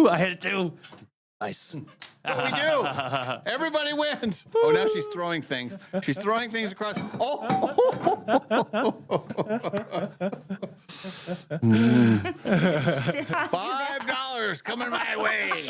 I had it too. Nice. What we do? Everybody wins. Oh, now she's throwing things. She's throwing things across. Oh. $5 coming my way.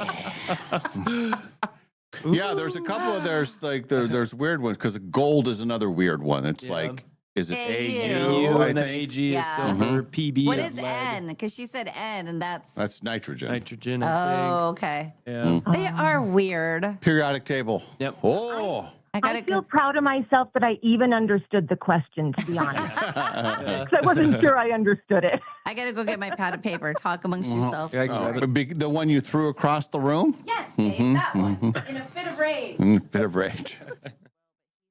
Yeah, there's a couple of there's weird ones because gold is another weird one. It's like, is it AU? U I and then think AG is silver. PB What is is lead. N? Because she said N, and that's nitrogen. Nitrogen, I oh, okay. think. Yeah. They are weird. Periodic table. Yep. Oh. I gotta I feel go. proud of myself that I even understood the question, to be honest. 'Cause I wasn't sure I understood it. I gotta go get my pad of paper. Talk amongst yourself. Yeah, I can grab it. The one you threw across the room? Yes, babe, that one. In a fit of rage. Bit of rage.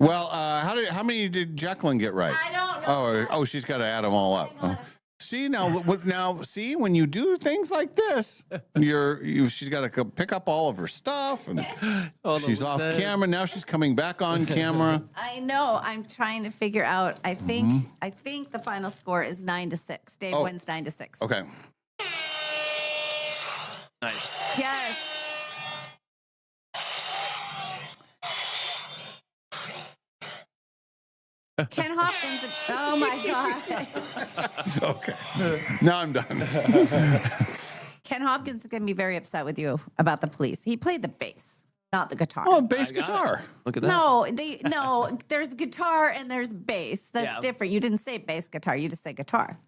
Well, how many did Jacqueline get right? I don't know. Oh, she's got to add them all up. See see when you do things like this, she's got to pick up all of her stuff, and she's off camera. Now she's coming back on camera. I know. I'm trying to figure out. I think the final score is 9-6. Dave wins 9-6. Okay. Nice. Yes. Ken Hopkins. Oh my God. Okay. Now I'm done. Ken Hopkins is going to be very upset with you about the police. He played the bass, not the guitar. Oh, bass guitar. Look at that. No, there's guitar and there's bass. That's Yeah. different. You didn't say bass guitar. You just said guitar.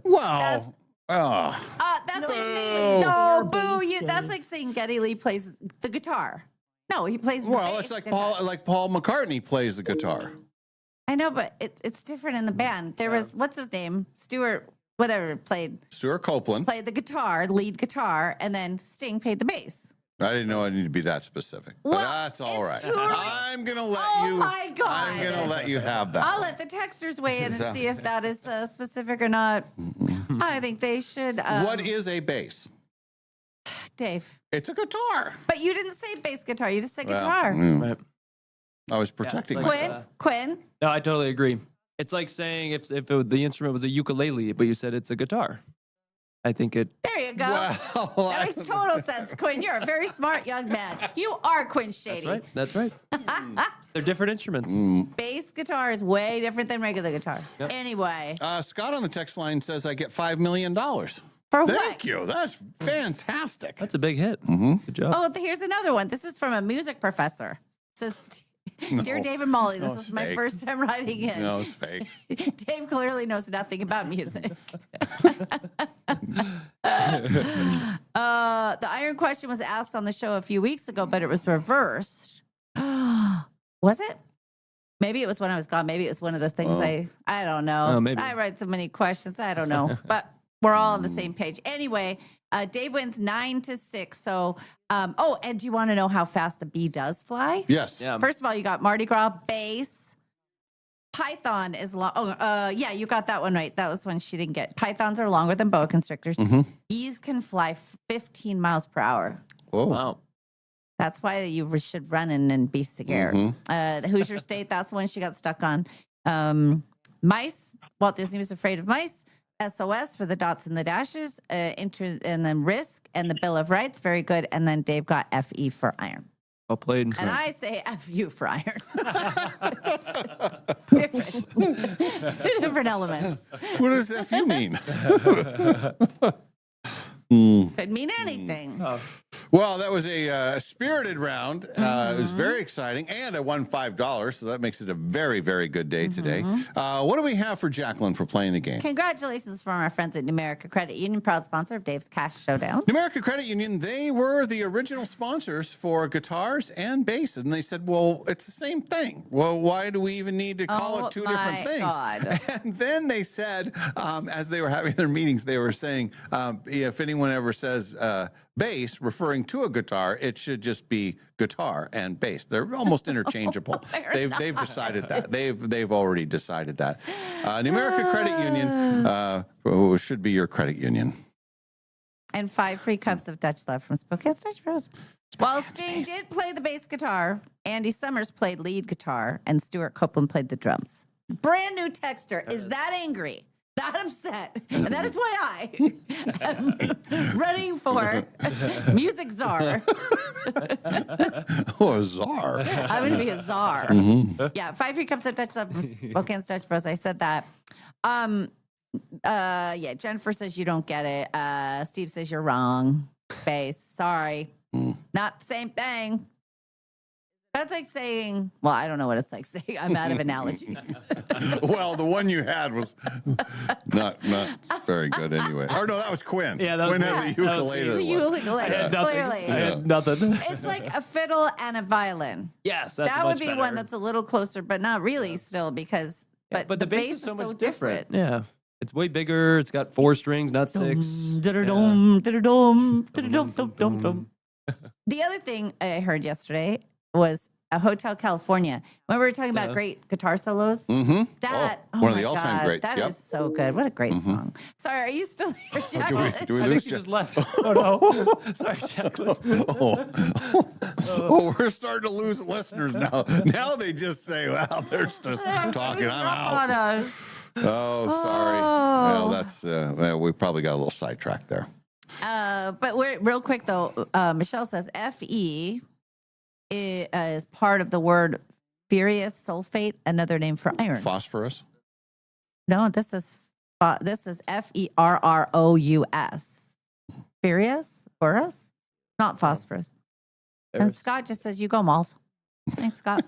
Wow. That's like saying no, boo. That's like saying Geddy Lee plays the guitar. No, he plays the Well, bass it's like guitar. Paul McCartney plays the guitar. I know, but it's different in the band. There was what's his name, Stuart, whatever, played Stuart Copeland. the guitar, lead guitar, and then Sting played the bass. I didn't know I needed to be that specific, but Well, that's all right. it's too late. I'm gonna let Oh you. my God. I'm gonna let you have that. I'll let the texters weigh in and see if that is specific or not. I think they should. What is a bass? Dave? It's a guitar. But you didn't say bass guitar. You just said Well, guitar. Right. I was protecting it's like- myself. Quinn? No, I totally agree. It's like saying if the instrument was a ukulele, but you said it's a guitar. I think it. There you go. Well, That makes total sense, Quinn. You're a very smart young man. You are Quinn Shady. That's right. They're different instruments. Bass guitar is way different than regular guitar. Anyway, Scott on the text line says I get $5 million. for Thank what? you. That's fantastic. That's a big hit. Good job. Oh, here's another one. This is from a music professor. It says, Dear Dave and Molly, this it's is my fake. first time writing in. No, it's fake. Dave clearly knows nothing about music. The iron question was asked on the show a few weeks ago, but it was reversed. Was it? Maybe it was when I was gone. Maybe it was one of the things I don't know. Oh, maybe. I write so many questions. I don't know. But we're all on the same page. Anyway, Dave wins 9-6. So, and do you want to know how fast the bee does fly? Yes. Yeah. First of all, you got Mardi Gras bass. Python is long. Yeah, you got that one right. That was one she didn't get. Pythons are longer than boa constrictors. Bees can fly 15 miles per hour. Oh. Wow. That's why you should run and be scared. Hoosier State, that's the one she got stuck on. Mice, Walt Disney was afraid of mice. SOS for the dots and the dashes. And then Risk and the Bill of Rights, very good. And then Dave got FE for iron. Well played. And I say FU for iron. Two different elements. What does FU mean? Could mean anything. Well, that was a spirited round. It was very exciting, and I won $5, so that makes it a very, very good day today. What do we have for Jacqueline for playing the game? Congratulations from our friends at Numerica Credit Union, proud sponsor of Dave's Cash Showdown. Numerica Credit Union, they were the original sponsors for guitars and bass, and they said, well, it's the same thing. Well, why do we even need to call it two different things? God. And then they said, as they were having their meetings, they were saying, if anyone ever says bass, referring to a guitar, it should just be guitar and bass. They're almost interchangeable. They've decided that. They've already decided that. Numerica Credit Union should be your credit union. And 5 free cups of Dutch Love from Spokane Dutch Bros. While Sting did play the bass guitar, Andy Summers played lead guitar, and Stuart Copeland played the drums. Brand new texter is that angry that upset. And that is why I am running for music czar. Oh, a czar. I'm going to be a czar. Yeah, 5 free cups of Dutch Love from Spokane Dutch Bros. I said that. Yeah, Jennifer says you don't get it. Steve says you're wrong. Face, sorry. Not the same thing. That's like saying, well, I don't know what it's like saying. I'm out of analogies. Well, the one you had was not very good anyway. Or no, that was Quinn. Yeah, that was Quinn me. had the That was ukulele. The ukulele, I had nothing. clearly. I had nothing. It's like a fiddle and a violin. Yes, that's That would much be better. one that's a little closer, but not really still because, Yeah, but the bass is so much different. Yeah, it's way bigger. It's got 4 strings, not 6. The other thing I heard yesterday was a Hotel California. When we were talking about great guitar solos, Mm-hmm. that one of my the all-time God, greats. That is Yep. so good. What a great song. Sorry, are you still here, Jacqueline? Do we I lose think she just Jack? left. Oh no! Sorry, Jacqueline. Oh, we're starting to lose listeners now. Now they just say, well, they're just talking. I'm out. Oh, sorry. Well, that's, well, we probably got a little sidetracked there. But we're, real quick though, Michelle says Fe is part of the word ferrous sulfate, another name for iron. Phosphorus? No, this is Ferrous. Ferrous, not phosphorus. And Scott just says, "You go, Malls." Thanks, Scott.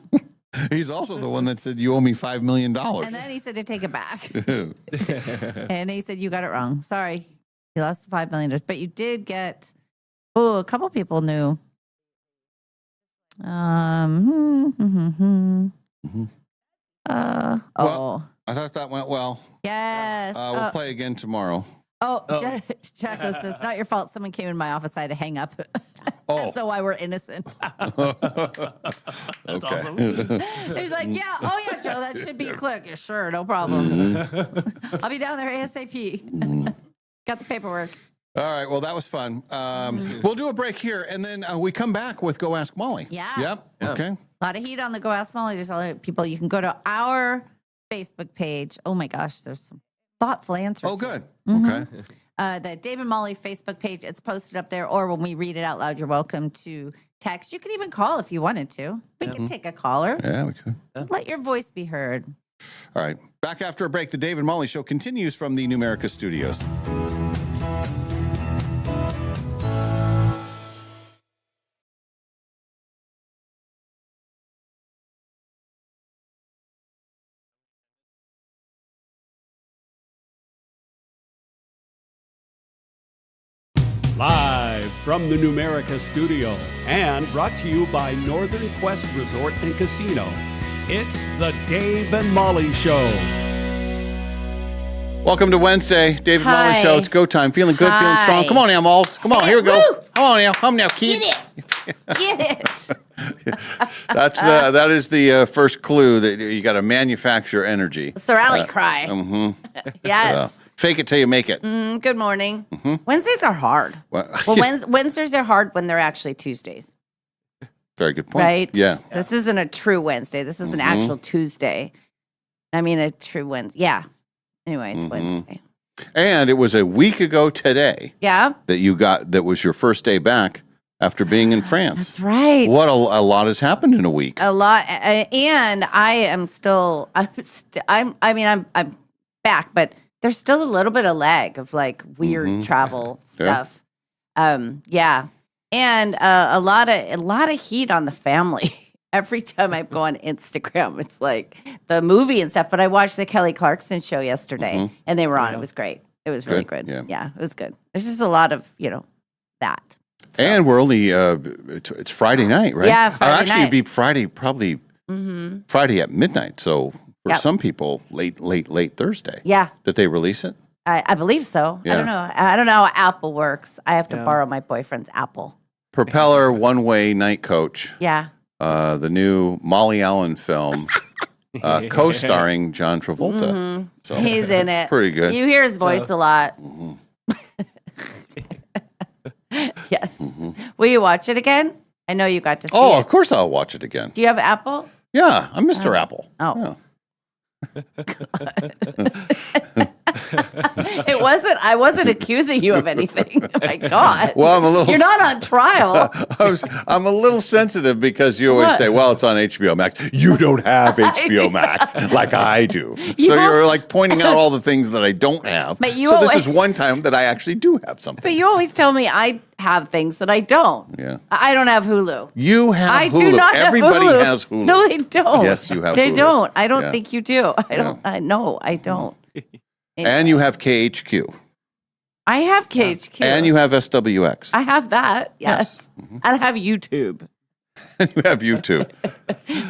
He's also the one that said, you owe me $5 million. And then he said to take it back, and he said, "You got it wrong. Sorry, you lost the $5 million, but you did get." Oh, a couple people knew. Well, I thought that went well. Yes. We'll play again tomorrow. Jacqueline says, "Not your fault. Someone came in my office. I had to hang up." Oh. As though I were innocent. That's awesome. He's like, "Yeah, oh yeah, Joe, that should be quick. Yeah, sure, no problem. I'll be down there ASAP. Got the paperwork." All right. Well, that was fun. We'll do a break here, and then we come back with Go Ask Molly. Yeah. Yep. Okay. A lot of heat on the Go Ask Molly. There's other people. You can go to our Facebook page. Oh my gosh, there's some thoughtful answers. Oh, good. Mm-hmm. Okay. The David Molly Facebook page. It's posted up there. Or when we read it out loud, you're welcome to text. You can even call if you wanted to. We can take a caller. Yeah, we could. Let your voice be heard. All right. Back after a break, the David Molly Show continues from the Numerica studios. Live from the Numerica studio and brought to you by Northern Quest Resort and Casino. It's the Dave and Molly Show. Welcome to Wednesday, David Molly Hi. Show. It's go time. Feeling good, feeling strong. Hi. Come on now, Malls. Come on, here we go. Woo! Come on now, come now, Keith. Get it. That is the first clue that you got to manufacture energy. It's the rally cry. Yes. Fake it till you make it. Good morning. Wednesdays are hard. Well, Well, Wednesdays are hard when they're actually Tuesdays, very good point. right? Yeah. This isn't a true Wednesday. This is an actual Tuesday. I mean, a true Wednesday. Yeah. Anyway, it's Wednesday. And it was a week ago today Yeah. that was your first day back after being in France. That's right. What a lot has happened in a week. A lot, and I am still. I'm back, but there's still a little bit of lag of like weird travel stuff. Yeah, and a lot of heat on the family. Every time I go on Instagram, it's like the movie and stuff. But I watched the Kelly Clarkson show yesterday, and they were on. It was great. It was really Good, good. yeah. It was good. There's just a lot of that. And we're only it's Friday night, right? Yeah, Friday Or actually, night. it'd be Friday, probably Friday at midnight. So for Yep. some people, late Thursday. Yeah. Did they release it? I believe so. Yeah. I don't know. I don't know how Apple works. I have to borrow my boyfriend's Apple. Propeller One-Way Night Coach, Yeah. the new Molly Allen film, co-starring John Travolta. So He's in it. pretty good. You hear his voice a lot. Yes. Will you watch it again? I know you got to see Oh, it. of course I'll watch it again. Do you have Apple? Yeah, I'm Mr. Apple. Oh. Yeah. I wasn't accusing you of anything. Oh my God. Well, I'm a little. You're not on trial. I'm a little sensitive because you always What? say, "Well, it's on HBO Max." You don't have HBO Max like I do, You so al- you're like pointing out all the things that I don't have. But you so this is always- one time that I actually do have something. But you always tell me I have things that I don't. Yeah. I don't have Hulu. You have I Hulu. do not Everybody have Hulu. has Hulu. No, they don't. Yes, you have They Hulu. don't. I don't Yeah. think you do. I don't. No, I don't. And you have KHQ. I have KHQ. And you have SWX. I have that. Yes. Yes. I have YouTube. And you have YouTube.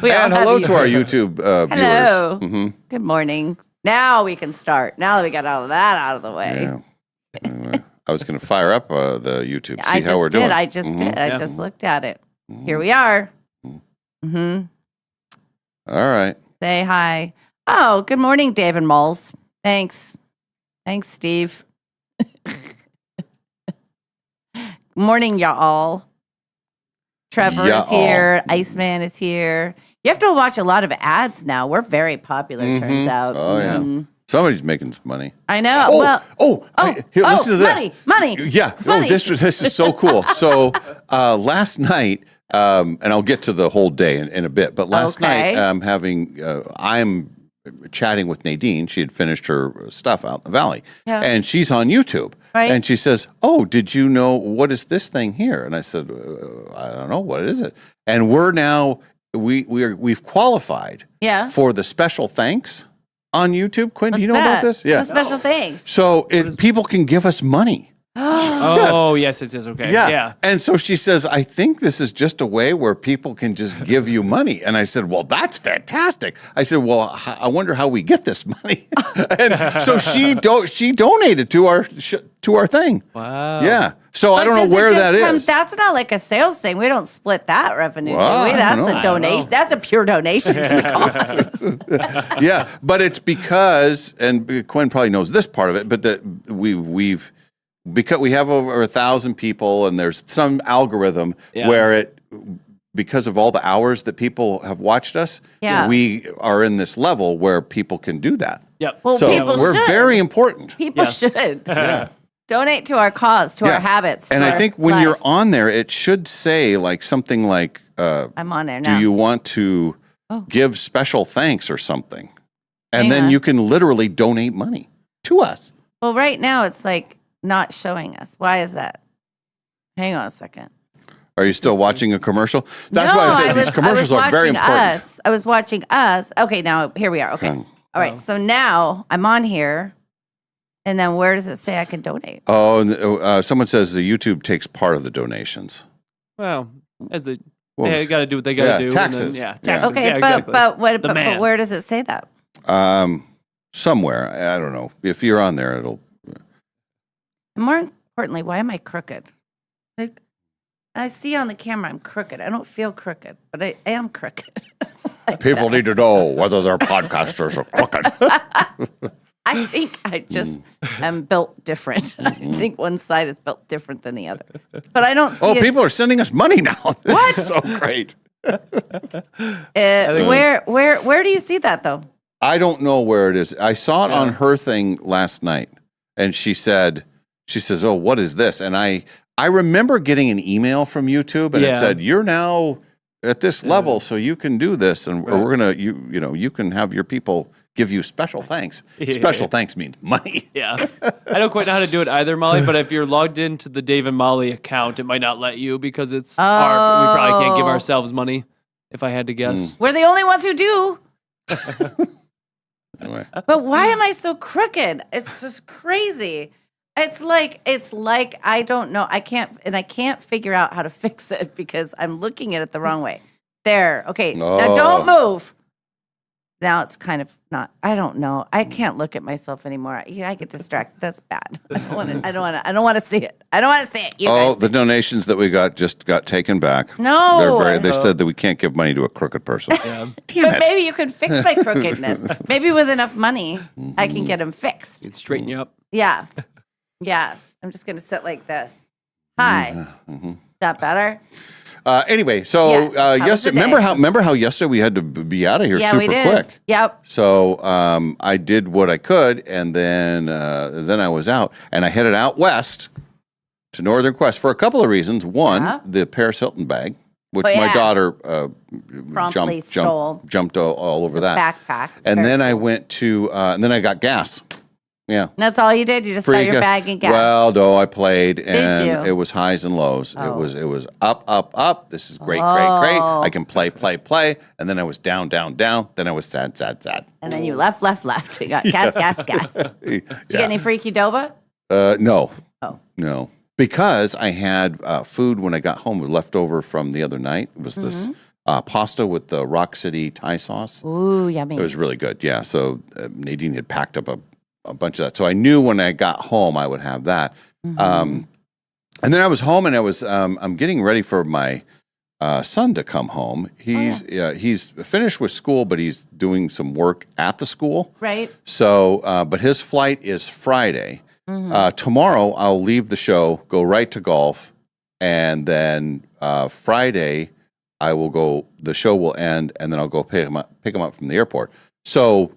We all And have hello to our YouTube. YouTube Hello. viewers. Mhm. Good morning. Now we can start. Now that we got all of that out of the way. Yeah. Anyway, I was going to fire up the YouTube, see I how we're just did. doing. I just did. I Yeah. just looked at it. Here we are. Mm-hmm. All right. Say hi. Oh, good morning, David Malls. Thanks. Thanks, Steve. Morning, y'all. Trevor is here. Iceman is here. You have to watch a lot of ads now. We're very popular, turns out. Oh, yeah. Mhm. Somebody's making some money. I know. Oh, Well, here, listen to this. money. Yeah. Money. Oh, this is so cool. So last night, and I'll get to the whole day in a bit, but last Okay. night I'm chatting with Nadine. She had finished her stuff out in the valley, Yeah. and she's on YouTube. Right. And she says, "Oh, did you know what is this thing here?" And I said, "I don't know. What is it?" And we're now we've qualified Yeah. for the special thanks on YouTube. Quinn, do you know What's about that? this? Yeah. It's a special things. So people can give us money. Oh, yes, it is. Okay. Yeah. And so she says, I think this is just a way where people can just give you money. And I said, well, that's fantastic. I said, well, I wonder how we get this money. And so she donated to our thing. Wow. Yeah. So I But don't know does it where just that come- is. That's not like a sales thing. We don't split that revenue, Well, do we? I don't That's know. a donation. That's a pure donation to the cause. Yeah, but it's because, and Quinn probably knows this part of it, but that we've because we have over 1,000 people, and there's some algorithm Yeah. where because of all the hours that people have watched us, Yeah. we are in this level where people can do that. Yep. Well, So people we're should. very important. People Yes. should Yeah. donate to our cause, to Yeah. our habits. And to I our think when life. you're on there, it should say like something like, I'm on there do now. you want to Oh. give special thanks or something? And Hang then on. you can literally donate money to us. Well, right now it's like not showing us. Why is that? Hang on a second. Are you still watching a commercial? That's no, why I said these was commercials are very watching important. Us. I was watching us. Okay, now here we are. Okay. All right. So now I'm on here. And then where does it say I can donate? Oh, and, someone says the YouTube takes part of the donations. Well, as the Well, they got to do what they got to yeah, do. and taxes. then, yeah, Yeah. taxes. Okay, yeah, but exactly. The but man. where does it say that? Somewhere, I don't know. If you're on there, it'll. And more importantly, why am I crooked? Like I see on the camera I'm crooked. I don't feel crooked, but I am crooked. People need to know whether their podcasters are crooked. I think I just am built different. I think one side is built different than the other. But I don't see Oh, it. people are sending us money now. This is so great. Where do you see that though? I don't know where it is. I saw it on her thing last night, and she says, "Oh, what is this?" And I remember getting an email from YouTube, and Yeah. it said, "You're now at this level, so you can do this, and Right. we're gonna you can have your people give you special thanks." Special thanks means money. Yeah. I don't quite know how to do it either, Molly, but if you're logged into the Dave and Molly account, it might not let you because it's our, we probably can't give Oh. ourselves money, if I had to guess. We're the only ones who do. Anyway, But why am I so crooked? It's just crazy. It's like I don't know. I can't figure out how to fix it because I'm looking at it the wrong way. There. Okay. Now don't move. Now it's kind of not. I don't know. I can't look at myself anymore. I get distracted. That's bad. I don't want to see it. I don't want to see it. You oh, guys. the donations that we got just got taken back. No. They said that we can't give money to a crooked person. Yeah. Damn But it. maybe you could fix my crookedness. Maybe with enough money, I can get them fixed. It'd straighten you up. Yeah. Yes. I'm just going to sit like this. Hi. Is that better? Anyway, so Yes, how was the yesterday, day? remember how yesterday we had to be out of here Yeah, super we did. quick. Yep. So I did what I could, and then I was out, and I headed out west to Northern Quest for a couple of reasons. One, Yeah. the Paris Hilton bag, which Oh, my yeah. daughter Promptly stole. jumped all over that. Backpack. And Very then I cool. went to, and then I got gas. Yeah. That's all you did? You just got Free your gas. bag and gas? Well, no, I played, and you? it was highs and lows. Oh. It was up, up, up. This is great, great, great. Oh. I can play, and then I was down, down, down. Then I was sad, sad, sad. And then you left. You got gas. Did you get any freaky Dova? No. Oh. No. Because I had food when I got home left over from the other night. It was this pasta with the Rock City Thai sauce. Ooh, yummy. It was really good. Yeah. So Nadine had packed up a bunch of that. So I knew when I got home I would have that. And then I was home, and I was I'm getting ready for my son to come home. He's finished with school, but he's doing some work at the school. Right. So, but his flight is Friday. Tomorrow I'll leave the show, go right to golf, and then Friday I will go. The show will end, and then I'll go pick him up from the airport. So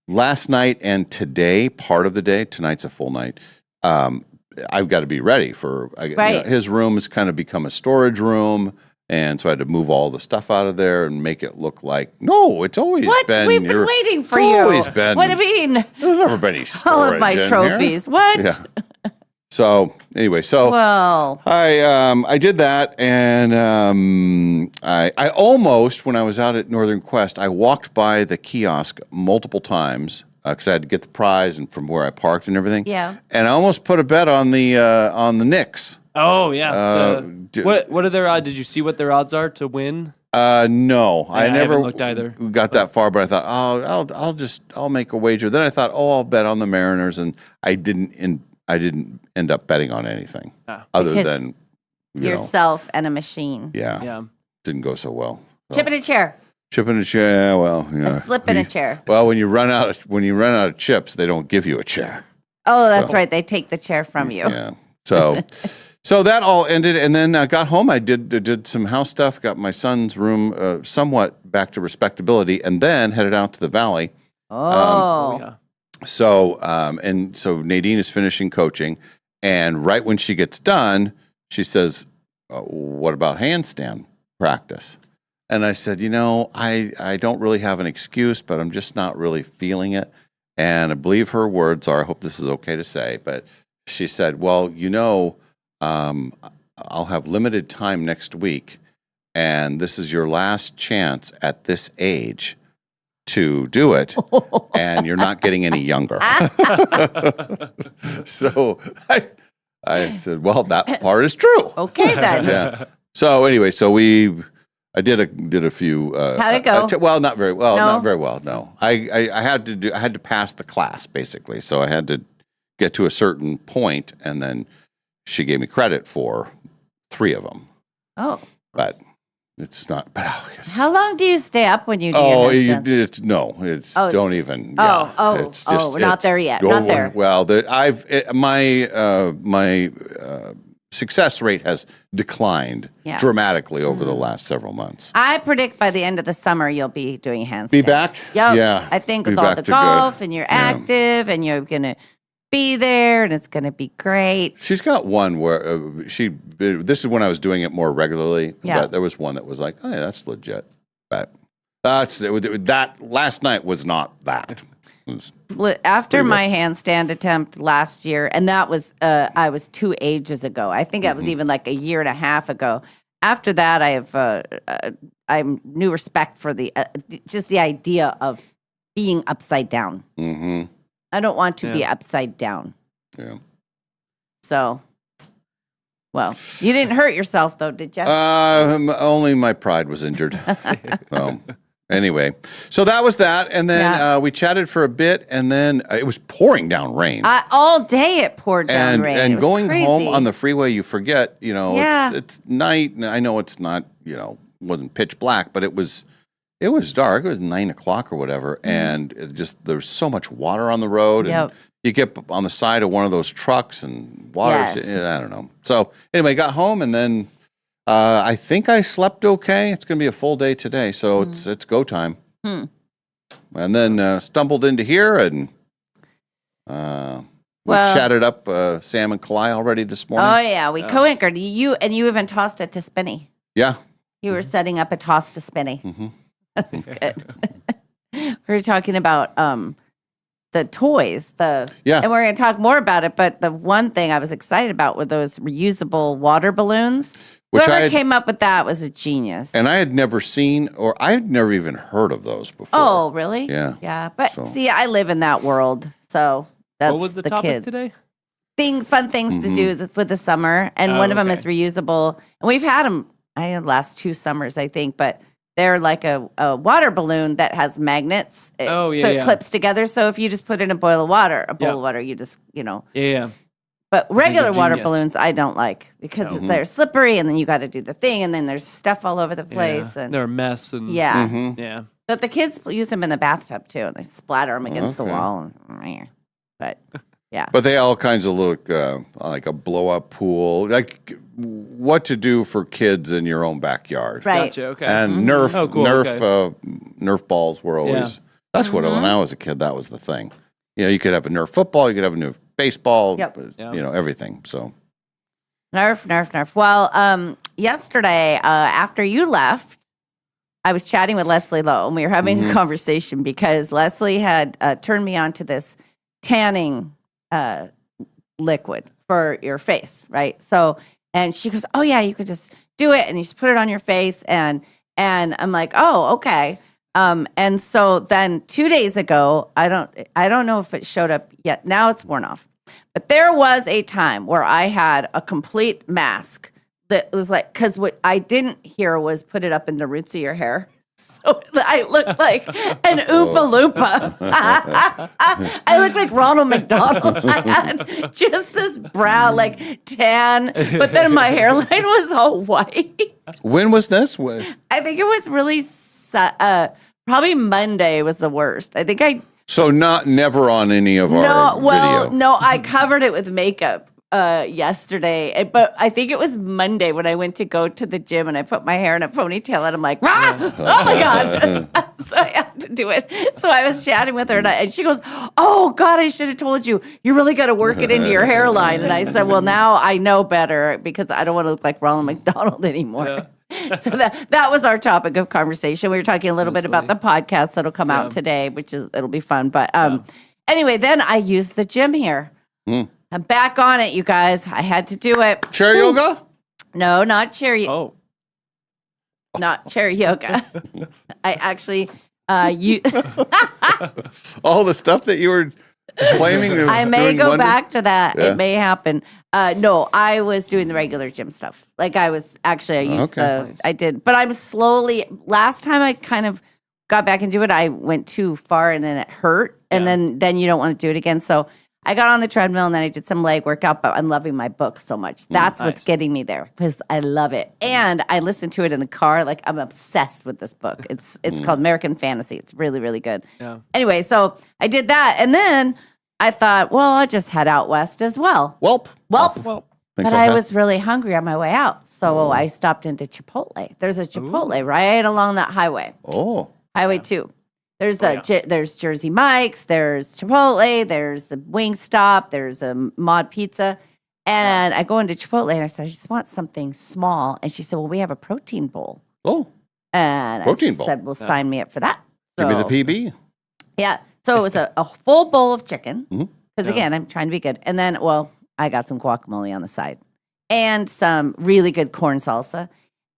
last night and today, part of the day, tonight's a full night. I've got to be ready for Right. his room has kind of become a storage room. And so I had to move all the stuff out of there and make it look like, no, it's always What? been. We've been waiting for it's you. always been. What do you mean? There's never been any storage All of my in here. trophies. What? Yeah. So anyway, Well, I did that, and I almost, when I was out at Northern Quest, I walked by the kiosk multiple times because I had to get the prize and from where I parked and everything. Yeah. And I almost put a bet on the Knicks. Oh yeah. d- What are their odds? Did you see what their odds are to win? No, I I never haven't looked either. got that far, but I thought, I'll make a wager. Then I thought, I'll bet on the Mariners, and I didn't end up betting on anything other Because than yourself and a machine. Yeah, Yeah. didn't go so well. So. Chip in a chair. Chip in a chair. Well, A slip in a chair. Well, when you run out of chips, they don't give you a chair. Oh, that's So- right. They take the chair from you. Yeah. So, so that all ended, and then I got home. I did some house stuff. Got my son's room somewhat back to respectability, and then headed out to the valley. Oh. Yeah. So, so Nadine is finishing coaching, and right when she gets done, she says, "What about handstand practice?" And I said, I don't really have an excuse, but I'm just not really feeling it. And I believe her words are, I hope this is okay to say, but she said, well, I'll have limited time next week, and this is your last chance at this age to do it, and you're not getting any younger. So I said, well, that part is true. Okay, then. Yeah. So anyway, I did a few. How'd it go? Well, not very well. No? Not very well. No, I had to pass the class basically. So I had to get to a certain point, and then she gave me credit for 3 of them. Oh. But it's not. But How long do you stay up when you do oh, your handstands? it's Oh, don't it's- even. oh, yeah, oh, it's oh, we're not it's- there yet, oh, not there. Well, my success rate has declined Yeah. dramatically over the last several months. I predict by the end of the summer you'll be doing handstands. Be back? Yep. Yeah. I think Be with all back the to golf good. and you're Yeah. active and you're gonna be there and it's gonna be great. She's got one where this is when I was doing it more regularly. Yeah. But there was one that was like, oh, yeah, that's legit. But that last night was not that. It was- After Pretty my handstand attempt last year, and that was I was 2 ages ago. I think that was even like a year and a half ago. After that, I have new respect for just the idea of being upside down. Mhm. I don't want to be Yeah. upside down. Yeah. So, well, you didn't hurt yourself though, did you? Only my pride was injured. Well, anyway, so that was that, and then Yeah. we chatted for a bit, and then it was pouring down rain. All day it poured down and rain. It and was going crazy. home on the freeway, you forget, Yeah. it's night. And I know it's not, wasn't pitch black, but it was dark. It was 9 o'clock or whatever, and it just there's so much water on the road, and Yep. you get on the side of one of those trucks, and water. Yes. I don't know. So anyway, got home, and then I think I slept okay. It's going to be a full day today, so it's go time. And then stumbled into here and we chatted up Sam and Kalai already this morning. Oh yeah, we co-anchored you even tossed it to Spinny. Yeah. You were setting up a toss to Spinny. That's good. We were talking about the toys, and we're going to talk more about it. But the one thing I was excited about were those reusable water balloons. Which Whoever came up with that was a genius. And I had never seen, or I had never even heard of those before. Oh, really? Yeah. Yeah. But see, I live in that world, so that's What was the topic kids. today? Fun things to do for the summer, and one of them is reusable. And we've had them. I had last 2 summers, I think, but they're like a water balloon that has magnets. So it clips together. So if you just put in a bowl of water, you just Yeah. But regular water genius. balloons, I don't like because they're slippery, and then you got to do the thing, and then there's stuff all over the place, and They're a mess. And yeah. But the kids use them in the bathtub too, and they splatter them against the wall. But yeah. But they all kinds of look like a blow-up pool, like what to do for kids in your own backyard. Right. Gotcha. Okay. And Nerf balls were always. That's what when I was a kid, that was the thing. You could have a Nerf football, you could have a Nerf baseball, everything. So Nerf. Well, yesterday after you left, I was chatting with Leslie Lowe, and we were having a conversation because Leslie had turned me on to this tanning liquid for your face, right? So, and she goes, "Oh yeah, you could just do it, and you just put it on your face." And I'm like, "Oh, okay." And so then 2 days ago, I don't know if it showed up yet. Now it's worn off, but there was a time where I had a complete mask that was like, because what I didn't hear was put it up in the roots of your hair. So I looked like an Oompa Loompa. I looked like Ronald McDonald. I had just this brown, tan, but then my hairline was all white. when was this? I think it was really, probably Monday was the worst. I think So never on any of our video. No, I covered it with makeup yesterday, but I think it was Monday when I went to go to the gym and I put my hair in a ponytail and I'm like, oh my God. So I had to do it. So I was chatting with her and she goes, "Oh God, I should have told you. You really got to work it into your hairline." And I said, "Well, now I know better because I don't want to look like Ronald McDonald anymore." Yeah. So that was our topic of conversation. We were talking a little bit about the podcast that'll come out today, it'll be fun. But anyway, then I used the gym here. I'm back on it, you guys. I had to do it. Chair yoga? No, not chair. Oh. Not chair yoga. I actually you. All the stuff that you were claiming that was I may doing go wonders? back to that. Yeah. It may happen. No, I was doing the regular gym stuff. I used I did, but I'm slowly. Last time I kind of got back into it, I went too far and then it hurt, and then you don't want to do it again. So I got on the treadmill and then I did some leg workout, but I'm loving my book so much. That's what's getting me there because I love it. And I listen to it in the car. I'm obsessed with this book. It's called American Fantasy. It's really, really good. Yeah. Anyway, so I did that. And then I thought, well, I'll just head out west as well. Welp. But I was really hungry on my way out. So I stopped into Chipotle. There's a Chipotle right along that highway. Oh. Highway 2. There's Jersey Mike's, there's Chipotle, there's the Wingstop, there's a Mod Pizza. And I go into Chipotle and I said, "I just want something small." And she said, "Well, we have a protein bowl." Oh. And Protein I bowl. said, "Well, sign me up for that." Give me So, the PB. yeah. So it was a full bowl of chicken. Because again, I'm trying to be good. And then, I got some guacamole on the side and some really good corn salsa.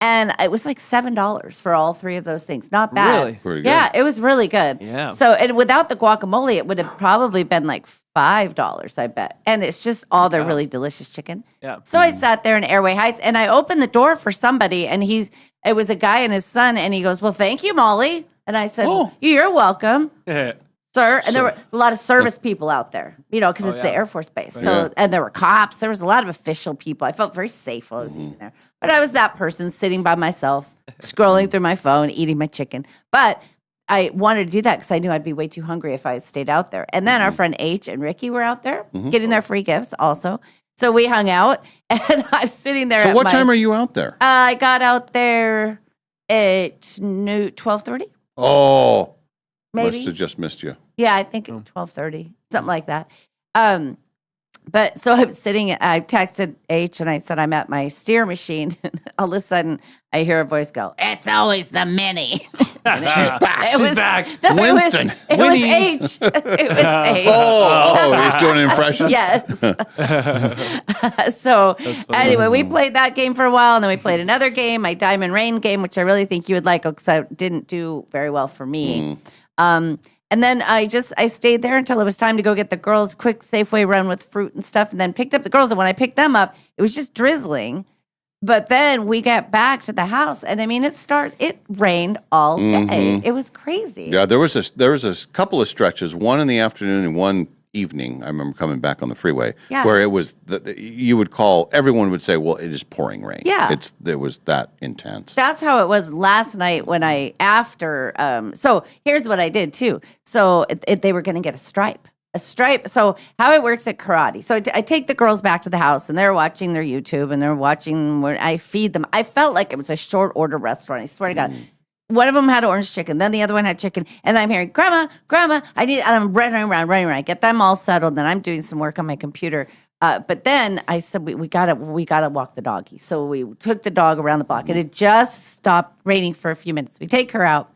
And it was like $7 for all 3 of those things. Not bad. Really? Pretty good. Yeah, it was really good. Yeah. So, and without the guacamole, it would have probably been like $5, I bet. And it's just all their really delicious chicken. Yeah. So I sat there in Airway Heights and I opened the door for somebody and it was a guy and his son and he goes, "Well, thank you, Molly." And I said, "You're welcome, sir." And there were a lot of service people out there, because it's the Air Force Base. So, and there were cops. There was a lot of official people. I felt very safe while I was eating there. But I was that person sitting by myself, scrolling through my phone, eating my chicken. But I wanted to do that because I knew I'd be way too hungry if I stayed out there. And then our friend H and Ricky were out there getting their free gifts also. So we hung out, and I'm sitting there. So at what my, time are you out there? I got out there at 12:30, Oh, maybe. must have just missed you. Yeah, I think 12:30, something like that. But so I was sitting, I texted H and I said, I'm at my steer machine. All of a sudden, I hear a voice go, "It's always the mini." She's back. She's back. No, Winston. It was Winnie. H. It was H. Oh, he's doing an impression? Yes. So anyway, we played that game for a while, and then we played another game, my Diamond Rain game, which I really think you would like because it didn't do very well for me. And then I stayed there until it was time to go get the girls quick Safeway run with fruit and stuff, and then picked up the girls. And when I picked them up, it was just drizzling. But then we got back to the house, and I mean, it rained all day. It was crazy. Yeah, there was a couple of stretches, one in the afternoon and one evening. I remember coming back on the freeway where it was you would call, everyone would say, "Well, it is pouring rain." Yeah. It was that intense. That's how it was last night when so here's what I did too. So they were going to get a stripe. So how it works at karate. So I take the girls back to the house and they're watching their YouTube and they're watching where I feed them. I felt like it was a short order restaurant. I swear to God. One of them had orange chicken, then the other one had chicken, and I'm hearing, Grandma, and I'm running around. I get them all settled, then I'm doing some work on my computer. But then I said, we gotta walk the doggy. So we took the dog around the block. It had just stopped raining for a few minutes. We take her out.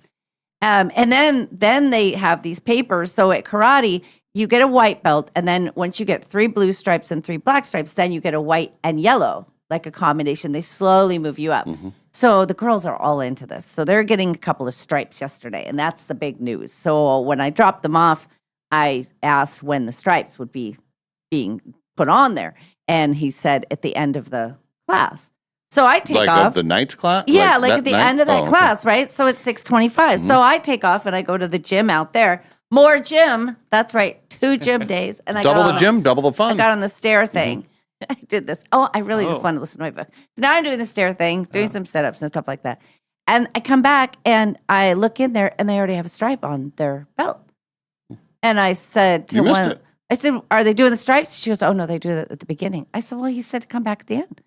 And then they have these papers. So at karate, you get a white belt. And then once you get 3 blue stripes and 3 black stripes, then you get a white and yellow, like a combination. They slowly move you up. So the girls are all into this. So they're getting a couple of stripes yesterday. And that's the big news. So when I dropped them off, I asked when the stripes would be being put on there. And he said at the end of the class. So I take like off. The night's class? Yeah, like that at the night? end of that Oh, class, right? So it's 6:25. So I take off and I go to the gym out there. More gym. That's right. 2 gym days. And I Double got the on- gym, double the I fun. got on the stair thing. I did this. Oh, I really just wanted to listen to my book. So now I'm doing the stair thing, doing some sit-ups and stuff like that. And I come back and I look in there and they already have a stripe on their belt. And I said to You missed one, it. I said, "Are they doing the stripes?" She goes, "Oh, no, they do it at the beginning." I said, "Well, he said to come back at the end."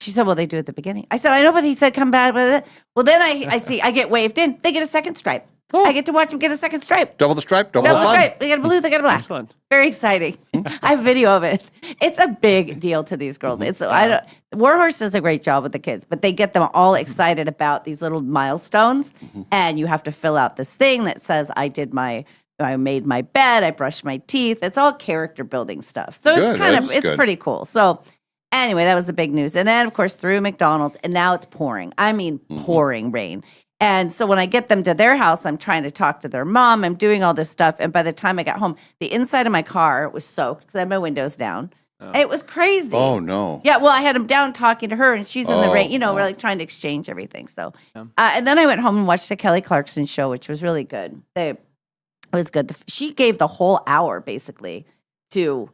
She said, "Well, they do it at the beginning." I said, "I know, but he said come back with it." Well, then I get waved in. They get a second stripe. Oh. I get to watch them get a second stripe. Double the stripe, double Double the fun. stripe. They get a blue, they get a black. Excellent. Very exciting. I have video of it. It's a big deal to these girls. Warhorse does a great job with the kids, but they get them all excited about these little milestones. And you have to fill out this thing that says, I made my bed, I brushed my teeth. It's all character building stuff. So Good, that's it's good. pretty cool. So anyway, that was the big news. And then of course through McDonald's, and now it's pouring. I mean, pouring rain. And so when I get them to their house, I'm trying to talk to their mom. I'm doing all this stuff. And by the time I got home, the inside of my car was soaked because I had my windows down. It was crazy. Oh, no. Yeah, well, I had them down talking to her, and she's in the rain. You know, we're like trying to exchange everything. So, and then I went home and watched the Kelly Clarkson show, which was really good. It was good. She gave the whole hour basically to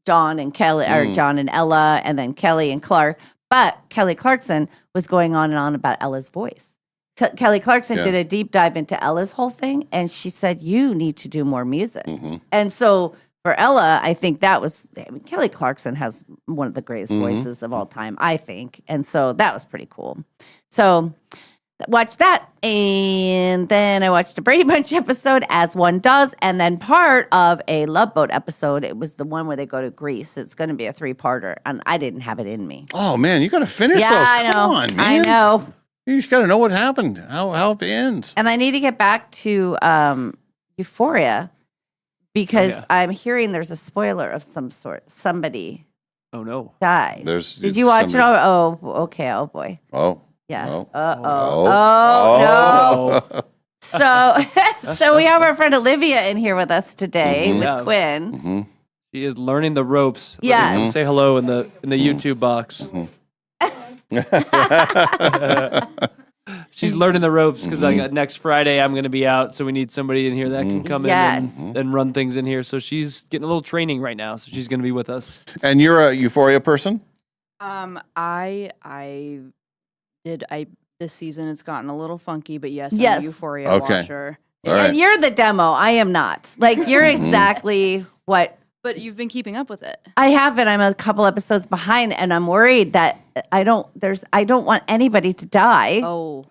John and Kelly, or John and Ella, and then Kelly and Clark. But Kelly Clarkson was going on and on about Ella's voice. Kelly Clarkson did a deep dive into Ella's whole thing, and she said, "You need to do more music." And so for Ella, I think Kelly Clarkson has one of the greatest voices of all time, I think. And so that was pretty cool. So watched that. And then I watched a Brady Bunch episode, as one does. And then part of a Love Boat episode. It was the one where they go to Greece. It's going to be a 3-parter. And I didn't have it in me. Oh, man, you got to finish Yeah, those. I know. Come on, man. I know. You just got to know what happened, how it ends. And I need to get back to Euphoria because I'm hearing there's a spoiler of some sort. Somebody Oh no. died. There's Did you watch somebody- it all? Oh, okay. Oh, boy. Oh. Yeah. Oh. Oh, no. Oh. So we have our friend Olivia in here with us today with Yeah. Quinn. She is learning the ropes. Yes. Let me Say hello in the YouTube box. She's learning the ropes because next Friday I'm going to be out, so we need somebody in here that can come Yes. in and run things in here. So she's getting a little training right now, so she's going to be with us. And you're a Euphoria person? This season it's gotten a little funky, but yes, Yes. I'm a Euphoria Okay. watcher. All right. And you're the demo. I am not. Like, you're exactly what But you've been keeping up with it. I have been. I'm a couple episodes behind, and I'm worried that I don't want anybody to die. Oh.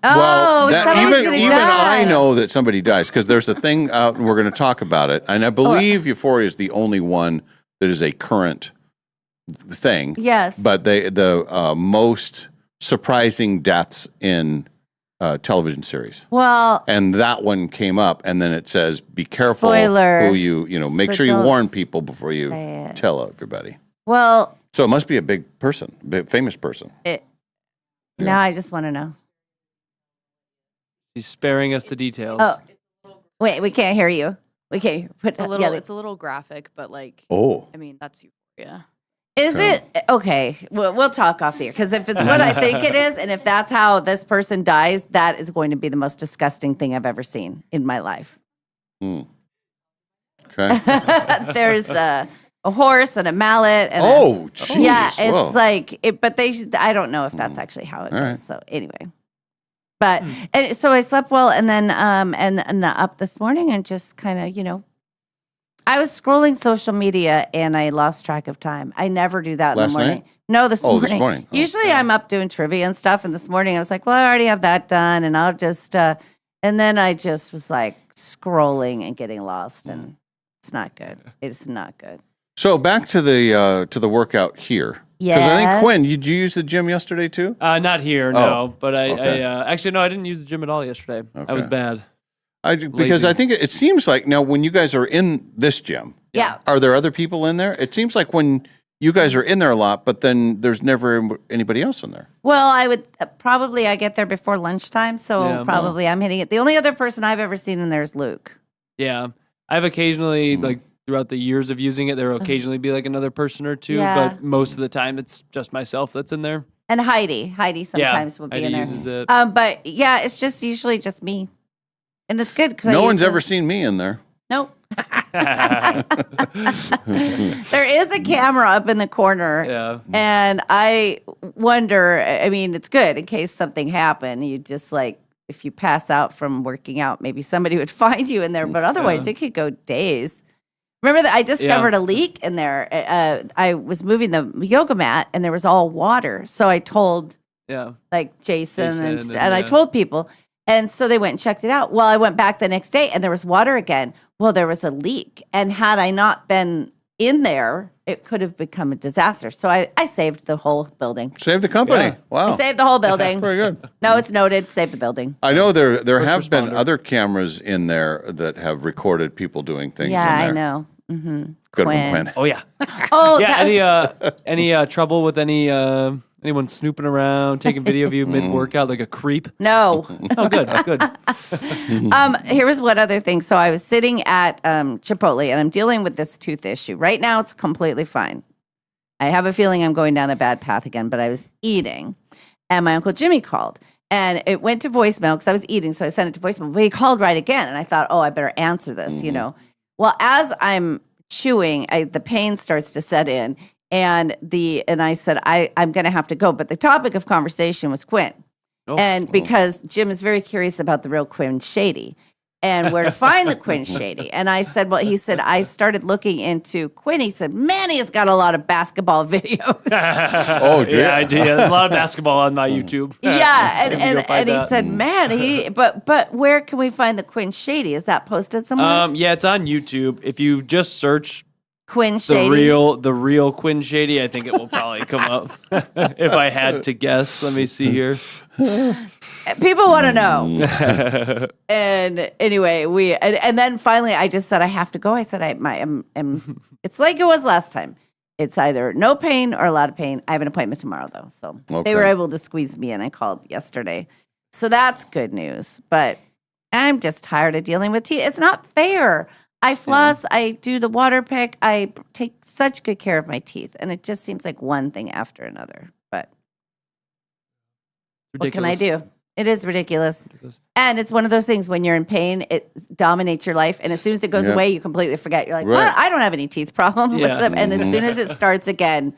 Oh, somebody's even gonna die. I know that somebody dies because there's a thing out, and we're going to talk about it. And I believe Euphoria is the only one that is a current thing. Yes. But the most surprising deaths in television series. Well, And that one came up, and then it says, "Be careful Spoiler. who make So sure you don't warn people before you say it. tell everybody." well, So it must be a big person, big famous person. now I just want to know. She's sparing us the details. Oh, wait, we can't hear you. We can't put It's a little graphic, but like, Oh, I mean, that's Euphoria. Is it okay? We'll talk off the air because if it's what I think it is, and if that's how this person dies, that is going to be the most disgusting thing I've ever seen in my life. okay. There's a horse and a mallet. And Oh, jeez. yeah, it's Whoa. like it. But I don't know if that's actually how it All goes. right. So anyway, but and so I slept well, and then and up this morning and just kind of I was scrolling social media and I lost track of time. I never do that Last in the morning. night? No, this morning. This morning. Oh. Usually I'm up doing trivia and stuff. And this morning I was like, well, I already have that done. And I'll just, and then I just was like scrolling and getting lost. And it's not good. It's not good. So back to the workout here. Because I think Yes. Quinn, did you use the gym yesterday too? Not here, Oh, no. But okay. I actually no, I didn't use the gym at all yesterday. I was Okay. bad. Because Lazy. I think it seems like now when you guys are in this gym, Yeah. are there other people in there? It seems like when you guys are in there a lot, but then there's never anybody else in there. Well, I would probably, I get there before lunchtime. So Yeah. probably I'm hitting it. The only other person I've ever seen in there is Luke. Yeah. I've occasionally like throughout the years of using it, there will occasionally be like another person or two, Yeah. but most of the time it's just myself that's in there. And Heidi. Heidi sometimes will be Heidi in there. uses it. But yeah, it's just usually just me. And it's good because No one's ever seen me in there. Nope. There is a camera up in the corner. Yeah. And I wonder, I mean, it's good in case something happened. You just like, if you pass out from working out, maybe somebody would find you in there, but otherwise it could go days. Remember that I discovered a leak in there. I was moving the yoga mat and there was all water. So I told Yeah. like Jason and Jason I yeah. told people. And so they went and checked it out. Well, I went back the next day and there was water again. Well, there was a leak. And had I not been in there, it could have become a disaster. So I saved the whole building. Save the company. Yeah. Wow. I saved the whole building. Very good. No, it's noted. Save the building. I know there First have been responder. other cameras in there that have recorded people doing things Yeah, in there. I know. Mm-hmm. Good one, Quinn. Oh yeah. Oh, Yeah. that Any trouble with anyone snooping around, taking video of you mid workout like a creep? no. Oh, good, good. Here was one other thing. So I was sitting at Chipotle and I'm dealing with this tooth issue. Right now, it's completely fine. I have a feeling I'm going down a bad path again, but I was eating and my Uncle Jimmy called and it went to voicemail because I was eating. So I sent it to voicemail, but he called right again. And I thought, oh, I better answer this, Well, as I'm chewing, the pain starts to set in. And I said, I'm going to have to go. But the topic of conversation was Quinn. And because Jim is very curious about the real Quinn Shady and where to find the Quinn Shady. And I said, well, he said, I started looking into Quinn. He said, man, he's got a lot of basketball videos. Oh, gee. Yeah, I do. Yeah, there's a lot of basketball on my YouTube. Yeah. Maybe you'll find And he that. said, man, but where can we find the Quinn Shady? Is that posted somewhere? Yeah, it's on YouTube. If you just search Quinn Shady. the real Quinn Shady, I think it will probably come up. If I had to guess, let me see here. People want to know. And anyway, and then finally I just said I have to go. I said I'm it's like it was last time. It's either no pain or a lot of pain. I have an appointment tomorrow though. So they were able to squeeze me in. I called yesterday. So that's good news. But I'm just tired of dealing with teeth. It's not fair. I floss, I do the water pick, I take such good care of my teeth. And it just seems like one thing after another. But what can I do? It is ridiculous. And it's one of those things when you're in pain, it dominates your life. And as soon as it goes Yep. away, you completely forget. You're like, Right. what? I don't have any teeth problem. What's Yeah. up? And as soon as it starts again,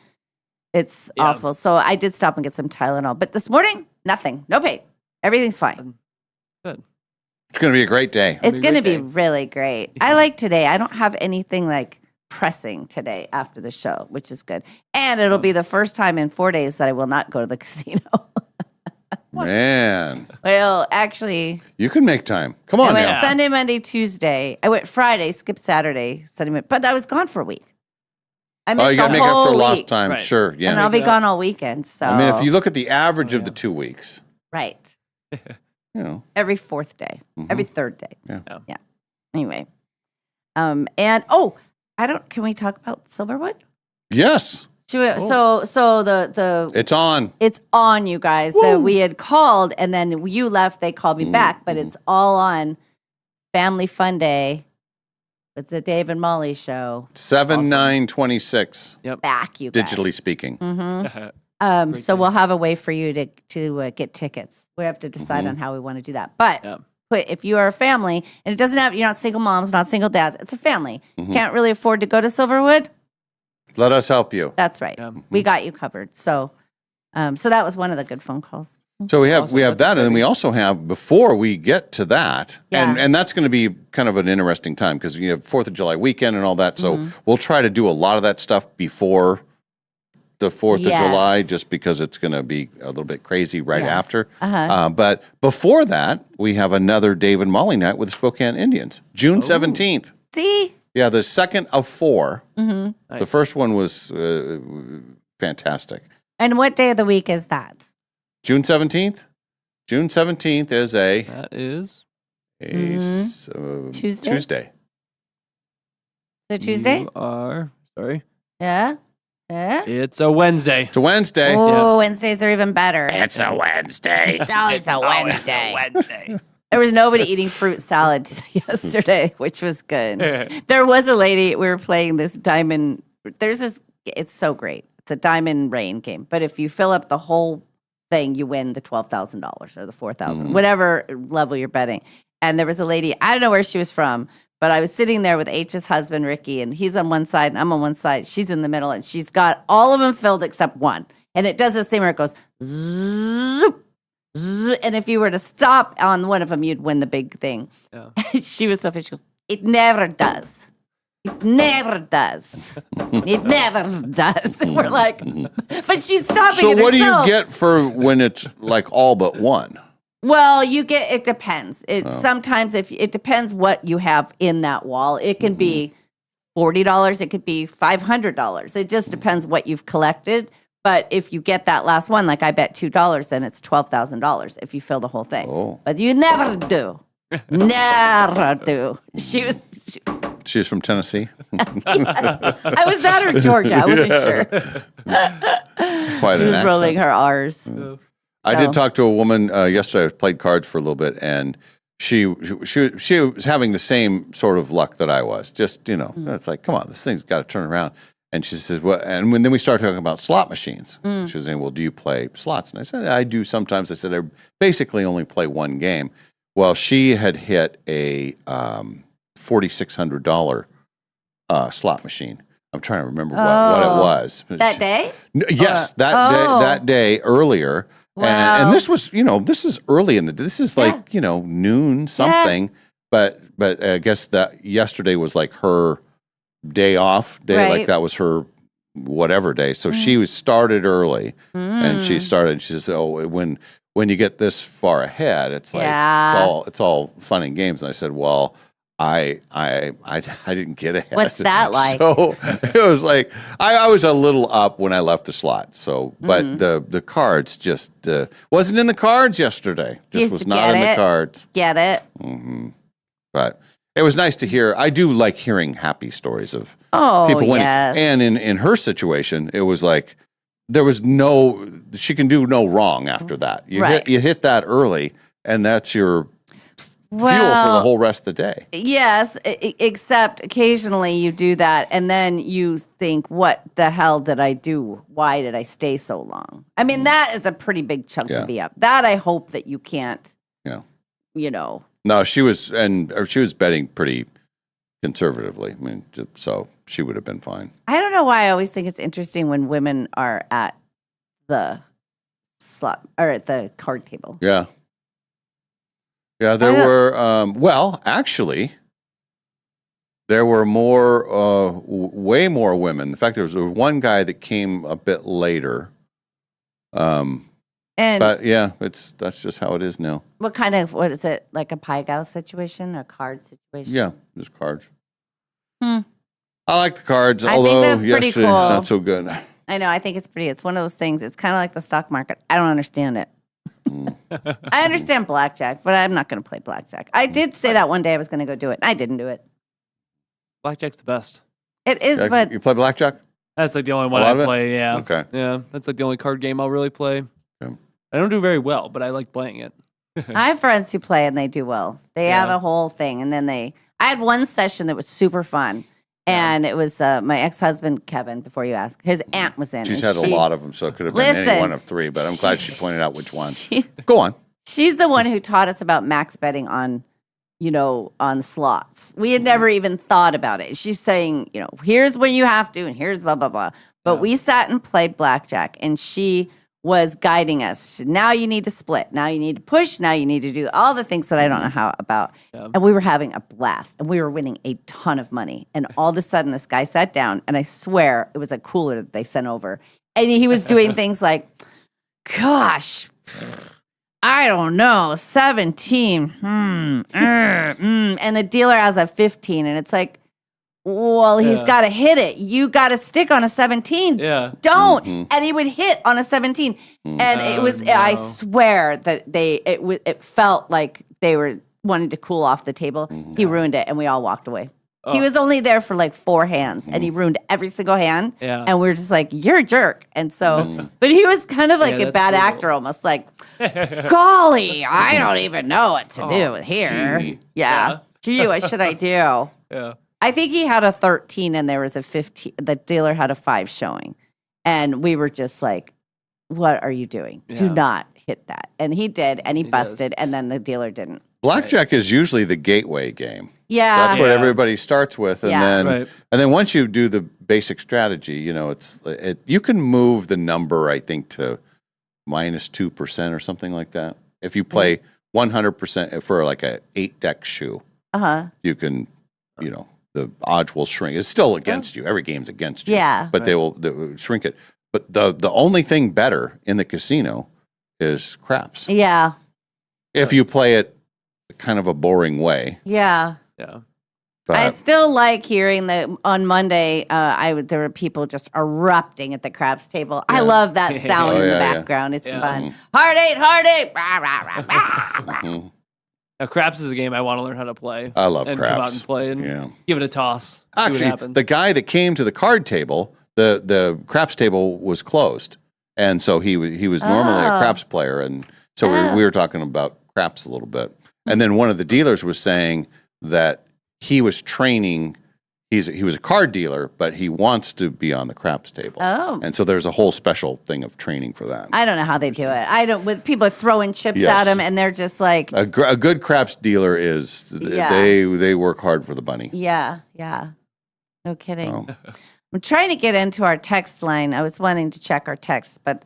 it's Yeah. awful. So I did stop and get some Tylenol. But this morning, nothing. No pain. Everything's fine. Good. It's going to be a great day. It's a going to great be day. really great. I like today. I don't have anything like pressing today after the show, which is good. And it'll be the first time in 4 days that I will not go to the casino. Man, Well, actually, you can make time. Come I on went now. Sunday, Monday, Tuesday. I went Friday, skipped Saturday, Sunday, Monday, but I was gone for a week. I missed Oh, you got to a make up whole for week, lost time. Right. Sure. and Yeah. I'll be it up. gone all weekend. So I mean, if you look at the average of the 2 weeks, right, you know, every fourth day, every third day. Yeah. Yeah. Anyway, and I don't. Can we talk about Silverwood? yes, Should we, so the it's on. it's on, you guys. That we had called, and then you left. They called me back, but it's all on Family Fun Day with the Dave and Molly show. 7/9/26, Back, you guys. digitally speaking. Mm-hmm. So we'll have a way for you to get tickets. We have to decide on how we want to do that. But Yeah. if you are a family, and it doesn't have, you're not single moms, not single dads. It's a family. Can't really afford to go to Silverwood. Let us help you. That's right. Yeah. We got you covered. So, so that was one of the good phone calls. So we have Awesome. we have That's that, and then we exciting. also have, before we get to that, Yeah. and that's going to be kind of an interesting time because you have 4th of July weekend and all that. So we'll try to do a lot of that stuff before the 4th Yes. of July, just because it's going to be a little bit crazy right Yes. after. Uh-huh. But before that, we have another Dave and Molly night with the Spokane Indians, June 17th. See? Yeah, the second of 4. Mm-hmm. The first one was fantastic. And what day of the week is that? June 17th? June 17th is That is Tuesday? Tuesday. The Tuesday? You are sorry. Yeah. Yeah. It's a Wednesday. It's a Wednesday. Oh, Wednesdays are even better. It's a Wednesday. It's always a Wednesday. Wednesday. There was nobody eating fruit salad yesterday, which was good. There was a lady, we were playing this diamond. It's so great. It's a diamond rain game. But if you fill up the whole thing, you win the $12,000 or the $4,000, whatever level you're betting. And there was a lady, I don't know where she was from, but I was sitting there with H's husband, Ricky, and he's on one side and I'm on one side. She's in the middle and she's got all of them filled except one. And it does this thing where it goes zoop. And if you were to stop on one of them, you'd win the big thing. Yeah. She was so funny. She goes, "It never does. It never does. It never does." And we're like, but she's stopping. So it what do you herself. get for when it's like all but one? Well, you get. It depends. Sometimes it depends what you have in that wall. It can be $40. It could be $500. It just depends what you've collected. But if you get that last one, like I bet $2, then it's $12,000 if you fill the whole thing. Oh. But you never do. Never do. She's From Tennessee. I was that or Georgia. I wasn't sure. Quite She an was accent. rolling her R's. I So- did talk to a woman yesterday. I played cards for a little bit, and she was having the same sort of luck that I was. Just it's like, come on, this thing's got to turn around. And she says, well, and then we started talking about slot machines. She was saying, well, do you play slots? And I said, I do sometimes. I said, I basically only play one game. Well, she had hit a $4,600 slot machine. I'm trying to remember what it was. That day? Yes, that day earlier. Wow. And this was, this is early in the day. This is like, noon something. But I guess that yesterday was like her day off day. Right. Like that was her whatever day. So she was started early and she says, oh, when you get this far ahead, it's like, Yeah. it's all fun and games. And I said, well, I didn't get ahead. What's that like? So it was like I was a little up when I left the slot. So, but the cards just wasn't in the cards yesterday. Just Used was to not get in the it. cards. Get it? But it was nice to hear. I do like hearing happy stories of Oh, people winning. yes. And in her situation, it was like she can do no wrong after that. You Right. hit that early, and that's your fuel for the Well, whole rest of the day. Yes, except occasionally you do that and then you think, what the hell did I do? Why did I stay so long? I mean, that is a pretty big chunk Yeah. to be up. That I hope that you can't, Yeah. No, she was betting pretty conservatively. I mean, so she would have been fine. I don't know why I always think it's interesting when women are at the slot or at the card table. Yeah. Yeah, there I don't- were, well, actually, there were way more women. In fact, there was one guy that came a bit later. And But yeah, that's just how it is now. what is it, like a pie gal situation, a card situation? Yeah, just cards. Hmm. I like the cards, I think although that's pretty yesterday, cool. not so good. I know. I think it's pretty. It's one of those things. It's kind of like the stock market. I don't understand it. I understand blackjack, but I'm not going to play blackjack. I did say that one day I was going to go do it. I didn't do it. Blackjack's the best. It is, Yeah, but you play blackjack? That's like the only one lot I of it? play. Yeah. Okay. Yeah, that's like the only card game I'll really play. Okay. I don't do very well, but I like playing it. I have friends who play and they do well. They have Yeah. a whole thing, and then I had one session that was super fun, and it was my ex-husband Kevin. Before you ask, his aunt was in. She's and had a lot of them, so it could have been any Listen. one of three, but I'm glad she pointed out which one. She- Go on. She's the one who taught us about max betting on, on slots. We had never even thought about it. She's saying, here's what you have to, and here's blah, blah, blah. But we sat and played blackjack, and she was guiding us. Now you need to split. Now you need to push. Now you need to do all the things that I don't know how about. Yeah. And we were having a blast, and we were winning a ton of money. And all of a sudden, this guy sat down, and I swear it was a cooler that they sent over. And he was doing things like, gosh, I don't know, 17. And the dealer has a 15, and it's like, well, he's Yeah. got to hit it. You got to stick on a 17. Yeah. Don't. Mhm. And he would hit on a 17. And it Oh, was, I no. swear that it felt like they were wanting to cool off the table. He ruined it, and we all walked away. He Oh. was only there for like 4 hands, and he ruined every single hand. Yeah. And we were just like, you're a jerk. And so, but he was kind of like Yeah, a that's bad brutal. actor, almost like, golly, I don't even know what to do here. gee. Yeah. Gee, what should I do? Yeah. I think he had a 13 and there was a 15. The dealer had a 5 showing. And we were just like, what are you doing? Do Yeah. not hit that. And he did, and he He busted, does. and then the dealer didn't. Blackjack is usually the gateway game. Yeah. That's what Yeah. everybody starts with, and Yeah. then Right. and then once you do the basic strategy, you can move the number, I think, to -2% or something like that. If you play 100% for like a 8-deck shoe, Uh-huh. you can, the odds will shrink. It's still against you. Every game's against you. Yeah. But they will shrink it. But the only thing better in the casino is craps. Yeah. If you play it kind of a boring way. Yeah. Yeah. I But still like hearing that on Monday. There were people just erupting at the craps table. I love that sound Oh, in the yeah, yeah. background. It's Yeah. fun. Hard eight, rah, rah, rah, rah. mhm. Now, craps is a game I want to learn how to play. I love and come out craps. and play and Yeah. give it a toss. See what Actually, happens. the guy that came to the card table, the craps table was closed, and so he was normally a Oh. craps player, and so Oh. we were talking about craps a little bit. And then one of the dealers was saying that he was training. He was a card dealer, but he wants to be on the craps table. Oh. And so there's a whole special thing of training for that. I don't know how they do it. I don't. With people throwing chips Yes. at them, and they're just like, A good craps dealer is Yeah. they work hard for the bunny. yeah, yeah. No kidding. Oh. I'm trying to get into our text line. I was wanting to check our texts, but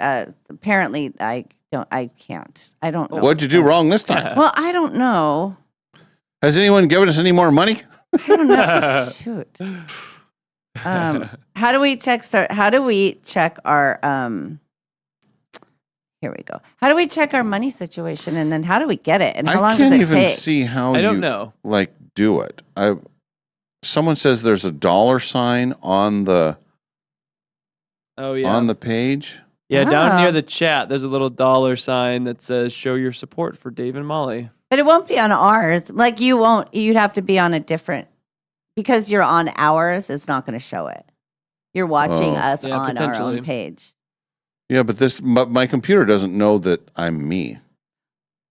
apparently I can't. I don't know. What'd you do wrong this time? Well, I don't know. Has anyone given us any more money? I don't know. Shoot. How do we check our here we go. How do we check our money situation, and then how do we get it, and how long I can't does it even take? see how I don't you know. do it. Someone says there's a $sign on the Oh, yeah. on the page. Yeah, down Wow. near the chat, there's a little $sign that says "Show your support for Dave and Molly." But it won't be on ours. Like you won't. You'd have to be on a different because you're on ours. It's not going to show it. You're watching Oh. us Yeah, on our potentially. own page. Yeah, but my computer doesn't know that I'm me.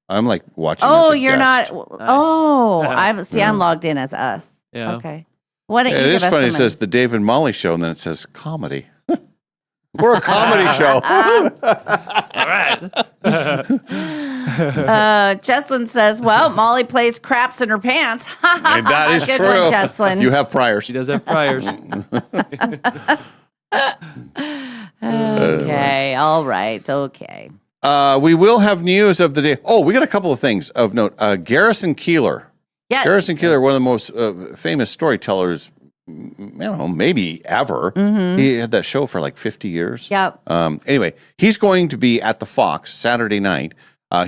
I'm like watching. as Oh, a you're guest. not. Oh, I'm Yeah. I'm logged in as us. Yeah. Okay. What It is funny. It says the Dave and Molly show, and then it says comedy. We're a comedy show. All right. Jesslyn says, "Well, Molly plays craps in her pants." And that is Good true. one, Jesslyn. You have priors. She does have priors. Okay. All right. Okay. We will have news of the day. Oh, we got a couple of things of note. Garrison Keeler Yes. Garrison Keillor, one of the most famous storytellers, I don't know, maybe ever. He had that show for like 50 years. Yep. Anyway, he's going to be at the Fox Saturday night.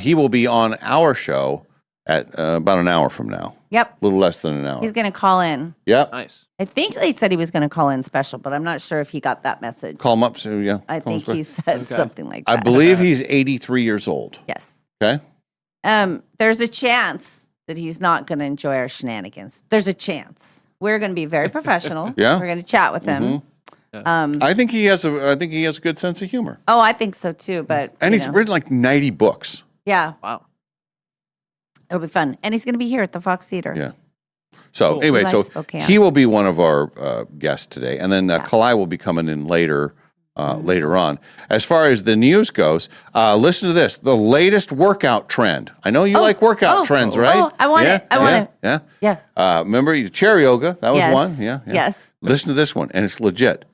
He will be on our show at about an hour from now. Yep. A little less than an hour. He's going to call in. Yep. Nice. I think they said he was going to call in special, but I'm not sure if he got that message. Call him up. So, yeah. I call him think he special. said Okay. something like I that. believe he's 83 years old. Yes. Okay. There's a chance that he's not going to enjoy our shenanigans. There's a chance. We're going to be very professional. Yeah. We're going to chat with him. I think he has a good sense of humor. Oh, I think so too. But And you he's know. written like 90 books. Yeah, Wow. it'll be fun. And he's going to be here at the Fox Theater. Yeah. So Cool. anyway, He so likes Spokane. he will be one of our guests today, and then Kalai will be coming in later. Later on. As far as the news goes, listen to this: the latest workout trend. I know you like workout trends, right? Oh, I want it. I want it. Yeah. Yeah. Remember chair yoga? That was Yes. one. Yeah. Yes. Listen to this one, and it's legit.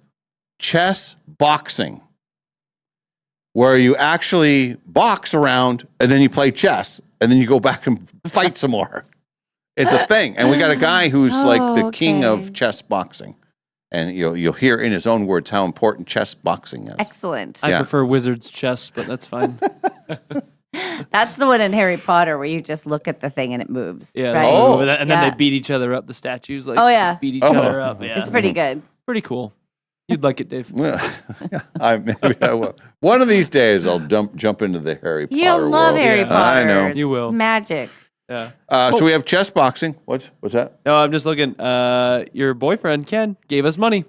Chess boxing, where you actually box around and then you play chess and then you go back and fight some more. It's a thing, and we got a guy who's like the king okay. of chess boxing, and you'll hear in his own words how important chess boxing is. Excellent. I Yeah. prefer Wizard's chess, but that's fine. That's the one in Harry Potter where you just look at the thing and it moves. Yeah. Right? Oh. And then Yeah. they beat each other up. The statues like Oh, yeah. beat each Oh. other up. Yeah. It's pretty good. pretty cool. You'd like it, Dave. Well, maybe I will. One of these days, I'll jump into the Harry Potter You love world. Harry Yeah. Potter. I know. It's You will. Magic. Yeah. So we have chess boxing. What's that? No, I'm just looking. Your boyfriend Ken gave us money.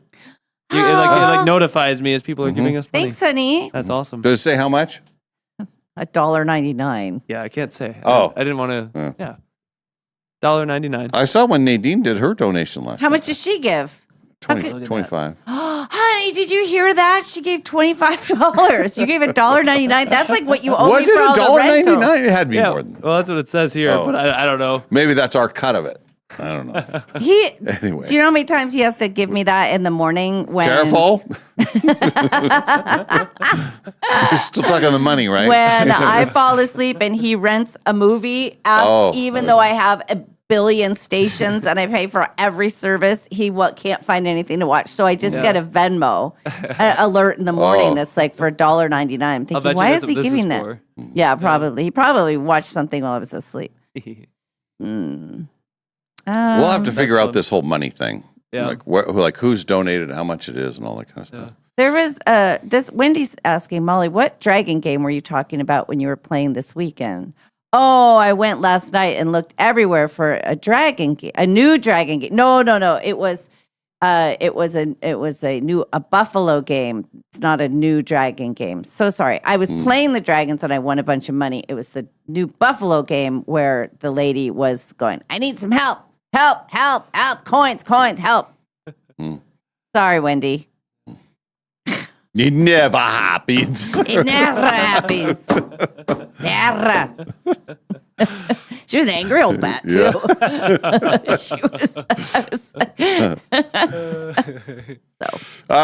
It notifies me as people are giving us money. Thanks, honey. That's awesome. Does it say how much? $1.99. Yeah, I can't say. Oh. I didn't want to. Yeah. $1.99. I saw when Nadine did her donation last How night. much does she give? 20, 25. Honey, did you hear that? She gave $25. You gave $1.99. That's like what you owe Was me it for all the rental. $1.99? It had to be Yeah. more than that. Well, that's what it says here, Oh. but I don't know. Maybe that's our cut of it. I don't know. He, Anyway. do you know how many times he has to give me that in the morning when Careful. You're still talking the money, right? when I fall asleep and he rents a movie, Oh. even though I have a billion stations and I pay for every service, he can't find anything to watch. So I just get a Venmo alert in the morning Oh. that's like for $1.99. I'm I'll thinking, bet you why that's is he what this giving is that? for. Yeah, probably. He probably watched something while I was asleep. We'll have to figure That's out fun. this whole money thing. Yeah. Like who's donated, how much it is, and all that kind of stuff. There was this Wendy's asking Molly, what dragon game were you talking about when you were playing this weekend? Oh, I went last night and looked everywhere for a dragon game, a new dragon game. No. It was a buffalo game. It's not a new dragon game. So sorry. I was playing the dragons and I won a bunch of money. It was the new buffalo game where the lady was going, I need some help. Help, coins, help. Sorry, Wendy. It never happens. It never happens. Never. She was an angry old bat too.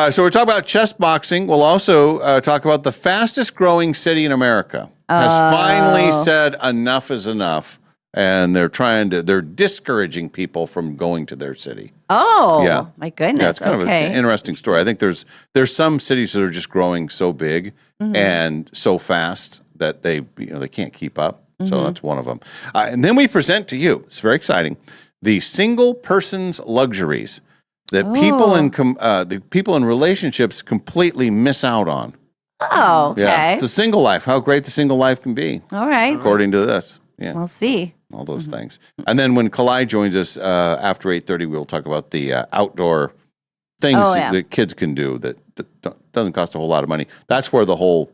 So we're talking about chess boxing. We'll also talk about the fastest growing city in America has finally said enough is enough. And they're discouraging people from going to their city. Oh, Yeah. my goodness. Yeah, it's kind of okay. an interesting story. I think there's some cities that are just growing so big and so fast that they can't keep up. So that's one of them. And then we present to you. It's very exciting. The single person's luxuries that the people in relationships completely miss out on. Oh, okay. Yeah, it's a single life. How great the single life can be, All right. according to this. Yeah. We'll see. All those things. And then when Kalai joins us after 8:30, we'll talk about the outdoor things that kids can do that doesn't cost a whole lot of money. That's where the whole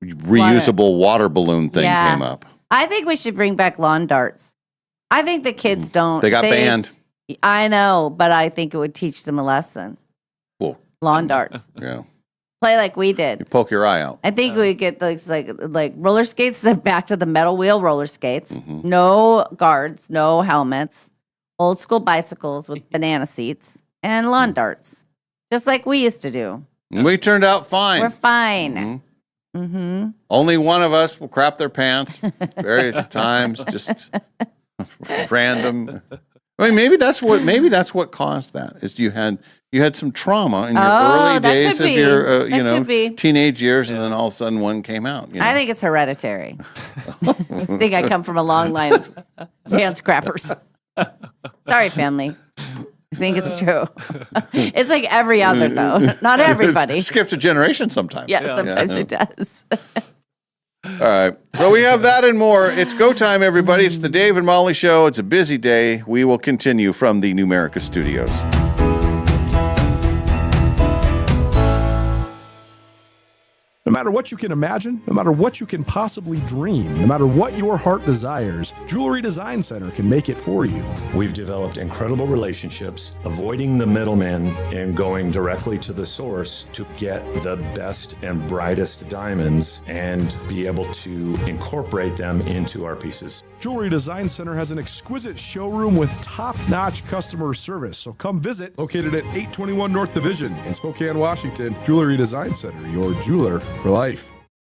reusable water balloon thing came up. I think we should bring back lawn darts. I think the kids don't. They got banned. I know, but I think it would teach them a lesson. Well, Lawn darts. yeah. Play like we did. You poke your eye out. I think we get those like roller skates, the back to the metal wheel roller skates. Mm-hmm. No guards, no helmets, old school bicycles with banana seats, and lawn darts, just like we used to do. We turned out fine. We're fine. Mm-hmm. Only one of us will crap their pants various times. Just random. I mean, maybe that's what caused that. Is you had some trauma in your early that days could of be. your That could be. teenage years, and then all of a sudden one came out. You know? I think it's hereditary. I think I come from a long line of hand scrappers. Sorry, family. I think it's true. It's like every other, though. Not everybody. It skips a generation sometimes. Yeah, sometimes it does. All right. So we have that and more. It's go time, everybody. It's the Dave and Molly Show. It's a busy day. We will continue from the Numerica studios. No matter what you can imagine, no matter what you can possibly dream, no matter what your heart desires, Jewelry Design Center can make it for you. We've developed incredible relationships, avoiding the middleman and going directly to the source to get the best and brightest diamonds and be able to incorporate them into our pieces. Jewelry Design Center has an exquisite showroom with top-notch customer service. So come visit, located at 821 North Division in Spokane, Washington. Jewelry Design Center, your jeweler for life.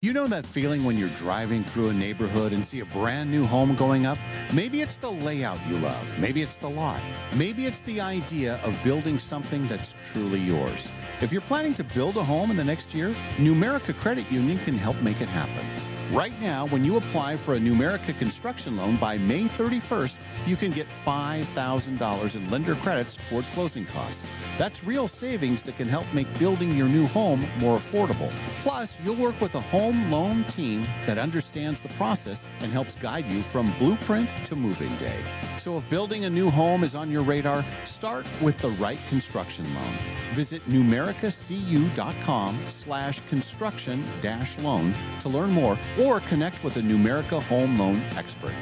You know that feeling when you're driving through a neighborhood and see a brand new home going up? Maybe it's the layout you love. Maybe it's the lot. Maybe it's the idea of building something that's truly yours. If you're planning to build a home in the next year, Numerica Credit Union can help make it happen. Right now, when you apply for a Numerica construction loan by May 31st, you can get $5,000 in lender credits toward closing costs. That's real savings that can help make building your new home more affordable. Plus, you'll work with a home loan team that understands the process and helps guide you from blueprint to moving day. So if building a new home is on your radar, start with the right construction loan. Visit numericacu.com/construction-loan to learn more or connect with a Numerica home loan expert.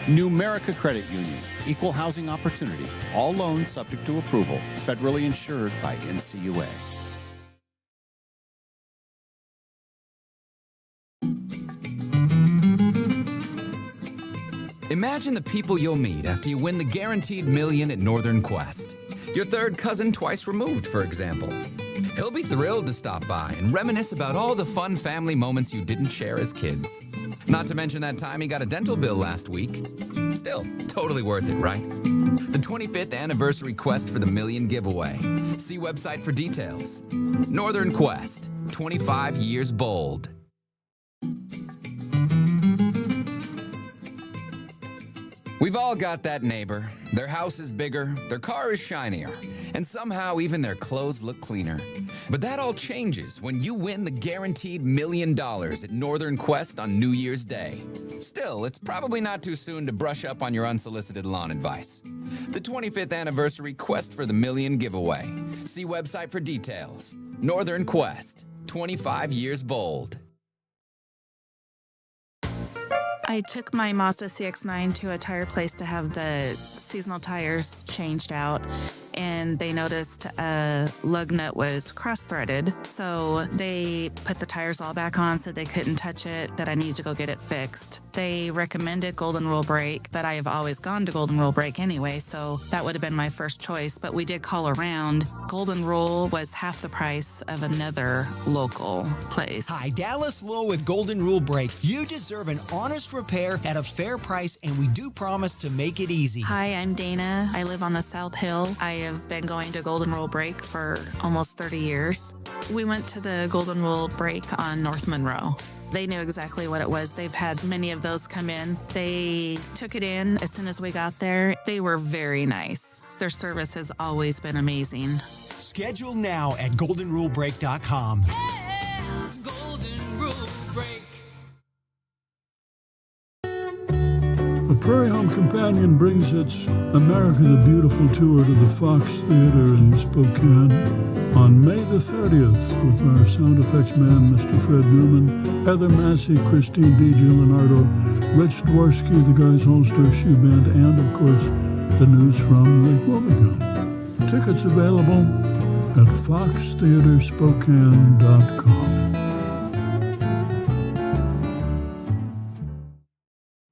Numerica Credit Union, equal housing opportunity, all loans subject to approval, federally insured by NCUA. Imagine the people you'll meet after you win the Guaranteed Million at Northern Quest. Your third cousin twice removed, for example. He'll be thrilled to stop by and reminisce about all the fun family moments you didn't share as kids. Not to mention that time he got a dental bill last week. Still, totally worth it, right? The 25th anniversary quest for the million giveaway. See website for details. Northern Quest, 25 years bold. We've all got that neighbor. Their house is bigger, their car is shinier, and somehow even their clothes look cleaner. But that all changes when you win the Guaranteed Million at Northern Quest on New Year's Day. Still, it's probably not too soon to brush up on your unsolicited lawn advice. The 25th anniversary Quest for the Million giveaway. See website for details. Northern Quest, 25 years bold. I took my Mazda CX-9 to a tire place to have the seasonal tires changed out, and they noticed a lug nut was cross-threaded. So they put the tires all back on, said they couldn't touch it, that I needed to go get it fixed. They recommended Golden Rule Brake, but I have always gone to Golden Rule Brake anyway, so that would have been my first choice. But we did call around. Golden Rule was half the price of another local place. Hi, Dallas Lowe with Golden Rule Brake. You deserve an honest repair at a fair price, and we do promise to make it easy. Hi, I'm Dana. I live on the South Hill. I have been going to Golden Rule Brake for almost 30 years. We went to the Golden Rule Brake on North Monroe. They knew exactly what it was. They've had many of those come in. They took it in as soon as we got there. They were very nice. Their service has always been amazing. Schedule now at goldenrulebrake.com. Yeah, Golden Rule Brake. The Prairie Home Companion brings its America the Beautiful tour to the Fox Theater in Spokane on May the 30th with our sound effects man, Mr. Fred Newman, Heather Massey, Christine DiGiuliardo, Rich Dworsky, the Guys All-Star Shoe Band, and, of course, the news from Lake Wobegon. Tickets available at foxtheaterspokane.com.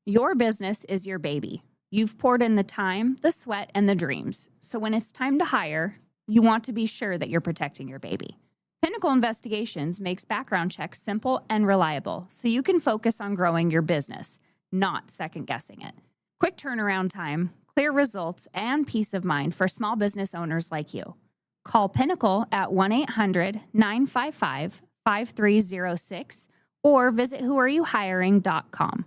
Your business is your baby. You've poured in the time, the sweat, and the dreams. So when it's time to hire, you want to be sure that you're protecting your baby. Pinnacle Investigations makes background checks simple and reliable, so you can focus on growing your business, not second-guessing it. Quick turnaround time, clear results, and peace of mind for small business owners like you. Call Pinnacle at 1-800-955-5306 or visit whoareyouhiring.com.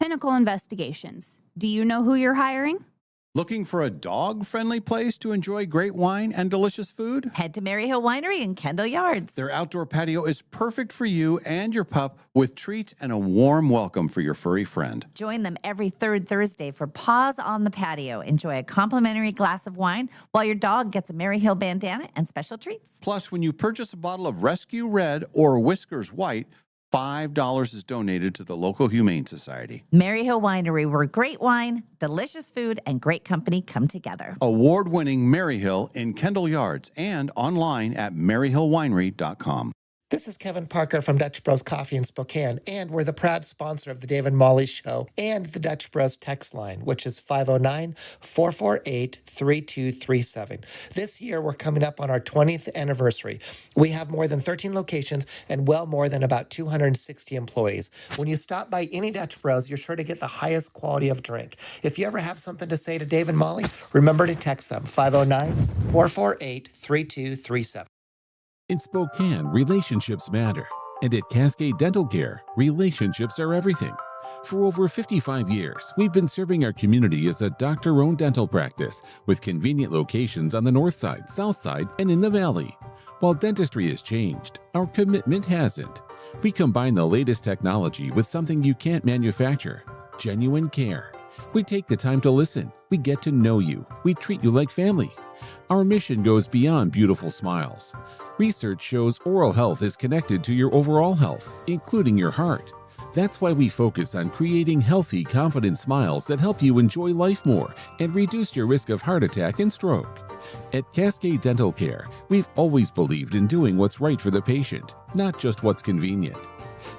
Pinnacle Investigations. Do you know who you're hiring? Looking for a dog-friendly place to enjoy great wine and delicious food? Head to Maryhill Winery in Kendall Yards. Their outdoor patio is perfect for you and your pup with treats and a warm welcome for your furry friend. Join them every third Thursday for Paws on the Patio. Enjoy a complimentary glass of wine while your dog gets a Maryhill bandana and special treats. Plus, when you purchase a bottle of Rescue Red or Whiskers White, $5 is donated to the local Humane Society. Maryhill Winery, where great wine, delicious food, and great company come together. Award-winning Maryhill in Kendall Yards and online at maryhillwinery.com. This is Kevin Parker from Dutch Bros Coffee in Spokane, and we're the proud sponsor of the Dave and Molly Show and the Dutch Bros text line, which is 509-448-3237. This year, we're coming up on our 20th anniversary. We have more than 13 locations and well more than about 260 employees. When you stop by any Dutch Bros, you're sure to get the highest quality of drink. If you ever have something to say to Dave and Molly, remember to text them, 509-448-3237. In Spokane, relationships matter. And at Cascade Dental Care, relationships are everything. For over 55 years, we've been serving our community as a doctor-owned dental practice with convenient locations on the north side, south side, and in the valley. While dentistry has changed, our commitment hasn't. We combine the latest technology with something you can't manufacture: genuine care. We take the time to listen. We get to know you. We treat you like family. Our mission goes beyond beautiful smiles. Research shows oral health is connected to your overall health, including your heart. That's why we focus on creating healthy, confident smiles that help you enjoy life more and reduce your risk of heart attack and stroke. At Cascade Dental Care, we've always believed in doing what's right for the patient, not just what's convenient.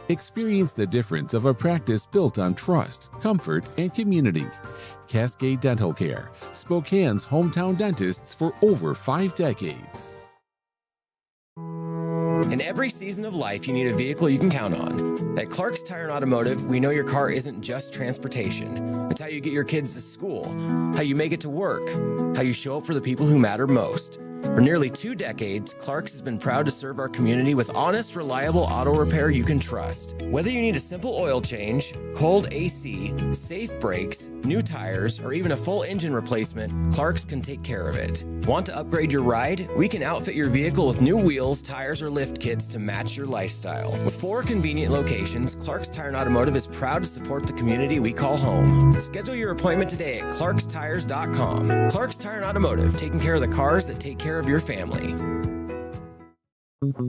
Experience the difference of a practice built on trust, comfort, and community. Cascade Dental Care, Spokane's hometown dentists for over 5 decades. In every season of life, you need a vehicle you can count on. At Clark's Tire and Automotive, we know your car isn't just transportation. It's how you get your kids to school, how you make it to work, how you show up for the people who matter most. For nearly 2 decades, Clark's has been proud to serve our community with honest, reliable auto repair you can trust. Whether you need a simple oil change, cold AC, safe brakes, new tires, or even a full engine replacement, Clark's can take care of it. Want to upgrade your ride? We can outfit your vehicle with new wheels, tires, or lift kits to match your lifestyle. With 4 convenient locations, Clark's Tire and Automotive is proud to support the community we call home. Schedule your appointment today at clarkstires.com. Clark's Tire and Automotive, taking care of the cars that take care of your family.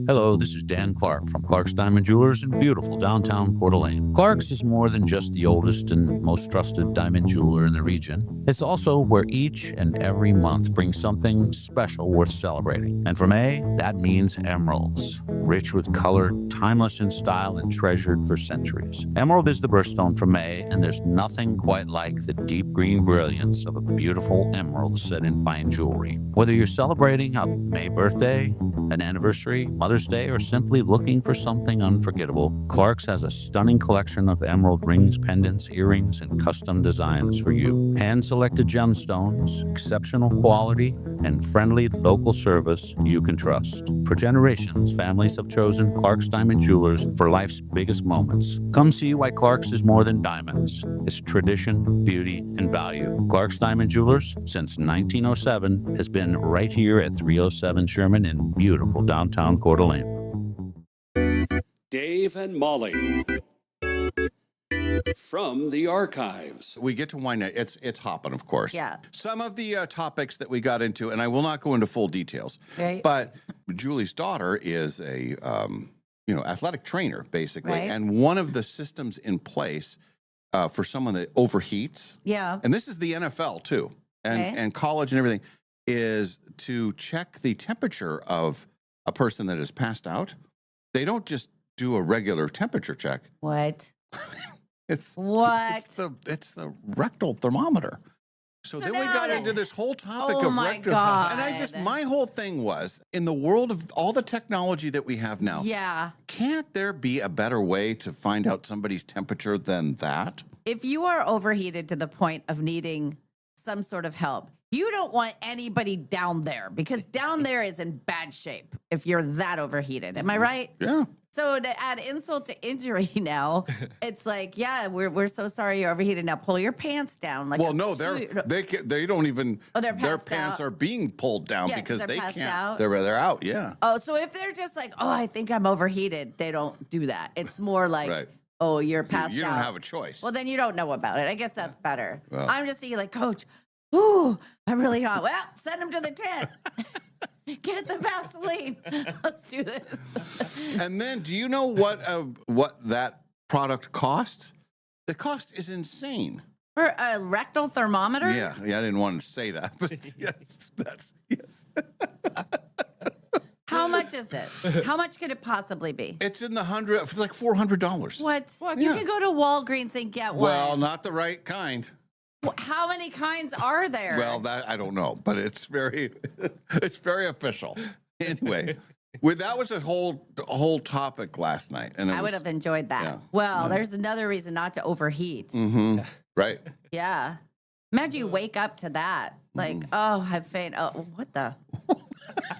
Hello, this is Dan Clark from Clark's Diamond Jewelers in beautiful downtown Coeur d'Alene. Clark's is more than just the oldest and most trusted diamond jeweler in the region. It's also where each and every month brings something special worth celebrating. And for May, that means emeralds. Rich with color, timeless in style, and treasured for centuries. Emerald is the birthstone for May, and there's nothing quite like the deep green brilliance of a beautiful emerald set in fine jewelry. Whether you're celebrating a May birthday, an anniversary, Mother's Day, or simply looking for something unforgettable, Clark's has a stunning collection of emerald rings, pendants, earrings, and custom designs for you. Hand-selected gemstones, exceptional quality, and friendly local service you can trust. For generations, families have chosen Clark's Diamond Jewelers for life's biggest moments. Come see why Clark's is more than diamonds. It's tradition, beauty, and value. Clark's Diamond Jewelers, since 1907, has been right here at 307 Sherman in beautiful downtown Coeur d'Alene. Dave and Molly from the archives. We get to wine night. It's hopping, of course. Yeah. Some of the topics that we got into, and I will not go into full details, Right. but Julie's daughter is a athletic trainer, basically. Right. And one of the systems in place for someone that overheats, Yeah. and this is the NFL too, Okay. and college and everything, is to check the temperature of a person that has passed out. They don't just do a regular temperature check. What? It's What? It's the rectal thermometer. So then we got into this whole topic Oh of my rectal. God. And my whole thing was, in the world of all the technology that we have now, Yeah. can't there be a better way to find out somebody's temperature than that? if you are overheated to the point of needing some sort of help, you don't want anybody down there because down there is in bad shape if you're that overheated. Am I right? Yeah. So to add insult to injury now, it's like, yeah, we're so sorry you're overheated. Now pull your pants down. Like, Well, no, they don't even. Oh, they're their passed pants out. are being pulled down Yeah, 'cause because they're they passed can't. out. They're out. Yeah. Oh, so if they're just like, oh, I think I'm overheated, they don't do that. It's more like, Right. oh, you're passed You out. don't have a choice. Well, then you don't know about it. I guess that's better. Well. I'm just thinking like, Coach, ooh, I'm really hot. Well, send him to the tent. Get the Vaseline. Let's do this. And then, do you know what that product costs? The cost is insane. For a rectal thermometer? Yeah, I didn't want to say that, but yes. How much is it? How much could it possibly be? It's in the $100, it's like $400. What? You can go to Walgreens and get one. Well, not the right kind. How many kinds are there? Well, that I don't know, but it's very official. Anyway, that was a whole topic last night, and I would have enjoyed that. Yeah. Well, there's another reason not to overheat. Mm-hmm. Right. Yeah. Imagine you wake up to that. Like, oh, I've fainted. Oh, what the?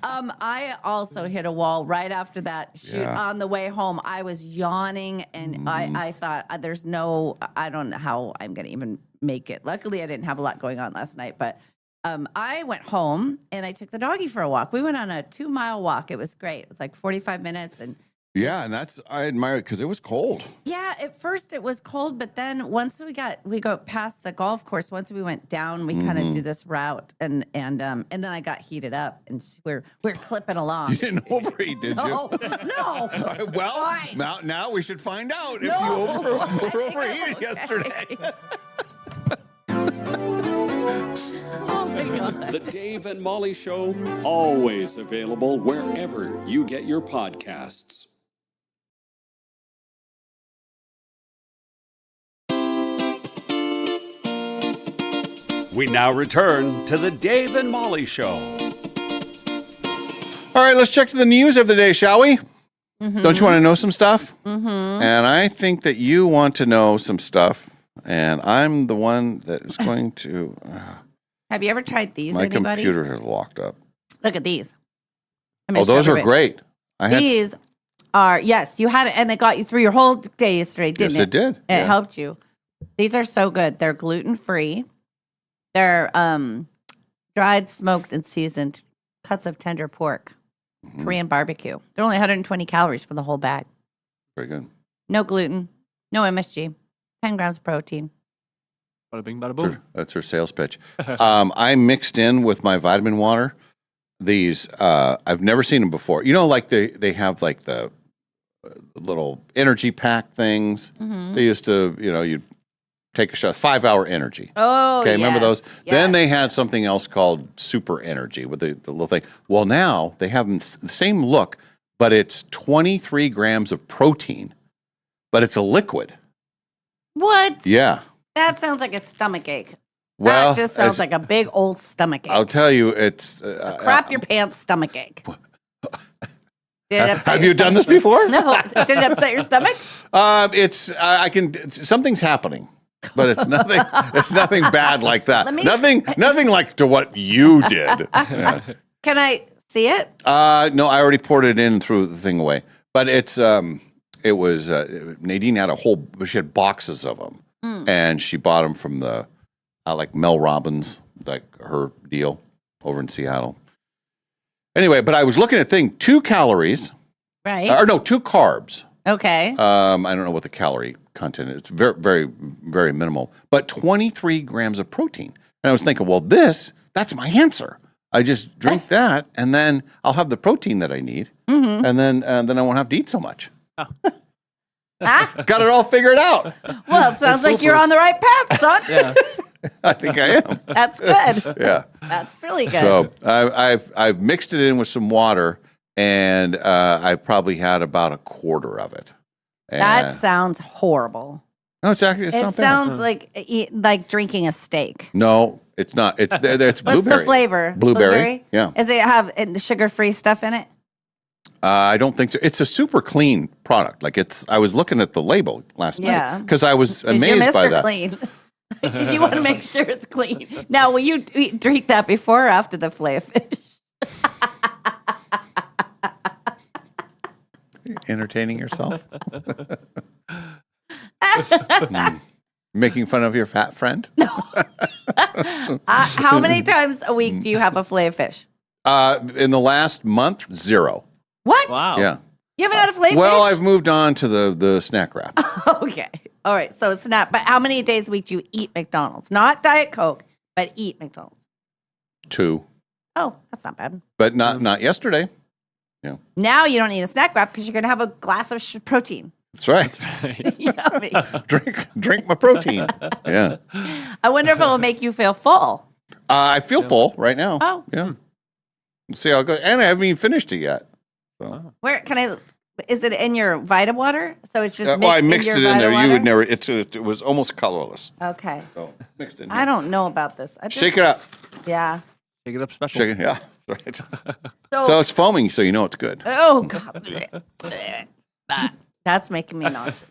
I also hit a wall right after that shoot. Yeah. On the way home. I was yawning, and I thought, I don't know how I'm going to even make it. Luckily, I didn't have a lot going on last night, but I went home and I took the doggy for a walk. We went on a 2-mile walk. It was great. It was like 45 minutes, and Yeah, and I admire it because it was cold. yeah, at first it was cold, but then once we got past the golf course, once we went down, we kind of do this route, and then I got heated up, and we're clipping along. You didn't overeat, did No, you? no. Well, Fine. now we should find out if No. you I were think I'm overheated okay. yesterday. Oh my God. The Dave and Molly Show, always available wherever you get your podcasts. We now return to the Dave and Molly Show. All right, let's check to the news of the day, shall we? Mm-hmm. Don't you want to know some stuff? Mm-hmm. And I think that you want to know some stuff, and I'm the one that is going to. Have you ever tried these? My Anybody? computer is locked up. Look at these. Oh, those are great. These are, yes, you had it, and it got you through your whole day yesterday, didn't Yes, it? it did. It Yeah. helped you. These are so good. They're gluten-free. They're dried, smoked, and seasoned cuts of tender pork, Korean barbecue. They're only 120 calories for the whole bag. Very good. No gluten, no MSG, 10 grams of protein. Bada bing, bada boom. That's her sales pitch. I mixed in with my vitamin water these. I've never seen them before. You know, like they have like the little energy pack things. Mhm. They used to, you'd take a shot, 5-hour energy. Oh, Okay, remember those? yes, Then yes. they had something else called super energy with the little thing. Well, now they have the same look, but it's 23 grams of protein, but it's a liquid. What? Yeah. That sounds like a stomach ache. Well, that just sounds it's- like a big old stomach ache. I'll tell you, it's Crap your pants stomach ache. Did it upset Have your you done stomach? this before? No. Did it upset your stomach? Something's happening, but it's nothing. It's nothing bad like that. Let me- Nothing like to what you did. Yeah. Can I see it? No, I already poured it in and threw the thing away. But it was Nadine had she had boxes of them, and she bought them from the like Mel Robbins, like her deal over in Seattle. Anyway, but I was looking at 2 calories, Right. or no, 2 carbs. Okay. I don't know what the calorie content is. It's very, very, very minimal. But 23 grams of protein. And I was thinking, well, that's my answer. I just drink that, and then I'll have the protein that I need, Mhm. and then I won't have to eat so much. Ah, Got it all figured out. well, it sounds like you're on the right path, son. Yeah. I think I am. That's good. Yeah. That's really good. So I've mixed it in with some water, and I probably had about a quarter of it. And that sounds horrible. no, it's actually It not bad. sounds like drinking a steak. No, it's not. It's What's blueberry. the flavor? Blueberry. Yeah. Is it have sugar-free stuff in it? I don't think so. It's a super clean product. Like I was looking at the label last Yeah. night because I was 'Cause amazed you're by Mr. that. Clean. Because you want to make sure it's clean. Now, will you drink that before or after the filet of fish? Entertaining yourself? Making fun of your fat friend? How many times a week do you have a filet of fish? In the last month, 0. What? Wow. Yeah. You haven't had a filet Well, fish? I've moved on to the snack wrap. Okay. All right. So it's not, but how many days a week do you eat McDonald's? Not Diet Coke, but eat McDonald's. 2, Oh, that's not bad. but not yesterday. Yeah, Now you don't need a snack wrap because you're going to have a glass of protein. that's right. Yummy. drink my protein. Yeah. I wonder if it will make you feel full. I feel full right now. Oh. Yeah. See how it goes. And I haven't even finished it yet. So. Where can I? Is it in your Vita water? So it's just mixed Well, I mixed in it your in Vita there. water? You would never. It was almost colorless. Okay. So mixed in. I don't know about this. I just, Shake it up. Yeah. Shake it up special. Shake it. Yeah. Right. So- So it's foaming, so you know it's good. Oh God. Blech, blech. That's making me nauseous.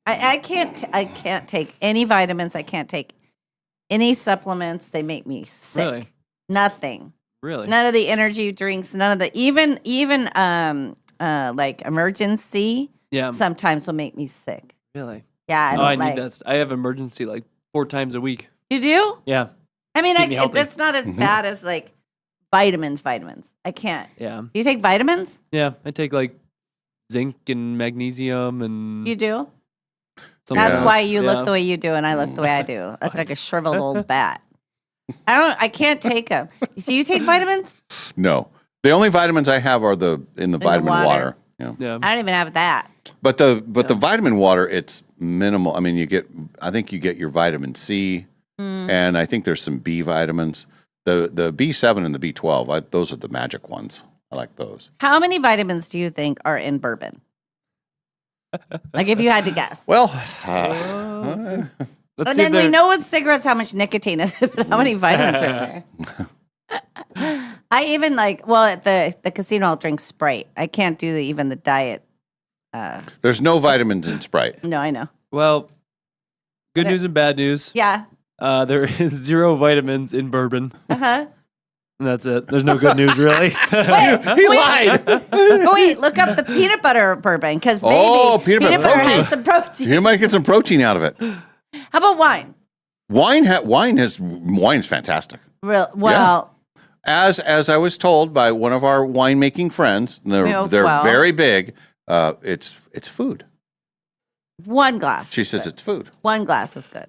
I can't take any vitamins. I can't take any supplements. They make me sick. Really? Nothing. Really? None of the energy drinks. None of the even like emergency. Yeah. Sometimes will make me sick. Really? Yeah, I Oh, don't I like. need that. I have emergency like 4 times a week. You do? Yeah. I mean, Keep me healthy. it's not as bad as like vitamins. I can't. Yeah. Do you take vitamins? Yeah. I take like zinc and magnesium and. You do? something That's else. why you Yeah. look the way you do, and I look the way I do. I look like a shriveled old bat. I can't take them. Do you take vitamins? No, the only vitamins I have are in the vitamin water. water. Yeah. Yeah. I don't even have that. But the vitamin water, it's minimal. I mean, I think you get your vitamin C, and I think there's some B vitamins. The B7 and the B12, those are the magic ones. I like those. How many vitamins do you think are in bourbon? Like if you had to guess. Well, Let's And see if then we they're- know with cigarettes how much nicotine is, but how many vitamins are in there? I even at the casino, I'll drink Sprite. I can't do even the diet. there's no vitamins in Sprite. No, I know. Well, good news and bad news. Yeah. There is 0 vitamins in bourbon. Uh-huh. And that's it. There's no good news, really. He lied. Wait, look up the peanut butter bourbon because maybe Oh, peanut butter protein. has some protein. You might get some protein out of it. How about wine? Wine's fantastic. Well, As I was told by one of our winemaking friends, they're Oh, well. very big. It's food. one glass. She says it's food. One glass is good.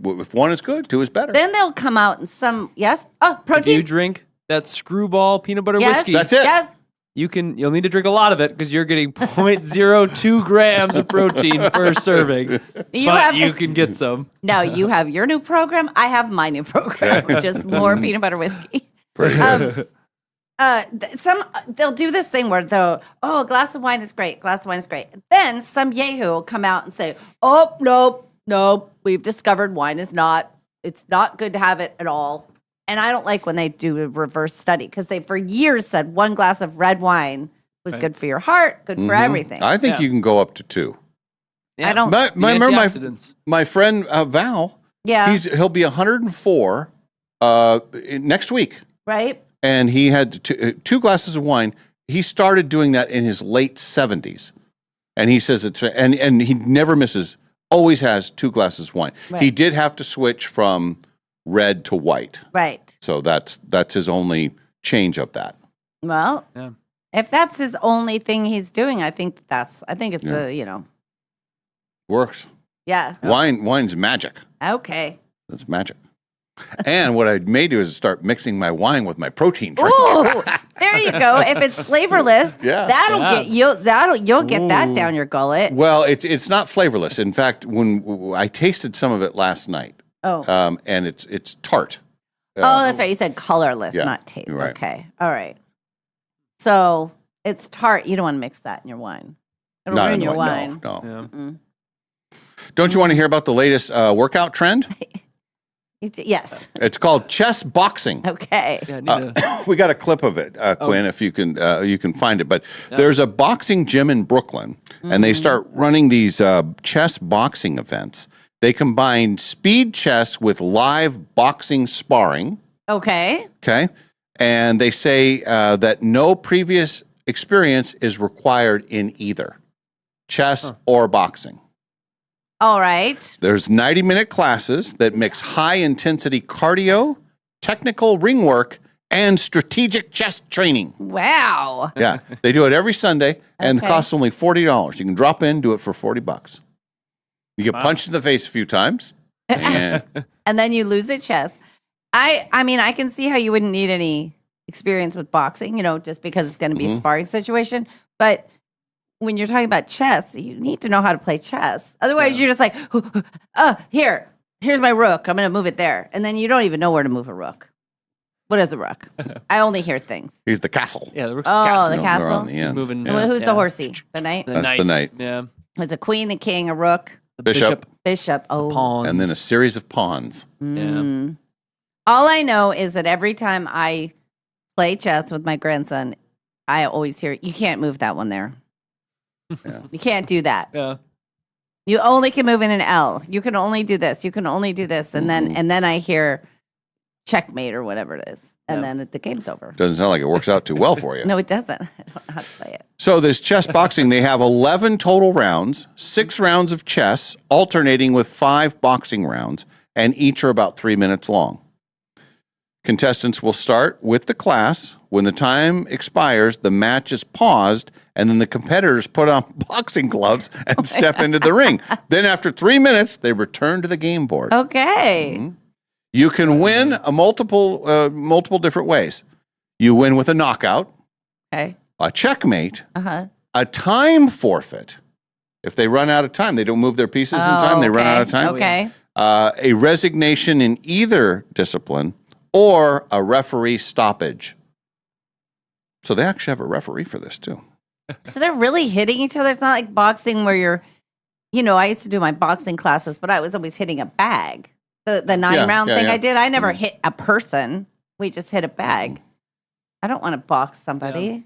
If one is good, 2 is better. Then they'll come out in some If you protein. drink that screwball peanut butter Yes, whiskey, That's it. Yes. you'll need to drink a lot of it because you're getting 0.02 grams of protein per serving. You can get some. No, you have your new program. I have my new program, just more peanut butter whiskey. They'll do this thing where a glass of wine is great. Glass of wine is great. Then some yahoo will come out and say, oh, nope. We've discovered wine is it's not good to have it at all. And I don't like when they do a reverse study because they for years said 1 glass of red wine was good for your heart, good for everything. I think you can go up to 2. I don't. Remember antioxidants. my friend Val? Yeah. He'll be 104 next week, Right? and he had 2 glasses of wine. He started doing that in his late 70s, and he says and he never misses. Always has 2 glasses of wine. Right. He did have to switch from red to white, Right. so that's his only change of that. Well, Yeah. if that's his only thing he's doing, I think it's Works. yeah. Wine's magic. Okay. That's magic. And what I may do is start mixing my wine with my protein drink. Ooh, there you go. If it's flavorless, Yeah. that'll Yeah. get you. You'll get that down your gullet. Well, it's not flavorless. In fact, when I tasted some of it last night, Oh. and it's tart. Oh, that's right. You said colorless, yeah, not taste. you're right. Okay. All right. So it's tart. You don't want to mix that in your wine. It'll Not ruin in the your wine, wine. no. Yeah. Mm-mm. Don't you want to hear about the latest workout trend? Yes. It's called chess boxing. Okay. Yeah, I need to- We got a clip of it, Quinn, if you can find it. But there's a boxing gym in Brooklyn, and they start running these chess boxing events. They combine speed chess with live boxing sparring. Okay. Okay. And they say that no previous experience is required in either chess or boxing. All right. There's 90-minute classes that mix high-intensity cardio, technical ring work, and strategic chess training. Wow. Yeah, they do it every Sunday, and Okay. it costs only $40. You can drop in, do it for $40. You get punched in the face a few times, and And then you lose at chess. I mean, I can see how you wouldn't need any experience with boxing, just because it's going to be a sparring situation. But when you're talking about chess, you need to know how to play chess. Otherwise, you're just like, here's my rook. I'm going to move it there. And then you don't even know where to move a rook. What is a rook? I only hear things. he's the castle. Yeah, the rook's Oh, castle. the They're castle? on the ends. Moving. Yeah. Who's the horsey? The knight? That's the knight. Yeah. There's a queen, a king, a rook, Bishop, bishop. Oh. Pawns. and then a series of pawns. Yeah. All I know is that every time I play chess with my grandson, I always hear, you can't move that one there. You can't do that. Yeah. You only can move in an L. You can only do this. You can only do this. And then I hear checkmate or whatever it is. And then the game's over. Doesn't sound like it works out too well for you. No, it doesn't. I don't know how to play it. So this chess boxing, they have 11 total rounds, 6 rounds of chess, alternating with 5 boxing rounds, and each are about 3 minutes long. Contestants will start with the class. When the time expires, the match is paused, and then the competitors put on boxing gloves and step into the ring. Then after 3 minutes, they return to the game board. Okay. You can win a multiple different ways. You win with a knockout, Okay. a checkmate, Uh-huh. a time forfeit. If they run out of time, they don't move their pieces in time, they run out of time. Okay. A resignation in either discipline, or a referee stoppage. So they actually have a referee for this too. So they're really hitting each other. It's not like boxing where you're, I used to do my boxing classes, but I was always hitting a bag. The 9-round thing I did, I never hit a person. We just hit a bag. I don't want to box somebody.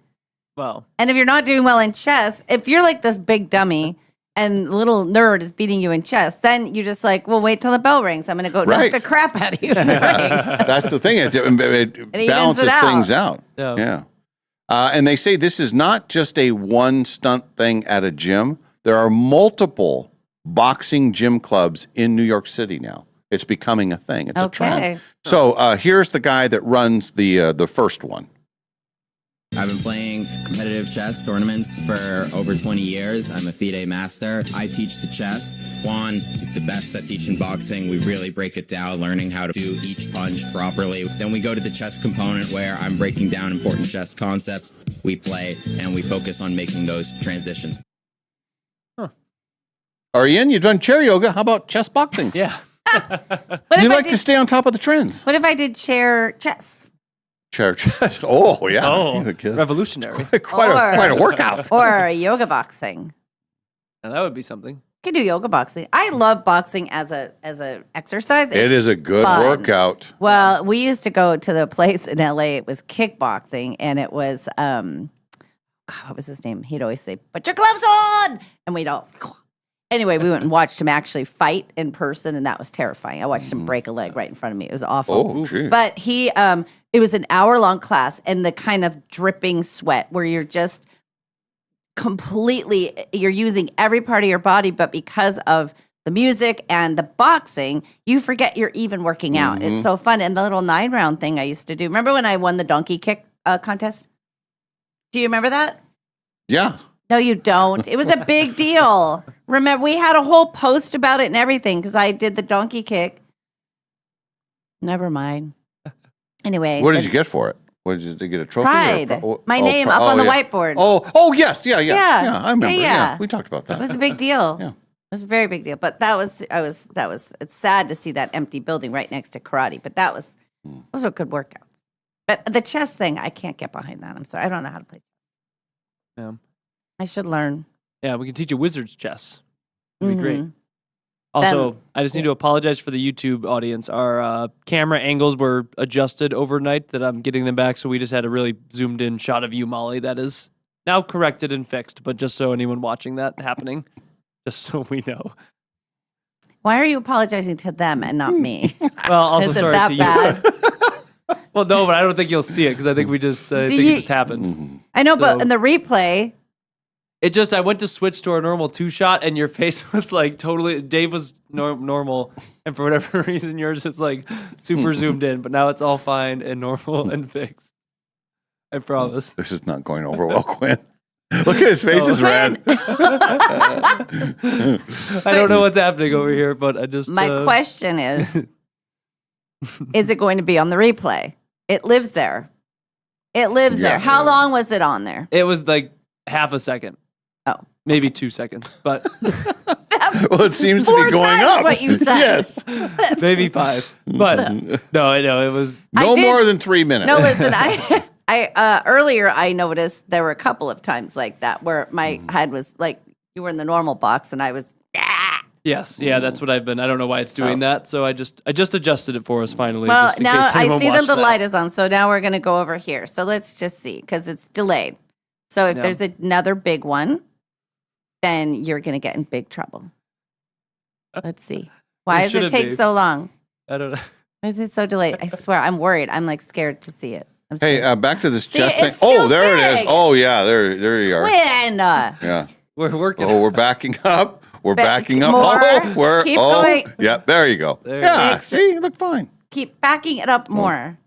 Well, And if you're not doing well in chess, if you're like this big dummy and the little nerd is beating you in chess, then you're just like, well, wait till the bell rings. I'm going to go knock Right. the crap out of you. in the ring. That's the thing. It evens balances it out. things out. Yeah. And they say this is not just a one stunt thing at a gym. There are multiple boxing gym clubs in New York City now. It's becoming a thing. It's a trend. So here's the guy that runs the first one. I've been playing competitive chess tournaments for over 20 years. I'm a FIDE master. I teach the chess. Juan is the best at teaching boxing. We really break it down, learning how to do each punch properly. Then we go to the chess component where I'm breaking down important chess concepts. We play and we focus on making those transitions. Ariane, you've done chair yoga. How about chess boxing? Yeah. You like to stay on top of the trends. What if I did chair chess? Chair chess. Oh, yeah. Oh, You could- revolutionary. quite a workout. Or yoga boxing. Now, that would be something. You could do yoga boxing. I love boxing as a exercise. It is a good fun. workout. Well, we used to go to the place in LA. It was kickboxing, and it was what was his name? He'd always say, "Put your gloves on," and we'd all. Anyway, we went and watched him actually fight in person, and that was terrifying. I watched him break a leg right in front of me. It was awful. Oh, geez. But he, it was an hour-long class, and the kind of dripping sweat where you're just completely, you're using every part of your body, but because of the music and the boxing, you forget you're even working out. It's so fun. And the little 9-round thing I used to do. Remember when I won the donkey kick contest? Do you remember that? Yeah. No, you don't. It was a big deal. Remember, we had a whole post about it and everything because I did the donkey kick. Never mind. Anyway. What did you get for it? What did you get a trophy? Pride. My name up on the whiteboard. Oh, yes. Yeah. Yeah. I remember. Yeah. We talked about that. It was a big deal. Yeah. It was a very big deal. But it's sad to see that empty building right next to karate. But those were good workouts. But the chess thing, I can't get behind that. I'm sorry. I don't know how to play. Yeah. I should learn. Yeah, we can teach you wizard's chess. That'd be great. Also, I just need to apologize for the YouTube audience. Our camera angles were adjusted overnight that I'm getting them back, so we just had a really zoomed in shot of you, Molly, that is now corrected and fixed, but just so anyone watching that happening, just so we know. Why are you apologizing to them and not me? Well, also Is it sorry that to bad? you. Well, no, but I don't think you'll see it because I think we just I think it just happened. I know, but So- in the replay, It just, I went to switch to our normal 2-shot and your face was like totally, Dave was normal. And for whatever reason, yours is like super zoomed in, but now it's all fine and normal and fixed. I promise. This is not going over well, Quinn. Look at his face is red. I don't know what's happening over here, but I just. my question is it going to be on the replay? It lives there. It lives Yeah. there. How long was it on there? It was like half a second. Oh. Maybe 2 seconds, but. Well, it seems to 4 be going times up. what you said. Yes. Maybe 5. But no, I know it was. No more than 3 minutes. No, listen, I earlier I noticed there were a couple of times like that where my head was like you were in the normal box and I was Yes, yeah, that's what I've been. I don't know why it's doing that, so I just adjusted it for us finally. well. just in Now case I anyone see that watched the that. light is on, so now we're gonna go over here. So let's just see because it's delayed. So if Yeah. there's another big one, then you're gonna get in big trouble. Let's see. Why does it shouldn't take be. so long? I don't know. Why is it so delayed? I swear, I'm worried. I'm like scared to see it. I'm Hey, scared. back to this See, chest thing. it's still Oh, there it is. big. Oh, yeah, there you are. When? Yeah. We're working. Oh, we're backing up. We're Back- backing up. more. Oh, we're Keep oh, going. yeah. There you go. There Yeah. you go. See, you look fine. Keep backing it up more.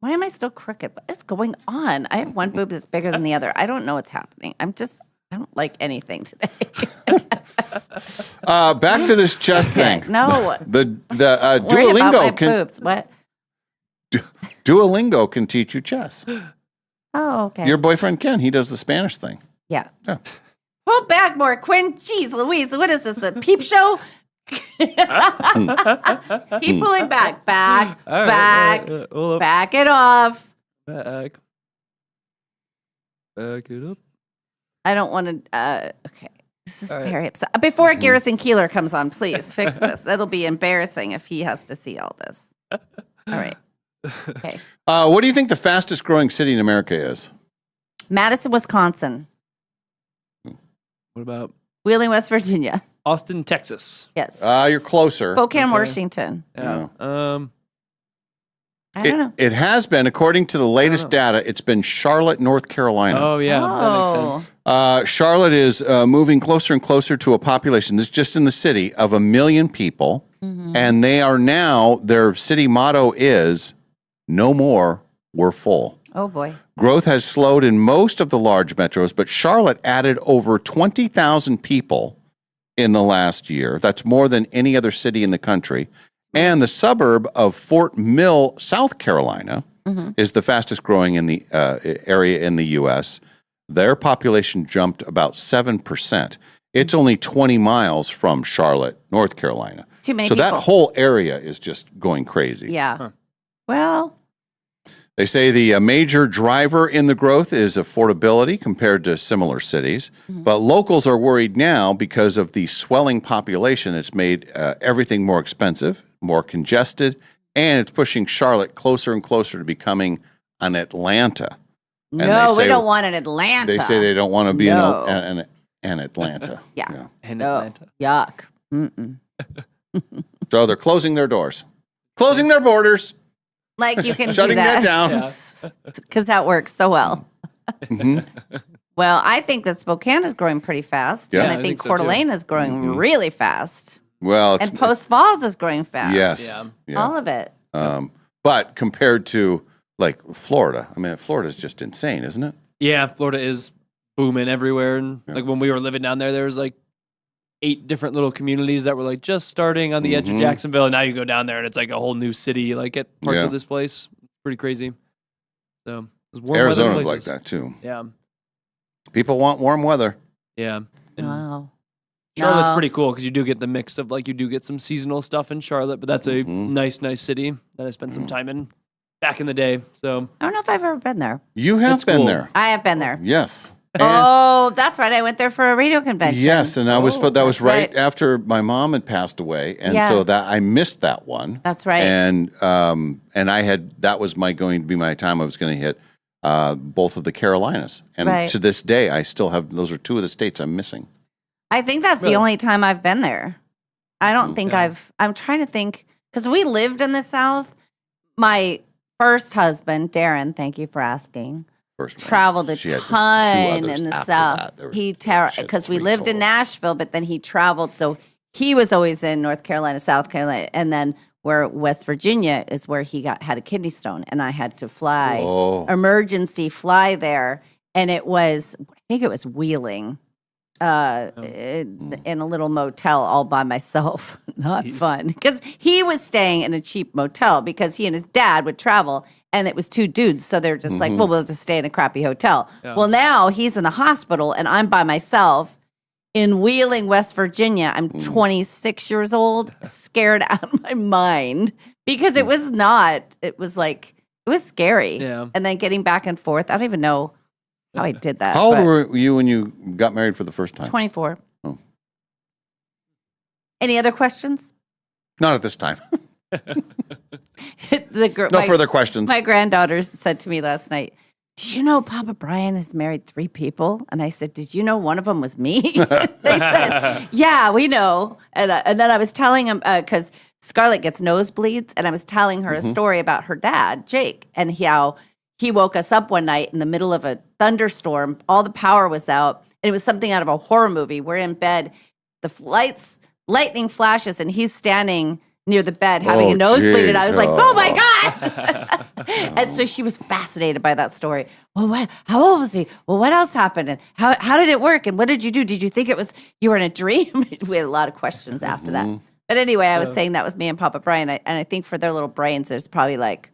Why am I still crooked? What is going on? I have one boob that's bigger than the other. I don't know what's happening. I don't like anything today. Back to this chest thing. No. The Worried about my Duolingo can boobs. What? Duolingo can teach you chess. Oh, okay. Your boyfriend Ken, he does the Spanish thing. Yeah. Yeah. Pull back more, Quinn. Jeez, Louise, what is this? A peep show? Keep pulling back, back, All right, back, hold up. back it off. Back it up. I don't want to. Okay. This is All right. very upset. Before Garrison Keeler comes on, please fix this. It'll be embarrassing if he has to see all this. All right. Okay. What do you think the fastest growing city in America is? Madison, Wisconsin. What about Wheeling, West Virginia. Austin, Texas? Yes. You're closer. Spokane, Okay. Washington. Yeah. I don't know. It has been, according to the latest data, it's been Charlotte, North Carolina. Oh yeah, that makes sense. Charlotte is moving closer and closer to a population, this is just in the city, of 1 million people. And they are now, their city motto is, no more, we're full. Oh, boy. Growth has slowed in most of the large metros, but Charlotte added over 20,000 people in the last year. That's more than any other city in the country. And the suburb of Fort Mill, South Carolina, is the fastest growing in the area in the U.S. Their population jumped about 7%. It's only 20 miles from Charlotte, North Carolina. Too many so people. that whole area is just going crazy. Yeah. Well, They say the major driver in the growth is affordability compared to similar cities. But locals are worried now because of the swelling population. It's made everything more expensive, more congested, and it's pushing Charlotte closer and closer to becoming an Atlanta. And no, they say- we don't want an Atlanta. They say they don't want to be No. an Atlanta. Yeah. In No. Atlanta. Yuck. Mm-mm. So they're closing their doors, closing their borders. Like you can Shutting do that. that down. Because that works so well. Mhm. Well, I think that Spokane is growing pretty fast. Yeah. And I I think think so, Coeur too. d'Alene is growing really fast. Well, it's, And Post Falls is growing fast. yes, yeah. All of it. But compared to like Florida, I mean, Florida is just insane, isn't it? Yeah, Florida is booming everywhere, and like when we were living down there was like 8 different little communities that were like just starting on the edge of Mhm. Jacksonville, and now you go down there and it's like a whole new city, like at parts Yeah. of this place. It's pretty crazy. So it's warm Arizona's weather like places. that too. Yeah, People want warm weather. yeah. And Wow. Charlotte's No. pretty cool because you do get the mix of like you do get some seasonal stuff in Charlotte, but that's a nice city that I spent some time in back in the day. So I don't know if I've ever been there. You have It's been cool. there. I have been there. Yes. Oh, that's right. I went there for a radio convention. Yes, and that was That's right after my mom had passed away, and Yeah. so that I missed that one. That's right. And that was going to be my time. I was going to hit both of the Carolinas, and Right. to this day, I still have. Those are two of the states I'm missing. I think that's the only time I've been there. I don't think I'm trying to think, because we lived in the South. My first husband, Darren, thank you for asking, traveled a She had two ton others in the after South. that. There were- He because we lived in Nashville, but then he traveled. So he was always in North Carolina, South Carolina, and then where West Virginia is where he had a kidney stone, and I had to fly, emergency fly there. And it was, I think it was Wheeling, in a little motel all by myself. Not fun. Because he was staying in a cheap motel because he and his dad would travel, and it was two dudes. So they're just like, well, we'll just stay in a crappy hotel. Yeah. Well, now he's in the hospital, and I'm by myself in Wheeling, West Virginia. I'm 26 years old, scared out of my mind because it was scary. Yeah. And then getting back and forth. I don't even know how I did that. How old but were you when you got married for the first time? 24. Oh. Any other questions? Not at this time. No No further questions. My granddaughter said to me last night, "Do you know Papa Brian has married 3 people?" And I said, "Did you know one of them was me?" They said, "Yeah, we know." And then I was telling him, because Scarlett gets nosebleeds, and I was telling her a story about her dad, Jake, and how he woke us up one night in the middle of a thunderstorm. All the power was out, and it was something out of a horror movie. We're in bed, lightning flashes, and he's standing near the bed having a nosebleed, and I was like, "Oh my God." And so she was fascinated by that story. Well, how old was he? Well, what else happened? And how did it work? And what did you do? Did you think it was you were in a dream? We had a lot of questions after that. But anyway, I was saying that was me and Papa Brian, and I think for their little brains, there's probably like,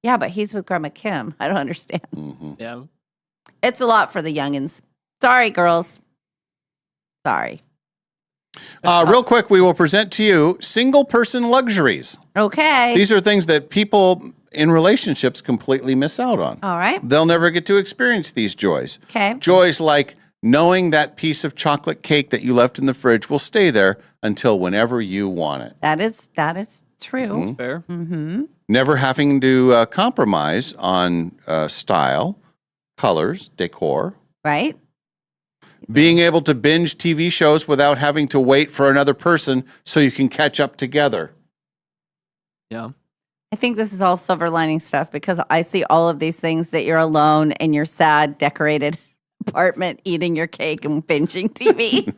yeah, but he's with Grandma Kim. I don't understand. Yeah. It's a lot for the youngins. Sorry, girls. Sorry. Real quick, we will present to you single person luxuries. Okay. These are things that people in relationships completely miss out on. All right. They'll never get to experience these joys. Okay. Joys like knowing that piece of chocolate cake that you left in the fridge will stay there until whenever you want it. That is true. That's fair. Mm-hmm. Never having to compromise on style, colors, decor. Right. Being able to binge TV shows without having to wait for another person so you can catch up together. Yeah. I think this is all silver lining stuff because I see all of these things that you're alone in your sad, decorated apartment eating your cake and binging TV.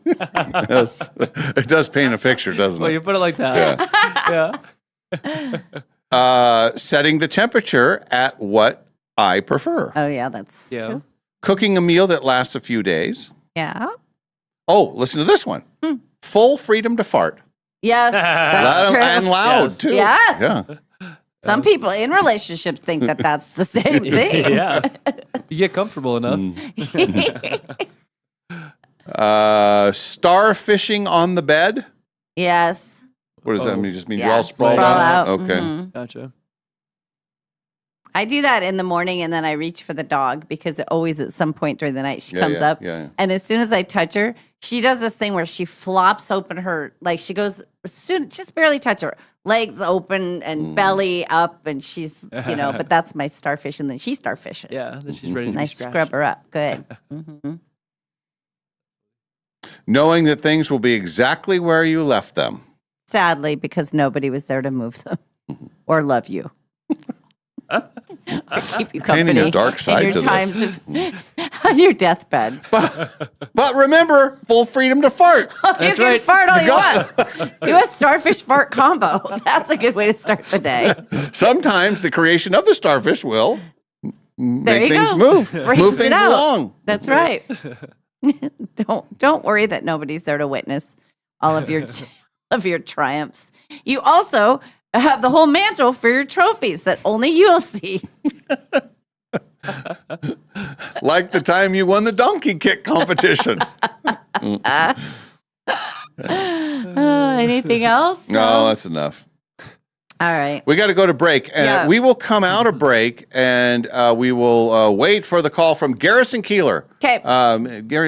Yes. It does paint a picture, doesn't Well, it? you put it like that. Yeah. Setting the temperature at what I prefer. Oh, yeah, that's true. Cooking a meal that lasts a few days. Yeah. Oh, listen to this one. Full freedom to fart. Yes, that's true. And loud, too. Yes. Yeah. Some people in relationships think that that's the same thing. Yeah. You get comfortable enough. Star fishing on the bed. Yes. What does that mean? Just mean Yeah, you're all sprawled sprawl out? out. Okay. Mhm. Gotcha. I do that in the morning and then I reach for the dog because it always at some point during the night she Yeah, comes yeah, up. yeah. And as soon as I touch her, she does this thing where she flops open her, like she goes, just barely touch her, legs open and belly up. And she's, but that's my starfish. And then she starfishes. Yeah, then she's ready to And be I scratched. scrub her up. Good. hmm Knowing that things will be exactly where you left them. Sadly, because nobody was there to move them or love you. Or keep you company Painting a dark side in your to this. times of on your deathbed. But remember, full freedom to fart. You can fart all you want. Do a starfish fart combo. That's a good way to start the day. Sometimes the creation of the starfish will There make you things go. move, Brings move it things out. along. That's right. Don't worry that nobody's there to witness all of your triumphs. You also have the whole mantle for your trophies that only you'll see. Like the time you won the donkey kick competition. Anything else? No, that's enough. All right. We got to go to break. And Yeah. we will come out of break and we will wait for the call from Garrison Keeler. Okay.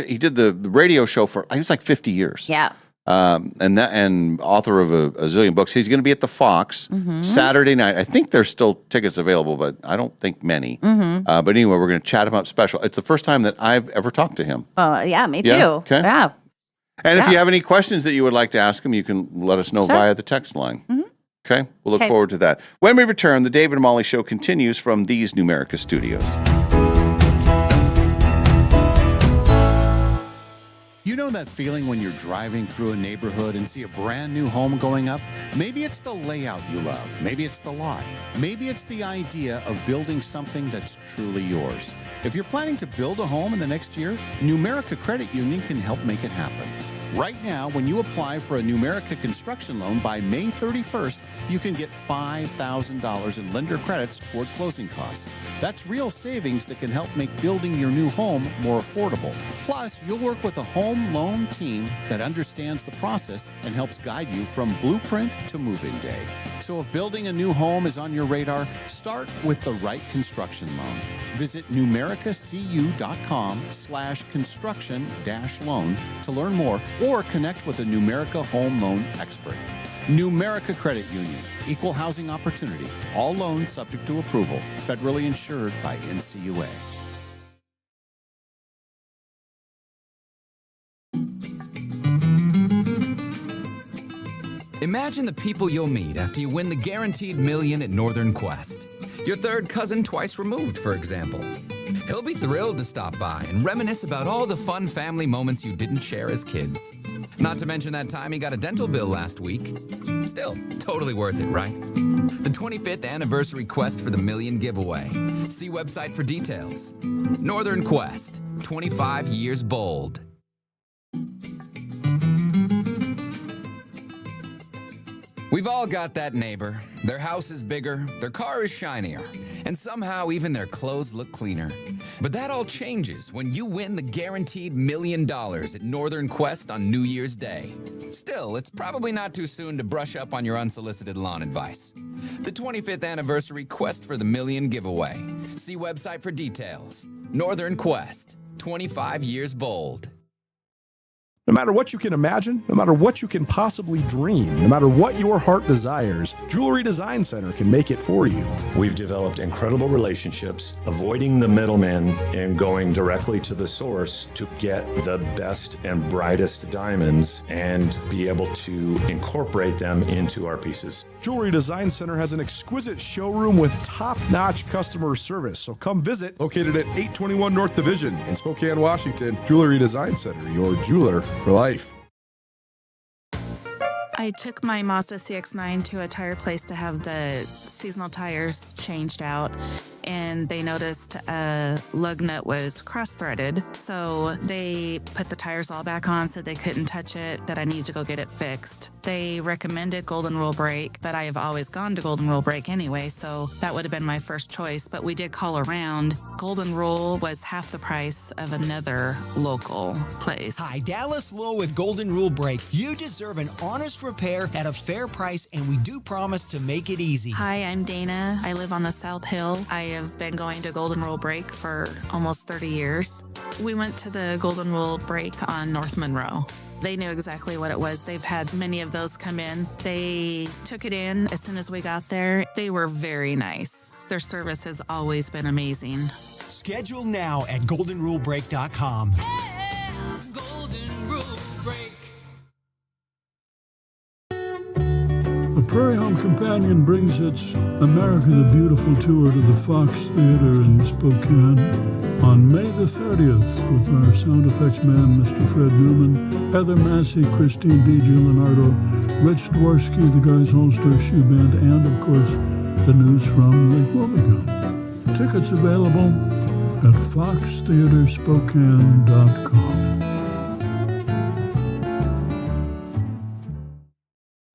He did the radio show for, I was like 50 years. Yeah. And author of a zillion books. He's going to be at the Fox Saturday night. I think there's still tickets available, but I don't think many. But anyway, we're going to chat him up special. It's the first time that I've ever talked to him. Oh, yeah, me too. Yeah? Okay. Yeah. And if Yeah. you have any questions that you would like to ask him, you can let us know Sure. via the text line. Okay? We'll look Okay. forward to that. When we return, the David and Molly Show continues from these Numerica studios. You know that feeling when you're driving through a neighborhood and see a brand new home going up? Maybe it's the layout you love. Maybe it's the lot. Maybe it's the idea of building something that's truly yours. If you're planning to build a home in the next year, Numerica Credit Union can help make it happen. Right now, when you apply for a Numerica construction loan by May 31st, you can get $5,000 in lender credits toward closing costs. That's real savings that can help make building your new home more affordable. Plus, you'll work with a home loan team that understands the process and helps guide you from blueprint to move-in day. So if building a new home is on your radar, start with the right construction loan. Visit numericacu.com/construction-loan to learn more or connect with a Numerica home loan expert. Numerica Credit Union, equal housing opportunity, all loans subject to approval, federally insured by NCUA. Imagine the people you'll meet after you win the guaranteed million at Northern Quest. Your third cousin twice removed, for example. He'll be thrilled to stop by and reminisce about all the fun family moments you didn't share as kids. Not to mention that time he got a dental bill last week. Still, totally worth it, right? The 25th anniversary quest for the million giveaway. See website for details. Northern Quest, 25 years bold. We've all got that neighbor. Their house is bigger, their car is shinier, and somehow even their clothes look cleaner. But that all changes when you win the guaranteed $1 million at Northern Quest on New Year's Day. Still, it's probably not too soon to brush up on your unsolicited lawn advice. The 25th anniversary Quest for the Million giveaway. See website for details. Northern Quest, 25 years bold. No matter what you can imagine, no matter what you can possibly dream, no matter what your heart desires, Jewelry Design Center can make it for you. We've developed incredible relationships, avoiding the middleman and going directly to the source to get the best and brightest diamonds and be able to incorporate them into our pieces. Jewelry Design Center has an exquisite showroom with top-notch customer service. So come visit, located at 821 North Division in Spokane, Washington. Jewelry Design Center, your jeweler for life. I took my Mazda CX-9 to a tire place to have the seasonal tires changed out, and they noticed a lug nut was cross-threaded. So they put the tires all back on, said they couldn't touch it, that I need to go get it fixed. They recommended Golden Rule Brake, but I have always gone to Golden Rule Brake anyway, so that would have been my first choice. But we did call around. Golden Rule was half the price of another local place. Hi, Dallas Lowe with Golden Rule Brake. You deserve an honest repair at a fair price, and we do promise to make it easy. Hi, I'm Dana. I live on the South Hill. I have been going to Golden Rule Brake for almost 30 years. We went to the Golden Rule Brake on North Monroe. They knew exactly what it was. They've had many of those come in. They took it in as soon as we got there. They were very nice. Their service has always been amazing. Schedule now at goldenrulebrake.com. Golden Rule Break. The Prairie Home Companion brings its America the Beautiful tour to the Fox Theater in Spokane on May the 30th with our sound effects man, Mr. Fred Newman, Heather Massey, Christine DiGiuliardo, Rich Dworsky, the Guys All-Star Shoe Band, and, of course, the news from Lake Wobegon. Tickets available at foxtheaterspokane.com.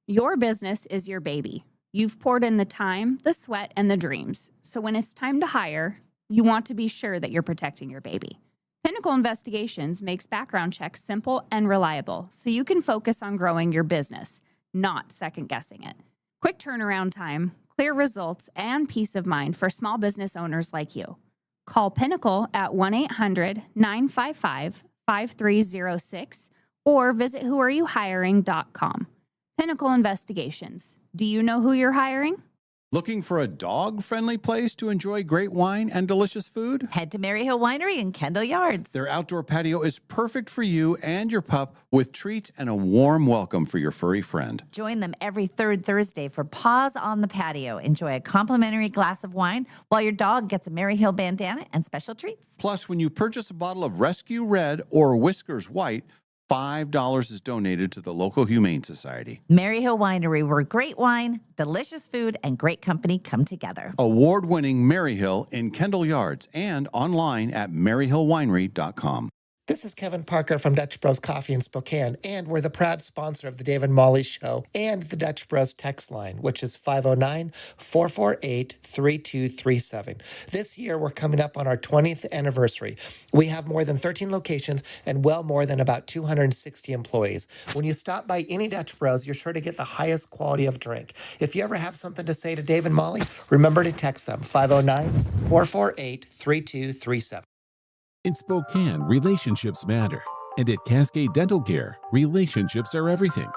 Your business is your baby. You've poured in the time, the sweat, and the dreams. So when it's time to hire, you want to be sure that you're protecting your baby. Pinnacle Investigations makes background checks simple and reliable, so you can focus on growing your business, not second-guessing it. Quick turnaround time, clear results, and peace of mind for small business owners like you. Call Pinnacle at 1-800-955-5306 or visit whoareyouhiring.com. Pinnacle Investigations. Do you know who you're hiring? Looking for a dog-friendly place to enjoy great wine and delicious food? Head to Maryhill Winery in Kendall Yards. Their outdoor patio is perfect for you and your pup with treats and a warm welcome for your furry friend. Join them every third Thursday for Paws on the Patio. Enjoy a complimentary glass of wine while your dog gets a Maryhill bandana and special treats. Plus, when you purchase a bottle of Rescue Red or Whiskers White, $5 is donated to the local Humane Society. Maryhill Winery, where great wine, delicious food, and great company come together. Award-winning Maryhill in Kendall Yards and online at maryhillwinery.com. This is Kevin Parker from Dutch Bros Coffee in Spokane, and we're the proud sponsor of the Dave and Molly Show and the Dutch Bros text line, which is 509-448-3237. This year, we're coming up on our 20th anniversary. We have more than 13 locations and well more than about 260 employees. When you stop by any Dutch Bros, you're sure to get the highest quality of drink. If you ever have something to say to Dave and Molly, remember to text them, 509-448-3237. In Spokane, relationships matter. And at Cascade Dental Care, relationships are everything.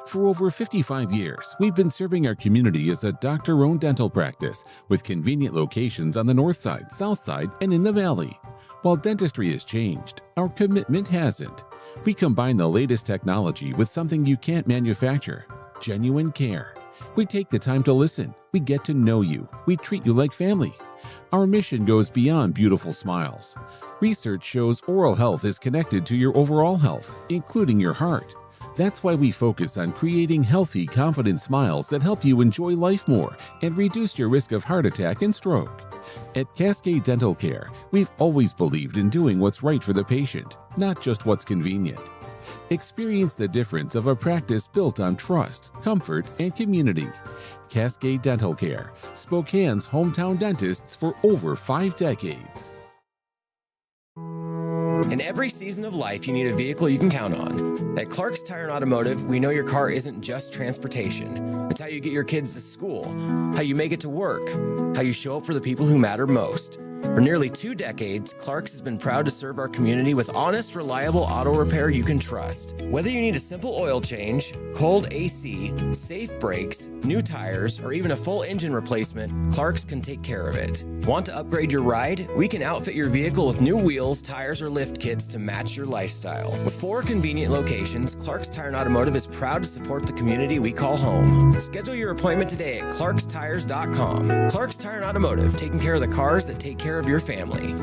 For over 55 years, we've been serving our community as a doctor-owned dental practice with convenient locations on the north side, south side, and in the valley. While dentistry has changed, our commitment hasn't. We combine the latest technology with something you can't manufacture: genuine care. We take the time to listen. We get to know you. We treat you like family. Our mission goes beyond beautiful smiles. Research shows oral health is connected to your overall health, including your heart. That's why we focus on creating healthy, confident smiles that help you enjoy life more and reduce your risk of heart attack and stroke. At Cascade Dental Care, we've always believed in doing what's right for the patient, not just what's convenient. Experience the difference of a practice built on trust, comfort, and community. Cascade Dental Care, Spokane's hometown dentists for over 5 decades. In every season of life, you need a vehicle you can count on. At Clark's Tire and Automotive, we know your car isn't just transportation. It's how you get your kids to school, how you make it to work, how you show up for the people who matter most. For nearly 2 decades, Clark's has been proud to serve our community with honest, reliable auto repair you can trust. Whether you need a simple oil change, cold AC, safe brakes, new tires, or even a full engine replacement, Clark's can take care of it. Want to upgrade your ride? We can outfit your vehicle with new wheels, tires, or lift kits to match your lifestyle. With 4 convenient locations, Clark's Tire and Automotive is proud to support the community we call home. Schedule your appointment today at clarkstires.com. Clark's Tire and Automotive, taking care of the cars that take care of your family.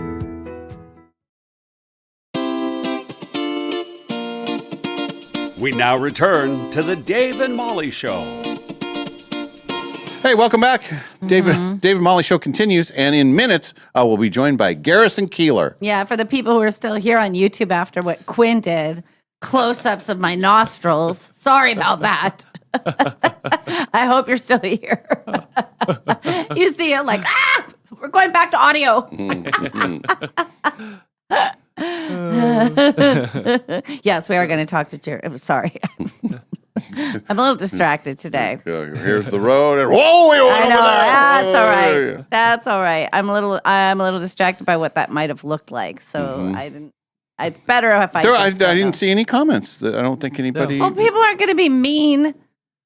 We now return to the Dave and Molly Show. Hey, welcome back. David and Molly Show continues, and in minutes, we'll be joined by Garrison Keeler. Yeah, for the people who are still here on YouTube after what Quinn did, close-ups of my nostrils. Sorry about that. I hope you're still here. You see it like, we're going back to audio. Yes, we are going to talk to Jared. Sorry. I'm a little distracted today. Here's the road, and whoa! I know. That's all right. That's all right. I'm a little distracted by what that might have looked like. So I didn't. It's better if I. I didn't see any comments. I don't think anybody. Well, people aren't going to be mean,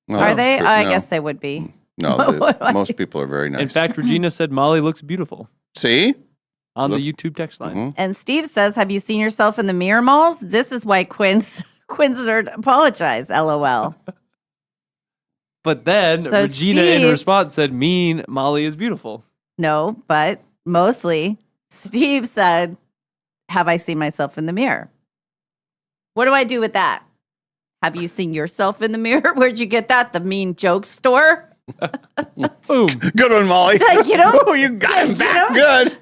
No, are they? true. I No. guess they would be. No, most people are very nice. In fact, Regina said Molly looks beautiful. See? On the YouTube text line. And Steve says, "Have you seen yourself in the mirror, Malls? This is why Quinn's apologize. LOL." But then So Regina in Steve- response said, "Mean Molly is beautiful." No, but mostly Steve said, "Have I seen myself in the mirror?" What do I do with that? Have you seen yourself in the mirror? Where'd you get that? The Mean Joke Store? Boom. Good one, Molly. You know? Oh, you got him back good.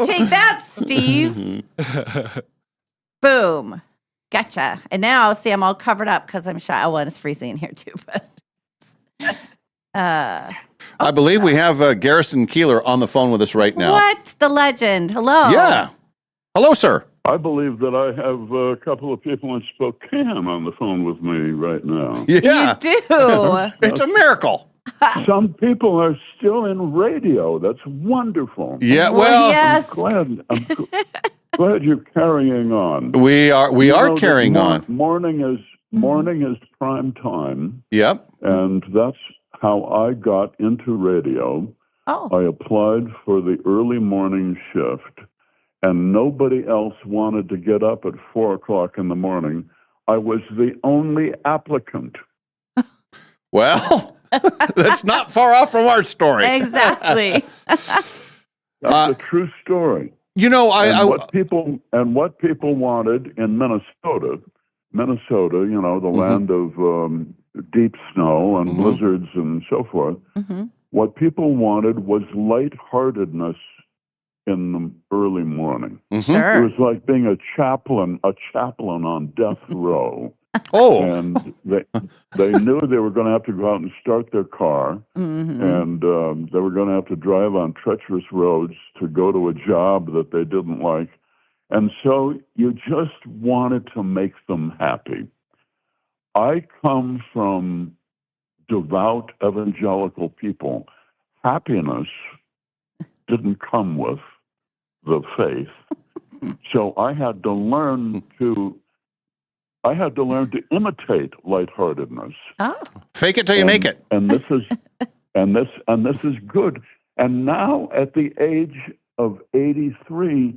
Take that, Steve. Boom. Gotcha. And now, see, I'm all covered up because I'm shy. Oh, and it's freezing in here too. But I believe we have Garrison Keeler on the phone with us right now. what? The legend. Hello. Yeah. Hello, sir. I believe that I have a couple of people in Spokane on the phone with me right now. Yeah. You do. It's a miracle. Some people are still in radio. That's wonderful. Yeah, well, yes. I'm glad you're carrying on. we are You know that carrying on. Morning is prime time, Yep. and that's how I got into radio. Oh. I applied for the early morning shift, and nobody else wanted to get up at 4:00 in the morning. I was the only applicant. Well, that's not far off from our story. Exactly. That's a true story. You know, what people wanted in Minnesota, you know, the land of deep snow and blizzards and so forth. What people wanted was lightheartedness in the early morning. Sure. It was like being a chaplain on death row. Oh. And they knew they were going to have to go out and start their car, and they were going to have to drive on treacherous roads to go to a job that they didn't like. And so you just wanted to make them happy. I come from devout evangelical people. Happiness didn't come with the faith. So I had to learn to imitate lightheartedness. Oh. Fake it till you make it. And this is good. And now at the age of 83,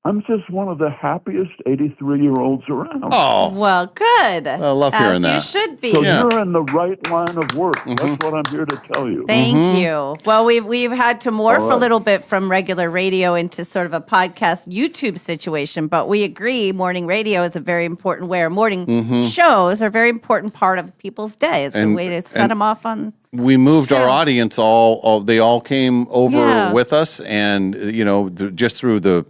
I'm just one of the happiest 83-year-olds around. Oh. Well, good. I love hearing that. You should be. So you're in the right line of work. That's what I'm here to tell you. Thank you. Well, we've had to morph All a right. little bit from regular radio into sort of a podcast YouTube situation, but we agree morning radio is a very important way. Or morning shows are a very important part of people's day. It's a way to set them off on. We moved our audience they all came over Yeah. with us, and you know, just through the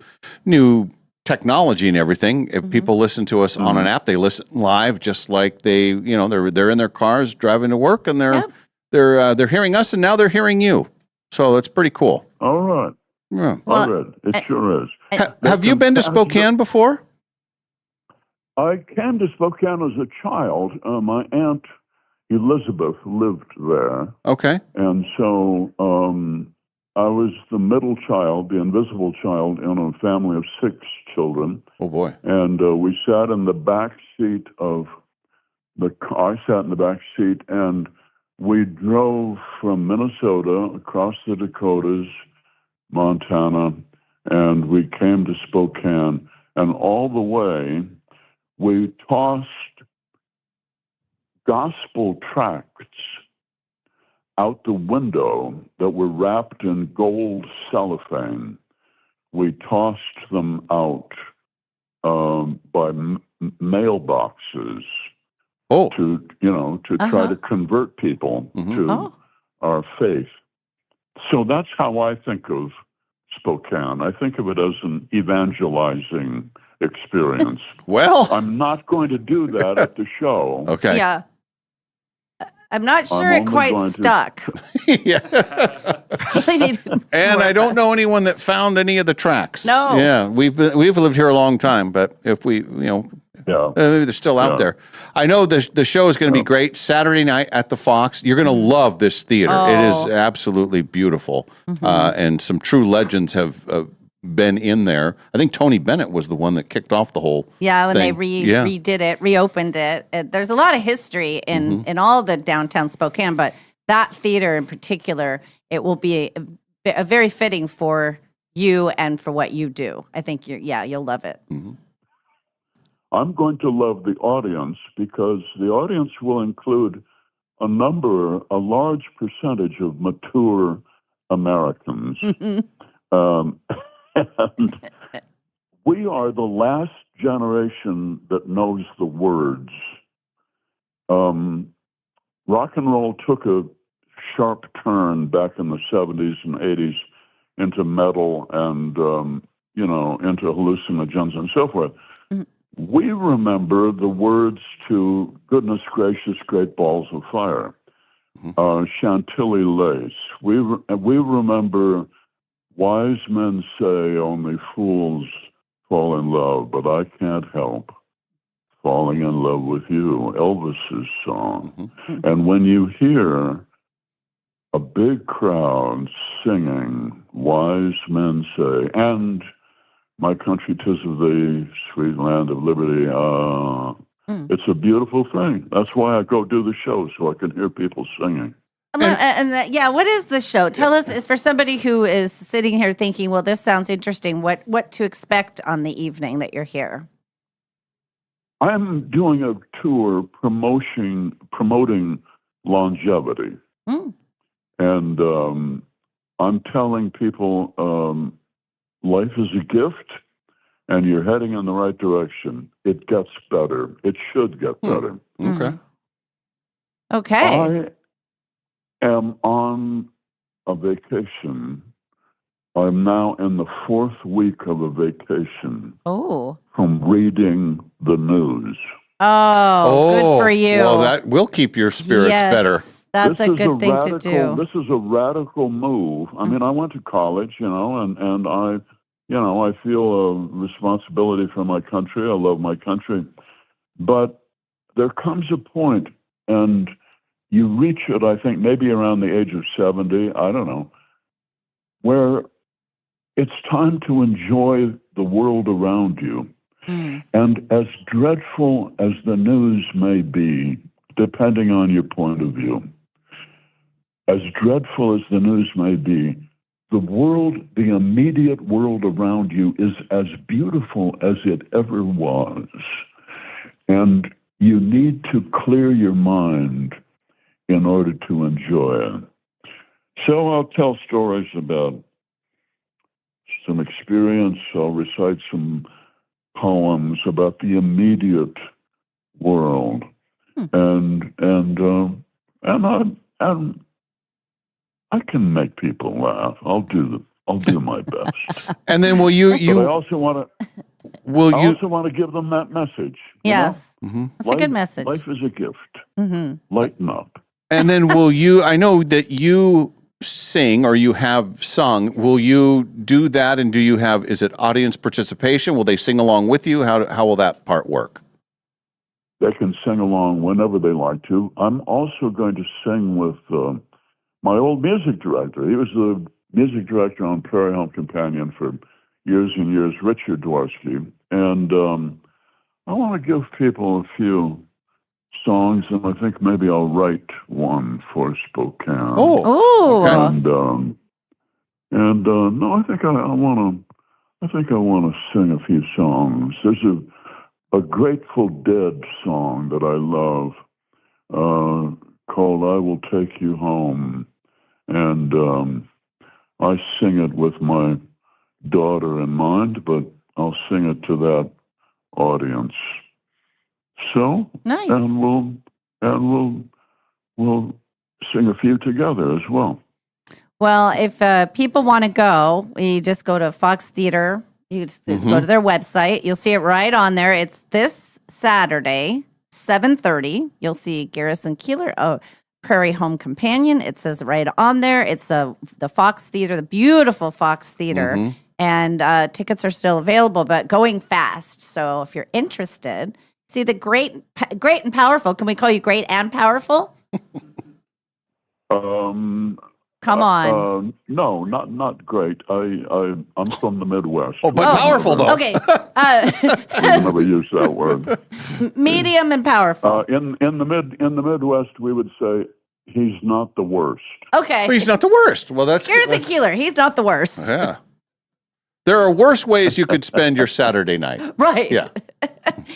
new technology and everything, if people listen to us on an app, they listen live, just like they're in their cars driving to work, and they're hearing us, and now they're hearing you. So it's pretty cool. All right. Yeah. All right. It sure is. Have you been to Spokane before? I came to Spokane as a child. My aunt Elizabeth lived there. Okay. And so I was the middle child, the invisible child, in a family of 6 children. Oh, boy. And we sat in the back seat of the car. I sat in the back seat, and we drove from Minnesota across the Dakotas, Montana, and we came to Spokane. And all the way, we tossed gospel tracts out the window that were wrapped in gold cellophane. We tossed them out by mailboxes to try to convert people to our faith. So that's how I think of Spokane. I think of it as an evangelizing experience. Well, I'm not going to do that at the show. Okay. Yeah. I'm not sure I'm it only quite going to- stuck. Really need to And work I don't know anyone that found any of the tracks. No. Yeah, we've lived here a long time, but if we, maybe they're still out there. I know the show is going to be great Saturday night at the Fox. You're going to love this theater. It is absolutely beautiful, and some true legends have been in there. I think Tony Bennett was the one that kicked off the whole. Yeah, when thing. they redid it, reopened it. There's a lot of history in all the downtown Spokane, but that theater in particular, it will be a very fitting for you and for what you do. I think you'll love it. I'm going to love the audience because the audience will include a large percentage of mature Americans. And we are the last generation that knows the words. Rock and roll took a sharp turn back in the 70s and 80s into metal and, into hallucinogens and so forth. We remember the words to Goodness Gracious, Great Balls of Fire, Chantilly Lace. We remember Wise Men Say Only Fools Fall in Love, but I Can't Help Falling in Love with You, Elvis's song. And when you hear a big crowd singing "Wise Men Say" and "My Country 'Tis of Thee, Sweet Land of Liberty." It's a beautiful thing. That's why I go do the show, so I can hear people singing. Yeah, what is the show? Tell us, for somebody who is sitting here thinking, well, this sounds interesting, what to expect on the evening that you're here. I'm doing a tour promoting longevity. And I'm telling people life is a gift, and you're heading in the right direction. It gets better. It should get better. Okay. Okay. I am on a vacation. I'm now in the 4th week of a vacation from reading the news. Oh, good for you. Well, that will keep your spirits better. That's a good thing to do. This is a radical move. I mean, I went to college, and I feel a responsibility for my country. I love my country. But there comes a point, and you reach it, I think, maybe around the age of 70, I don't know, where it's time to enjoy the world around you. And as dreadful as the news may be, depending on your point of view, as dreadful as the news may be, the world, the immediate world around you is as beautiful as it ever was. And you need to clear your mind in order to enjoy it. So I'll tell stories about some experience. I'll recite some poems about the immediate world. And I can make people laugh. I'll do my best. And then will you? But I also want to. Also want to give them that message. Yes, that's a good message. Life is a gift. Lighten up. And then will you? I know that you sing or you have sung. Will you do that? And do you have? Is it audience participation? Will they sing along with you? How will that part work? They can sing along whenever they like to. I'm also going to sing with my old music director. He was the music director on Prairie Home Companion for years and years, Richard Dworsky. And I want to give people a few songs, and I think maybe I'll write one for Spokane. No, I think I want to sing a few songs. There's a Grateful Dead song that I love called "I Will Take You Home," and I sing it with my daughter in mind, but I'll sing it to that audience. So nice, and we'll sing a few together as well. Well, if people want to go, you just go to Fox Theater. You just go to their website. You'll see it right on there. It's this Saturday, 7:30. You'll see Garrison Keillor, Prairie Home Companion. It says right on there. It's the Fox Theater, the beautiful Fox Theater. And tickets are still available, but going fast. So if you're interested, see the great and powerful. Can we call you great and powerful? Come on. No, not great. I'm from the Midwest. Oh, but powerful though. Okay. We never use that word. Medium and powerful. In the Midwest, we would say he's not the worst. Okay. Well, he's not the worst. Well, that's Garrison Keillor. He's not the worst. Yeah. There are worse ways you could spend your Saturday night. Right. Yeah.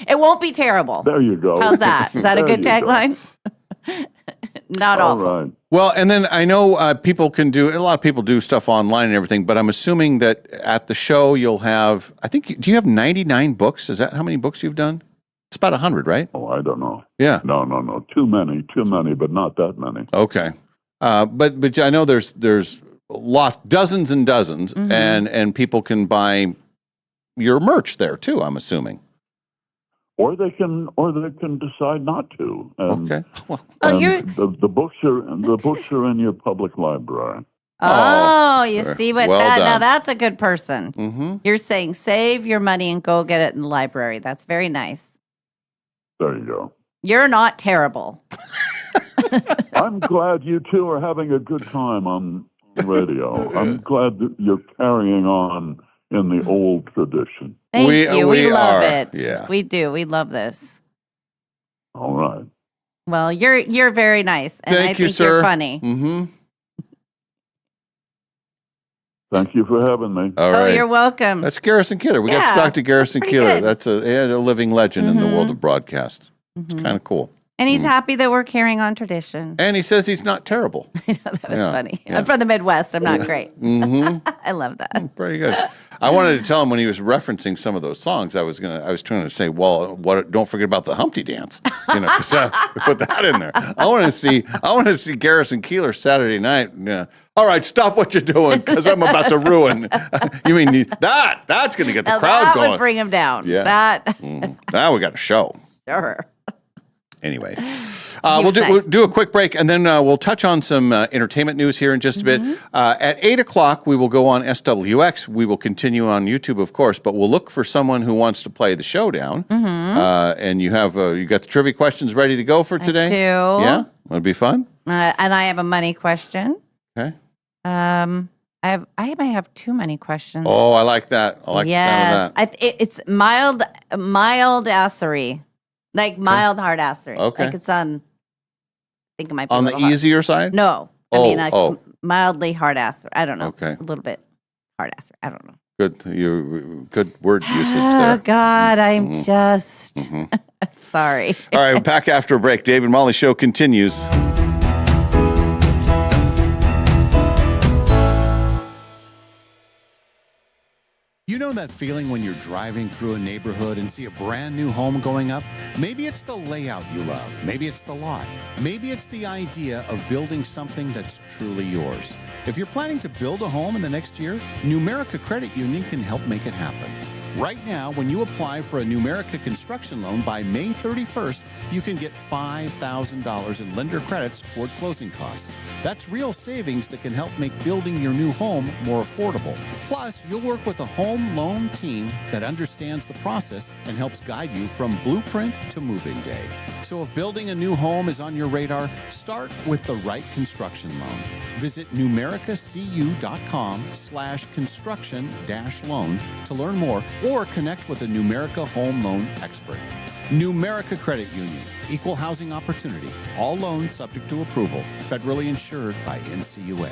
It won't be terrible. There you go. How's that? Is that a good tagline? Not All awful. right. Well, and then I know a lot of people do stuff online and everything, but I'm assuming that at the show you'll have, do you have 99 books? Is that how many books you've done? It's about 100, right? Oh, I don't know. Yeah. No. Too many, but not that many. Okay. But I know there's dozens and dozens, and people can buy your merch there too, I'm assuming. Or they can decide not to. Okay. Well, the books are in your public library. Oh, you see what well that? done. Now that's a good person. You're saying save your money and go get it in the library. That's very nice. There you go. You're not terrible. I'm glad you two are having a good time on radio. I'm glad that you're carrying on in the old tradition. Thank you. We love it. Yeah. We do. We love this. All right. Well, you're very nice, and Thank I you, think sir. you're funny. Mm-hmm. Thank you for having me. All right. Oh, you're welcome. That's Garrison Keillor. We got to Yeah, talk to Garrison pretty Keillor. good. That's a living legend in the world of broadcast. It's kind of cool. And he's happy that we're carrying on tradition. And he says he's not terrible. That was Yeah, funny. yeah. I'm from the Midwest. I'm not great. Mm-hmm. I love that. Pretty good. I wanted to tell him when he was referencing some of those songs. I was trying to say, well, don't forget about the Humpty Dance. Because put that in there. I want to see Garrison Keillor Saturday night. Yeah. All right, stop what you're doing because I'm about to ruin. You mean that's going to get the Now crowd that going? would bring him down. Yeah. That Now we got a show. sure. Anyway, He we'll was nice. do a quick break, and then we'll touch on some entertainment news here in just a bit. At 8 o'clock, we will go on SWX. We will continue on YouTube, of course, but we'll look for someone who wants to play the showdown. And you have you got the trivia questions ready to go for today? I do. Yeah, it'll be fun. And I have a money question. Okay. I might have too many questions. Oh, I like that. I like the sound of that. It's mild assery. Like mild hard assery. Okay. Like it's on, I think it might be On a the little hard. easier side? No. I Oh, mean, like oh. mildly hard assery. I don't know. Okay. A little bit hard assery. I don't know. Good word usage Oh, there. God. I'm just sorry. All right, back after a break. Dave and Molly Show continues. You know that feeling when you're driving through a neighborhood and see a brand new home going up? Maybe it's the layout you love. Maybe it's the lot. Maybe it's the idea of building something that's truly yours. If you're planning to build a home in the next year, Numerica Credit Union can help make it happen. Right now, when you apply for a Numerica construction loan by May 31st, you can get $5,000 in lender credits toward closing costs. That's real savings that can help make building your new home more affordable. Plus, you'll work with a home loan team that understands the process and helps guide you from blueprint to moving day. So if building a new home is on your radar, start with the right construction loan. Visit numericacu.com/construction-loan to learn more or connect with a Numerica home loan expert. Numerica Credit Union, equal housing opportunity, all loans subject to approval, federally insured by NCUA.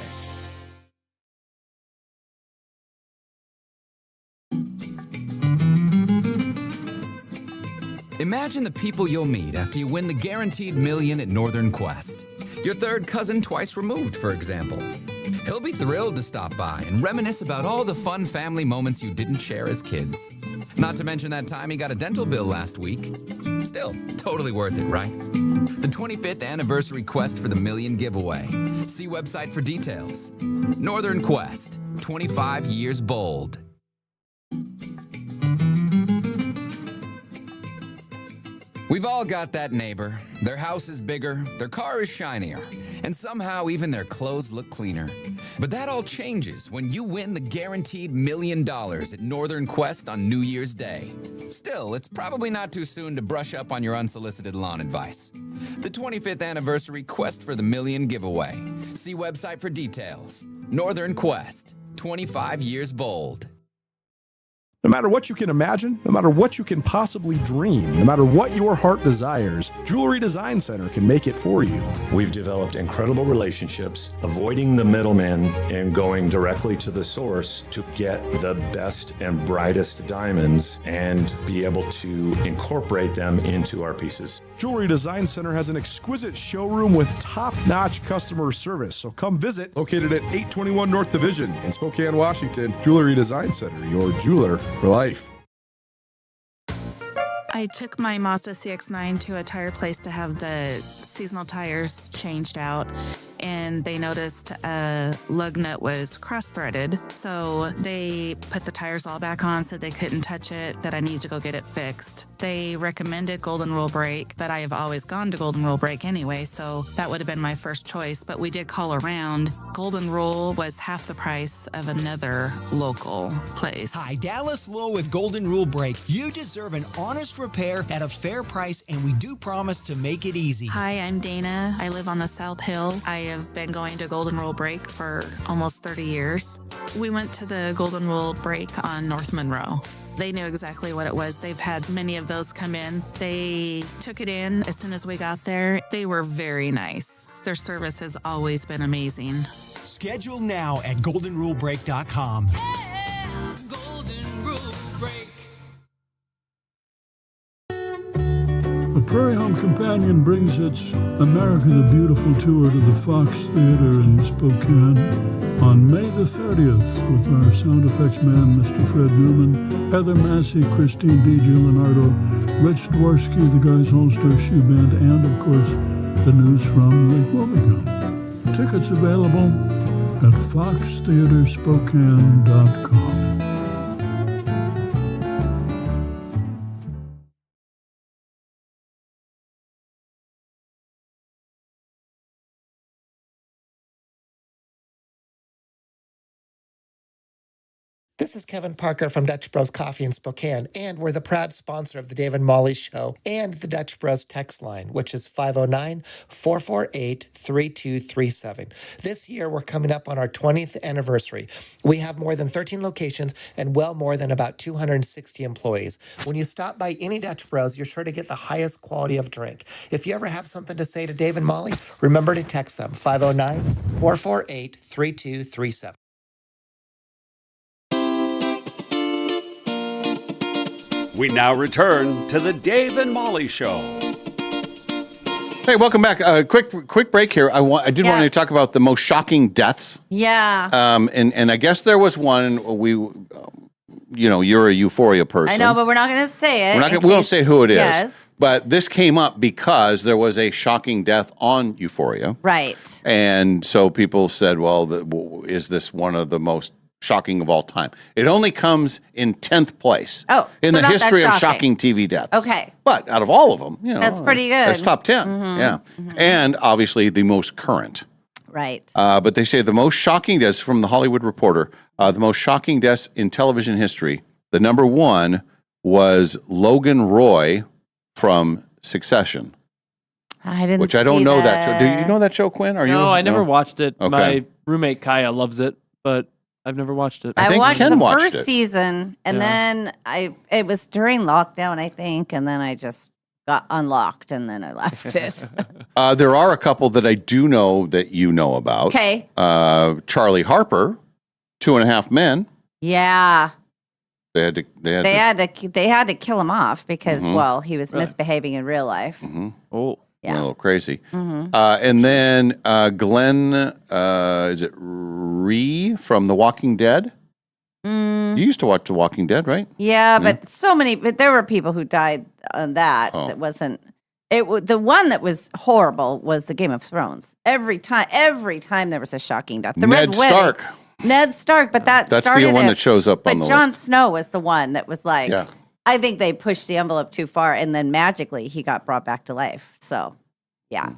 Imagine the people you'll meet after you win the Guaranteed Million at Northern Quest. Your third cousin twice removed, for example. He'll be thrilled to stop by and reminisce about all the fun family moments you didn't share as kids. Not to mention that time he got a dental bill last week. Still, totally worth it, right? The 25th anniversary quest for the million giveaway. See website for details. Northern Quest, 25 years bold. We've all got that neighbor. Their house is bigger, their car is shinier, and somehow even their clothes look cleaner. But that all changes when you win the Guaranteed Million at Northern Quest on New Year's Day. Still, it's probably not too soon to brush up on your unsolicited lawn advice. The 25th anniversary Quest for the Million giveaway. See website for details. Northern Quest, 25 years bold. No matter what you can imagine, no matter what you can possibly dream, no matter what your heart desires, Jewelry Design Center can make it for you. We've developed incredible relationships, avoiding the middleman and going directly to the source to get the best and brightest diamonds and be able to incorporate them into our pieces. Jewelry Design Center has an exquisite showroom with top-notch customer service. So come visit, located at 821 North Division in Spokane, Washington. Jewelry Design Center, your jeweler for life. I took my Mazda CX-9 to a tire place to have the seasonal tires changed out, and they noticed a lug nut was cross-threaded. So they put the tires all back on, said they couldn't touch it, that I need to go get it fixed. They recommended Golden Rule Brake, but I have always gone to Golden Rule Brake anyway, so that would have been my first choice. But we did call around. Golden Rule was half the price of another local place. Hi, Dallas Lowe with Golden Rule Brake. You deserve an honest repair at a fair price, and we do promise to make it easy. Hi, I'm Dana. I live on the South Hill. I have been going to Golden Rule Brake for almost 30 years. We went to the Golden Rule Brake on North Monroe. They knew exactly what it was. They've had many of those come in. They took it in as soon as we got there. They were very nice. Their service has always been amazing. Schedule now at goldenrulebrake.com. Golden Rule Break. The Prairie Home Companion brings its America the Beautiful tour to the Fox Theater in Spokane on May the 30th with our sound effects man, Mr. Fred Newman, Heather Massey, Christine DiGiulianardo, Rich Dworsky, the Guys All-Star Shoe Band, and, of course, the news from Lake Wobegon. Tickets available at foxtheaterspokane.com. This is Kevin Parker from Dutch Bros Coffee in Spokane, and we're the proud sponsor of the Dave and Molly Show and the Dutch Bros text line, which is 509-448-3237. This year, we're coming up on our 20th anniversary. We have more than 13 locations and well more than about 260 employees. When you stop by any Dutch Bros, you're sure to get the highest quality of drink. If you ever have something to say to Dave and Molly, remember to text them, 509-448-3237. We now return to the Dave and Molly Show. Hey, welcome back. Quick break here. I did want to talk about the most shocking deaths. Yeah. And I guess there was one. You're a Euphoria person. I know, but we're not going to say it. We won't say who it is. Yes. But this came up because there was a shocking death on Euphoria. Right. And so people said, well, is this one of the most shocking of all time? It only comes in 10th place in the history of shocking TV deaths. Okay. But out of all of them, that's pretty good. That's top 10. Yeah. And obviously the most current. Right. But they say the most shocking deaths from the Hollywood Reporter, the most shocking deaths in television history. The number one was Logan Roy from Succession. I didn't Which I don't know that show. Do you know that show, Quinn? No, I never watched it. Okay. My roommate Kaya loves it, but I've never watched it. I watched the first season, and then it was during lockdown, I think, and then I just got unlocked, and then I left it. There are a couple that I do know that you know about. Okay. Charlie Harper, 2.5 Men. Yeah. They had to kill him off because, he was misbehaving in real life. Oh. Yeah. A little crazy. And then Glenn, is it Rhee from The Walking Dead? You used to watch The Walking Dead, right? Yeah, but but there were people who died on that. That wasn't. The one that was horrible was the Game of Thrones. Every time there was a shocking death. The Ned Stark. Ned Stark, but that's the one that shows up on the list. But Jon list. Snow was the one that was like. Yeah. I think they pushed the envelope too far, and then magically he got brought back to life. So, yeah.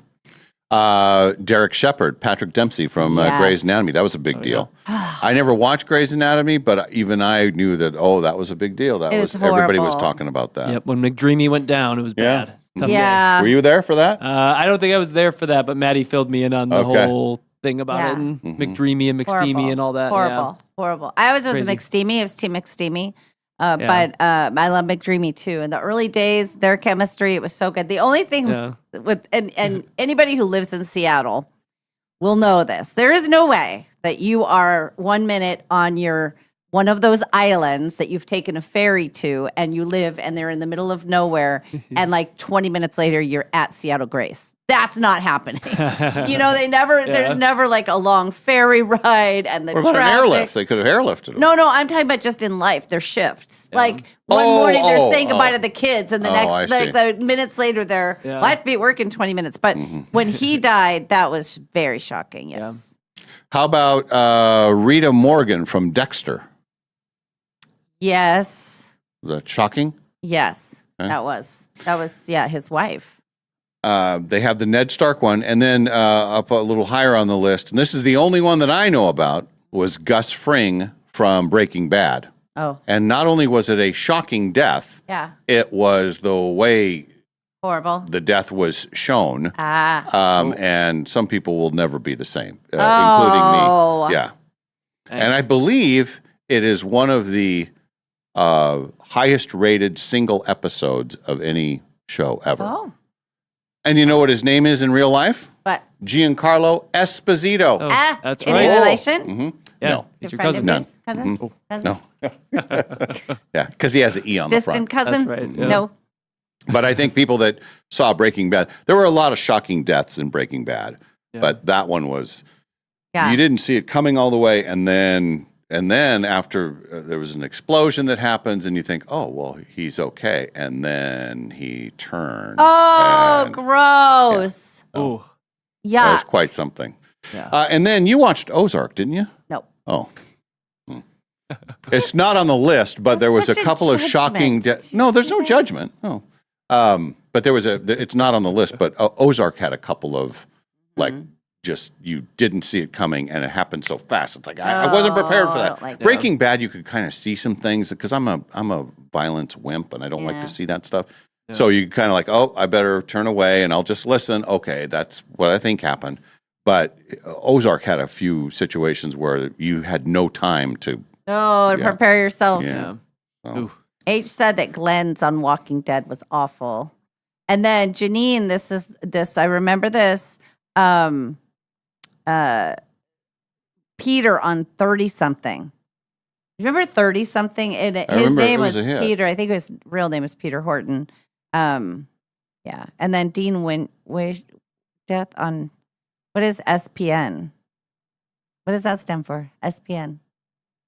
Derek Shepherd, Patrick Dempsey from Grey's Anatomy. That was a big deal. I never watched Grey's Anatomy, but even I knew that, that was a big deal. That was everybody was talking about that. Yep, when McDreamy went down, it was bad. Tough Yeah. day. Were you there for that? I don't think I was there for that, but Maddie filled me in on the whole thing about it, and McDreamy and McSteamy and all that. Horrible. I always was a McSteamy. I was Team McSteamy. But I love McDreamy too. In the early days, their chemistry, it was so good. The only thing with anybody who lives in Seattle will know this. There is no way that you are 1 minute on your one of those islands that you've taken a ferry to and you live and they're in the middle of nowhere and like 20 minutes later you're at Seattle Grace. That's not happening. There's never like a long ferry ride and the What about an traffic. airlift? They could have airlifted them. No, I'm talking about just in life. Their shifts. Like one morning they're saying goodbye to the kids, and the I next, the minutes later they're Yeah. well, I have to be at work in 20 minutes. But when he died, that was very shocking. Yes. How about Rita Morgan from Dexter? Yes. Was that shocking? Yes. Okay. That was his wife. They have the Ned Stark one, and then up a little higher on the list, and this is the only one that I know about, was Gus Fring from Breaking Bad. Oh. And not only was it a shocking death, Yeah. it was the way Horrible. the death was shown. And some people will never be the same, Oh. including me. Yeah. And I believe it is one of the highest rated single episodes of any show ever. Oh. And you know what his name is in real life? What? Giancarlo Esposito. That's Any right. relation? Mm-hmm. Yeah, No. he's Good your friend cousin. of yours? Cousin? Mhm. Cousin? No. Yeah, because he has an E on the Distant front. cousin? That's right, yeah. No. But I think people that saw Breaking Bad, there were a lot of shocking deaths in Breaking Bad, but that one was, you didn't see it coming all the way, and then after there was an explosion that happens, and you think, oh well, he's okay, and then he turns. Oh, and gross. Oh, that was Yeah. quite something. Yeah. And then you watched Ozark, didn't you? No. Oh. It's not on the list, but there was a such a couple of shocking. judgment. No, there's no judgment. No. But there was it's not on the list, but Ozark had a couple of like just you didn't see it coming and it happened so fast. It's like I wasn't prepared for I that. don't like that. Breaking Bad, you could kind of see some things because I'm a violence wimp and I don't like Yeah. to see that stuff. So you kind of like, oh, I better turn away and I'll just listen. Okay, that's what I think happened. But Ozark had a few situations where you had no time to. Oh, to Yeah. prepare yourself. Yeah. So- H said that Glenn's on Walking Dead was awful. And then Janine, I remember this. Peter on 30 something. Remember 30 something? And his remember it name was was a hit. Peter. I think his real name was Peter Horton. Yeah. And then Dean Way's death on what is SPN? What does that stand for? SPN.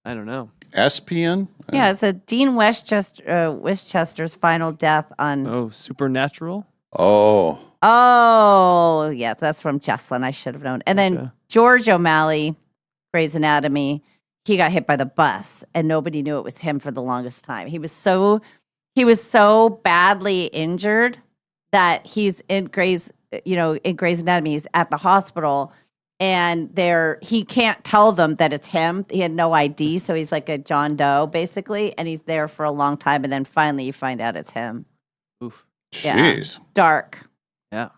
I don't know. SPN? Yeah, it's a Dean Westchester's final death on. Oh, Supernatural. Oh. Oh, yeah, that's from Jesslyn. I should have known. And then George O'Malley, Grey's Anatomy, he got hit by the bus, and nobody knew it was him for the longest time. He was so badly injured that he's in Grey's Anatomy. He's at the hospital, and he can't tell them that it's him. He had no ID, so he's like a John Doe basically, and he's there for a long time, and then finally you find out it's him. Oof. Jeez. Dark. Yeah.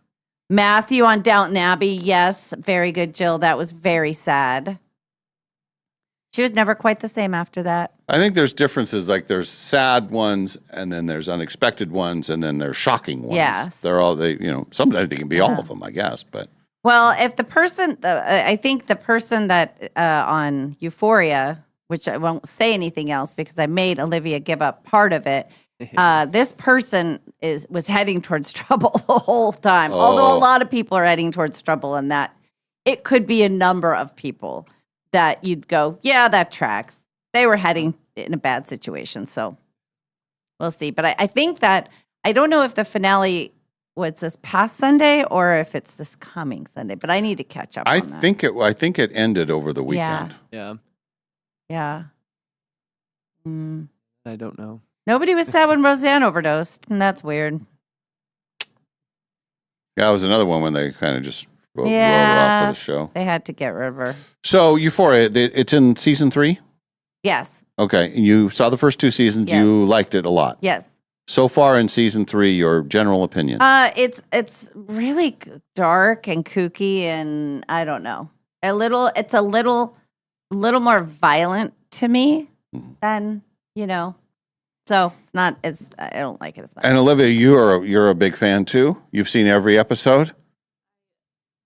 Matthew on Downton Abbey. Yes. Very good, Jill. That was very sad. She was never quite the same after that. I think there's differences. Like there's sad ones, and then there's unexpected ones, and then there's shocking ones. Yes. They're all sometimes they can be all of them, I guess. But Well, if the person, I think the person that on Euphoria, which I won't say anything else because I made Olivia give up part of it. This person was heading towards trouble the whole time. Although a lot of people are heading towards trouble, and that it could be a number of people that you'd go, yeah, that tracks. They were heading in a bad situation, so we'll see. But I think that I don't know if the finale was this past Sunday or if it's this coming Sunday. But I need to catch up. I on that. think it ended over the weekend. Yeah. Yeah. I don't know. Nobody was sad when Roseanne overdosed, and that's weird. Yeah, it was another one when they kind of just wrote her off of the show. They had to get rid of her. So Euphoria, it's in season 3? Yes. Okay. You saw the first 2 seasons. Yes. You liked it a lot. Yes. So far in season 3, your general opinion? It's really dark and kooky, and I don't know. It's a little more violent to me than, so it's not as, I don't like it as much. And Olivia, you're a big fan too. You've seen every episode.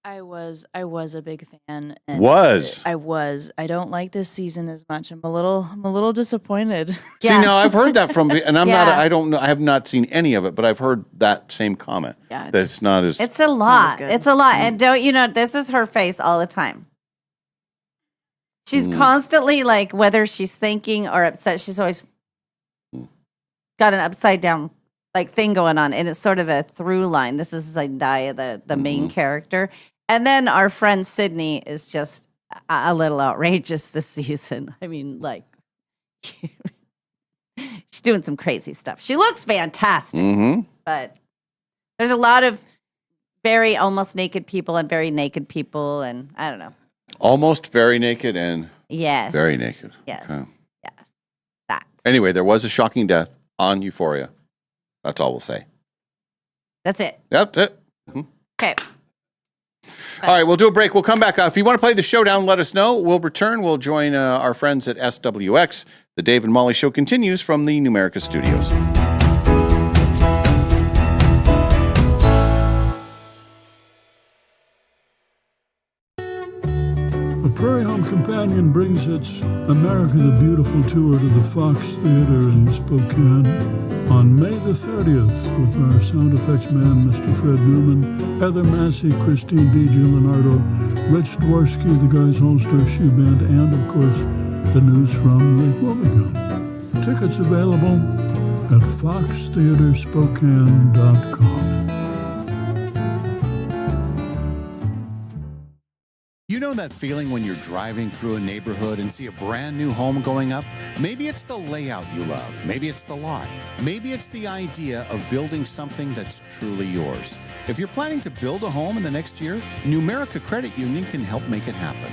I was a big fan. And Was. I was. I don't like this season as much. I'm a little disappointed. See, now I've heard that from, and I'm not, Yeah. I don't know, I have not seen any of it, but I've heard that same comment. Yeah, that it's not as. It's a lot. It's a lot. And don't you know, this is her face all the time. She's constantly like, whether she's thinking or upset, she's always got an upside down like thing going on. And it's sort of a through line. This is Zendaya, the main character. And then our friend Sydney is just a little outrageous this season. I mean, like, she's doing some crazy stuff. She looks fantastic, but there's a lot of very almost naked people and very naked people. And I don't know. Almost very naked and Yes. very naked. Yes. Okay. Yes. That. Anyway, there was a shocking death on Euphoria. That's all we'll say. That's it. Yep, that's it. Okay. All right, we'll do a break. We'll come back. If you want to play the showdown, let us know. We'll return. We'll join our friends at SWX. The Dave and Molly Show continues from the Numerica Studios. The Prairie Home Companion brings its America the Beautiful tour to the Fox Theater in Spokane on May the 30th with our sound effects man, Mr. Fred Newman, Heather Massey, Christine DiGiuliardo, Rich Dworsky, the Guys All-Star Shoe Band, and, of course, the news from Lake Wobegon. Tickets available at foxtheaterspokane.com. You know that feeling when you're driving through a neighborhood and see a brand new home going up? Maybe it's the layout you love. Maybe it's the lot. Maybe it's the idea of building something that's truly yours. If you're planning to build a home in the next year, Numerica Credit Union can help make it happen.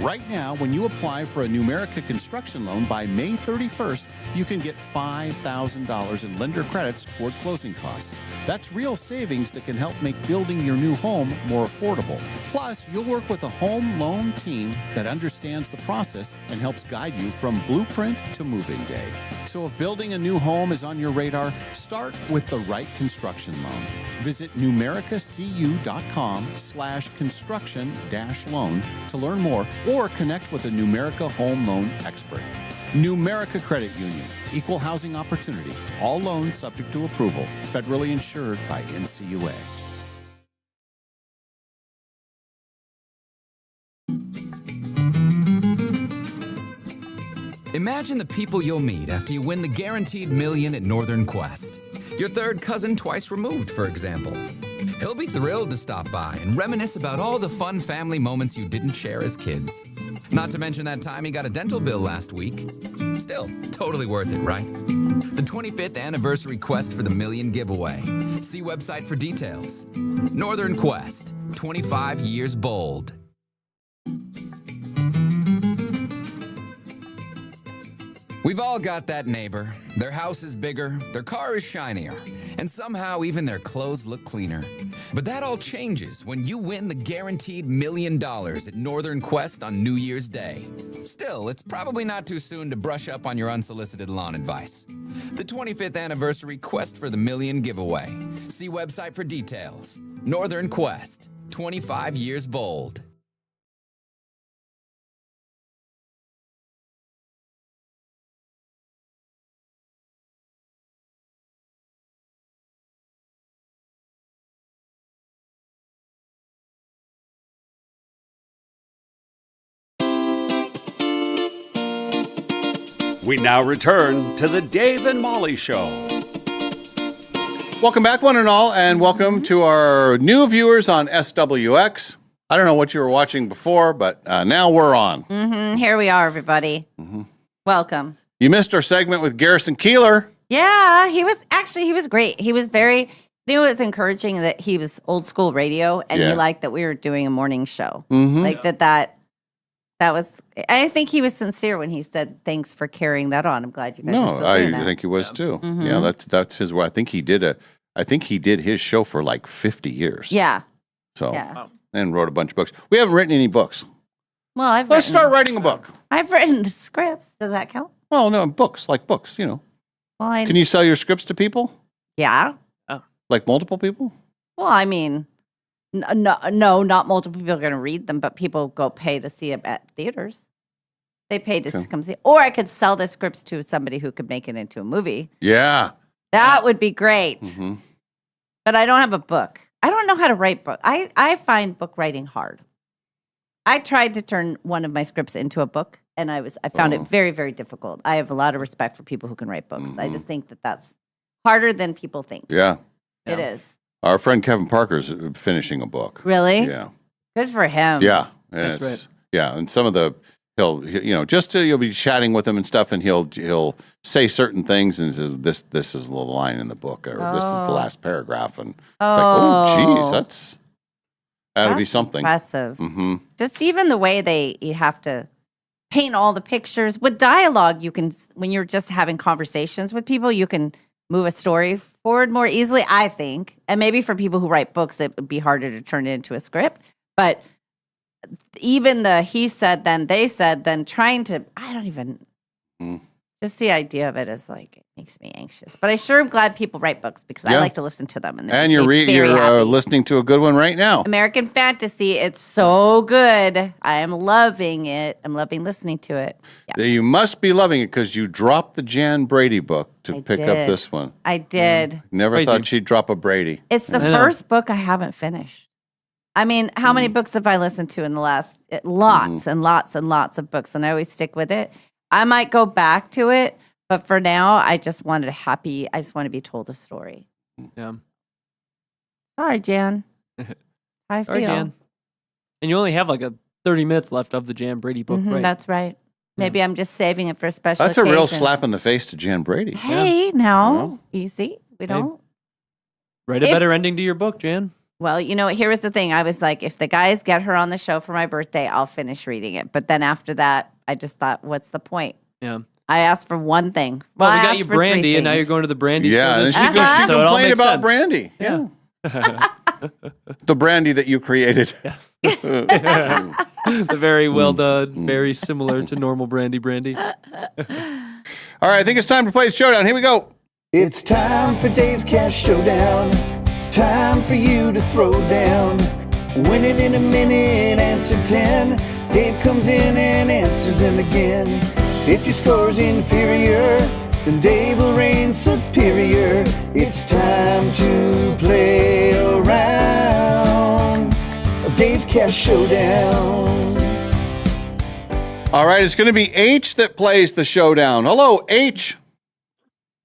Right now, when you apply for a Numerica construction loan by May 31st, you can get $5,000 in lender credits toward closing costs. That's real savings that can help make building your new home more affordable. Plus, you'll work with a home loan team that understands the process and helps guide you from blueprint to move-in day. So if building a new home is on your radar, start with the right construction loan. Visit numericacu.com/construction-loan to learn more or connect with a Numerica home loan expert. Numerica Credit Union, equal housing opportunity. All loans subject to approval. Federally insured by NCUA. Imagine the people you'll meet after you win the guaranteed million at Northern Quest. Your third cousin twice removed, for example. He'll be thrilled to stop by and reminisce about all the fun family moments you didn't share as kids. Not to mention that time he got a dental bill last week. Still, totally worth it, right? The 25th anniversary Quest for the Million giveaway. See website for details. Northern Quest, 25 years bold. We've all got that neighbor. Their house is bigger, their car is shinier, and somehow even their clothes look cleaner. But that all changes when you win the guaranteed $1 million at Northern Quest on New Year's Day. Still, it's probably not too soon to brush up on your unsolicited lawn advice. The 25th anniversary Quest for the Million giveaway. See website for details. Northern Quest, 25 years bold. We now return to the Dave and Molly Show. Welcome back, one and all, and welcome to our new viewers on SWX. I don't know what you were watching before, but now we're on. Here we are, everybody. Welcome. You missed our segment with Garrison Keeler. Yeah, he was great. He was very, it was encouraging that he was old school radio and he liked that we were doing a morning show. Like that was, I think he was sincere when he said, thanks for carrying that on. I'm glad you guys are still doing that. I think he was too. Yeah, that's his way. I think he did his show for like 50 years. Yeah. So, and wrote a bunch of books. We haven't written any books. Well, Let's start writing a book. I've written scripts. Does that count? Well, no, books, you know. Well, Can you sell your scripts to people? Yeah. Like multiple people? Well, I mean, No, not multiple people are going to read them, but people go pay to see them at theaters. They pay to come see. Or I could sell the scripts to somebody who could make it into a movie. Yeah. That would be great. Mm-hmm. But I don't have a book. I don't know how to write book. I find book writing hard. I tried to turn one of my scripts into a book, and I found it very, very difficult. I have a lot of respect for people who can write books. I just think that that's harder than people think. Yeah. It is. Our friend Kevin Parker's finishing a book. Really? Yeah. Good for him. Yeah. And That's it's yeah, and some of the you'll be chatting with him and stuff, and he'll say certain things and says this is the line in the book, or this is the last paragraph, and it's like, oh geez, that'd be something impressive. Mm-hmm. Just even the way you have to paint all the pictures with dialogue. You can, when you're just having conversations with people, you can move a story forward more easily, I think. And maybe for people who write books, it would be harder to turn it into a script. But even the he said, then they said, then trying to, I don't even, just the idea of it is like, it makes me anxious. But I sure am glad people write books because I like to listen to them. And you're listening to a good one right now. American Fantasy. It's so good. I am loving it. I'm loving listening to it. Yeah. You must be loving it because you dropped the Jan Brady book to pick up did. this one. I did. Never thought she'd drop a Brady. It's the first book I haven't finished. I mean, how many books have I listened to in the last lots and lots and lots of books, and I always stick with it. I might go back to it, but for now, I just want to be told a story. Yeah. Sorry, Jan. I feel. Sorry, Jan. And you only have like 30 minutes left of the Jan Brady book, right? That's right. Maybe I'm just saving it for a special That's occasion. a real slap in the face to Jan Brady. Hey, now, easy. We don't. Write a better ending to your book, Jan. Well, here was the thing. I was like, if the guys get her on the show for my birthday, I'll finish reading it. But then after that, I just thought, what's the point? Yeah. I asked for one thing. Well, we I got asked you for three Brandy, and now things. you're going to the Brandy show. Yeah, and this she weekend, so it all complained makes about sense. Brandy. Yeah. The Brandy that you created. Yes. The very well done, very similar to normal Brandy. All right, I think it's time to play the showdown. Here we go. It's time for Dave's Cash Showdown. Time for you to throw down. Winning in a minute, answer 10. Dave comes in and answers them again. If your score's inferior, then Dave will reign superior. It's time to play a round of Dave's Cash Showdown. All right, it's going to be H that plays the showdown. Hello, H.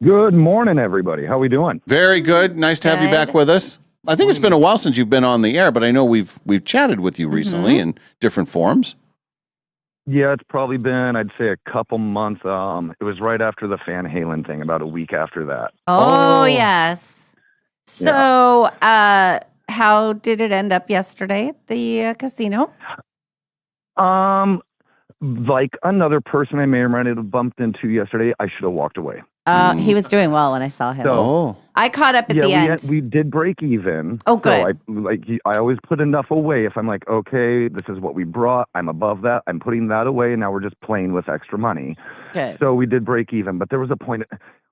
Good morning, everybody. How we doing? Very good. Nice to have you back with us. I think it's been a while since you've been on the air, but I know we've chatted with you recently in different forms. Yeah, it's probably been, I'd say, a couple months. It was right after the Van Halen thing, about a week after that. Oh, yes. So, how did it end up yesterday at the casino? Like another person I may or might have bumped into yesterday, I should have walked away. He was doing well when I saw him. So, I caught up at the end. We did break even. Oh, good. So I always put enough away. If I'm like, okay, this is what we brought, I'm above that, I'm putting that away, and now we're just playing with extra money. Good. So we did break even, but there was a point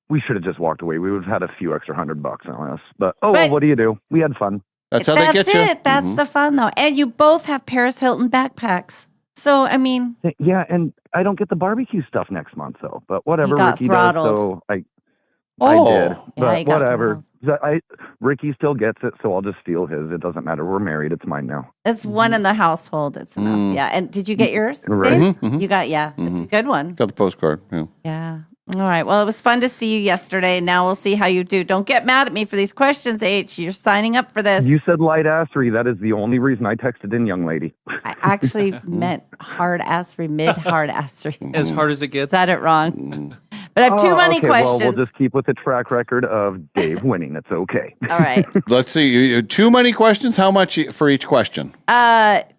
we should have just walked away. We would have had a few extra $100 on us. But well, what do you do? We had fun. That's how they get you. That's it. That's the fun, though. And you both have Paris Hilton backpacks. So, I mean. Yeah, and I don't get the barbecue stuff next month, though. But whatever, got Ricky throttled. does, so I did. Yeah, But he got whatever. Ricky still gets it, so I'll just steal his. It doesn't matter. We're married. It's mine now. It's one in the household. It's enough. Yeah. And did you get yours, Right. Dave? You got, it's a good one. Got the postcard. Yeah. Yeah. All right. Well, it was fun to see you yesterday. Now we'll see how you do. Don't get mad at me for these questions, H. You're signing up for this. You said light assery. That is the only reason I texted in, young lady. I actually meant hard assery, mid hard assery. As hard as it gets. Said it wrong. But I have too many okay, questions. Well, we'll just keep with the track record of Dave winning. It's okay. All right. Let's see. Too many questions? How much for each question? $5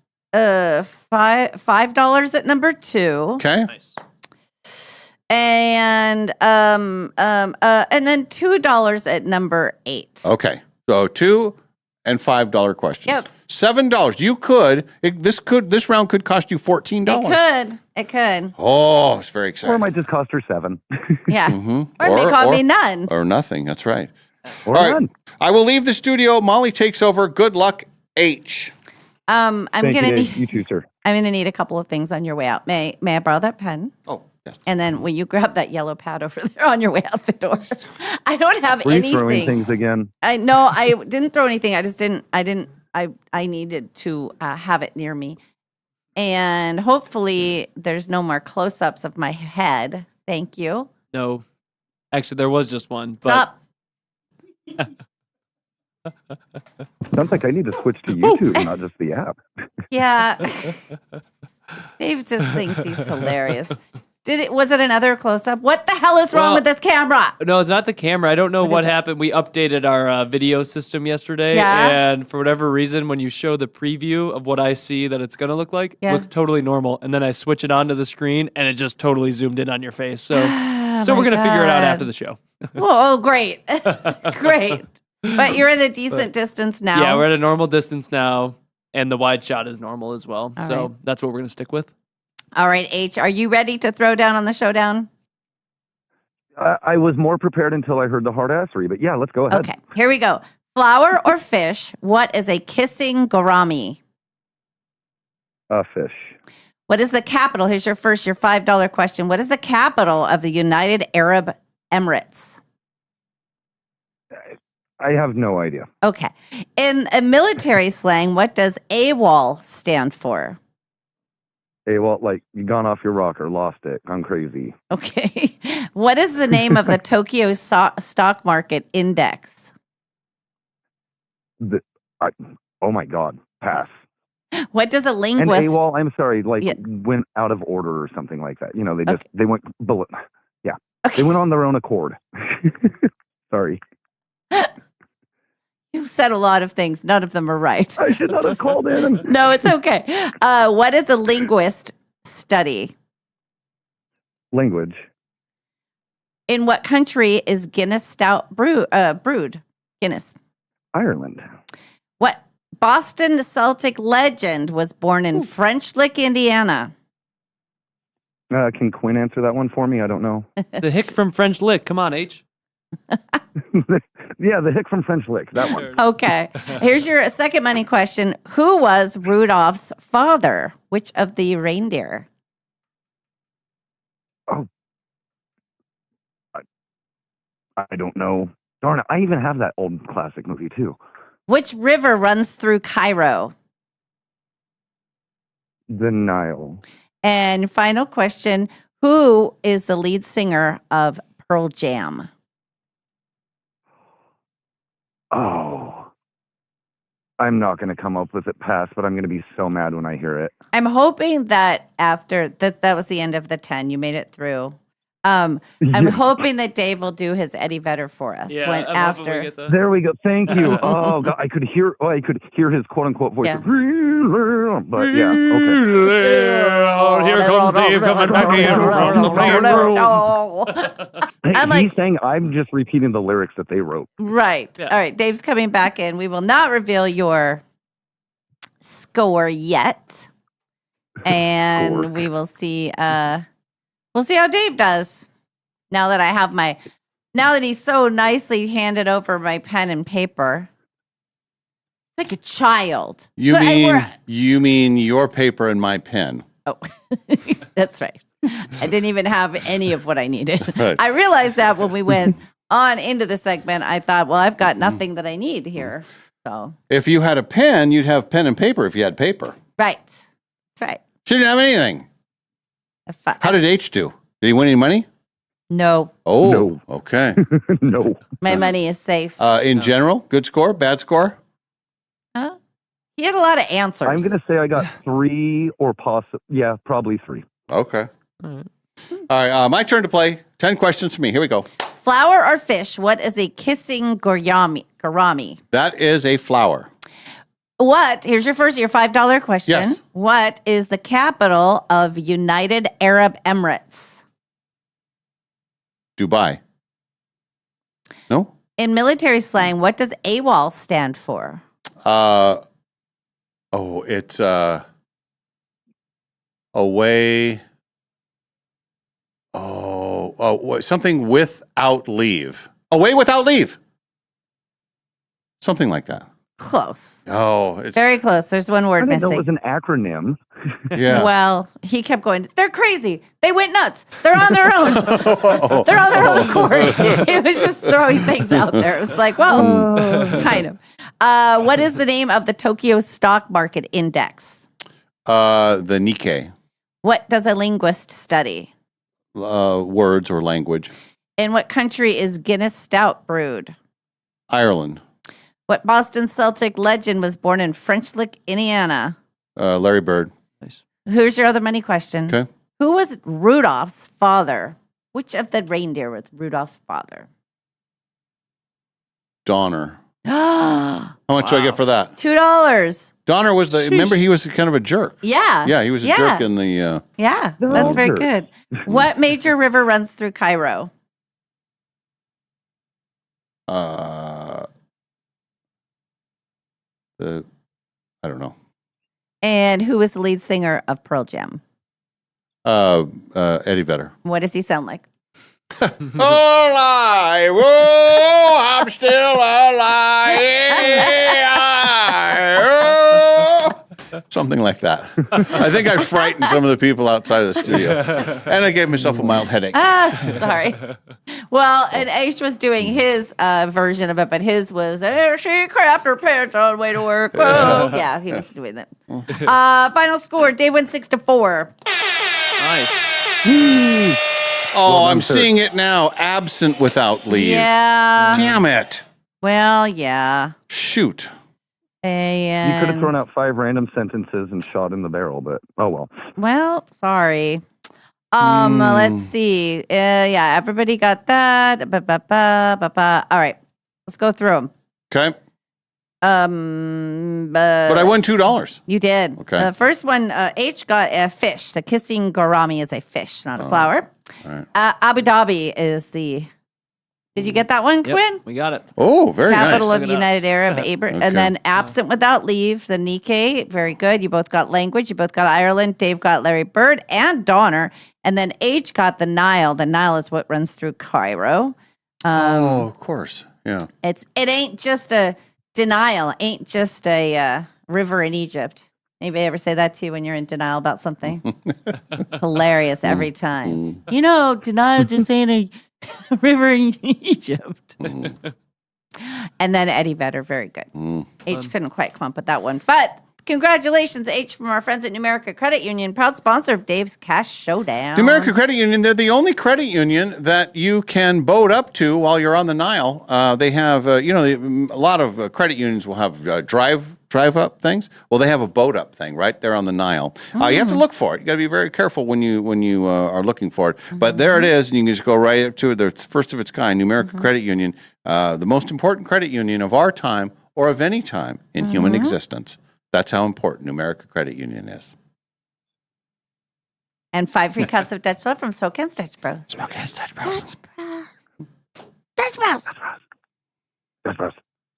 at number 2. Okay. Nice. And then $2 at number 8. Okay. So $2 and $5 questions. Yep. $7. You could. This round could cost you $14. It could. Oh, it's very exciting. Or it might just cost her $7. Yeah. Or it may cost me none. Or nothing. That's right. Or All right. none. I will leave the studio. Molly takes over. Good luck. H. I'm Thank gonna you, need Dave. You too, sir. I'm gonna need a couple of things on your way out. May I borrow that pen? Oh, yes. And then will you grab that yellow pad over there on your way out the door? I don't have Free throwing anything. things again. I know I didn't throw anything. I just didn't. I needed to have it near me, and hopefully there's no more close-ups of my head. Thank you. No, actually, there was just one. But Stop. Sounds like I need to switch to YouTube, not just the app. Yeah. Dave just thinks he's hilarious. Was it another close-up? What the hell is wrong Well, with this camera? No, it's not the camera. I don't know what is it? happened. We updated our video system yesterday, Yeah. and for whatever reason, when you show the preview of what I see that it's gonna look like, Yeah. it looks totally normal. And then I switch it onto the screen, and it just totally zoomed in on your face. So, so we're my gonna figure it out God. after the show. Oh, great. Great. But you're at a decent distance now. Yeah, we're at a normal distance now, and the wide shot is normal as well. All So right. that's what we're gonna stick with. All right, H, are you ready to throw down on the showdown? I was more prepared until I heard the hard assery, but yeah, let's go ahead. Okay, here we go. Flower or fish? What is a kissing gourami? Fish. What is the capital? Here's your $5 question. What is the capital of the United Arab Emirates? I have no idea. Okay. In a military slang, what does AWOL stand for? Hey, well, like you gone off your rocker, lost it, gone crazy. Okay. What is the name of the Tokyo stock market index? Oh my God, pass. What does a And linguist? AWOL, I'm sorry, like Yeah. went out of order or something like that. You know, they went below. Yeah, they went on their own accord. Sorry. You said a lot of things. None of them are right. I should not have called in. No, it's okay. What does a linguist study? Language. In what country is Guinness Stout brewed? Guinness. Ireland. What Boston Celtic legend was born in French Lick, Indiana? Can Quinn answer that one for me? I don't know. The hick from French Lick. Come on, H. Yeah, the hick from French Lick. That one. Okay. Here's your second money question. Who was Rudolph's father? Which of the reindeer? Oh. I don't know. Darn it. I even have that old classic movie too. Which river runs through Cairo? The Nile. And final question. Who is the lead singer of Pearl Jam? Oh. I'm not going to come up with it past, but I'm going to be so mad when I hear it. I'm hoping that after that was the end of the 10. You made it through. I'm hoping that Dave will do his Eddie Vedder for us when after. There we go. Thank you. Oh God, I could hear his quote unquote voice. Yeah. But yeah, okay. Here comes Dave coming back in from the playroom. Hey, I'm like- he's saying I'm just repeating the lyrics that they wrote. Right. All right. Dave's coming back in. We will not reveal your score yet. And we will see we'll see how Dave does. Now that he's so nicely handed over my pen and paper. Like a child. You So- and mean we're- you mean your paper and my pen? Oh, that's right. I didn't even have any of what I needed. Right. I realized that when we went on into the segment, I thought, well, I've got nothing that I need here. So, If you had a pen, you'd have pen and paper if you had paper. right. That's right. She didn't have anything. How did H do? Did he win any money? No, Oh, No. okay. No. my money is safe. In general, good score, bad score? He had a lot of answers. I'm going to say I got 3 or probably 3. Okay. All right, my turn to play. 10 questions for me. Here we go. Flower or fish? What is a kissing gourami? That is a flower. What? Here's your $5 question. Yes. What is the capital of United Arab Emirates? Dubai. No? In military slang, what does AWOL stand for? It's away. Something without leave. Away without leave. Something like that. Close. Oh, it's Very close. There's one I word didn't know it missing. was an acronym. yeah. Well, he kept going, they're crazy. They went nuts. They're on their own. They're on their own accord. He was just throwing things out there. It was like, well, kind of. What is the name of the Tokyo Stock Market Index? The Nikkei, What does a linguist study? words or language. In what country is Guinness Stout brewed? Ireland, What Boston Celtic legend was born in French Lick, Indiana? Larry Bird. Here's your other money question. Okay. Who was Rudolph's father? Which of the reindeer was Rudolph's father? Donner. How How much do I get for that? $2. Donner was the. Remember, he was kind of a jerk. Yeah. Yeah, he was a jerk in the. Yeah, that's very good. What major river runs through Cairo? I don't know. And who was the lead singer of Pearl Jam? Eddie Vedder. What does he sound like? Alive! Oh, I'm still alive! Something like that. I think I frightened some of the people outside of the studio, and I gave myself a mild headache. Sorry. Well, and H was doing his version of it, but his was she crapped her pants on the way to work. Oh, yeah, he was doing that. Final score: Dave wins 6-4. Nice. Oh, I'm seeing it now. Absent without leave. Yeah. Damn it. Well, yeah. Shoot. You could have thrown out 5 random sentences and shot in the barrel, but oh well. Well, sorry. Let's see. Yeah, everybody got that. All right, let's go through them. Okay. But I won $2. You did. Okay. The first one, H got a fish. The kissing gourami is a fish, not a flower. All right. Abu Dhabi is the. Did you get that one, Yep, Quinn? we got it. Oh, very Capital nice. of United Arab Emirates. Okay. And then absent without leave, the Nikkei. Very good. You both got language. You both got Ireland. Dave got Larry Bird and Donner. And then H got the Nile. The Nile is what runs through Cairo. Oh, of course. Yeah. It ain't just a denial. Ain't just a river in Egypt. Anybody ever say that to you when you're in denial about something? Hilarious every time. You know, denial just ain't a river in Egypt. And then Eddie Vedder, very good. H couldn't quite come up with that one. But congratulations, H, from our friends at Numerica Credit Union, proud sponsor of Dave's Cash Showdown. The American Credit Union, they're the only credit union that you can boat up to while you're on the Nile. They have, a lot of credit unions will have drive up things. Well, they have a boat up thing right there on the Nile. You have to look for it. You got to be very careful when you are looking for it. But there it is, and you can just go right up to it. The first of its kind, Numerica Credit Union, the most important credit union of our time or of any time in human existence. That's how important Numerica Credit Union is. And 5 free cups of Dutch Love from Spokane's Dutch Bros. Spokane's Dutch Bros. Dutch Bros. Dutch Bros. Dutch Bros.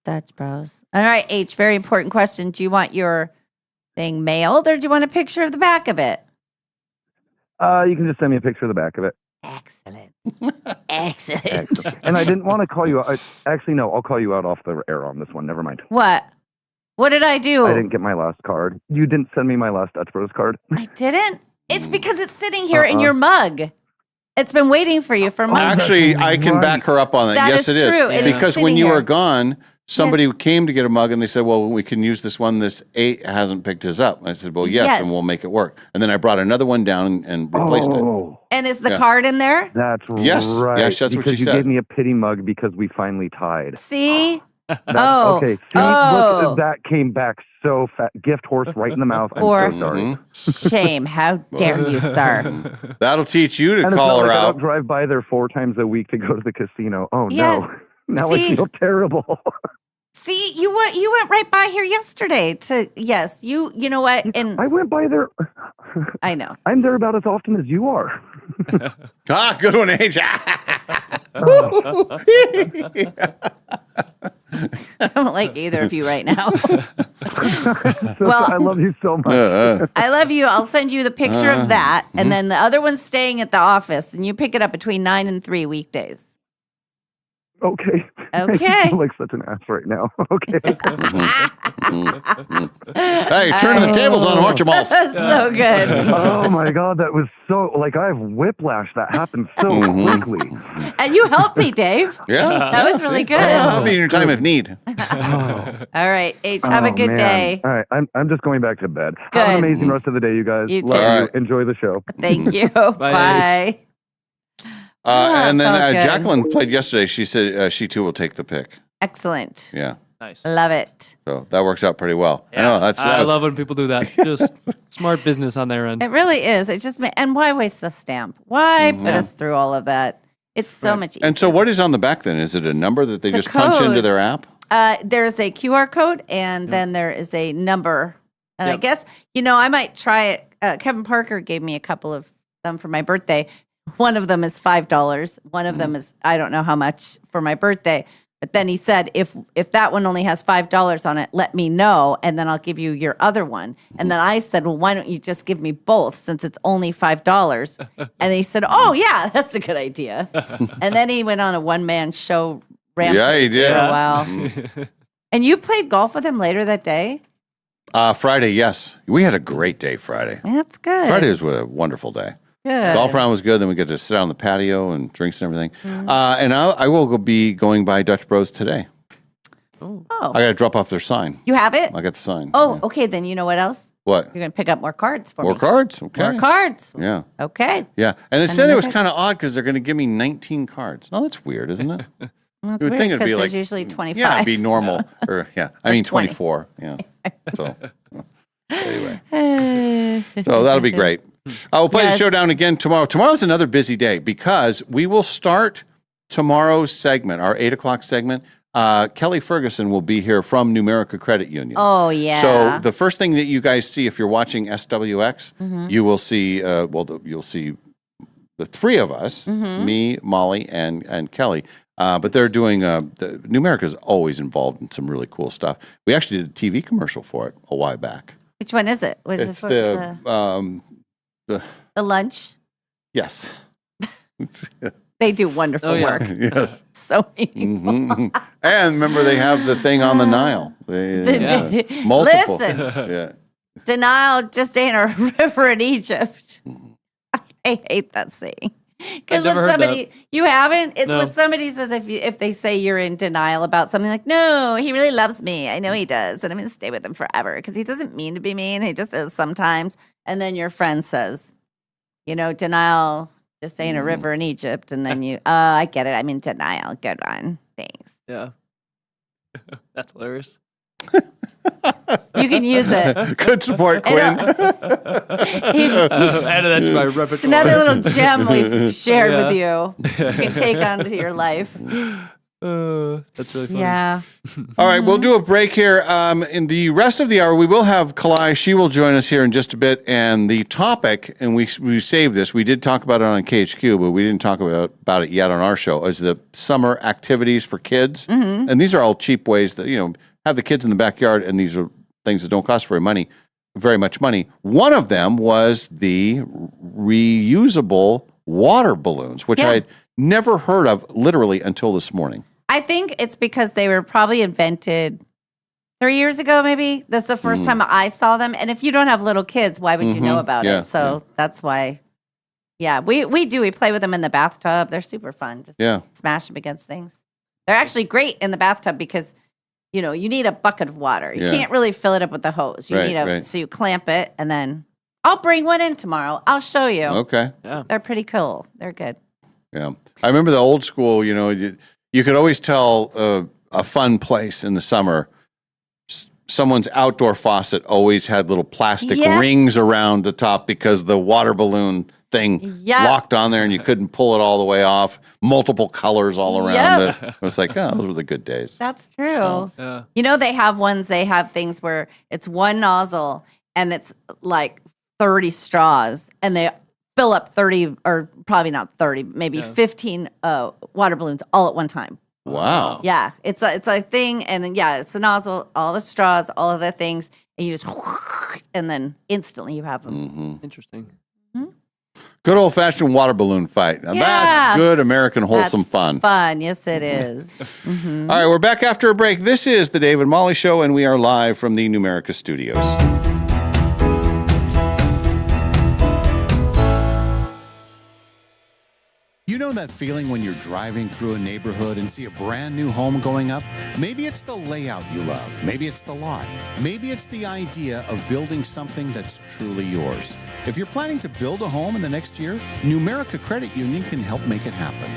Dutch Bros. All right, H, very important question. Do you want your thing mailed or do you want a picture of the back of it? You can just send me a picture of the back of it. Excellent. Excellent. And I didn't want to call you out. Actually, no, I'll call you out off the air on this one. Never mind. What? What did I do? I didn't get my last card. You didn't send me my last Dutch Bros card. I didn't? It's because it's sitting here in your mug. It's been waiting for you for months. Actually, I can back her up on that. That Yes, is it is. true. It is Because sitting when you here. were gone, somebody came to get a mug and they said, well, we can use this one. This 8 hasn't picked his up. And I said, well, yes, and we'll make it work. And then I brought another one down and replaced it. And is the Yeah. card in there? That's Yes. right. Yes, that's what because she you said. gave me a pity mug because we finally tied. See? Okay. See, look, that came back so fat. Gift horse right in the mouth. I'm Or- so sorry. Shame. How dare you, sir? That'll teach you to And it's call not her like I out. don't drive by there 4 times a week to go to the casino. Oh Yeah. no. Now See? I feel terrible. See, you went right by here yesterday to yes, you know what? And I went by there. I know. I'm there about as often as you are. Good one, H. I don't like either of you right now. Well, I love you so much. I love you. I'll send you the picture of that. And then the other one's staying at the office, and you pick it up between 9 and 3 weekdays. Okay. Okay. I feel like such an ass right now. Okay. Hey, turning the tables on, watch them all. So good. Oh my God, that was so like I have whiplash. That happened so quickly. And you helped me, Dave. Yeah, That was really good. I'll help you in your time of need. All right, H, have a good man. day. All right, I'm just going back to bed. Good. Have an amazing rest of the day, you guys. You Love too. you. All right. Enjoy the show. Thank you. Bye. And then felt good. Jacqueline played yesterday. She said she too will take the pick. Excellent. Yeah. Nice. Love it. So that works out pretty well. I know that's. I love when people do that. Just smart business on their end. It really is. It just and why waste the stamp? Why put Yeah. us through all of that? It's so much easier. And so, what is on the back then? Is it a number that they It's a just punch into code. their app? There's a QR code, and then there is a number. And I guess I might try it. Kevin Parker gave me a couple of them for my birthday. One of them is $5. One of them is I don't know how much for my birthday. But then he said, if that one only has $5 on it, let me know, and then I'll give you your other one. And then I said, well, why don't you just give me both since it's only $5? And he said, oh, yeah, that's a good idea. And then he went on a one-man show rampage Yeah, he did. for a while. And you played golf with him later that day? Friday, yes. We had a great day Friday. That's good. Friday was a wonderful day. Good. Golf round was good. Then we get to sit out on the patio and drinks and everything. Mm-hmm. And I will be going by Dutch Bros today. Oh. I got to drop off their sign. You have it? I got the sign. Oh, okay. Then you know what else? What? You're going to pick up more cards for More me. cards? Okay. More cards. Yeah. Okay. Yeah. And it Send said them it a was text. kind of odd because they're going to give me 19 cards. No, that's weird, isn't it? Well, You that's would weird think it'd be because like there's usually 25. Yeah, it'd be normal. Or I mean 20. 24. Yeah. So anyway. So that'll be great. We'll play the show down again tomorrow. Tomorrow's another busy day because we will start tomorrow's segment, our 8 o'clock segment. Kelly Ferguson will be here from Numerica Credit Union. Oh, yeah. So the first thing that you guys see if you're watching SWX, Mhm. you will see, you'll see the three of us, Mhm. me, Molly, and Kelly. But they're doing, Numerica is always involved in some really cool stuff. We actually did a TV commercial for it a while back. Which one is it? Was it It's for the lunch? yes. They do wonderful Oh, yeah. work. Yes. So meaningful. Mhm. And remember, they have the thing on the Nile. They, multiple. Listen. Yeah. Denial just ain't a river in Egypt. I hate that saying. Because when never heard somebody you haven't, it's No. when somebody says if they say you're in denial about something like, no, he really loves me. I know he does, and I'm gonna stay with him forever. Because he doesn't mean to be mean. He just is sometimes. And then your friend says, denial just ain't a river in Egypt. And then you, I get it. I'm in denial. Good one. Thanks. Yeah. That's hilarious. You can use it. Good support, Quinn. Added that to my repertoire. It's another little gem we've shared with Yeah. you. You can take onto your life. That's really funny. Yeah. All right, we'll do a break here. In the rest of the hour, we will have Kalai. She will join us here in just a bit. And the topic, and we saved this, we did talk about it on KHQ, but we didn't talk about it yet on our show, is the summer activities for kids. Mhm. And these are all cheap ways that, have the kids in the backyard, and these are things that don't cost very much money. One of them was the reusable water balloons, which I had never heard of literally until this morning. I think it's because they were probably invented 3 years ago, maybe. That's the first time I saw them. And if you don't have little kids, why would you know about Yeah, it? So that's why. Yeah, we do. We play with them in the bathtub. They're super fun. Just smash them against things. They're actually great in the bathtub because, you need a bucket of water. You Yeah. can't really fill it up with the hose. You Right, need right. so you clamp it, and then I'll bring one in tomorrow. I'll show you. Okay. Yeah. They're pretty cool. They're good. Yeah. I remember the old school, you could always tell a fun place in the summer. Someone's outdoor faucet always had little plastic Yes. rings around the top because the water balloon thing Yep. locked on there and you couldn't pull it all the way off. Multiple colors all around Yep. it. It was like, those were the good days. That's true. Yeah. They have things where it's one nozzle and it's like 30 straws and they fill up 30, or probably not 30, maybe 15 water balloons all at one time. Wow. Yeah, it's a thing, and then, it's a nozzle, all the straws, all of the things, and you just, and then instantly you have them. Mm-hmm. Interesting. Good old-fashioned water balloon fight. Now Yeah. that's good American wholesome That's fun. Fun, yes, it is. Mhm. All right, we're back after a break. This is the Dave and Molly Show, and we are live from the Numerica studios. You know that feeling when you're driving through a neighborhood and see a brand new home going up? Maybe it's the layout you love. Maybe it's the lot. Maybe it's the idea of building something that's truly yours. If you're planning to build a home in the next year, Numerica Credit Union can help make it happen.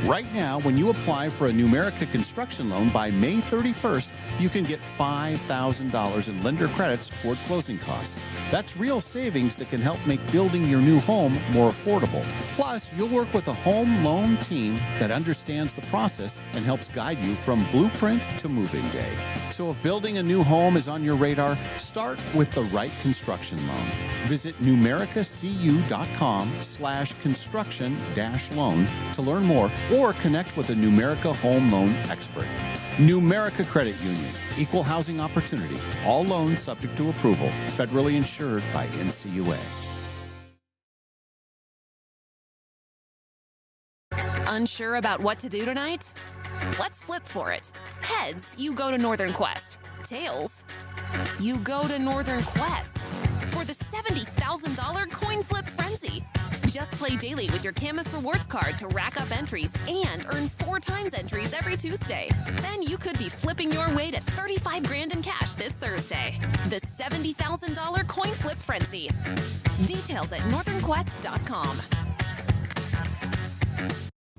Right now, when you apply for a Numerica construction loan by May 31st, you can get $5,000 in lender credits toward closing costs. That's real savings that can help make building your new home more affordable. Plus, you'll work with a home loan team that understands the process and helps guide you from blueprint to move-in day. So if building a new home is on your radar, start with the right construction loan. Visit numericacu.com/construction-loan to learn more or connect with a Numerica home loan expert. Numerica Credit Union, equal housing opportunity, all loans subject to approval, federally insured by NCUA. Unsure about what to do tonight? Let's flip for it. Heads, you go to Northern Quest. Tails, you go to Northern Quest for the $70,000 coin flip frenzy. Just play daily with your Camus Rewards card to rack up entries and earn 4 times entries every Tuesday. Then you could be flipping your way to 35 grand in cash this Thursday. The $70,000 coin flip frenzy. Details at northernquest.com.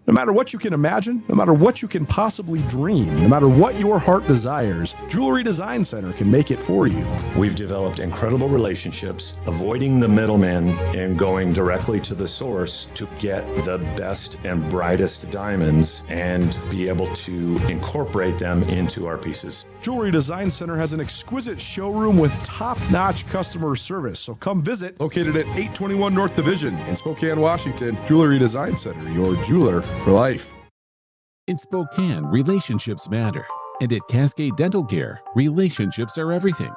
No matter what you can imagine, no matter what you can possibly dream, no matter what your heart desires, Jewelry Design Center can make it for you. We've developed incredible relationships, avoiding the middleman and going directly to the source to get the best and brightest diamonds and be able to incorporate them into our pieces. Jewelry Design Center has an exquisite showroom with top-notch customer service. So come visit, located at 821 North Division in Spokane, Washington. Jewelry Design Center, your jeweler for life. In Spokane, relationships matter. And at Cascade Dental Care, relationships are everything.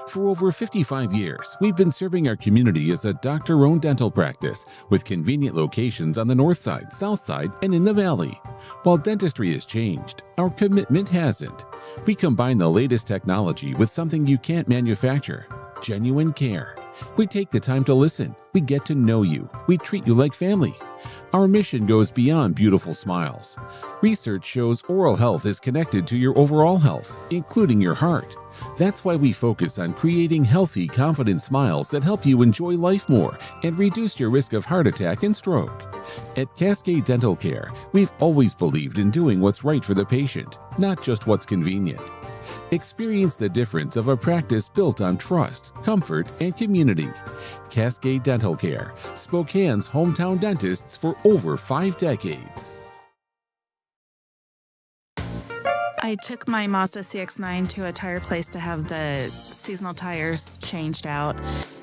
For over 55 years, we've been serving our community as a doctor-owned dental practice with convenient locations on the north side, south side, and in the valley. While dentistry has changed, our commitment hasn't. We combine the latest technology with something you can't manufacture: genuine care. We take the time to listen. We get to know you. We treat you like family. Our mission goes beyond beautiful smiles. Research shows oral health is connected to your overall health, including your heart. That's why we focus on creating healthy, confident smiles that help you enjoy life more and reduce your risk of heart attack and stroke. At Cascade Dental Care, we've always believed in doing what's right for the patient, not just what's convenient. Experience the difference of a practice built on trust, comfort, and community. Cascade Dental Care, Spokane's hometown dentists for over 5 decades. I took my Mazda CX-9 to a tire place to have the seasonal tires changed out,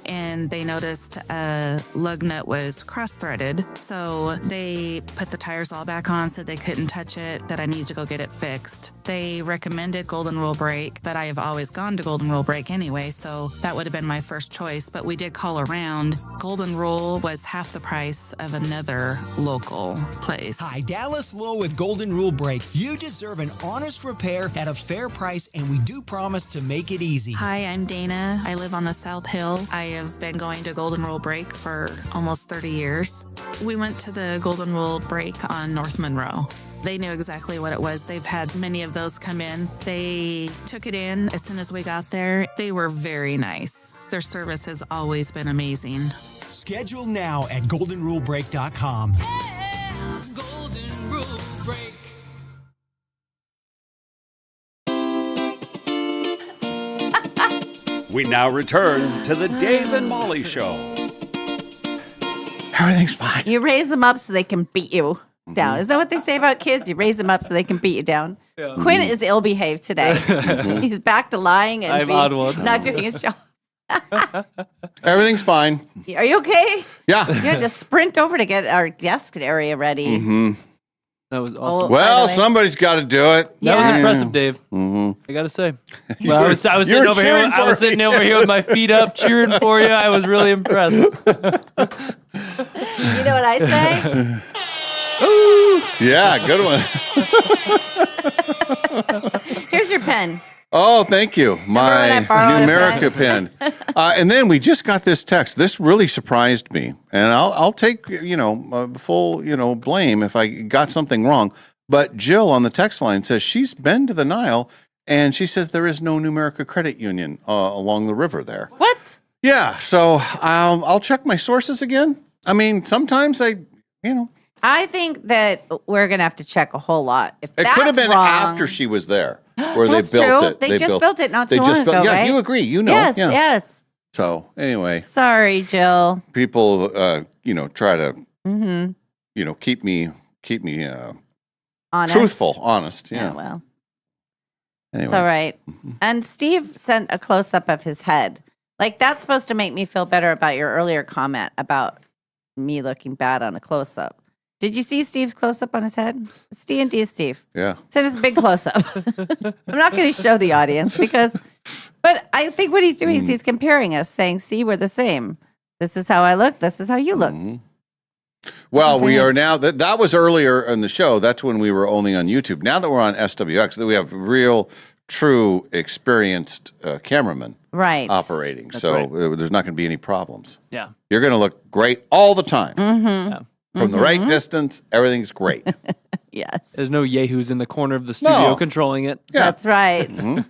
and they noticed a lug nut was cross-threaded. So they put the tires all back on, said they couldn't touch it, that I needed to go get it fixed. They recommended Golden Rule Brake, but I have always gone to Golden Rule Brake anyway, so that would have been my first choice. But we did call around. Golden Rule was half the price of another local place. Hi, Dallas Lowe with Golden Rule Brake. You deserve an honest repair at a fair price, and we do promise to make it easy. Hi, I'm Dana. I live on the South Hill. I have been going to Golden Rule Brake for almost 30 years. We went to the Golden Rule Brake on North Monroe. They knew exactly what it was. They've had many of those come in. They took it in as soon as we got there. They were very nice. Their service has always been amazing. Schedule now at goldenrulebrake.com. Golden Rule Break. We now return to the Dave and Molly Show. Everything's fine. You raise them up so they can beat you down. Is that what they say about kids? You raise them up so they can beat you down. Yeah. Quinn is ill-behaved today. He's back to lying and I'm being- on one. not doing his job. Everything's fine. Are you okay? Yeah. You had to sprint over to get our desk area ready. Mm-hmm. That was Oh, awesome. by Well, the way- somebody's got to do it. That was Yeah. impressive, Dave. Mm-hmm. I gotta say. You Well, I were- was you sitting were over here. cheering I was for sitting me. over here with my feet up, cheering for you. I was really impressed. You know what I say? Yeah, good one. Here's your pen. Oh, thank you. My I borrowed a Numerica pen. And then we just got this text. This really surprised me. And I'll take, full, blame if I got something wrong. But Jill on the text line says she's been to the Nile and she says there is no Numerica credit union along the river there. What? Yeah. So I'll check my sources again. I mean, sometimes I think that we're going to have to check a whole lot. If it that's could have been wrong, after she was there where that's they built true. it. They just built it not too long ago, Yeah, right? you agree. Yes, yeah. yes. So anyway, Sorry, Jill. people, try to, Mm-hmm. keep me Honest. truthful, honest. Yeah. Yeah, well. Anyway. It's all right. And Steve sent a close up of his head. Like, that's supposed to make me feel better about your earlier comment about me looking bad on a close up. Did you see Steve's close up on his head? It's D&D Steve. Yeah. Send us a big close up. I'm not going to show the audience but I think what he's doing is he's comparing us, saying, see, we're the same. This is how I look. This is how you look. Well, we are now, that was earlier in the show. That's when we were only on YouTube. Now that we're on SWX, that we have real, true, experienced cameramen Right. operating. That's So right. there's not going to be any problems. Yeah. You're going to look great all the time. Mm-hmm. From the right distance, everything's great. Yes. There's no yahoos in the corner of the studio No. controlling it. That's right. Mhm.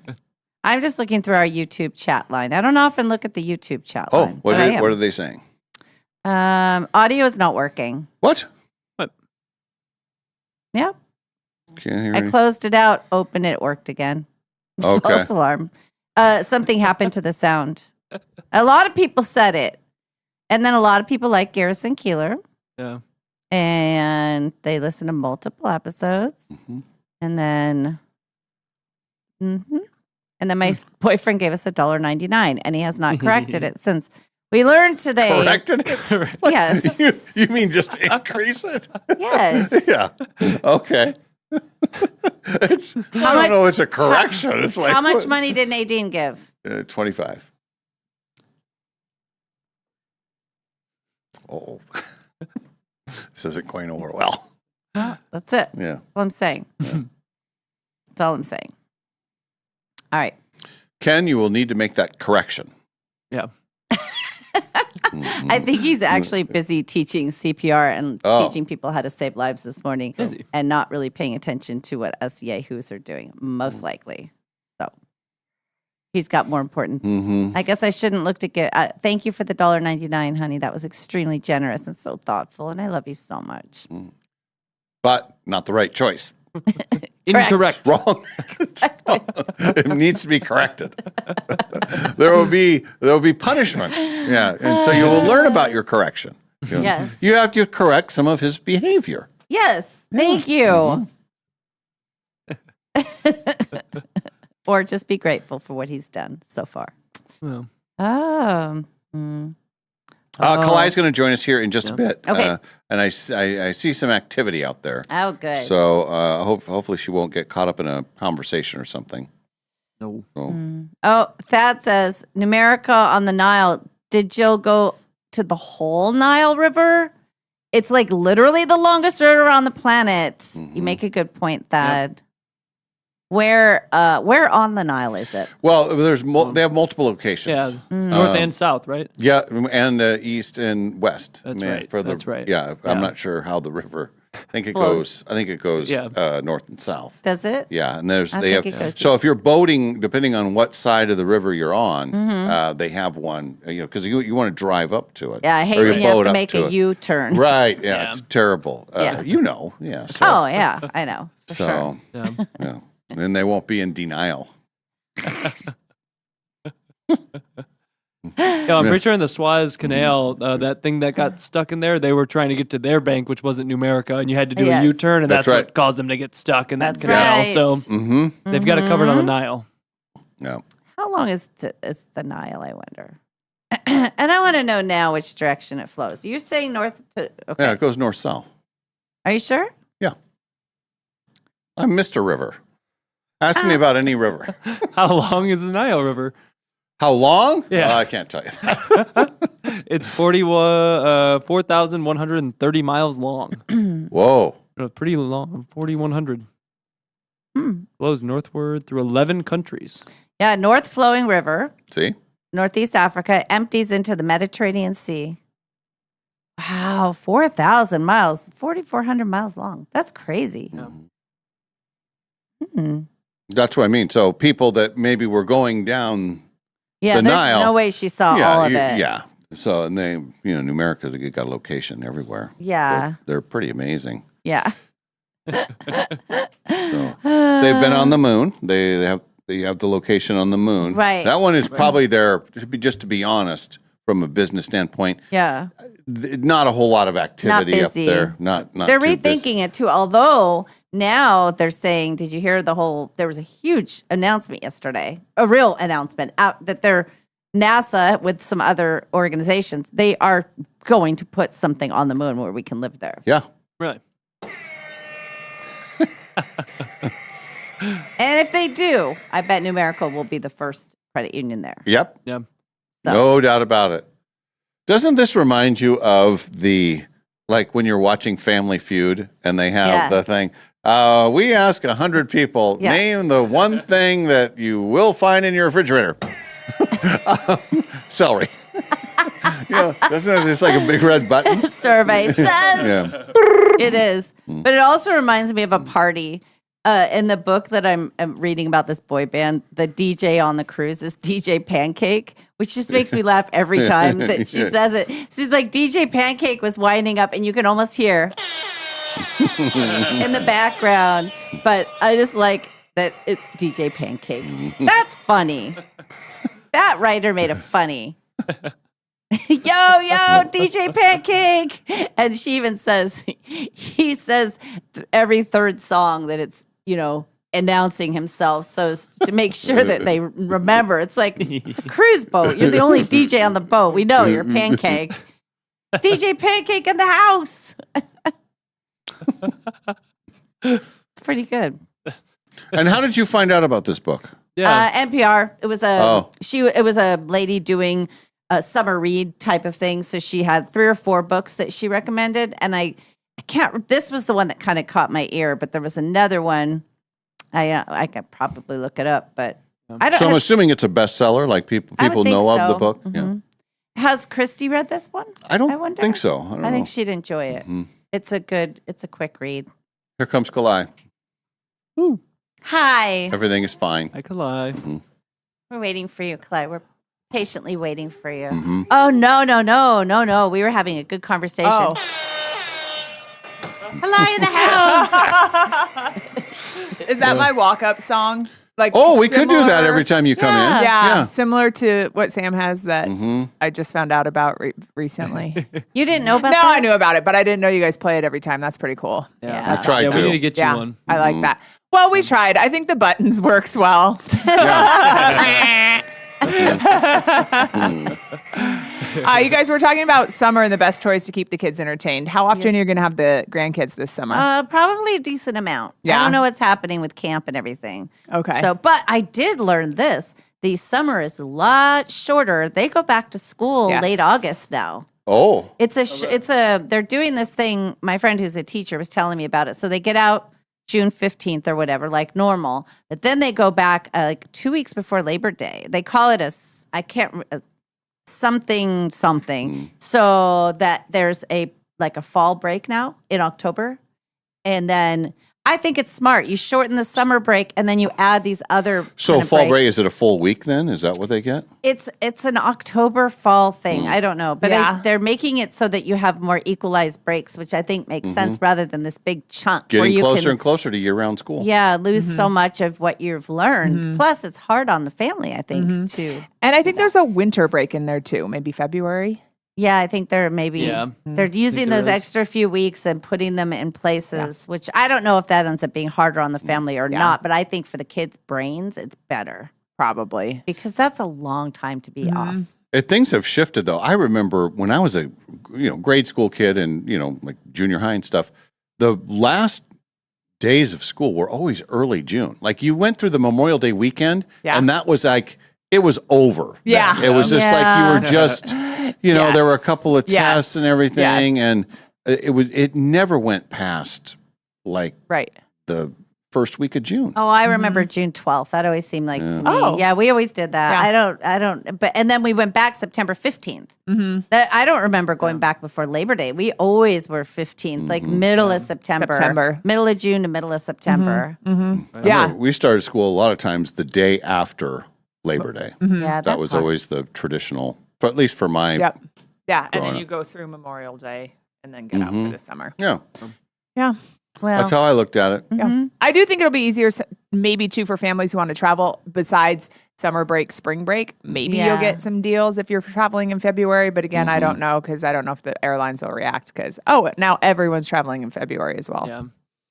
I'm just looking through our YouTube chat line. I don't often look at the YouTube chat Oh, line. but I am. what are they saying? Audio is not working. What? Yeah. Can't hear I any- closed it out, opened it, worked again. Okay. False alarm. Something happened to the sound. A lot of people said it. And then a lot of people like Garrison Keeler. Yeah. And they listen to multiple episodes. And then my boyfriend gave us $1.99 and he has not corrected it since. We learned today. Corrected it? Yes. You mean just increase it? Yes. Yeah. Okay. I don't know. It's a correction. It's like How much what? money did Nadine give? 25. Oh, this isn't going over well. That's it. Yeah. That's all I'm saying. That's all I'm saying. All right. Ken, you will need to make that correction. Yeah. I think he's actually busy teaching CPR and Oh. teaching people how to save lives this morning and not really paying attention to what us yahoos are doing, most likely. So he's got more important. I guess I shouldn't look to get. Thank you for the $1.99, honey. That was extremely generous and so thoughtful. And I love you so much. But not the right choice. Incorrect. Wrong. It needs to be corrected. There will be punishment. Yeah. And so you will learn about your correction. You know, Yes. You have to correct some of his behavior. Yes. Thank you. Or just be grateful for what he's done so far. Well. Kalai's going to join us here in just a bit. Okay. And I see some activity out there. Oh, good. So hopefully she won't get caught up in a conversation or something. No. Oh, Thad says, Numerica on the Nile. Did Jill go to the whole Nile River? It's like literally the longest river on the planet. You make a good point, Thad. Where on the Nile is it? Well, they have multiple locations. Yeah. North and south, right? Yeah, and east and west. That's right. That's right. Yeah, Yeah. I'm not sure how the river. I think it Flows. goes. Yeah. North and south. Does it? Yeah, and I they think have. it goes So east. if you're boating, depending on what side of the river you're on, Mhm. they have one. Because you want to drive up to it. Yeah, I hate or when you have boat to up make a it. U-turn. Right. Yeah, it's terrible. Yeah. You know. Yeah. So, Oh, yeah, I know. For so sure. yeah. Then they won't be in denial. Yeah, I'm pretty sure in the Suez Canal, that thing that got stuck in there, they were trying to get to their bank, which wasn't Numerica, and you had to do Yes. a U-turn, and That's that's right. what caused them to get stuck in that That's canal. right. So Mm-hmm. they've got it covered on the Nile. Yeah. How long is the Nile, I wonder? And I want to know now which direction it flows. You're saying north to, okay. Yeah, it goes north south. Are you sure? Yeah. I'm Mr. River. Ask me about any river. How long is the Nile River? How long? Yeah. I can't tell you that. It's 4,130 miles long. Whoa. Pretty long. 4,100. Hmm. Flows northward through 11 countries. Yeah, North Flowing River, See? Northeast Africa, empties into the Mediterranean Sea. Wow, 4,000 miles, 4,400 miles long. That's crazy. Hmm. That's what I mean. So people that maybe were going down Yeah, the there's Nile. no way she saw all of it. Yeah. So, and they, Numerica, they got a location everywhere. Yeah. They're pretty amazing. Yeah. They've been on the moon. They have the location on the moon. Right. That one is probably there, just to be honest, from a business standpoint. Yeah. Not a whole lot of activity up busy. there. Not They're too busy. rethinking it too. Although now they're saying, did you hear there was a huge announcement yesterday, a real announcement out that NASA with some other organizations, they are going to put something on the moon where we can live there. Yeah. Really? And if they do, I bet Numerical will be the first credit union there. Yep. Yeah. No doubt about it. Doesn't this remind you of like when you're watching Family Feud and they have the thing, we ask 100 people, name the one thing that you will find in your refrigerator. Celery. Doesn't it just like a big red button? Survey says it is. But it also reminds me of a party. In the book that I'm reading about this boy band, the DJ on the cruise is DJ Pancake, which just makes me laugh every time that she says it. She's like, DJ Pancake was winding up, and you can almost hear in the background. But I just like that it's DJ Pancake. That's funny. That writer made it funny. Yo, DJ Pancake. And she even says, he says every third song that it's, announcing himself so as to make sure that they remember. It's like, it's a cruise boat. You're the only DJ on the boat. We know you're Pancake. DJ Pancake in the house. It's pretty good. And how did you find out about this book? NPR. It was it was a lady doing a summer read type of thing. So she had 3 or 4 books that she recommended, and I can't. This was the one that kind of caught my ear, but there was another one. I could probably look it up, but I don't. So I'm assuming it's a bestseller, like people know of the book. Mm-hmm. Yeah. Has Christy read this one? I don't think so. I don't know. think she'd enjoy it. Mhm. It's a quick read. Here comes Kalai. Hi. Everything is fine. Hi, Kalai. We're waiting for you, Clay. We're patiently waiting for you. Mhm. Oh, no. We were having a good conversation. Oh. Hello in the house. Is that my walk-up song? Like, Oh, we could do that similar- every time you come in. Yeah, similar to what Sam has that Mhm. I just found out about recently. You didn't know about No, that? I knew about it, but I didn't know you guys play it every time. That's pretty cool. Yeah. I tried Yeah, to. we need to get you Yeah, one. I like that. Well, we tried. I think the buttons works well. You guys were talking about summer and the best toys to keep the kids entertained. How often are you going to have the grandkids this summer? Probably a decent amount. Yeah. I don't know what's happening with camp and everything. Okay. So, but I did learn this. The summer is a lot shorter. They go back to school Yes. late August now. Oh. They're doing this thing. My friend who's a teacher was telling me about it. So they get out June 15th or whatever, like normal. But then they go back like 2 weeks before Labor Day. They call it something. So that there's a fall break now in October. And then I think it's smart. You shorten the summer break and then you add these other So kind of fall breaks. break, is it a full week then? Is that what they get? It's an October fall thing. I don't know, but Yeah. they're making it so that you have more equalized breaks, which I think makes sense rather than this big chunk where Getting you closer can, and closer to year-round school. lose so much of what you've learned. Plus, it's hard on the family, I think, too. And I think there's a winter break in there too, maybe February. Yeah, I think they're they're using there those is. extra few weeks and putting them in places, which I don't know if that ends up being harder on the family or not, but I think for the kids' brains, it's better. Probably. Because that's a long time to be off. Things have shifted though. I remember when I was a grade school kid and like junior high and stuff, the last days of school were always early June. Like you went through the Memorial Day weekend and that was like it was over. Yeah. then. It was just like you were just, there were a couple of Yes. tests and everything, Yes. and it never went past like Right. the first week of June. Oh, I remember June 12th. That always seemed like to me. Oh. Yeah, we always did that. Yeah. I don't, but, and then we went back September 15th. Mm-hmm. That I don't remember going back before Labor Day. We always were 15th, like middle of September. Middle of June to middle of September. Mm-hmm. Yeah. We started school a lot of times the day after Labor Day. Mhm. Yeah, That that's was hard. always the traditional, for at least for my. Yep. Yeah, and growing then up. you go through Memorial Day and then get out for the summer. Yeah. Yeah. Well, That's how I looked at it. Yeah. I do think it'll be easier, maybe too, for families who want to travel besides summer break, spring break. Maybe Yeah. you'll get some deals if you're traveling in February. But again, I don't know because I don't know if the airlines will react because, now everyone's traveling in February as well. Yeah.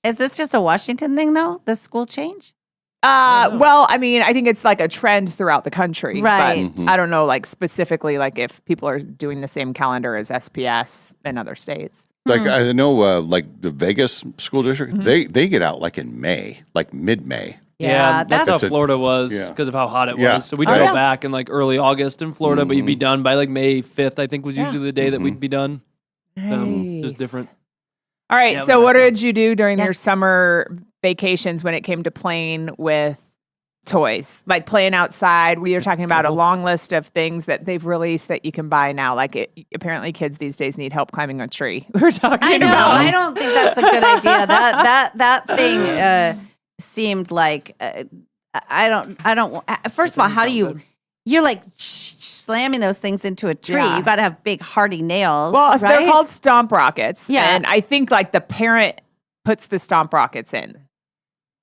Is this just a Washington thing, though? The school change? Well, I mean, I think it's like a trend throughout the country. Right. But I don't know, like specifically, like if people are doing the same calendar as SPS in other states. Like I know, like the Vegas school district, they get out like in May, like mid-May. Yeah, that's how that's- Florida was Yeah. because of how hot it Yeah. was. So we'd Oh, go yeah. back in like early August in Florida, but you'd be done by like May 5th, I think was usually the day that we'd be done. Just different. All right. Yeah, so, but what that's did you do during your summer vacations when it came to playing with toys? Like playing outside? We were talking about a long list of things that they've released that you can buy now. Like, apparently, kids these days need help climbing a tree. We were talking I know. about. I don't think that's a good idea. That thing seemed like I don't. First of all, how do you? You're like slamming those things into a tree. Yeah. You got to have big hardy nails. Well, right? they're called stomp rockets. Yeah. And I think like the parent puts the stomp rockets in.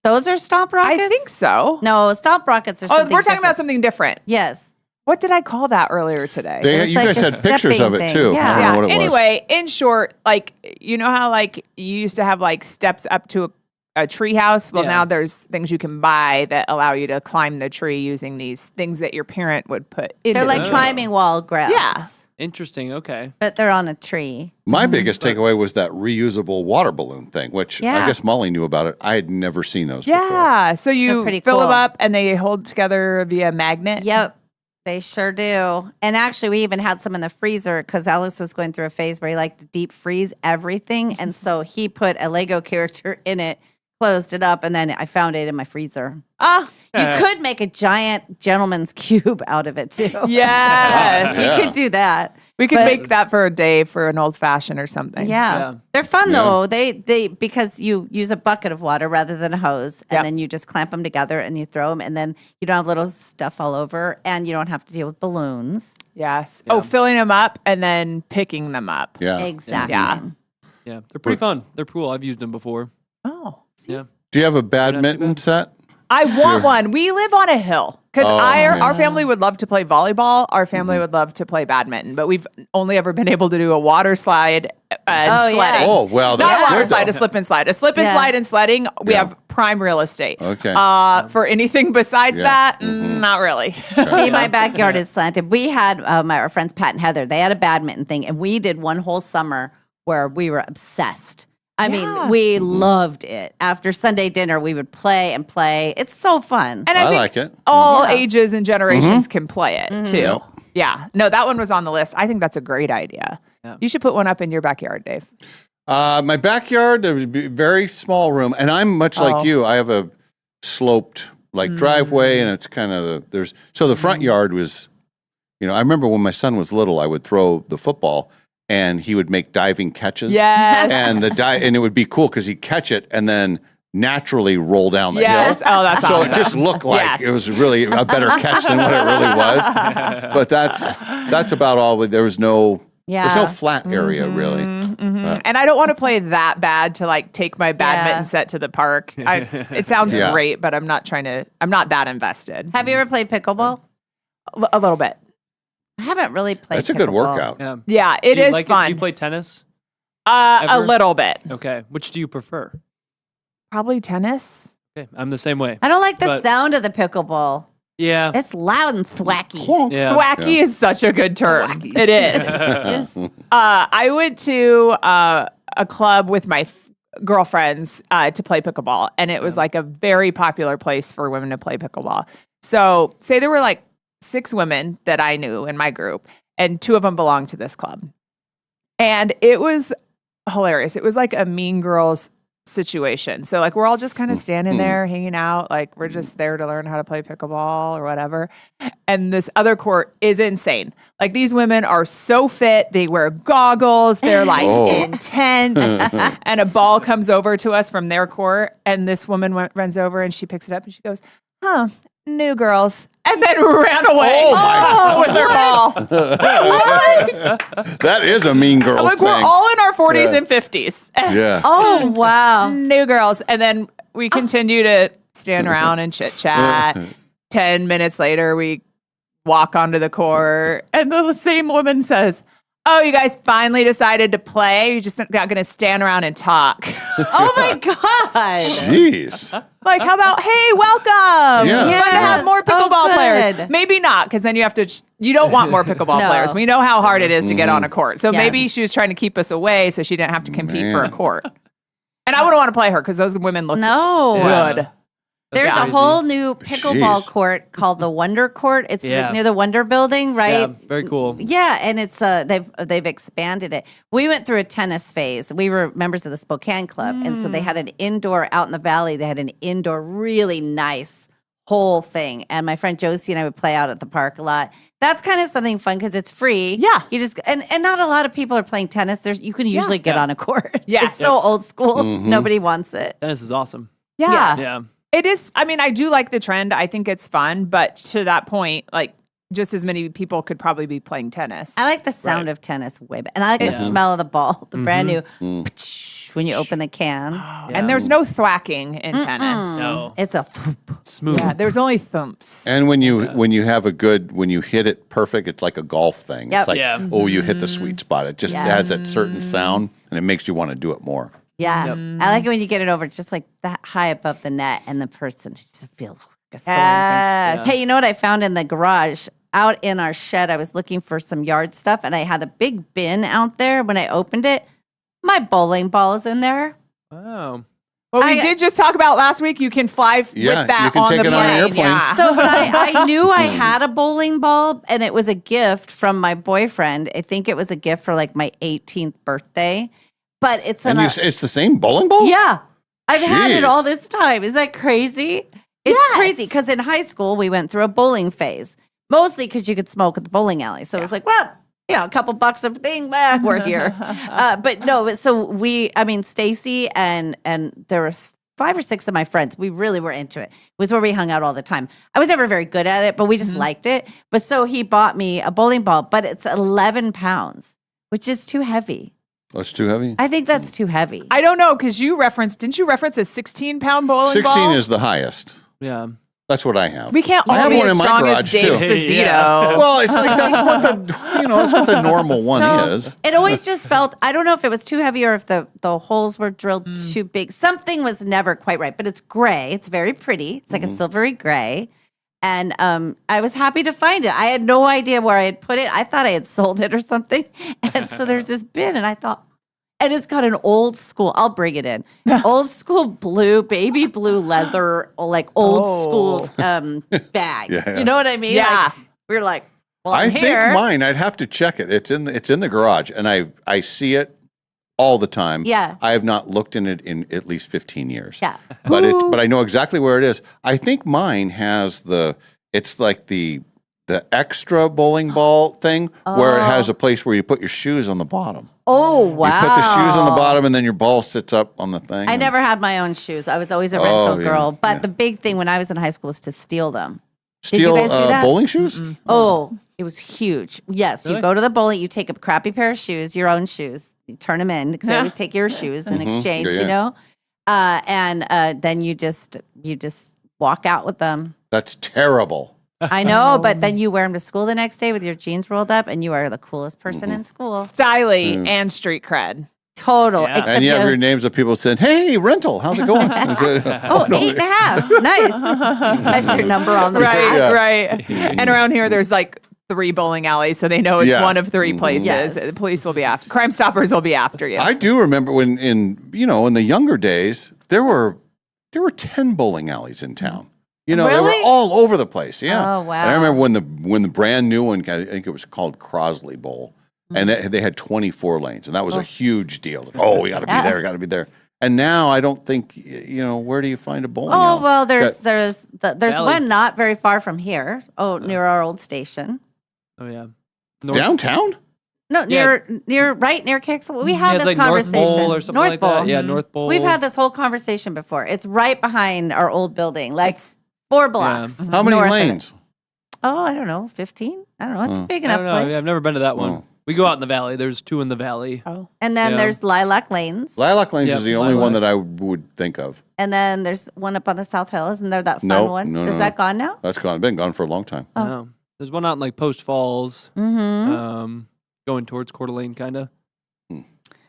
Those are stomp rockets. I think so. No, stomp rockets are. Oh, Something we're talking about different. something different. Yes. What did I call that earlier today? You guys had pictures of it too. I don't know what it was. Anyway, in short, like you know how like you used to have like steps up to a tree house. Well, Yeah. now there's things you can buy that allow you to climb the tree using these things that your parent would put in. They're like climbing wall grasps. Yeah. Interesting. Okay. But they're on a tree. My biggest takeaway was that reusable water balloon thing, which Yeah. I guess Molly knew about it. I had never seen those before. Yeah. So you They're pretty fill them cool. up and they hold together via magnet. Yep. They sure do. And actually, we even had some in the freezer because Alex was going through a phase where he liked to deep freeze everything. And so he put a Lego character in it, closed it up, and then I found it in my freezer. You could make a giant gentleman's cube out of it too. Yes. You could do that. We could But- make that for a day for an old fashioned or something. Yeah. They're fun though. They because you use a bucket of water rather than a hose, and then you just clamp them together and you throw them, and then you don't have little stuff all over, and you don't have to deal with balloons. Yes. Oh, filling them up and then picking them up. Yeah. Exactly. Yeah. Yeah. They're pretty fun. They're cool. I've used them before. Oh. Yeah. Do you have a badminton set? I want one. We live on a hill because Oh, our family would love to play volleyball. Our family would love to play badminton, but we've only ever been able to do a water slide and Oh, yeah. sledding. Oh, well, Not that's a water good, slide, though. a slip and slide. A slip and Yeah. slide and sledding, we Yeah. have prime real estate. Okay. For anything besides Yeah. that, not really. See, my backyard is slanted. We had our friends Pat and Heather. They had a badminton thing, and we did one whole summer where we were obsessed. I mean, we loved it. After Sunday dinner, we would play and play. It's so fun. And I think like it. all Yeah. ages and generations can play it too. Yep. Yeah. No, that one was on the list. I think that's a great idea. Yeah. You should put one up in your backyard, Dave. My backyard, there would be a very small room, and I'm much Oh. like you. I have a sloped like driveway, and it's kind of the front yard was, I remember when my son was little, I would throw the football, and he would make diving catches. Yes. And it would be cool because he'd catch it and then naturally roll down the Yes. hill. Oh, that's so awesome. it just looked like Yes. it was really a better catch than what it really was. But that's about all. There was no there's no Yeah. flat area really. And I don't want to play that bad to like take my badminton set to the park. It sounds Yeah. great, but I'm not that invested. Have you ever played pickleball? A little bit. I haven't really played. That's a good pickleball. workout. Yeah. Yeah, it Do you is like fun. Do you play tennis? A Ever? little bit. Okay. Which do you prefer? Probably tennis. Okay. I'm the same way. I don't like the But- sound of the pickleball. Yeah. It's loud and thwacky. Yeah. Wacky is such a good term. It is. Just I went to a club with my girlfriends to play pickleball, and it was like a very popular place for women to play pickleball. So, say there were like 6 women that I knew in my group, and 2 of them belonged to this club. And it was hilarious. It was like a Mean Girls situation. So like we're all just kind of standing there hanging out, like we're just there to learn how to play pickleball or whatever. And this other court is insane. Like these women are so fit, they wear goggles, they're like intense. And a ball comes over to us from their court, and this woman runs over and she picks it up and she goes, new girls, and then ran away with their ball. That is a Mean Girls Like thing. we're all in our 40s and 50s. Yeah. Oh, wow. New girls. And then we continue to stand around and chit chat. 10 minutes later, we walk onto the court, and the same woman says, oh, you guys finally decided to play? You're just not going to stand around and talk. Oh, my God. Jeez. Like, how about, hey, welcome. Yeah. You want to have more Yes. pickleball Oh, players? good. Maybe not, because then you have to, you don't want more pickleball No. players. We know how hard it is to get on a court. So Yeah. maybe she was trying to keep us away so she didn't have to compete for a court. And I wouldn't want to play her because those women looked good. There's Yeah. a whole new pickleball Jeez. court called the Wonder Court. It's like Yeah. near the Wonder Building, right? Yeah, very cool. Yeah, and it's they've expanded it. We went through a tennis phase. We were members of the Spokane Club, and so they had an indoor out in the valley. They had an indoor, really nice whole thing. And my friend Josie and I would play out at the park a lot. That's kind of something fun because it's free. Yeah, you just and not a lot of people are playing tennis. You can usually get on a court. Yes. It's so old school. Nobody wants it. Tennis is awesome. Yeah. Yeah. It is. I mean, I do like the trend. I think it's fun. But to that point, like, just as many people could probably be playing tennis. I like the sound of tennis way better. And I like the smell of the ball, the brand new when you open the can. And there's no thwacking in tennis. No. It's a Smooth. Yeah, there's only thumps. And when you have when you hit it perfect, it's like a golf thing. Yep. It's like, Yeah. oh, you hit the sweet spot. It just Yeah. has that certain sound, and it makes you want to do it more. Yeah. I like it when you get it over just like that high above the net and the person just feels like a soul Yes. thing. Hey, you know what I found in the garage? Out in our shed, I was looking for some yard stuff and I had a big bin out there. When I opened it, my bowling ball is in there. Oh. Well, we did just talk about last week. You can fly Yeah, with that you can on take the it on an plane. airplane. Yeah. So but I knew I had a bowling ball and it was a gift from my boyfriend. I think it was a gift for like my 18th birthday. But it's And it's the same bowling ball? Yeah. I've had it Jeez. all this time. Is that crazy? It's crazy because in high school, we went through a bowling phase, mostly because you could smoke at the bowling alley. So it was like, well, a couple bucks a thing, we're here. But no, so Stacy and there were 5 or 6 of my friends. We really were into it. It was where we hung out all the time. I was never very good at it, but we just liked it. But so he bought me a bowling ball, but it's 11 pounds, which is too heavy. That's too heavy? I think that's too heavy. I don't know because didn't you reference a 16-pound bowling 16 ball? is the highest. Yeah. That's what I have. We can't I all have be one as in my strong as garage Dave too. Sposito. Well, it's like that's what the normal one is. It always just felt, I don't know if it was too heavy or if the holes were drilled too big. Something was never quite right, but it's gray. It's very pretty. It's like a silvery gray. And I was happy to find it. I had no idea where I had put it. I thought I had sold it or something. And so there's this bin and I thought, and it's got an old school, I'll bring it in, old school baby blue leather, like old school bag. Yeah. You know what I mean? Yeah. Like, we were like, well, I I'm think here. mine, I'd have to check it. It's in the garage, and I see it all the time. Yeah. I have not looked in it in at least 15 years. Yeah. But I know exactly where it is. I think mine has it's like the extra bowling ball thing where it has a place where you put your shoes on the bottom. Oh, wow. You put the shoes on the bottom and then your ball sits up on the thing. I never had my own shoes. I was always a rental yeah, girl. But the big thing when I was in high school was to steal them. Steal Did you guys do that? bowling shoes? Oh, it was huge. Yes, Really? you go to the bowling, you take a crappy pair of shoes, your own shoes, you turn them in because I always take your shoes in exchange, Yeah, yeah. you know? And then you just walk out with them. That's terrible. I know, but then you wear them to school the next day with your jeans rolled up and you are the coolest person in school. Styly and street cred. Total. Except And you have your names of people saying, "Hey, rental, how's it going?" Oh, 8.5. Nice. That's your number on the Right, Yeah. right. And around here, there's like 3 bowling alleys, so they know it's Yeah. one of 3 places. Yes. The police will be after. Crime Stoppers will be after you. I do remember when in the younger days there were 10 bowling alleys in town. You know, they Really? were all over the place. Yeah. Oh, wow. And I remember when the brand new one, I think it was called Crosley Bowl, and they had 24 lanes, and that was a huge deal. Like, oh, we got to be there, got to be there. And now I don't think where do you find a bowling Oh alley? well, there's Valley. one not very far from here. Oh, near our old station. Oh yeah. Downtown? No, Yeah. near Kicks. We had it's this like North conversation. Bowl or something like that. Yeah, North Bowl. We've had this whole conversation before. It's right behind our old building, like 4 blocks. How many north of it. lanes? Oh, I don't know, 15. I don't know. It's a big I enough don't know. place. I've never been to that one. We go out in the valley. There's 2 in the valley. Oh. And then Yeah. there's Lilac Lanes. Lilac Lanes Yep, is the only one Lilac. that I would think of. And then there's one up on the South Hill. Isn't there that fun No, one? no, Is no. that gone now? That's gone. Been gone for a long time. Oh. No. There's one out in like Post Falls. Mm-hmm. Going towards Coeur d'Alene, kind of.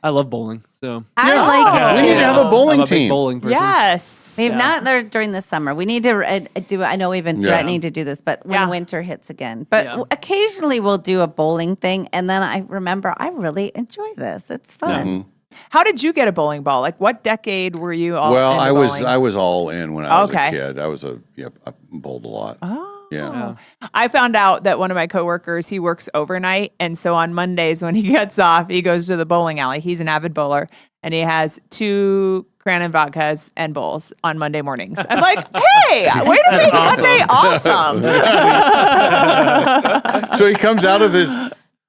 I love bowling, so I like it. We need to have a bowling I'm a big team. bowling person. Yes. We've not there during the summer. We need to do. I know we've been Yeah. threatening to do this, but when winter hits again. But occasionally we'll do a bowling thing, and then I remember I really enjoy this. It's fun. Mm-hmm. How did you get a bowling ball? Like, what decade were you all Well, into I was bowling? I was all in when I was Okay. a kid. I bowled a lot. Oh. Yeah. I found out that one of my coworkers, he works overnight. And so on Mondays when he gets off, he goes to the bowling alley. He's an avid bowler and he has 2 Cranon vodkas and bowls on Monday mornings. I'm like, hey, way to make Monday awesome. So he comes out of his.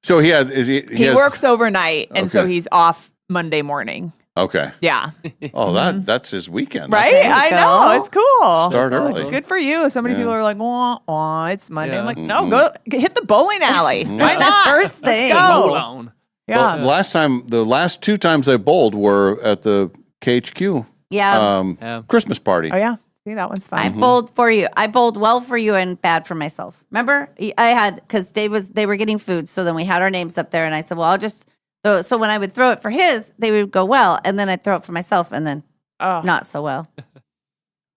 So he has. He has, works overnight. And so Okay. he's off Monday morning. Okay. Yeah. Oh, that's his weekend. Right? There you I go. know. It's cool. Start It's early. good for you. So many Yeah. people are like, wah, wah, it's Monday. I'm Yeah. like, no, go hit the bowling alley. Why not? First thing. Let's go. Bowl down. Yeah. Well, the last 2 times I bowled were at the KHQ Yeah. Yeah. Christmas party. Oh, yeah. See, that one's I fun. bowled for you. I bowled well for you and bad for myself. Remember, I had because they were getting food, so then we had our names up there, and I said, "Well, I'll just." So when I would throw it for his, they would go well, and then I'd throw it for myself, and then not so well.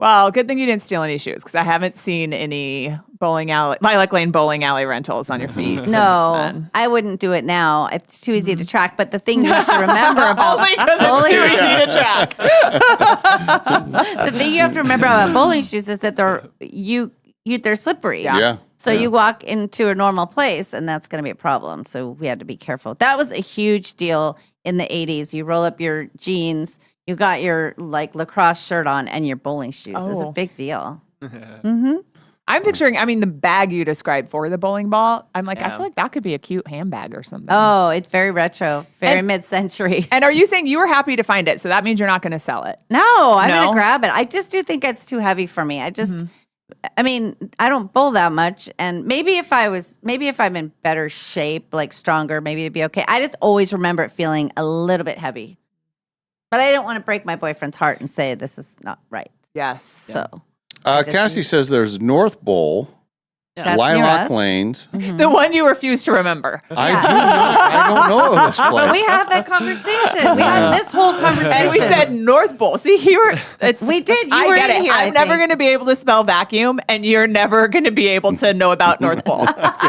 Well, good thing you didn't steal any shoes because I haven't seen any Lilac Lane bowling alley rentals on your feet. since No, then. I wouldn't do it now. It's too easy to track. But the thing you have to remember about Only because it's bowling too easy to track. the thing you have to remember about bowling shoes is that they're slippery. Yeah. So you walk into a normal place, and that's going to be a problem. So we had to be careful. That was a huge deal in the 80s. You roll up your jeans, you got your lacrosse shirt on, and your bowling shoes. It was a Oh. big deal. I'm picturing, the bag you described for the bowling ball. I'm like, I Yeah. feel like that could be a cute handbag or something. Oh, it's very retro, very And- mid-century. And are you saying you were happy to find it? So that means you're not going to sell it. No, I'm No? going to grab it. I just do think it's too heavy for me. I don't bowl that much. And maybe if I'm in better shape, like stronger, maybe it'd be okay. I just always remember it feeling a little bit heavy. But I don't want to break my boyfriend's heart and say this is not right. Yes. So Cassie says there's North Bowl, that's near Lilac us. Lanes. The one you refuse to remember. I don't know this place. But we had that conversation. We had this whole conversation. And we said North Bowl. See, we did. You I were get in it. here. I I'm never think. going to be able to spell vacuum, and you're never going to be able to know about North Pole.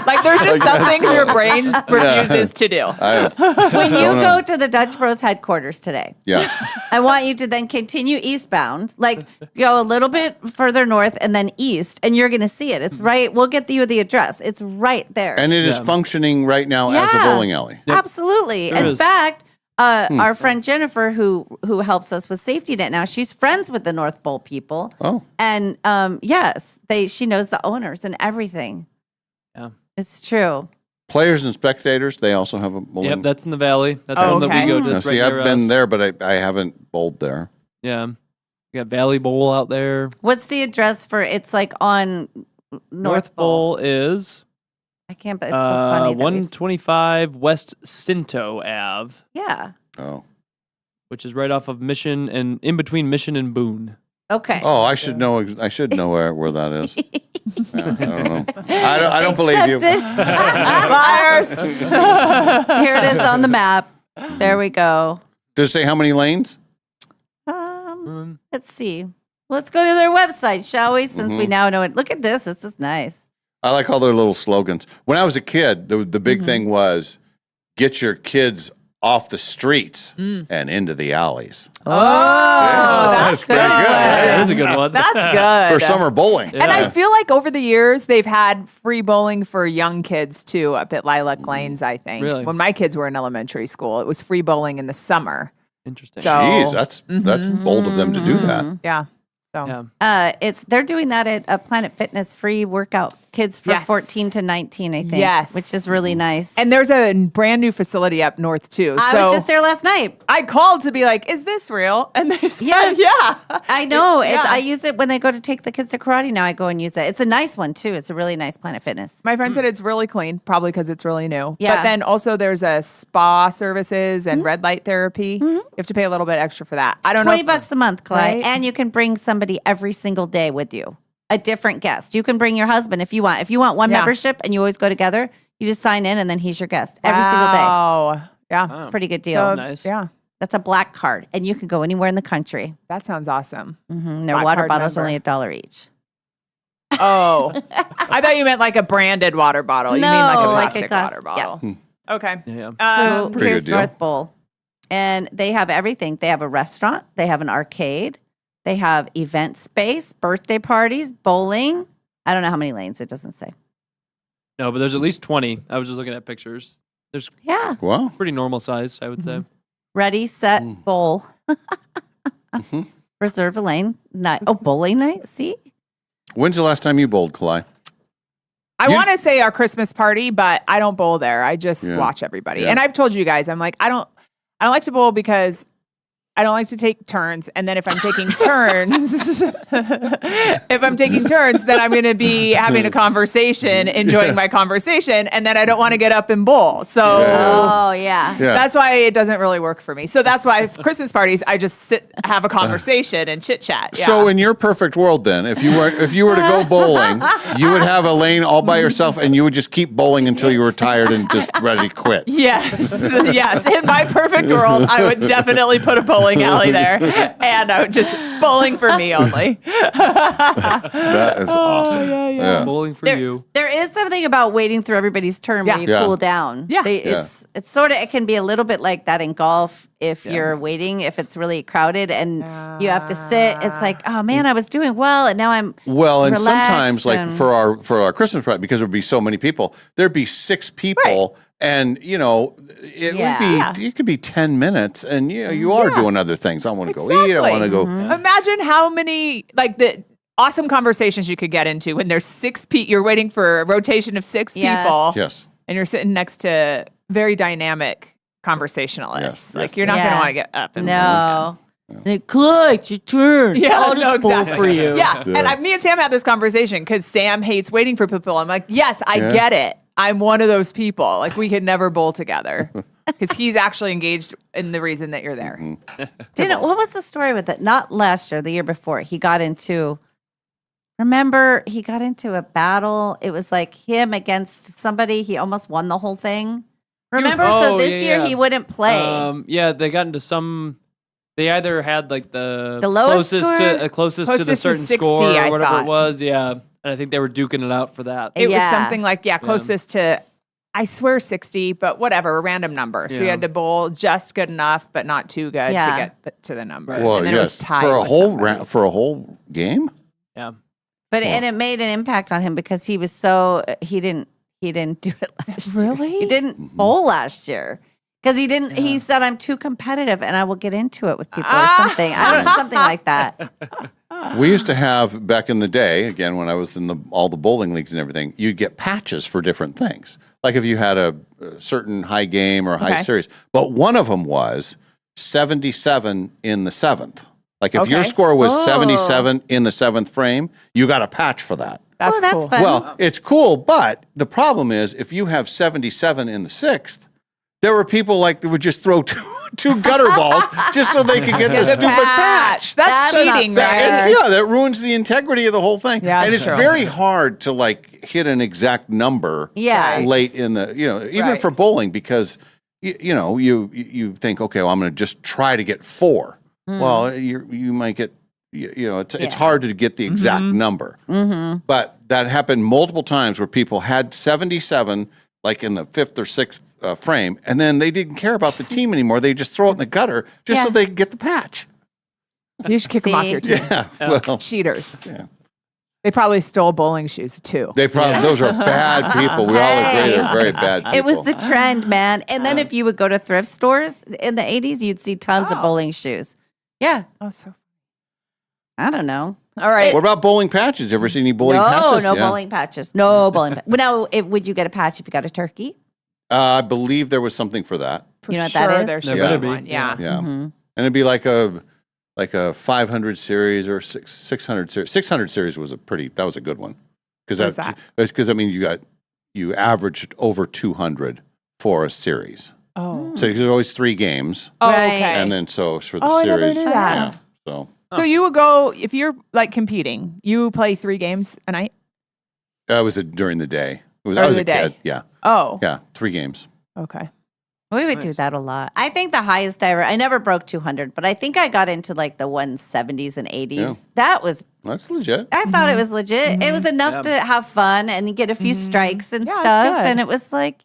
Like, there's just some things your brain refuses to do. When you go to the Dutch Bros headquarters today, Yeah. I want you to then continue eastbound, like go a little bit further north and then east, and you're going to see it. It's right. We'll get you the address. It's right there. And it is functioning right now as a Yeah. bowling alley. Absolutely. There In is. fact, our friend Jennifer, who helps us with Safety Net now, she's friends with the North Bowl people. Oh. And yes, she knows the owners and everything. Yeah. It's true. Players and spectators, they also have a bowling. Yep, that's in the valley. That's the one that we go to. Now, That's see, right I've near been us. there, but I haven't bowled there. Yeah. We got Valley Bowl out there. What's the address for it's like on North Bowl is I can't, but it's so funny. that we- 125 West Cinto Ave, yeah. Oh. which is right off of Mission and in between Mission and Boone. Okay. Oh, I should know. I should know where that is. Yeah, I don't know. I don't believe you. Liars. Here it is on the map. There we go. Does it say how many lanes? Let's see. Let's go to their website, shall we? Since we Mhm. now know it. Look at this. This is nice. I like all their little slogans. When I was a kid, the big thing was get your kids off the streets and into the alleys. Oh, that's pretty good. Yeah, that is a good one. That's good. For summer bowling. And I feel like over the years, they've had free bowling for young kids too up at Lilac Lanes, I think. Really? When my kids were in elementary school, it was free bowling in the summer. Interesting. So, Jeez, that's bold of them to do that. yeah. So, They're doing that at Planet Fitness, free workout kids for Yes. 14 to 19, I think. Yes. Which is really nice. And there's a brand new facility up north too. I was just there last night. I called to be like, "Is this real?" And they said, Yes. "Yeah." I know. Yeah. I use it when they go to take the kids to karate. Now I go and use it. It's a nice one too. It's a really nice Planet Fitness. My friend said it's really clean, probably because it's really new. Yeah. But then also there's a spa services and red light therapy. You have to pay a little bit extra for that. I don't know. $20 a month, Clay. Right? And you can bring somebody every single day with you. A different guest. You can bring your husband if you want. If you want one Yeah. membership and you always go together, you just sign in and then he's your guest every single day. Oh, yeah. It's a pretty good deal. So, nice. Yeah. That's a black card, and you can go anywhere in the country. That sounds awesome. Their Black water card bottles member. only $1 each. Oh, I thought you meant like a branded water bottle. You mean like a No, like a plastic glass- water bottle. Okay. Yeah. So Pretty here's good deal. North Bowl, and they have everything. They have a restaurant. They have an arcade. They have event space, birthday parties, bowling. I don't know how many lanes. It doesn't say. No, but there's at least 20. I was just looking at pictures. There's Yeah. Wow. pretty normal sized, I would say. Ready, set, bowl. Reserve a lane. Night. Oh, bowling night. See. When's the last time you bowled, Kalai? I want to say our Christmas party, but I don't bowl there. I just Yeah. watch everybody. Yeah. And I've told you guys, I'm like, I don't like to bowl because I don't like to take turns. And then if I'm taking turns, then I'm going to be having a conversation, enjoying my conversation, and then I don't want to get up and bowl. So Oh yeah. Yeah. that's why it doesn't really work for me. So that's why for Christmas parties, I just sit, have a conversation and chit chat. Yeah. So in your perfect world, then, if you were to go bowling, you would have a lane all by yourself, and you would just keep bowling until you were tired and just ready to quit. Yes, yes. In my perfect world, I would definitely put a bowling alley there, and I would just bowling for me only. That is awesome. yeah. Bowling for There, you. there is something about waiting through everybody's turn Yeah. when you Yeah. cool down. Yeah. It's sort of, it can be a little bit like that in golf if you're waiting, if it's really crowded and you have to sit. It's like, oh man, I was doing well and now I'm Well, and relaxed sometimes, like and- for our Christmas party, because there'd be so many people, there'd be 6 people, and it Yeah. would be it could be 10 minutes, and you are doing other things. I want to go eat. I want to go. Imagine how many like the awesome conversations you could get into when there's 6 people. You're waiting for a rotation of 6 Yes. people, Yes. and you're sitting next to very dynamic conversationalists. Yes, Like yes, you're not yes. going to Yeah. want to get up and no. Clay, it's your turn. Yeah, I'll no, just bowl exactly. for you. Yeah. And me and Sam had this conversation because Sam hates waiting for people. I'm like, yes, I Yeah. get it. I'm one of those people. Like we could never bowl together because he's actually engaged in the reason that you're there. What was the story with it? Not last year, the year before. He got into a battle. It was like him against somebody. He almost won the whole thing. Remember? So Oh, this yeah, year yeah. he wouldn't play. Yeah, they got into some. They either had like the lowest closest score? to closest to the Closest to certain 60, score or I whatever thought. it was. Yeah, and I think they were duking it out for that. It was Yeah. something like, closest to, I swear 60, but whatever, a random number. So you Yeah. had to bowl just good enough, but not too good Yeah. to get to the number. Well, and then it was yes, tied for a with whole somebody. for a whole game. Yeah. But and it made an impact on him because he was so he didn't do it last year. Really? He didn't bowl last year. Because he didn't he said I'm too competitive and I will get into it with people or something. I don't know, something like that. We used to have back in the day, again when I was in all the bowling leagues and everything, you'd get patches for different things. Like if you had a certain high game or high Okay. series. But one of them was 77 in the 7th. Like if your Okay. score was Oh. 77 in the 7th frame, you got a patch for that. That's, Oh, that's cool. fun. Well, it's cool, but the problem is if you have 77 in the 6th, there were people like that would just throw two gutter balls just so they could get the the stupid patch. That's That's not cheating, fair. right? that ruins the integrity of the whole thing. Yeah, and that's it's true. very hard to like hit an exact number Yes. late in the, even Right. for bowling because you think, okay, well, I'm going to just try to get 4. Well, you might get it's Yeah. hard to get the exact number. Mm-hmm. But that happened multiple times where people had 77 like in the 5th or 6th frame, and then they didn't care about the team anymore. They just throw it in the gutter just so they can get the patch. You should kick them off your team. Yeah, well, Cheaters. Yeah. They probably stole bowling shoes too. They probably those are bad people. We all agree they're very bad people. It was the trend, man. And then if you would go to thrift stores in the 80s, you'd see tons of bowling shoes. Yeah. Oh, so. I don't know. All right. What about bowling patches? Ever see any bowling patches? No bowling patches. No bowling. Well, no, would you get a patch if you got a turkey? I believe there was something for that. You know what that is? There should be one. Yeah. Yeah. And it'd be like a 500 series or 600 series. 600 series was that was a good one. Because I mean you averaged over 200 for a series. Oh. So there's always 3 games. Oh, okay. And then so for the I series. never knew that. Yeah. So So you would go, if you're like competing, you play 3 games a night? that was during the day. I was During a the day. kid. Yeah. Oh. Yeah. 3 games. Okay. We would do that a lot. I think the highest I never broke 200, but I think I got into like the 170s and 80s. Yeah. That was, That's legit. I thought it was legit. It was enough to have fun and you get a few strikes and Yeah, it's stuff. good. And it was like,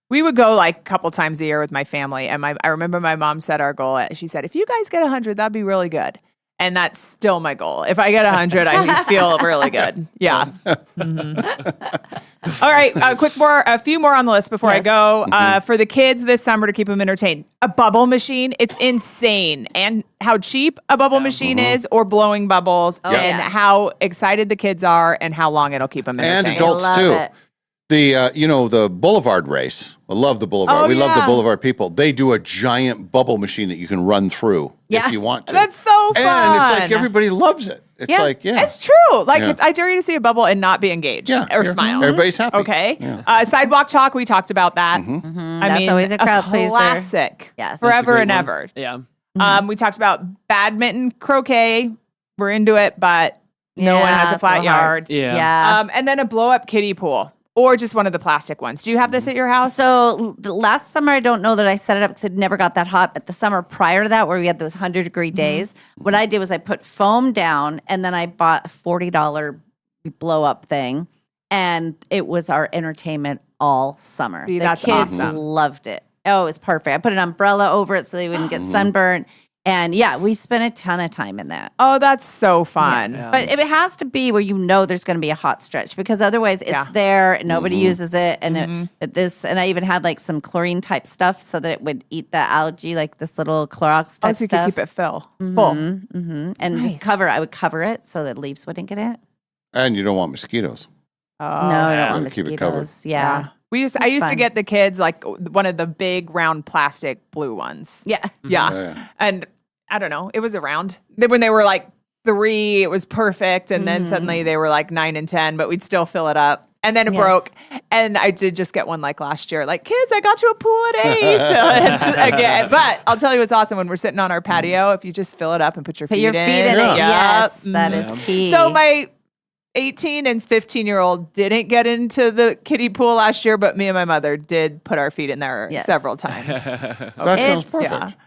We would go like a couple times a year with my family. And I remember my mom set our goal she said, if you guys get 100, that'd be really good. And that's still my goal. If I get 100, I feel really good. Yeah. All right, a few more on the list before I go. For the kids this summer to keep them entertained, a bubble machine. It's insane, and how cheap a bubble machine is, or blowing bubbles, and how excited the kids are, and how long it'll keep them entertained. And adults too. The Boulevard race. I love the Boulevard. We love the Boulevard people. They do a giant bubble machine that you can run through if you want to. That's so fun. And it's like everybody loves it. It's like, It's true. Like, I dare you to see a bubble and not be engaged or smile. Everybody's happy. Okay. Yeah. Sidewalk chalk, we talked about that. I That's mean, always a crowd pleaser. classic. Yes. Forever great and one. ever. Yeah. We talked about badminton, croquet. We're into it, but no one has a it's flat so hard. yard. Yeah. And then a blow up kiddie pool. Or just one of the plastic ones. Do you have this at your house? So the last summer, I don't know that I set it up because it never got that hot. But the summer prior to that, where we had those 100-degree days, what I did was I put foam down and then I bought a $40 blow up thing. And it was our entertainment all summer. See, the that's kids awesome. loved it. Oh, it was perfect. I put an umbrella over it so they wouldn't get sunburned. And yeah, we spent a ton of time in that. Oh, that's so fun. Yes. But it has to be where there's going to be a hot stretch because otherwise it's there and nobody uses it. And and I even had like some chlorine type stuff so that it would eat the algae, like this little Clorox type So you stuff. could keep it full. And just I would cover it so that leaves wouldn't get in it. And you don't want mosquitoes. No, I don't want Keep it covered. mosquitoes. Yeah. I used to get the kids like one of the big round plastic blue ones. Yeah. Yeah. And I don't know, it was around. When they were like 3, it was perfect. And then suddenly they were like 9 and 10, but we'd still fill it up. And then it broke. And I did just get one like last year. Like, kids, I got you a pool at Ace. So it's again. But I'll tell you what's awesome when we're sitting on our patio, if you just fill it up and put your feet in. Put your feet in it. Yes, that is key. So my 18 and 15-year-old didn't get into the kiddie pool last year, but me and my mother did put our feet in there several times. That sounds perfect.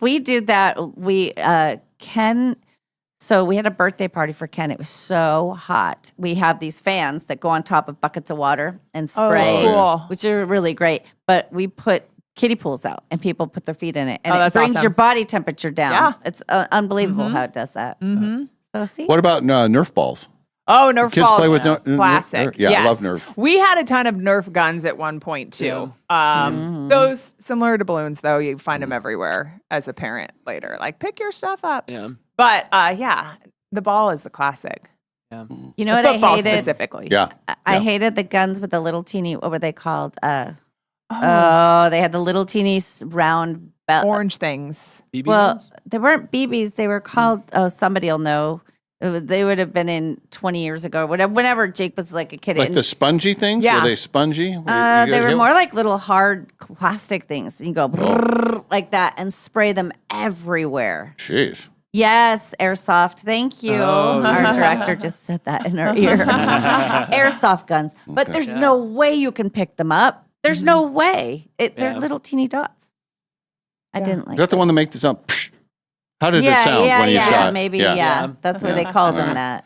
We did that. So we had a birthday party for Ken. It was so hot. We have these fans that go on top of buckets of water and spray, cool. which are really great. But we put kiddie pools out and people put their feet in it. And it that's brings awesome. your body temperature down. Yeah. It's unbelievable how it does that. So see? What about Nerf balls? Oh, Nerf Kids balls. play with Nerf? Classic. Yeah, I love Yes. Nerf. We had a ton of Nerf guns at one point too. Those similar to balloons, though, you find them everywhere as a parent later. Like, pick your stuff up. Yeah. But the ball is the classic. Yeah. You know The what I football hated? specifically. Yeah. I hated the guns with the little teeny, what were they called? They had the little teeny round belt. Orange things. BB Well, guns? they weren't BBs. They were called, somebody will know. They would have been in 20 years ago, whenever Jake was like a kid. Like the spongy things? Yeah. Were they spongy? They were more like little hard plastic things. You go brrrr, like that and spray them everywhere. Jeez. Yes, airsoft. Thank you. Oh, Our director just said that in our ear. Airsoft guns. But there's no way you can pick them up. There's no way. They're little teeny dots. I didn't like Is that the one that make the sound? Psh? How did it sound when you shot? Maybe, yeah. That's why they called them that.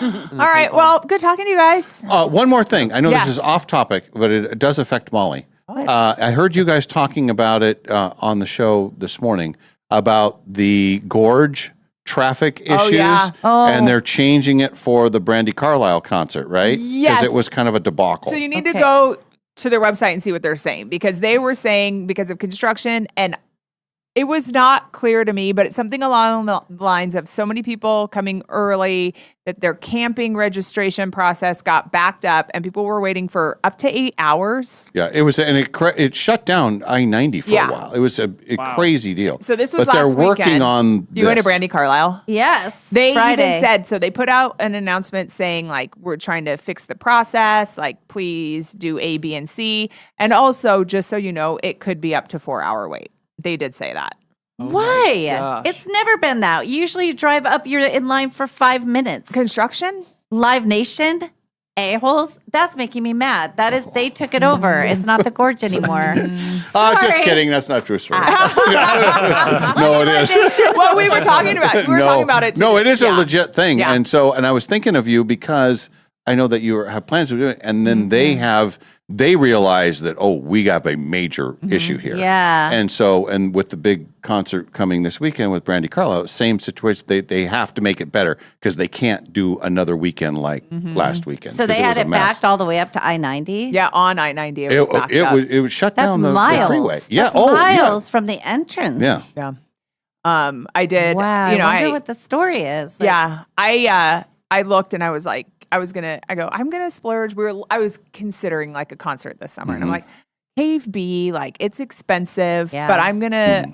All right. Well, good talking to you guys. One more thing. I know Yes. this is off topic, but it does affect Molly. I heard you guys talking about it on the show this morning about the gorge traffic issues, yeah. and they're changing it for the Brandy Carlisle concert, right? Yes. Because it was kind of a debacle. So you need to go to their website and see what they're saying, because they were saying because of construction, and it was not clear to me, but it's something along the lines of so many people coming early that their camping registration process got backed up and people were waiting for up to 8 hours. Yeah, it was, and it shut down I-90 for Yeah. a while. It was a crazy deal. So this was but last they're working weekend. on You went to this. Brandy Carlisle? Yes. They Friday. even said, so they put out an announcement saying, like, we're trying to fix the process, like, please do A, B, and C. And also, just so you know, it could be up to 4-hour wait. They did say that. Why? gosh. It's never been that. Usually you drive up, you're in line for 5 minutes. Construction? Live Nation? A-holes? That's making me mad. That is, they took it over. It's not the gorge anymore. Just Sorry. kidding. That's not true, story. No, it is. Well, we were talking about it. We were talking about it too. No, it is a Yeah. legit thing. Yeah. And I was thinking of you because I know that you have plans to do it. And then they realize that, we got a major issue here. Yeah. And with the big concert coming this weekend with Brandy Carlisle, same situation. They have to make it better because they can't do another weekend like last weekend. So they 'cause had was a it mess. backed all the way up to I-90? Yeah, on I-90. It was backed up. It was shut That's down the miles. freeway. Yeah. That's yeah. miles from the entrance. Yeah. Yeah. I did. Wow. You know, I wonder what the story is. Like, yeah. I looked and I was like, I'm gonna splurge. I was considering like a concert this summer, and I'm like, Cave B, like it's expensive, Yeah. but I'm gonna,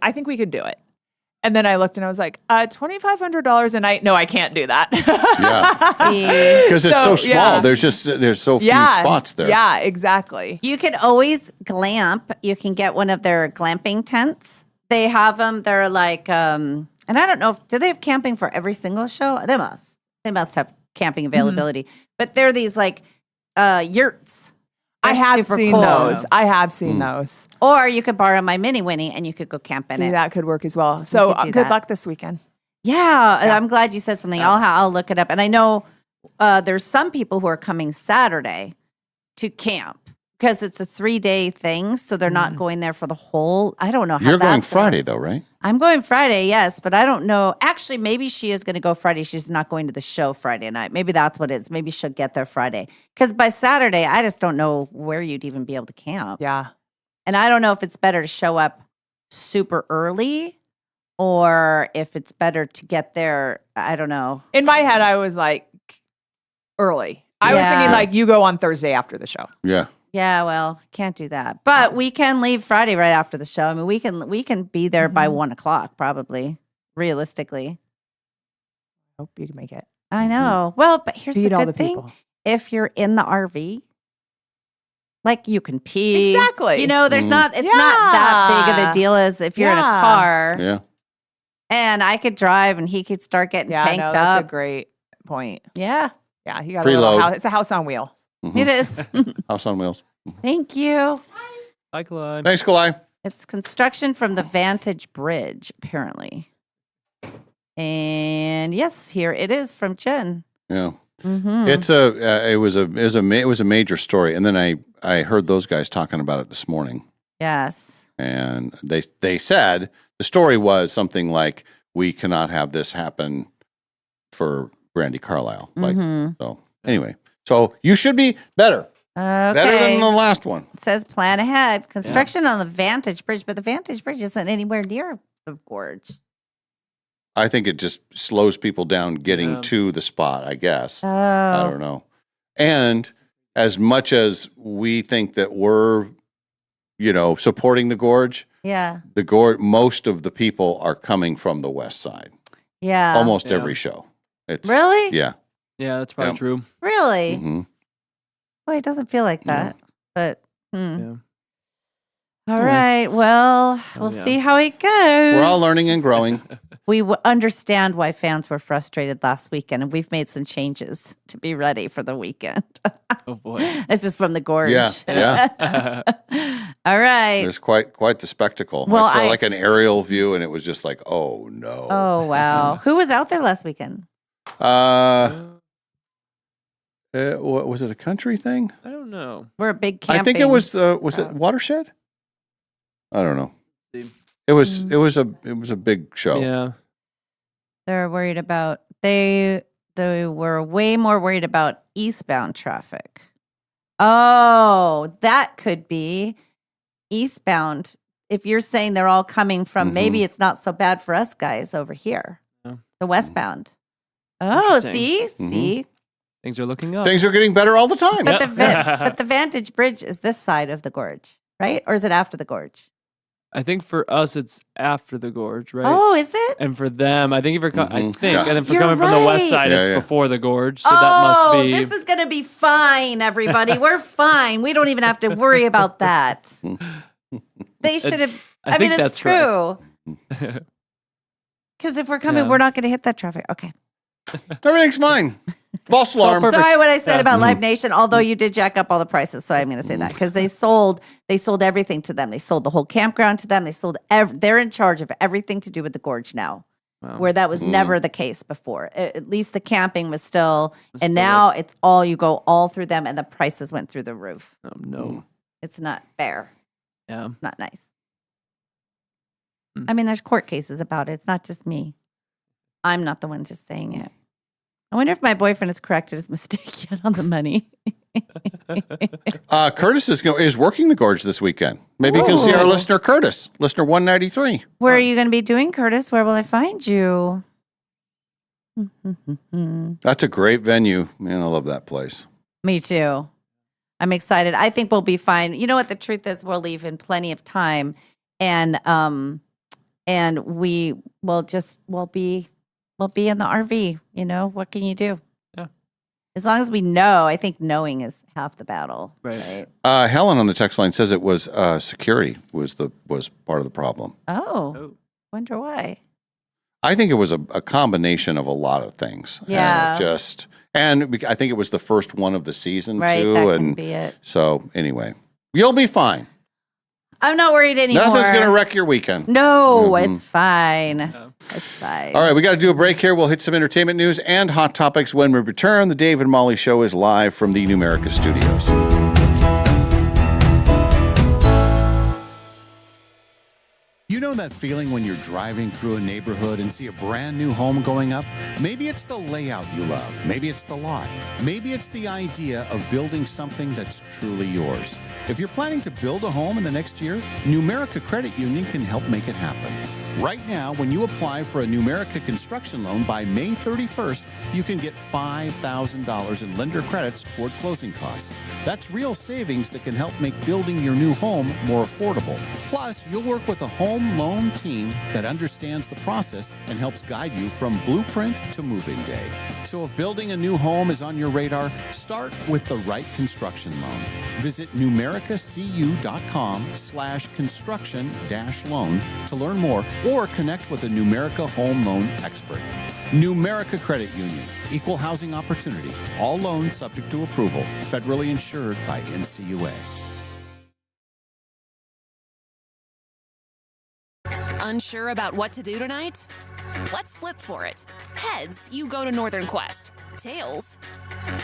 I think we could do it. And then I looked and I was like, $2,500 a night. No, I can't do that. Yeah. Because it's so small. yeah. There's so few spots there. Yeah, exactly. You could always glamp. You can get one of their glamping tents. They have them. They're like, and I don't know, do they have camping for every single show? They must. They must have camping availability. But they're these like yurts. I They're have super seen cool. those. I have seen those. Or you could borrow my mini Winnie and you could go camp in See, it. that could work as well. So could do good that. luck this weekend. Yeah, and I'm glad you said something. I'll look it up. And I know there's some people who are coming Saturday to camp because it's a 3-day thing. So they're not going there for the whole. I don't know how You're going that's gonna- Friday though, right? I'm going Friday, yes, but I don't know. Actually, maybe she is going to go Friday. She's not going to the show Friday night. Maybe that's what it is. Maybe she'll get there Friday. Because by Saturday, I just don't know where you'd even be able to camp. Yeah. And I don't know if it's better to show up super early or if it's better to get there. I don't know. In my head, I was like, early. I was thinking like you go on Thursday after the show. Yeah. Yeah, well, can't do that. But we can leave Friday right after the show. I mean, we can be there by 1:00 probably, realistically. Hope you can make it. I know. Well, but here's Feed the all good the thing. people. If you're in the RV, like you can pee. Exactly. You know, it's not that big of a deal as if you're in a Yeah. car. Yeah. And I could drive and he could start getting Yeah, tanked no, up. that's a great point. Yeah. Yeah, you got a little Preload. house. It's a house on wheels. It is. House on wheels. Thank you. Hi, Clyde. Thanks, Kalai. It's construction from the Vantage Bridge, apparently. And yes, here it is from Jen. Yeah. Mhm. It was a major story, and then I heard those guys talking about it this morning, Yes. and they said the story was something like, we cannot have this happen for Brandy Carlisle. Like, Mhm. so anyway, so you should be better. Okay. Better than the last one. It says plan ahead. Construction on the Vantage Bridge, but the Vantage Bridge isn't anywhere near the gorge. I think it just slows people down getting Yeah. to the spot, I guess. I Oh. don't know. And as much as we think that we're, supporting the gorge, Yeah. most of the people are coming from the west side. Yeah. Almost Yeah. every show. It's Really? Yeah. Yeah, that's probably Yeah. true. Really? Mhm. Well, it doesn't feel like that. But Yeah. all right. Well, we'll yeah. see how it goes. We're all learning and growing. We understand why fans were frustrated last weekend, and we've made some changes to be ready for the weekend. Oh boy. This is from the gorge. Yeah. All right. It was quite the spectacle. Well, I saw I- like an aerial view, and it was just like, oh no. Oh wow. Who was out there last weekend? Was it a country thing? I don't know. We're a big camping. I think it was it Watershed? I don't know. It was a big show. Yeah. They're worried about they were way more worried about eastbound traffic. Oh, that could be eastbound. If you're saying they're all coming from, maybe it's not so bad for us guys over here, the westbound. Oh, see. Things are looking up. Things are getting better all the time. But but the Vantage Bridge is this side of the gorge, right? Or is it after the gorge? I think for us it's after the gorge, right? Oh, is it? And for them, I think if you're and then for You're coming from the west right. side, it's Yeah. before the gorge. So that must be. This is going to be fine, everybody. We're fine. We don't even have to worry about that. They should have. I mean, think it's that's right. true. Because if we're coming, Yeah. we're not going to hit that traffic. Okay. Everything's fine. False alarm. Sorry what I said about Live Nation, although you did jack up all the prices. So I'm going to say that because they sold everything to them. They sold the whole campground to them. They sold they're in charge of everything to do with the gorge now, where that was never the case before. At least the camping was still, and now it's all, you go all through them and the prices went through the roof. Oh, no. It's not fair. Yeah. Not nice. I mean, there's court cases about it. It's not just me. I'm not the one just saying it. I wonder if my boyfriend has corrected his mistake yet on the money. Curtis is working the gorge this weekend. Maybe you can see our listener Curtis, listener 193. Where are you going to be doing, Curtis? Where will I find you? That's a great venue. Man, I love that place. Me too. I'm excited. I think we'll be fine. You know what the truth is? We'll leave in plenty of time, and we will we'll be in the RV. You know, what can you do? Yeah. As long as we know, I think knowing is half the battle. Right. Helen on the text line says it was security was part of the problem. Oh. Wonder why. I think it was a combination of a lot of things. Yeah. And I think it was the first one of the season Right, too. that and can be it. So anyway, you'll be fine. I'm not worried anymore. Nothing's going to wreck your weekend. No, it's fine. It's fine. All right, we got to do a break here. We'll hit some entertainment news and hot topics when we return. The Dave and Molly Show is live from the Numerica studios. You know that feeling when you're driving through a neighborhood and see a brand new home going up? Maybe it's the layout you love. Maybe it's the lot. Maybe it's the idea of building something that's truly yours. If you're planning to build a home in the next year, Numerica Credit Union can help make it happen. Right now, when you apply for a Numerica construction loan by May 31st, you can get $5,000 in lender credits toward closing costs. That's real savings that can help make building your new home more affordable. Plus, you'll work with a home loan team that understands the process and helps guide you from blueprint to moving day. So if building a new home is on your radar, start with the right construction loan. Visit numericacu.com/construction-loan to learn more or connect with a Numerica home loan expert. Numerica Credit Union, equal housing opportunity, all loans subject to approval, federally insured by NCUA. Unsure about what to do tonight? Let's flip for it. Heads, you go to Northern Quest. Tails,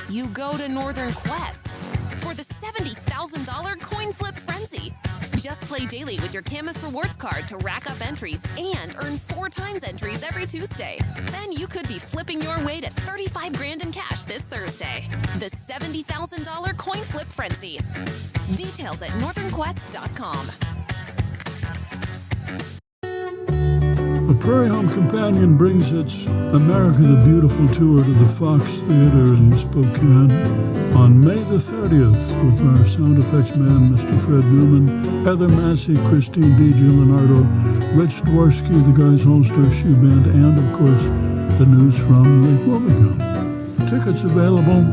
you go to Northern Quest for the $70,000 coin flip frenzy. Just play daily with your Camus Rewards card to rack up entries and earn 4 times entries every Tuesday. Then you could be flipping your way to $35,000 in cash this Thursday. The $70,000 coin flip frenzy. Details at northernquest.com. The Prairie Home Companion brings its America the Beautiful tour to the Fox Theater in Spokane on May the 30th with our sound effects man, Mr. Fred Newman, Heather Massey, Christine DiGiulianardo, Rich Dworsky, the Guys Holster Shoe Band, and, of course, the news from Lake Wobegon. Tickets available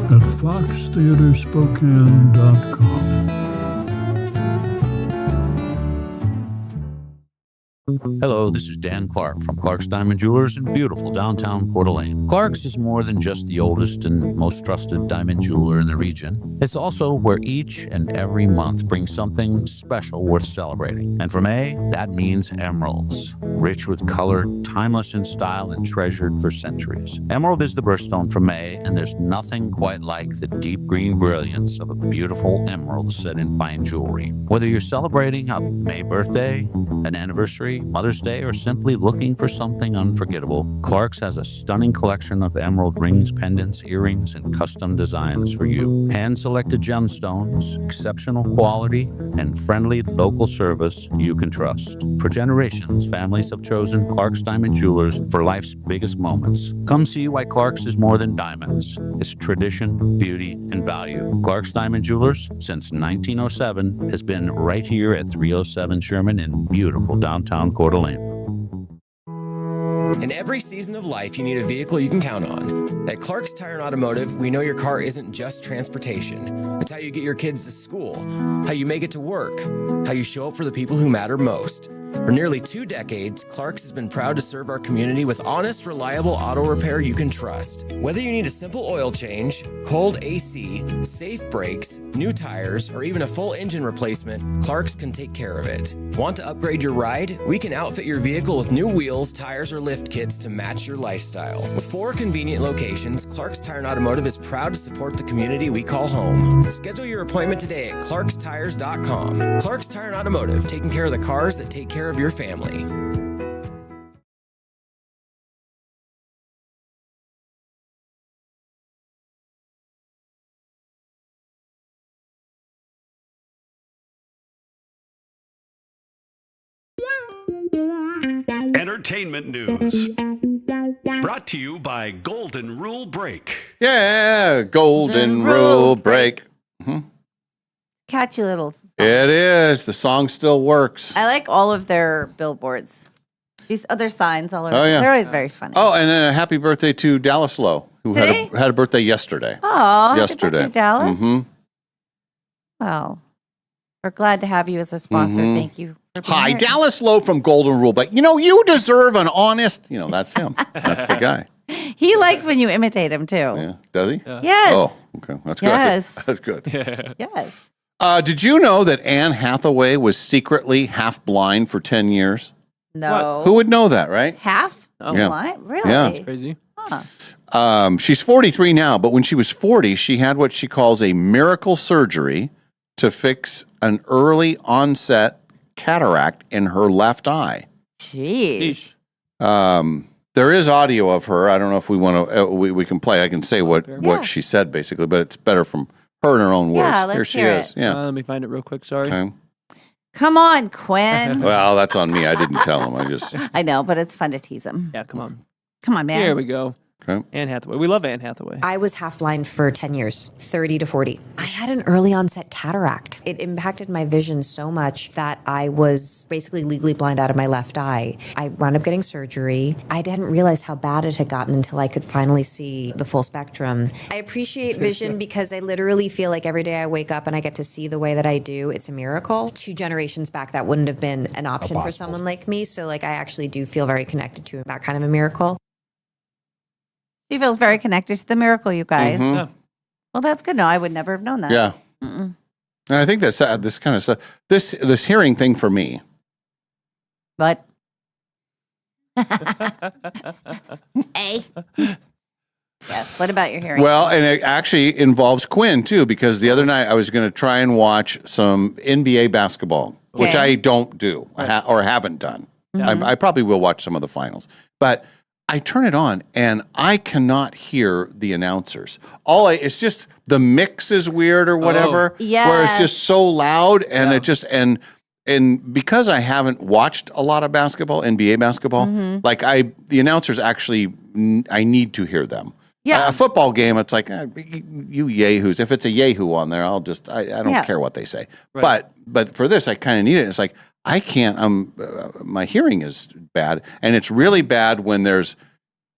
at foxtheaterspokane.com. Hello, this is Dan Clark from Clark's Diamond Jewelers in beautiful downtown Coeur d'Alene. Clark's is more than just the oldest and most trusted diamond jeweler in the region. It's also where each and every month brings something special worth celebrating. And for May, that means emeralds. Rich with color, timeless in style, and treasured for centuries. Emerald is the birthstone for May, and there's nothing quite like the deep green brilliance of a beautiful emerald set in fine jewelry. Whether you're celebrating a May birthday, an anniversary, Mother's Day, or simply looking for something unforgettable, Clark's has a stunning collection of emerald rings, pendants, earrings, and custom designs for you. Hand-selected gemstones, exceptional quality, and friendly local service you can trust. For generations, families have chosen Clark's Diamond Jewelers for life's biggest moments. Come see why Clark's is more than diamonds. It's tradition, beauty, and value. Clark's Diamond Jewelers, since 1907, has been right here at 307 Sherman in beautiful downtown Coeur d'Alene. In every season of life, you need a vehicle you can count on. At Clark's Tire and Automotive, we know your car isn't just transportation. It's how you get your kids to school, how you make it to work, how you show up for the people who matter most. For nearly 2 decades, Clark's has been proud to serve our community with honest, reliable auto repair you can trust. Whether you need a simple oil change, cold AC, safe brakes, new tires, or even a full engine replacement, Clark's can take care of it. Want to upgrade your ride? We can outfit your vehicle with new wheels, tires, or lift kits to match your lifestyle. With 4 convenient locations, Clark's Tire and Automotive is proud to support the community we call home. Schedule your appointment today at clarkstires.com. Clark's Tire and Automotive, taking care of the cars that take care of your family. Entertainment news. Brought to you by Golden Rule Break. Yeah, Golden Rule Break. Catchy little song. It is. The song still works. I like all of their billboards. These other signs all over. Oh, yeah. They're always very funny. Oh, and then a happy birthday to Dallas Lowe, who had a birthday yesterday. Oh, yesterday. happy birthday, Dallas. Mhm. Well, we're glad to have you as a sponsor. Mhm. Thank you. for being Hi, here. Dallas Lowe from Golden Rule Break. You know, you deserve an honest, that's him. That's the guy. He likes when you imitate him too. Yeah. Does he? Yes. Oh, okay. That's good. Yes. That's good. Yes. Did you know that Anne Hathaway was secretly half blind for 10 years? No. Who would know that, right? Half Yeah. blind? Really? Yeah. That's crazy. Huh. She's 43 now, but when she was 40, she had what she calls a miracle surgery to fix an early onset cataract in her left eye. Jeez. There is audio of her. I don't know if we want to. We can play. I can say what she said basically, but it's better from her in her own words. Yeah, let's Here she hear is. it. Yeah. Let me find it real quick. Sorry. Okay. Come on, Quinn. Well, that's on me. I didn't tell him. I just. I know, but it's fun to tease him. Yeah, come on. Come on, man. Here we go. Okay. Anne Hathaway. We love Anne Hathaway. I was half blind for 10 years, 30 to 40. I had an early onset cataract. It impacted my vision so much that I was basically legally blind out of my left eye. I wound up getting surgery. I didn't realize how bad it had gotten until I could finally see the full spectrum. I appreciate vision because I literally feel like every day I wake up and I get to see the way that I do, it's a miracle. 2 generations back, that wouldn't have been an option for someone like me. So I actually do feel very connected to that kind of a miracle. She feels very connected to the miracle, you guys. Mhm. Yeah. Well, that's good. No, I would never have known that. Yeah. Mm-mm. And I think that's this kind of stuff. This hearing thing for me. But. Hey. Yes. What about your hearing? Well, and it actually involves Quinn too, because the other night I was going to try and watch some NBA basketball, which I don't do or haven't done. Mhm. I probably will watch some of the finals, but I turn it on and I cannot hear the announcers. It's just the mix is weird or whatever. Where it's just so loud and it just and because I haven't watched a lot of basketball, NBA basketball, like the announcers actually I need to hear them. Yeah. A football game, it's like you yahoos. If it's a yahoo on there, I don't care what they say. Right. But for this, I kind of need it. It's like I can't. My hearing is bad, and it's really bad when there's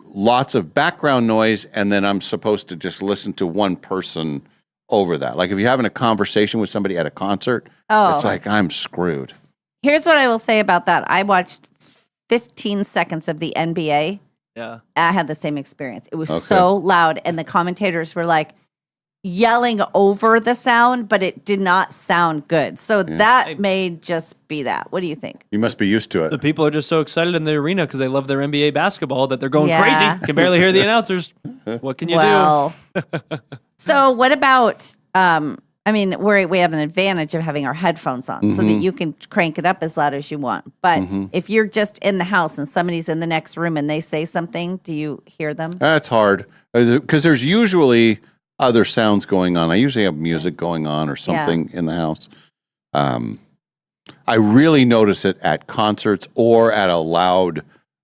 lots of background noise, and then I'm supposed to just listen to one person over that. Like if you're having a conversation with somebody at a concert, it's like I'm screwed. Here's what I will say about that. I watched 15 seconds of the NBA, Yeah. I had the same experience. It was Okay. so loud, and the commentators were like yelling over the sound, but it did not sound good. So that may just be that. What do you think? You must be used to The it. people are just so excited in the arena because they love their NBA basketball that they're going Yeah. crazy. Can barely hear the announcers. What can you Well, so what about? I mean, we have an advantage of having our headphones on, so that Mhm. you can crank it up as loud as you want. But Mhm. if you're just in the house and somebody's in the next room and they say something, do you hear them? That's hard because there's usually other sounds going on. I usually have music going on or something in the house. I really notice it at concerts or at a loud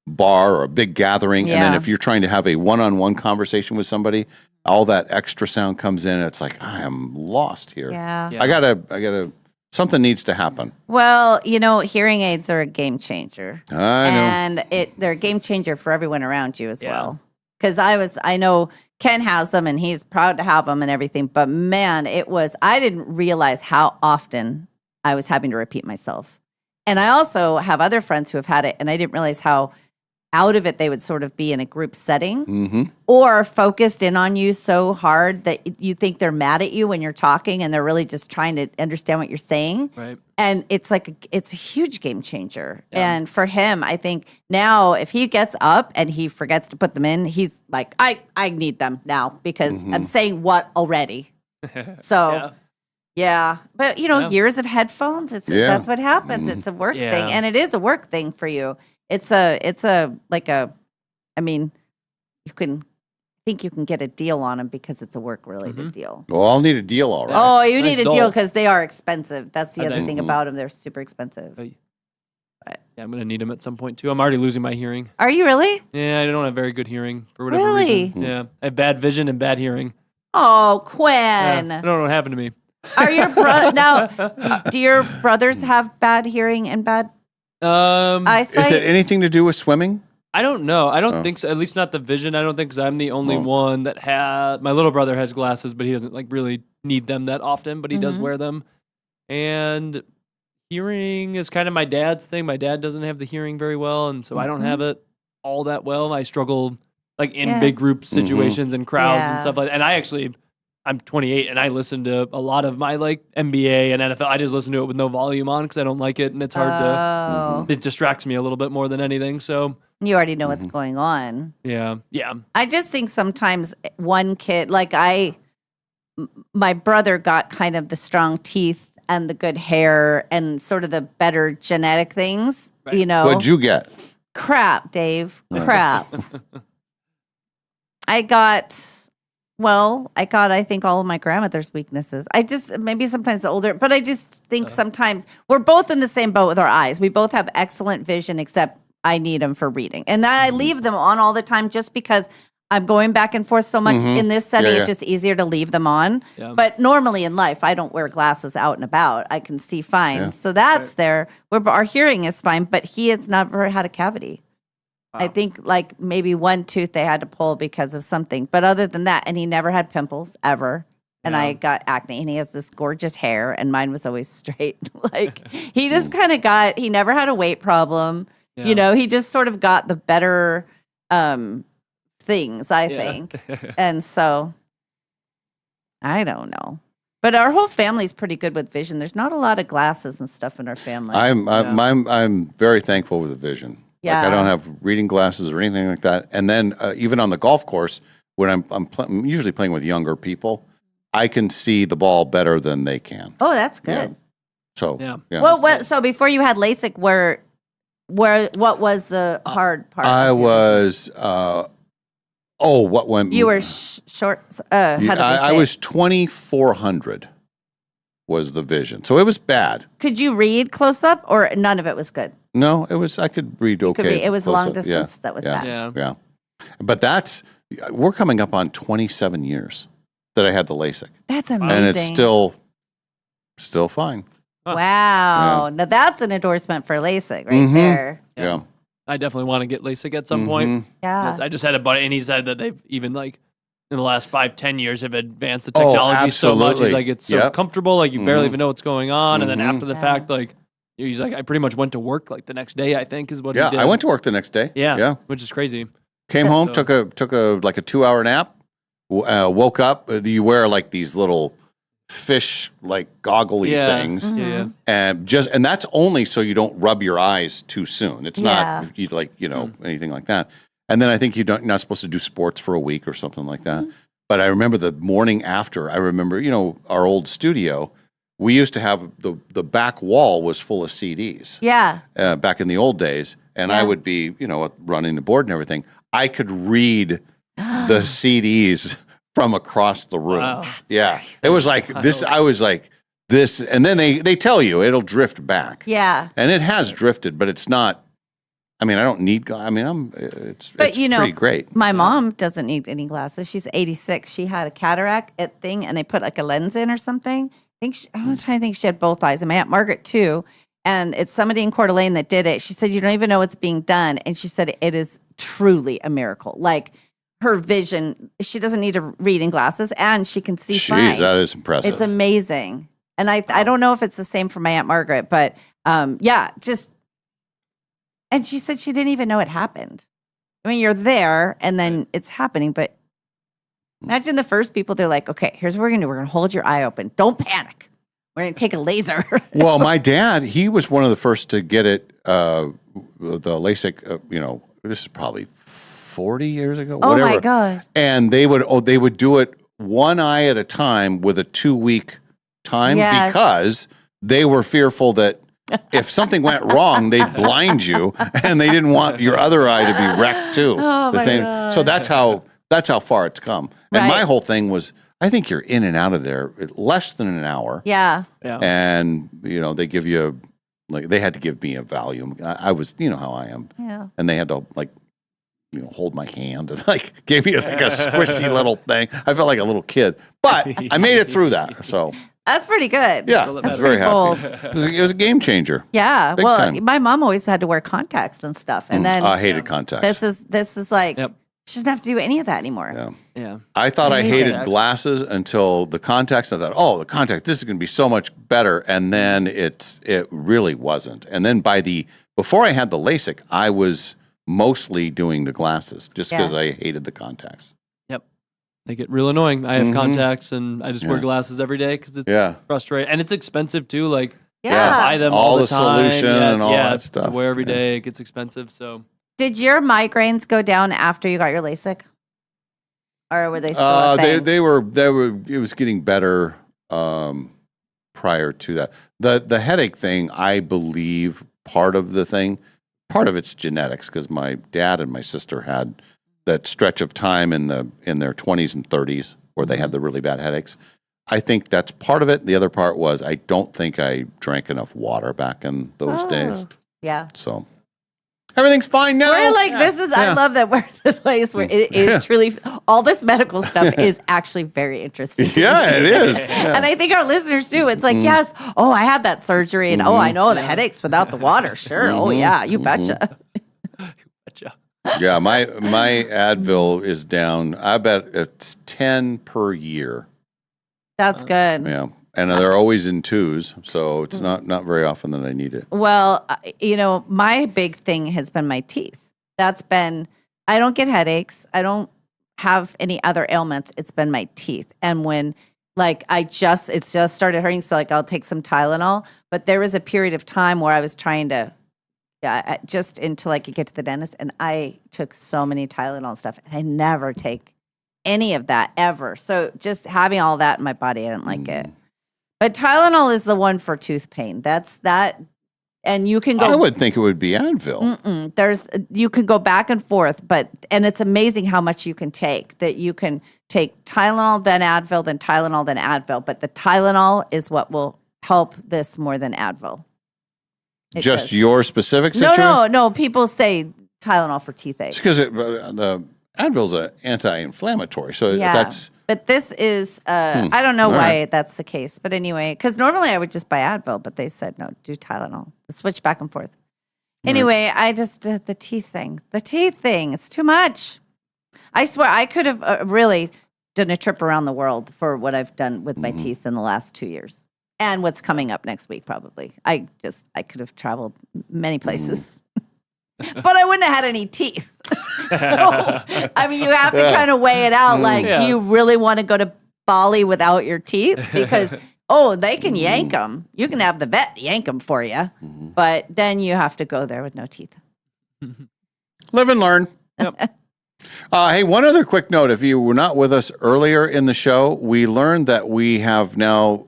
bar or a big gathering. And then Yeah. if you're trying to have a one-on-one conversation with somebody, all that extra sound comes in. It's like, I am lost here. Yeah. I gotta, something needs to happen. Well, hearing aids are a game changer. I know. And they're a game changer for everyone around you as well. Because I know Ken has them and he's proud to have them and everything. But man, I didn't realize how often I was having to repeat myself. And I also have other friends who have had it, and I didn't realize how out of it they would sort of be in a group setting Mm-hmm. or focused in on you so hard that you think they're mad at you when you're talking and they're really just trying to understand what you're saying. Right. And it's a huge game changer. And for him, I think now if he gets up and he forgets to put them in, he's like, I need them now because I'm saying what already. So yeah. But years of headphones, that's what happens. It's a work thing. And it is a work thing for you. You can get a deal on them because it's a work related deal. Well, I'll need a deal, all right. Oh, you Nice need a doll. deal because they are expensive. That's the I other think. thing about them. They're super expensive. Yeah, I'm gonna need them at some point too. I'm already losing my hearing. Are you really? Yeah, I don't have very good hearing for whatever Really? reason. Yeah, I have bad vision and bad hearing. Oh, Yeah, Quinn. I don't know what happened to me. Are your now? Do your brothers have bad hearing and bad eyesight? Is it anything to do with swimming? I don't know. I don't Oh. think so. At least not the vision. I don't think because I'm the only Oh. one that had. My little brother has glasses, but he doesn't really need them that often. But he does Mhm. wear them. And hearing is kind of my dad's thing. My dad doesn't have the hearing very well, and so I don't have it all that well. I struggle in Yeah. big group situations and crowds and Yeah. stuff like that. And I'm 28 and I listen to a lot of my NBA and NFL. I just listen to it with no volume on because I don't like it, and it's hard Oh. to. It distracts me a little bit more than anything. So You already know what's going on. yeah. I just think sometimes one kid, my brother got kind of the strong teeth and the good hair and sort of the better genetic things, What'd you get? Crap, Dave. Crap. I think all of my grandmother's weaknesses. Maybe sometimes the older, but I just think sometimes we're both in the same boat with our eyes. We both have excellent vision, except I need them for reading. And I leave them on all the time just because I'm going back and forth so much. In this setting, it's just easier to leave them on. Yeah. But normally in life, I don't wear glasses out and about. I can see fine. Yeah. So that's there. Our hearing is fine, but he has never had a cavity. I think maybe one tooth they had to pull because of something. But other than that, and he never had pimples ever. And I got acne, and he has this gorgeous hair, and mine was always straight. He just kind of he never had a weight problem. Yeah. He just sort of got the better things, I think. And so I don't know. But our whole family's pretty good with vision. There's not a lot of glasses and stuff in our family. I'm very thankful with the vision. Yeah. I don't have reading glasses or anything like that. And then even on the golf course, when I'm usually playing with younger people, I can see the ball better than they can. Oh, that's good. So yeah. Well, so before you had LASIK, what was the hard part? I was. What went? You were short. How did they say I it? was 2400. Was the vision, so it was bad. Could you read close up, or none of it was good? No, it was. I could read okay. It was close long up. distance that was bad. Yeah. But we're coming up on 27 years that I had the LASIK. That's amazing. And it's still fine. Wow. Now that's an endorsement for LASIK right Mhm. there. Yeah. I definitely want to get LASIK at some point. Yeah. I just had a buddy, and he said that they've even in the last 5-10 years have advanced the technology so much. He's absolutely. like, it's so Yep. comfortable, you barely even know what's going on. And then after the fact, He's like, I pretty much went to work like the next day, I think is what Yeah, he did. I went to work the next day. Yeah. Which is crazy. Came home, So- took a like a 2-hour nap. Woke up. You wear like these little fish like goggly Yeah. things, Yeah. and that's only so you don't rub your eyes too soon. It's Yeah. not like anything like that. And then I think you're not supposed to do sports for a week or something like that. But I remember the morning after. I remember our old studio. We used to have the back wall was full of CDs. Yeah. Back in the old days, and I would be running the board and everything. I could read the CDs from across the room. Wow. Yeah. It was like this. I was like this. And then they tell you it'll drift back. Yeah. And it has drifted, but it's not. I mean, I don't need. I mean, it's pretty great. My mom doesn't need any glasses. She's 86. She had a cataract thing, and they put like a lens in or something. I'm trying to think. She had both eyes, and my Aunt Margaret too. And it's somebody in Coeur d'Alene that did it. She said, you don't even know it's being done. And she said, it is truly a miracle. Like her vision, she doesn't need to read in glasses, and she can see fine. Jeez, that is impressive. It's amazing. And I don't know if it's the same for my Aunt Margaret, but and she said she didn't even know it happened. I mean, you're there and then it's happening, but imagine the first people, they're like, okay, here's what we're going to do. We're going to hold your eye open. Don't panic. We're going to take a laser. Well, my dad, he was one of the first to get it, the LASIK, this is probably 40 years ago, Oh whatever. my God. And they would do it one eye at a time with a 2-week time Yes. because they were fearful that if something went wrong, they'd blind you, and they didn't want your other eye to be wrecked too. Oh, my God. So that's how far it's come. And Right. my whole thing was, I think you're in and out of there less than an hour. Yeah. And they give you they had to give me a Valium. I was how I am. Yeah. And they had to hold my hand and gave me like a squishy little thing. I felt like a little kid, but I made it through that. So That's pretty good. yeah, That's I was very pretty happy. bold. It was a game changer. Yeah. Big well, time. my mom always had to wear contacts and stuff. And then I hated contacts. this is like, she doesn't have to do any of that anymore. Yeah. Yeah. I thought I Amazing. hated glasses until the contacts. I thought, oh, the contact, this is going to be so much better. And then it really wasn't. And then before I had the LASIK, I was mostly doing the glasses just because I hated the contacts. Yep. They get real annoying. I have Mhm. contacts and I just wear Yeah. glasses every day because it's Yeah. frustrating. And it's expensive too. Like, Yeah. buy them All all the time. solution and all that stuff. I wear every day. It gets expensive. So Did your migraines go down after you got your LASIK? Or were they still a thing? They were. It was getting better prior to that. The headache thing, I believe, part of it's genetics because my dad and my sister had that stretch of time in their 20s and 30s where they had the really bad headaches. I think that's part of it. The other part was I don't think I drank enough water back in those days. Yeah. So everything's fine now. We're like, this is, I Yeah. love that we're the place where it is truly, all this medical stuff is actually very interesting. to Yeah, me. it is. Yeah. And I think our listeners too. It's like, yes, oh, I had that surgery and oh, I know the headaches without the water. Sure. Oh, yeah, you betcha. Yeah, my Advil is down. I bet it's 10 per year. That's good. Yeah, and they're always in 2s, so it's not very often that I need it. Well, my big thing has been my teeth. That's been, I don't get headaches. I don't have any other ailments. It's been my teeth. And when it's just started hurting. So I'll take some Tylenol, but there was a period of time where I was trying to, just until I could get to the dentist. And I took so many Tylenol and stuff and I never take any of that ever. So just having all that in my body, I didn't like it. But Tylenol is the one for tooth pain. That's that. And you can go. I would think it would be Advil. You can go back and forth, and it's amazing how much you can take. That you can take Tylenol, then Advil, then Tylenol, then Advil. But the Tylenol is what will help this more than Advil. It Just does. your specific situation? No. People say Tylenol for toothache. It's because the Advil's an anti-inflammatory, so that's But this is, I don't know why that's the case. But anyway, because normally I would just buy Advil, but they said, no, do Tylenol. Switch back and forth. Anyway, I just did the teeth thing. The teeth thing, it's too much. I swear I could have really done a trip around the world for what I've done with my teeth in the last 2 years. And what's coming up next week, probably. I could have traveled many places, but I wouldn't have had any teeth. So, I mean, you have to kind of weigh it out. Like, do you really want to go to Bali without your teeth? Because, they can yank them. You can have the vet yank them for you, but then you have to go there with no teeth. Live and learn. Yep. Hey, one other quick note. If you were not with us earlier in the show, we learned that we have now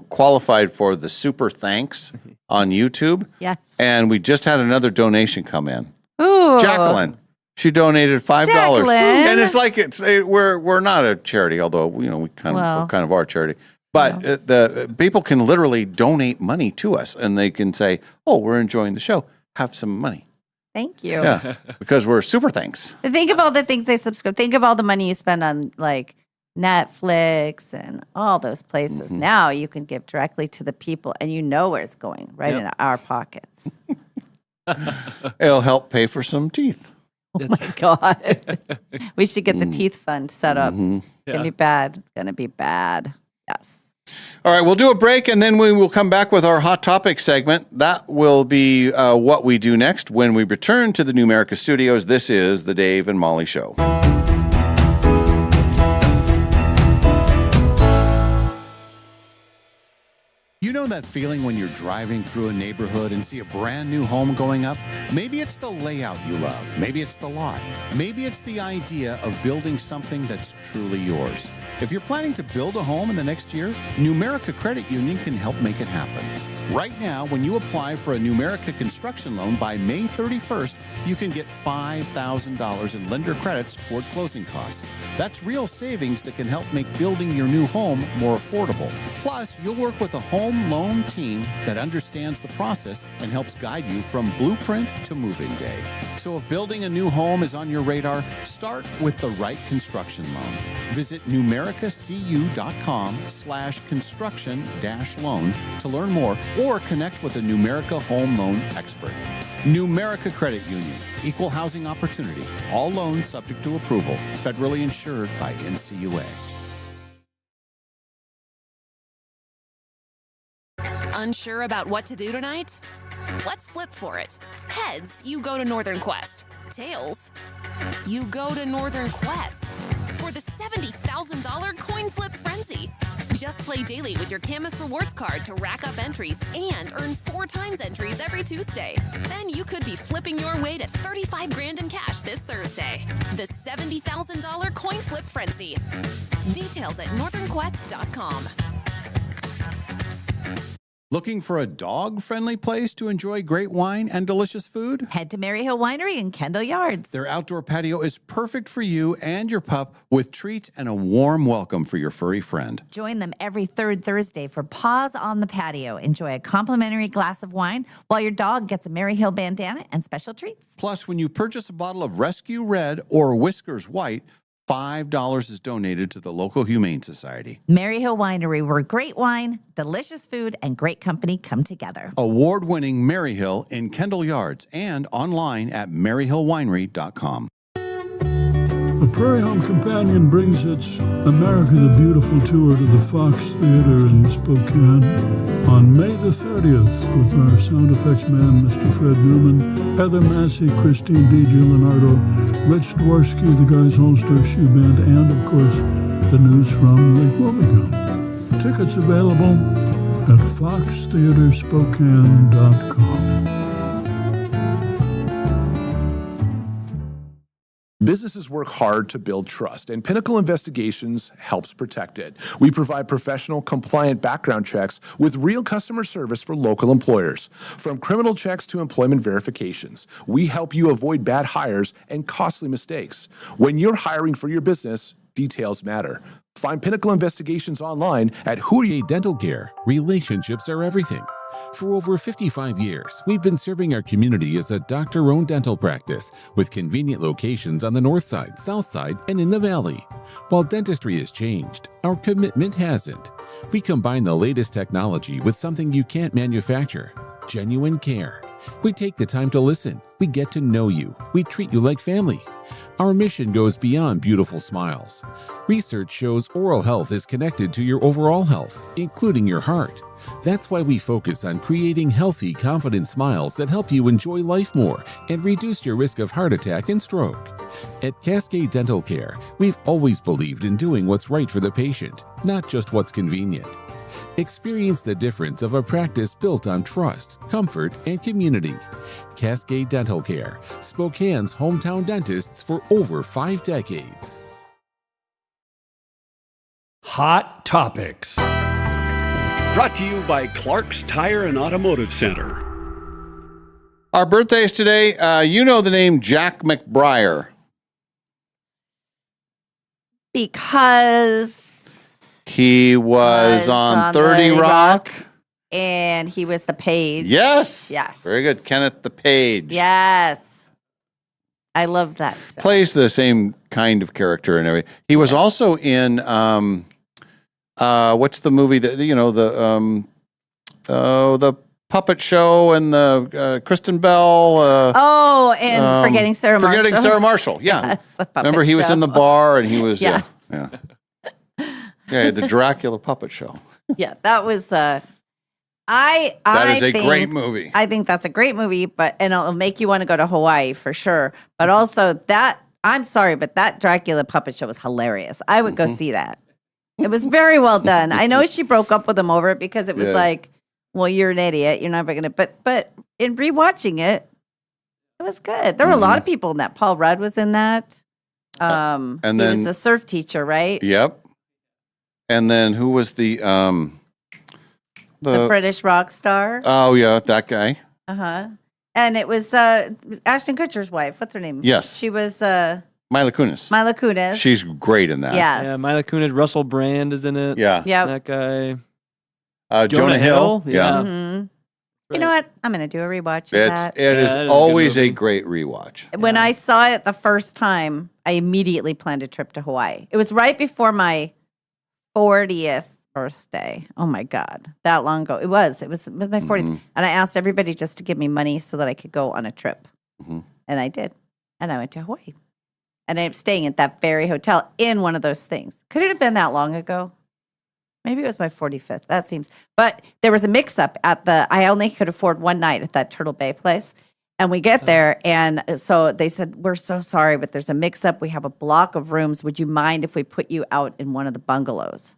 qualified for the Super Thanks on YouTube. Yes. And we just had another donation come in. Ooh. Jacqueline. She donated $5. Jacqueline. And it's like we're not a charity, although we kind of are a charity. But the people can literally donate money to us, and they can say, "Oh, we're enjoying the show. Have some money." Thank you. Yeah, because we're Super Thanks. Think of all the things they subscribe. Think of all the money you spend on like Netflix and all those places. Now you can give directly to the people, and you know where it's going, right in our pockets. It'll help pay for some teeth. Oh my God. We should get the teeth fund set up. It's going to be bad. It's going to be bad. Yes. All right, we'll do a break, and then we will come back with our Hot Topic segment. That will be what we do next when we return to the Numerica studios. This is the Dave and Molly Show. You know that feeling when you're driving through a neighborhood and see a brand new home going up? Maybe it's the layout you love. Maybe it's the lot. Maybe it's the idea of building something that's truly yours. If you're planning to build a home in the next year, Numerica Credit Union can help make it happen. Right now, when you apply for a Numerica construction loan by May 31st, you can get $5,000 in lender credits toward closing costs. That's real savings that can help make building your new home more affordable. Plus, you'll work with a home loan team that understands the process and helps guide you from blueprint to move-in day. So if building a new home is on your radar, start with the right construction loan. Visit numericacu.com/construction-loan to learn more or connect with a Numerica home loan expert. Numerica Credit Union, equal housing opportunity, all loans subject to approval, federally insured by NCUA. Unsure about what to do tonight? Let's flip for it. Heads, you go to Northern Quest. Tails, you go to Northern Quest for the $70,000 coin flip frenzy. Just play daily with your Camus Rewards card to rack up entries and earn 4 times entries every Tuesday. Then you could be flipping your way to $35,000 in cash this Thursday. The $70,000 coin flip frenzy. Details at northernquest.com. Looking for a dog-friendly place to enjoy great wine and delicious food? Head to Maryhill Winery in Kendall Yards. Their outdoor patio is perfect for you and your pup with treats and a warm welcome for your furry friend. Join them every third Thursday for Paws on the Patio. Enjoy a complimentary glass of wine while your dog gets a Maryhill bandana and special treats. Plus, when you purchase a bottle of Rescue Red or Whiskers White, $5 is donated to the local Humane Society. Maryhill Winery, where great wine, delicious food, and great company come together. Award-winning Maryhill in Kendall Yards and online at maryhillwinery.com. The Prairie Home Companion brings its America the Beautiful tour to the Fox Theater in Spokane on May the 30th with our sound effects man, Mr. Fred Newman, Heather Massey, Christine DiGiuliardo, Rich Dworsky, the Guys All-Star Shoe Band, and, of course, the news from Lake Wobegon. Tickets available at foxtheaterspokane.com. Businesses work hard to build trust, and Pinnacle Investigations helps protect it. We provide professional, compliant background checks with real customer service for local employers. From criminal checks to employment verifications, we help you avoid bad hires and costly mistakes. When you're hiring for your business, details matter. Find Pinnacle Investigations online at Hootie Dental Care. Relationships are everything. For over 55 years, we've been serving our community as a doctor-owned dental practice with convenient locations on the north side, south side, and in the valley. While dentistry has changed, our commitment hasn't. We combine the latest technology with something you can't manufacture: genuine care. We take the time to listen. We get to know you. We treat you like family. Our mission goes beyond beautiful smiles. Research shows oral health is connected to your overall health, including your heart. That's why we focus on creating healthy, confident smiles that help you enjoy life more and reduce your risk of heart attack and stroke. At Cascade Dental Care, we've always believed in doing what's right for the patient, not just what's convenient. Experience the difference of a practice built on trust, comfort, and community. Cascade Dental Care, Spokane's hometown dentists for over 5 decades. Hot Topics. Brought to you by Clark's Tire and Automotive Center. Our birthdays today. You know the name Jack McBrayer. Because He was on 30 Rock. And he was the page. Yes. Yes. Very good. Kenneth the Page. Yes. I love that. Plays the same kind of character and everything. He was also in what's the movie that the puppet show and the Kristen Bell. Forgetting Sarah Marshall. Forgetting Sarah Marshall. Yeah. Yes, a puppet Remember he was show. in the bar and he was Yes. yeah, the Dracula puppet show. Yeah, that was That is a great movie. I think that's a great movie, and it'll make you want to go to Hawaii for sure. But also I'm sorry, but that Dracula puppet show was hilarious. I would go see that. It was very well done. I know she broke up with him over it because it was like, well, you're an idiot. You're never gonna. But in rewatching it, it was good. There were a lot of people in that. Paul Rudd was in that. And he then was the surf teacher, right? Yep. And then who was the British rock star. Oh yeah, that guy. And it was Ashton Kutcher's wife. What's her name? Yes. She was Mila Kunis. Mila Kunis. She's great in that. Yes. Yeah, Mila Kunis, Russell Brand is in it. Yeah. Yep. That guy. Jonah Hill. Yeah. Mhm. You know what? I'm going to do a rewatch of It that. is that is a good always a movie. great rewatch. When I saw it the first time, I immediately planned a trip to Hawaii. It was right before my 40th birthday. Oh my God. That long ago. It was my 40th. And I asked everybody just to give me money so that I could go on a trip. And I did. And I went to Hawaii. And I'm staying at that very hotel in one of those things. Could it have been that long ago? Maybe it was my 45th. That seems. But there was a mix-up I only could afford one night at that Turtle Bay place. And we get there, and so they said, we're so sorry, but there's a mix-up. We have a block of rooms. Would you mind if we put you out in one of the bungalows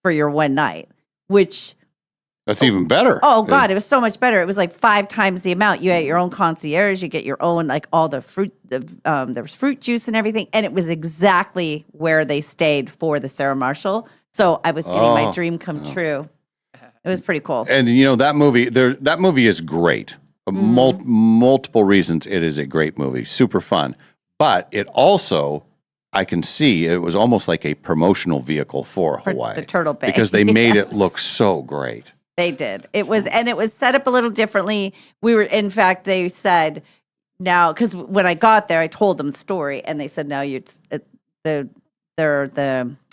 for your one night? Which, That's even better. oh God, it was so much better. It was like 5 times the amount. You had your own concierge. You get your own, like all the fruit. There was fruit juice and everything. And it was exactly where they stayed for the Sarah Marshall. So I was getting my dream come true. It was pretty cool. And you know that movie is great. For multiple reasons, it is a great movie. Super fun, but it also, I can see, it was almost like a promotional vehicle for Hawaii, the Turtle Bay, because they made it look so great. They did. It was set up a little differently. In fact, they said now, because when I got there, I told them the story, and they said now the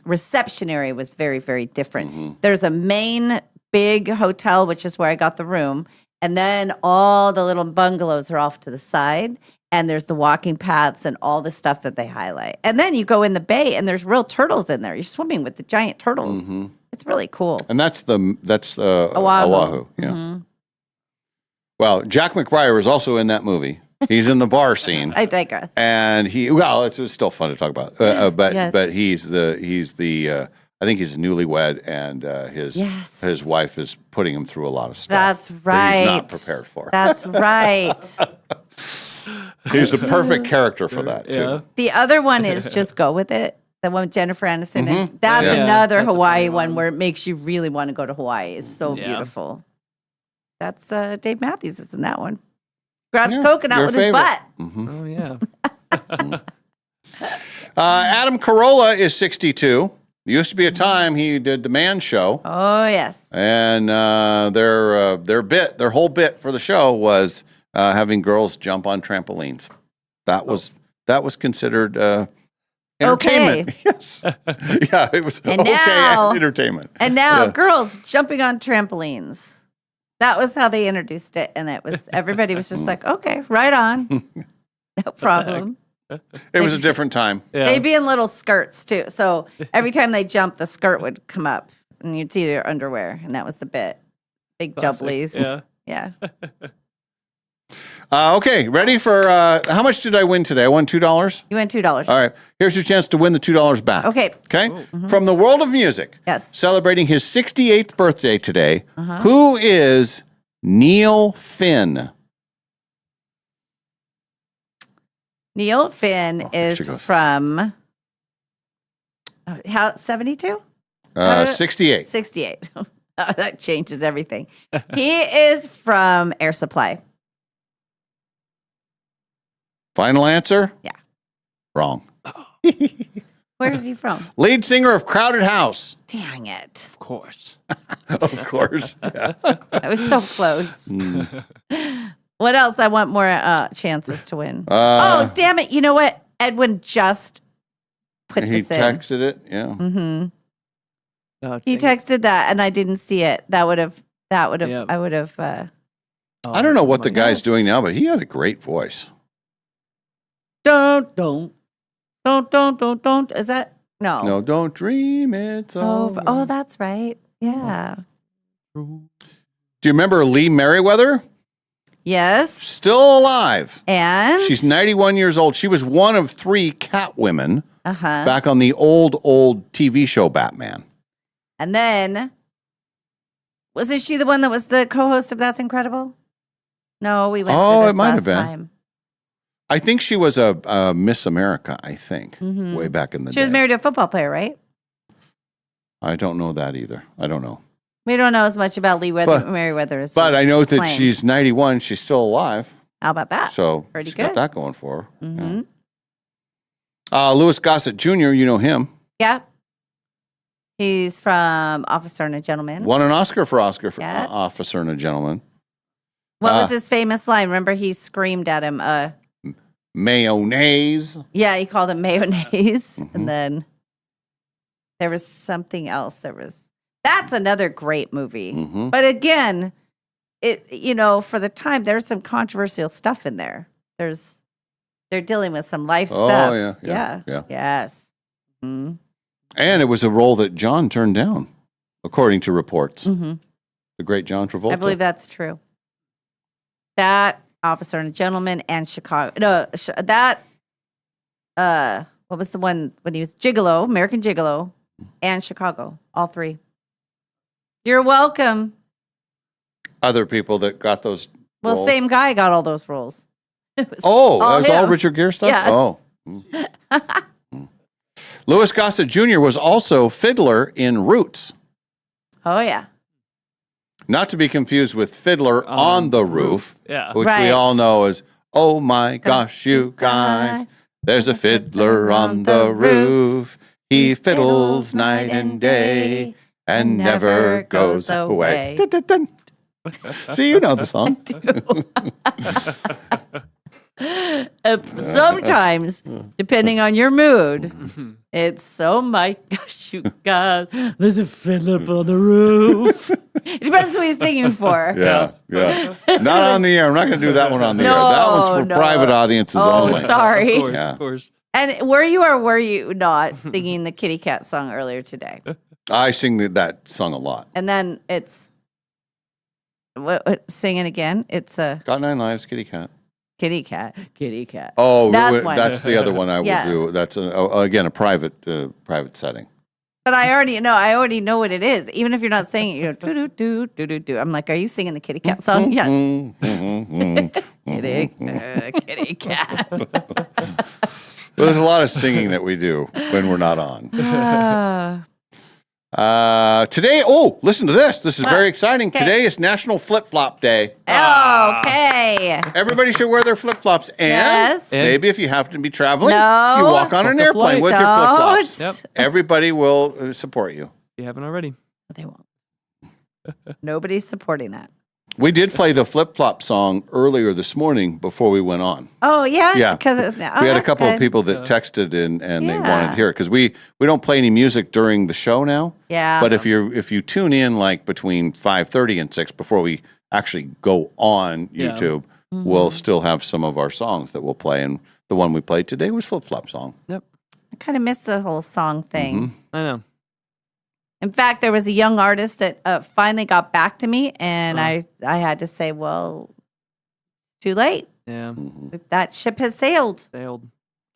reception area was very, very different. There's a main big hotel, which is where I got the room, and then all the little bungalows are off to the side, and there's the walking paths and all the stuff that they highlight. And then you go in the bay, and there's real turtles in there. You're swimming with the giant turtles. It's really cool. And that's Oahu. Oahu. Yeah. Well, Jack McBrayer is also in that movie. He's in the bar scene. I digress. And it's still fun to talk about. But Yes. but he's the I think he's newlywed, and his wife is putting him through a lot of stuff. That's right. That he's not prepared for. That's right. He's a perfect character for that too. Yeah. The other one is Just Go With It. The one with Jennifer Aniston. And that's Yeah. another That's a Hawaii funny one where it makes you really want to go to Hawaii. It's so Yeah. beautiful. That's Dave Matthews is in that one. Grabs Yeah, coconut your with favorite. his butt. Oh yeah. Adam Carolla is 62. Used to be a time he did the Man Show, Oh, yes. and their whole bit for the show was having girls jump on trampolines. That was considered entertainment. Yes, yeah, it was And okay now- entertainment. And now Yeah. girls jumping on trampolines. That was how they introduced it. And everybody was just like, okay, right on. No problem. It was a different time. They'd be in little skirts too. So every time they jumped, the skirt would come up and you'd see their underwear. And that was the bit. Big jumblies. Yeah. Yeah. Okay, ready for how much did I win today? I won $2. You win $2. All right, here's your chance to win the $2 back. Okay. Okay. From the world of music. Yes. Celebrating his 68th birthday today. Uh-huh. Who is Neil Finn? Neil Finn is from how 72? 68. 68. Oh, that changes everything. He is from Air Supply. Final answer? Yeah. Wrong. Where is he from? Lead singer of Crowded House. Dang it. Of course. Of course. Yeah. I was so close. What else? I want more chances to win. Oh, damn it. You know what? Edwin just put He this in. texted it. Yeah. Mm-hmm. Oh, He texted that and I didn't see it. That would have, Yeah. I would have. I don't know what the guy's doing now, but he had a great voice. Don't. Is that? No. No, don't dream it's over. Oh, that's right. Yeah. Do you remember Lee Merriweather? Yes. Still alive. And? She's 91 years old. She was one of 3 Catwomen Uh-huh. back on the old TV show Batman. And then, wasn't she the one that was the co-host of That's Incredible? No, we went through Oh, this it might have last been. time. I think she was a Miss America, I think, Mhm. way back in the She day. was married to a football player, right? I don't know that either. I don't know. We don't know as much about Merriweather as But we I know that claim. she's 91. She's still alive. How about that? So Pretty she's good. got that going for her. Mm-hmm. Louis Gossett Jr., you know him. Yeah. He's from Officer and a Gentleman. Won an Oscar for Yes. Officer and a Gentleman. What was his famous line? Remember, he screamed at him. Mayonnaise. Yeah, he called him mayonnaise. Mm-hmm. And then there was something else. That's another great movie. Mhm. But again, for the time, there's some controversial stuff in there. They're dealing with some life Oh, stuff. yeah. Yes. Mm-hmm. And it was a role that John turned down, according to reports. Mm-hmm. The great John Travolta. I believe that's true. That Officer and a Gentleman and Chicago. No, what was the one when he was Gigolo, American Gigolo, and Chicago? All 3. You're welcome. Other people that got those Well, roles. same guy got all those roles. It was Oh, that was all him. Richard Gere stuff? Yes. Oh. Louis Gossett Jr. was also fiddler in Roots. Oh, yeah. Not to be confused with Fiddler on the Roof, Yeah. which Right. we all know as, oh my gosh, you guys, there's a fiddler on the roof. He fiddles night and day and never goes away. Dun, dun, dun. See, you know the song. Sometimes, depending on your mood, it's so my gosh, you guys, there's a fiddler up on the roof. It depends who he's singing for. Yeah. Not on the air. I'm not going to do that one on the air. No, That one's for no. private audiences Oh, only. sorry. Of course, Yeah. of course. And were you or were you not singing the Kitty Cat song earlier today? I sing that song a lot. And then it's sing it again. It's a Got 9 Lives, Kitty Cat. Kitty Cat. Kitty Cat. Oh, That one. that's the other one I will Yeah. do. That's again a private setting. But I already know what it is. Even if you're not saying it, you're do do do do do. I'm like, are you singing the Kitty Cat song? Yes. Kitty Cat. Well, there's a lot of singing that we do when we're not on. Today, listen to this. This is very exciting. Okay. Today is National Flip Flop Day. Okay. Everybody should wear their flip flops. And Yes. maybe if you happen to be traveling, No. you walk on an Book a airplane flight. with your flip flops. Don't. Everybody will support you. You haven't already. They won't. Nobody's supporting that. We did play the flip flop song earlier this morning before we went on. Oh yeah, Yeah. because it was now. We had a couple of people that texted and they Yeah. wanted to hear it because we don't play any music during the show now. Yeah. But if you tune in like between 5:30 and 6 before we actually go on Yeah. YouTube, Mm-hmm. we'll still have some of our songs that we'll play, and The one we played today was Flip Flop Song. Yep. I kind of missed the whole song thing. I know. In fact, there was a young artist that finally got back to me, and I had to say, well, too late. Yeah. That ship has sailed. Sailed.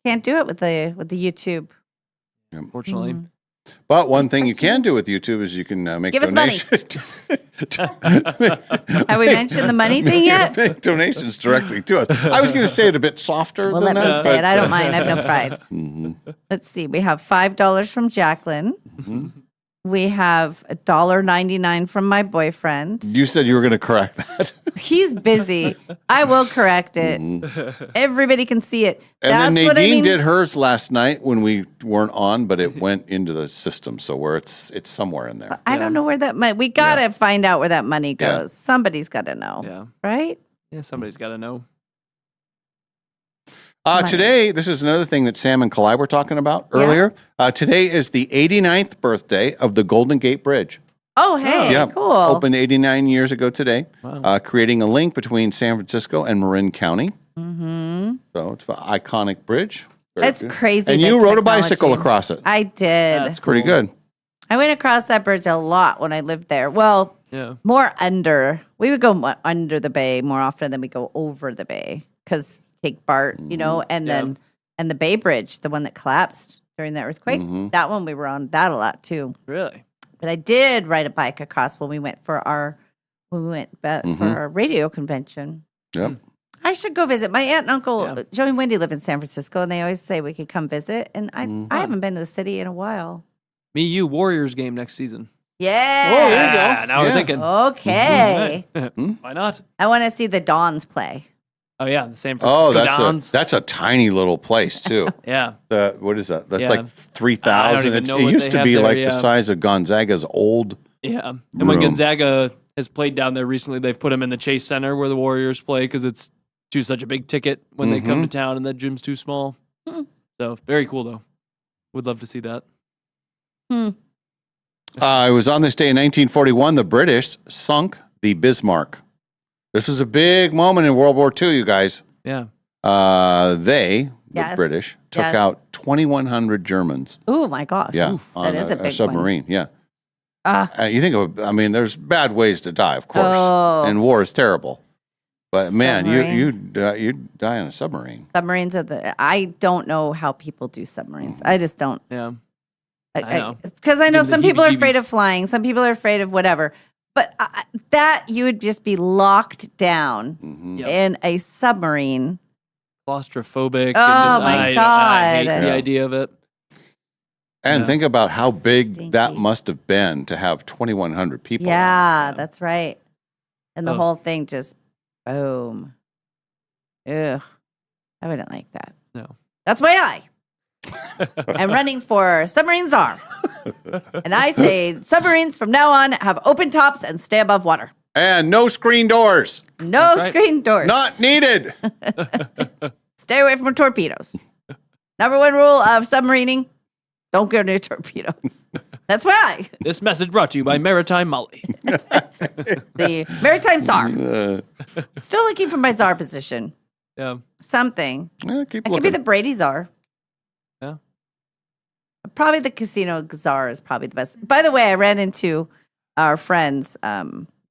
Can't do it with the YouTube. Unfortunately. But one thing you can do with YouTube is you can make Give us money. donations. Have we mentioned the money thing yet? Make donations directly to us. I was going to say it a bit softer. Well, than let me that, say it. but, I don't mind. I have no pride. Mhm. Let's see. We have $5 from Jacqueline. We have $1.99 from my boyfriend. You said you were going to correct that. He's busy. I will correct it. Everybody can see it. And That's then what I Nadine mean. did hers last night when we weren't on, but it went into the system. So where it's somewhere in there. I don't know where that money. We gotta find out where that money goes. Yeah. Somebody's got to know. Yeah. Right? Yeah, somebody's got to know. Today, this is another thing that Sam and Kalai were talking about earlier. Today is the 89th birthday of the Golden Gate Bridge. Oh, hey, Yeah, cool. opened 89 years ago today, creating a link between San Francisco and Marin County. Mm-hmm. So it's an iconic bridge. Very It's good. crazy. And the you rode a technology. bicycle across it. I did. It's pretty good. I went across that bridge a lot when I lived there. Well, Yeah. more under. We would go under the bay more often than we go over the bay because take BART, you know, and then and the Bay Bridge, the one that collapsed during the earthquake. That one we were on that a lot too. Really? But I did ride a bike across when we went for our for our radio convention. Yep. I should go visit. My aunt and uncle Joey and Wendy live in San Francisco, and they always say we could come visit. And I haven't been to the city in a while. Me, you, Warriors game next season. Yeah. Oh, there you go. Now we're thinking. Okay. Why not? I want to see the Dons play. Oh yeah, the San Francisco Dons. that's a tiny little place too. Yeah. What is that? That's Yeah. like I don't 3,000. even know It what used they to have be there, like yeah. the size of Gonzaga's old. Yeah. And when room. Gonzaga has played down there recently, they've put them in the Chase Center where the Warriors play because it's such a big ticket when they come to town and that gym's too small. So very cool though. Would love to see that. It was on this day in 1941 the British sunk the Bismarck. This was a big moment in World War II, you guys. Yeah. The Yes. British, took Yes. out 2,100 Germans. Oh my gosh. Yeah, Oof, on that is a big submarine. Yeah. one. You think of, I mean, there's bad ways to die, of course, Oh. and war is terrible. But man, Submarine. you die on a submarine. Submarines are I don't know how people do submarines. I just don't. Yeah. I know. Because I know Give them some the people are afraid heebie-jeebies. of flying. Some people are afraid of whatever. But that you would just be locked down in a submarine. Claustrophobic. Oh, my I God. hate the Yeah. idea of it. And Yeah. think about how big that must have been to have 2,100 people. Yeah, that's right. And the Oh. whole thing just boom. Ugh. I wouldn't like that. No. That's why I'm running for submarine czar. And I say submarines from now on have open tops and stay above water. And no screen doors. No screen doors. Not needed. Stay away from torpedoes. Number one rule of submarining, don't go near torpedoes. That's why. This message brought to you by Maritime Molly. The maritime czar. Still looking for my czar position. Yeah. Something. Keep I could be looking. the Brady czar. Yeah. Probably the casino czar is probably the best. By the way, I ran into our friends,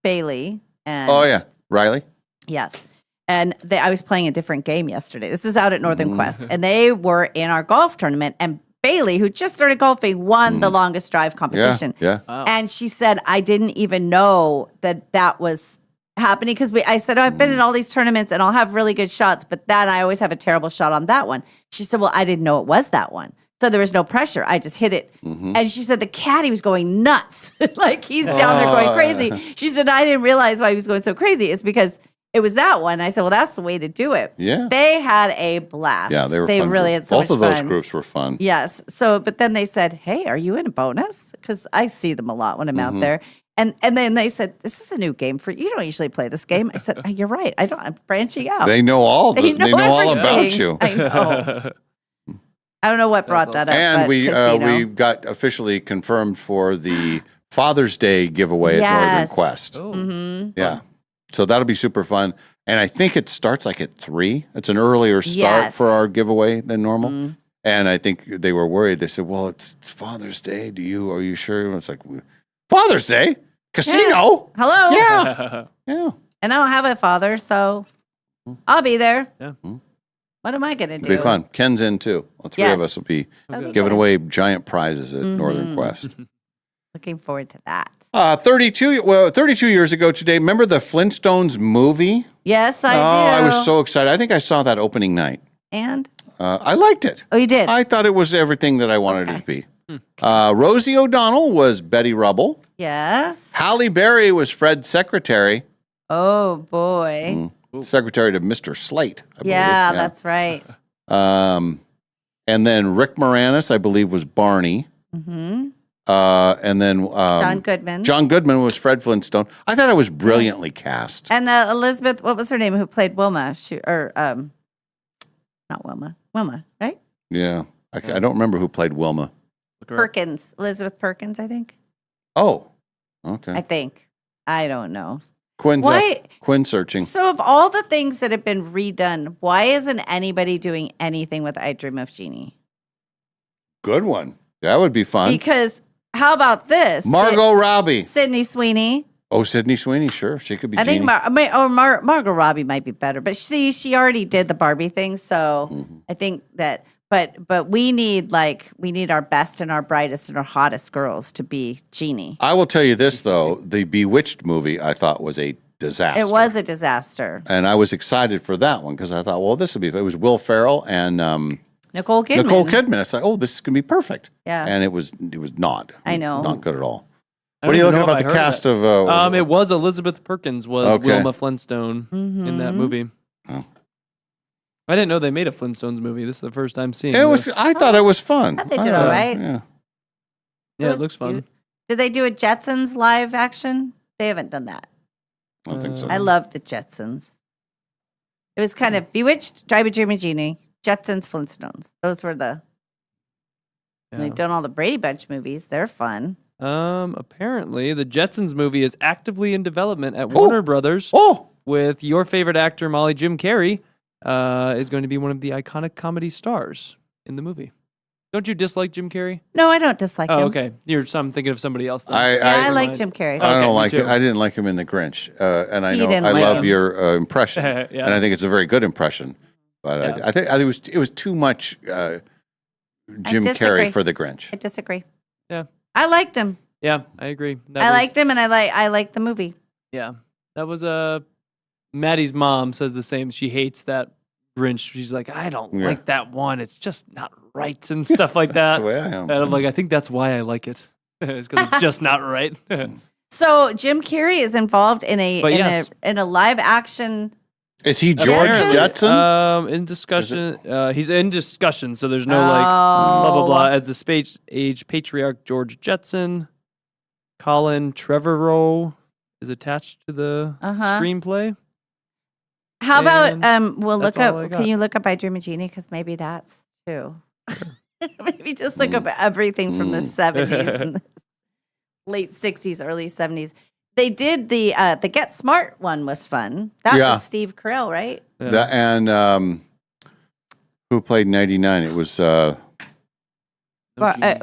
Bailey and Oh, yeah. Riley? yes. And I was playing a different game yesterday. This is out at Northern Quest. And they were in our golf tournament. And Bailey, who just started golfing, won the longest drive competition. Yeah. And she said, I didn't even know that was happening because I said, I've been in all these tournaments and I'll have really good shots, but then I always have a terrible shot on that one. She said, well, I didn't know it was that one. So there was no pressure. I just hit it. And she said the caddy was going nuts. Like he's down there going crazy. She said, I didn't realize why he was going so crazy. It's because it was that one. I said, well, that's the way to do it. Yeah. They had a blast. Yeah, they were fun. really had so Both much of those fun. groups were fun. Yes. So, but then they said, hey, are you in a bonus? Because I see them a lot when I'm out there. And then they said, this is a new game for you. You don't usually play this game. I said, oh, you're right. I'm branching out. They know all. They know all about everything. you. I know. I don't know what brought that up. And but we casino. got officially confirmed for the Father's Day giveaway at Northern Yes. Quest. Mhm. Yeah. So that'll be super fun. And I think it starts like at 3. It's an earlier start Yes. for our giveaway than normal. Mhm. And I think they were worried. They said, well, it's Father's Day. Are you sure? And it's like, Father's Day? Casino? Hello. Yeah. Yeah. And I don't have a father, so I'll be there. Yeah. What am I going to It'll do? be fun. Ken's in too. All three of Yes. us will be That'll be giving good. away giant prizes at Northern Mhm. Quest. Looking forward to that. 32 years ago today, remember the Flintstones movie? Yes, I do. I was so excited. I think I saw that opening night. And? I liked it. Oh, you did? I thought it was everything that I wanted it to be. Rosie O'Donnell was Betty Rubble. Yes. Halle Berry was Fred's secretary. Oh, boy. Secretary to Mr. Slate, I believe. Yeah, that's right. And then Rick Moranis, I believe, was Barney. Mm-hmm. And then John Goodman. John Goodman was Fred Flintstone. I thought it was brilliantly cast. And Elizabeth, what was her name, who played Wilma? Not Wilma. Wilma, right? Yeah. I don't remember who played Wilma. Perkins. Elizabeth Perkins, I think. Oh, okay. I think. I don't know. Quinn's Why- Quinn searching. So, of all the things that have been redone, why isn't anybody doing anything with I Dream of Jeannie? Good one. That would be fun. Because how about this? Margot Robbie. Sydney Sweeney. Oh, Sydney Sweeney. Sure. She could be I think Jeannie. Margot Robbie might be better, but she already did the Barbie thing, so Mm-hmm. I think that. But we need our best and our brightest and our hottest girls to be Jeannie. I will tell you this, though. The Bewitched movie, I thought, was a disaster. It was a disaster. And I was excited for that one because I thought, well, this would be. It was Will Ferrell and Nicole Kidman. Nicole Kidman. It's like, oh, this is going to be perfect. Yeah. And it was not. I know. Not good at all. I What are don't you even looking know about if the I heard cast of of? it was Elizabeth Perkins was Okay. Wilma Flintstone in that Mhm. movie. Oh. I didn't know they made a Flintstones movie. This is the first time seeing It was. this. I thought it was fun. They did all right. Yeah. Yeah, was it looks fun. cute. Did they do a Jetsons live action? They haven't done that. I don't think so. I love the Jetsons. It was kind of Bewitched, Drive a Dreamy Jeannie, Jetsons, Flintstones. Those were the. They've done all the Brady Bunch movies. They're fun. Apparently, the Jetsons movie is actively in development at Warner Brothers. Oh, with your favorite actor, Molly Jim Carrey, is going to be one of the iconic comedy stars in the movie. Don't you dislike Jim Carrey? No, I don't dislike him. Oh, okay. I'm thinking of somebody else. Then. I like Jim Carrey. I Okay, don't me like too. it. I didn't like him in The Grinch, and I You know didn't I like love him. your impression, Yeah. and I think it's a very good impression. But I think it was too much Jim disagree. Carrey for The Grinch. I disagree. Yeah. I liked him. Yeah, I agree. I liked him, and I liked the movie. Yeah, that was Maddie's mom says the same. She hates that Grinch. She's like, I don't Yeah. like that one. It's just not right and stuff like that. That's the way I am. And I'm like, I think that's why I like it. It's because it's just not right. So Jim Carrey is involved in But yes. a live action. Is he George Jetsons? Jetson? In discussion, he's in discussion, so there's no blah blah blah. As the space age patriarch George Jetson, Colin Trevorrow is attached to the screenplay. How about And we'll that's look all I up. got. Can you look up I Dream of Jeannie? Because maybe that's too. Maybe just look up everything from the 70s and the late 60s, early 70s. They did the Get Smart one was fun. That Yeah. was Steve Carell, right? And who played 99? It was It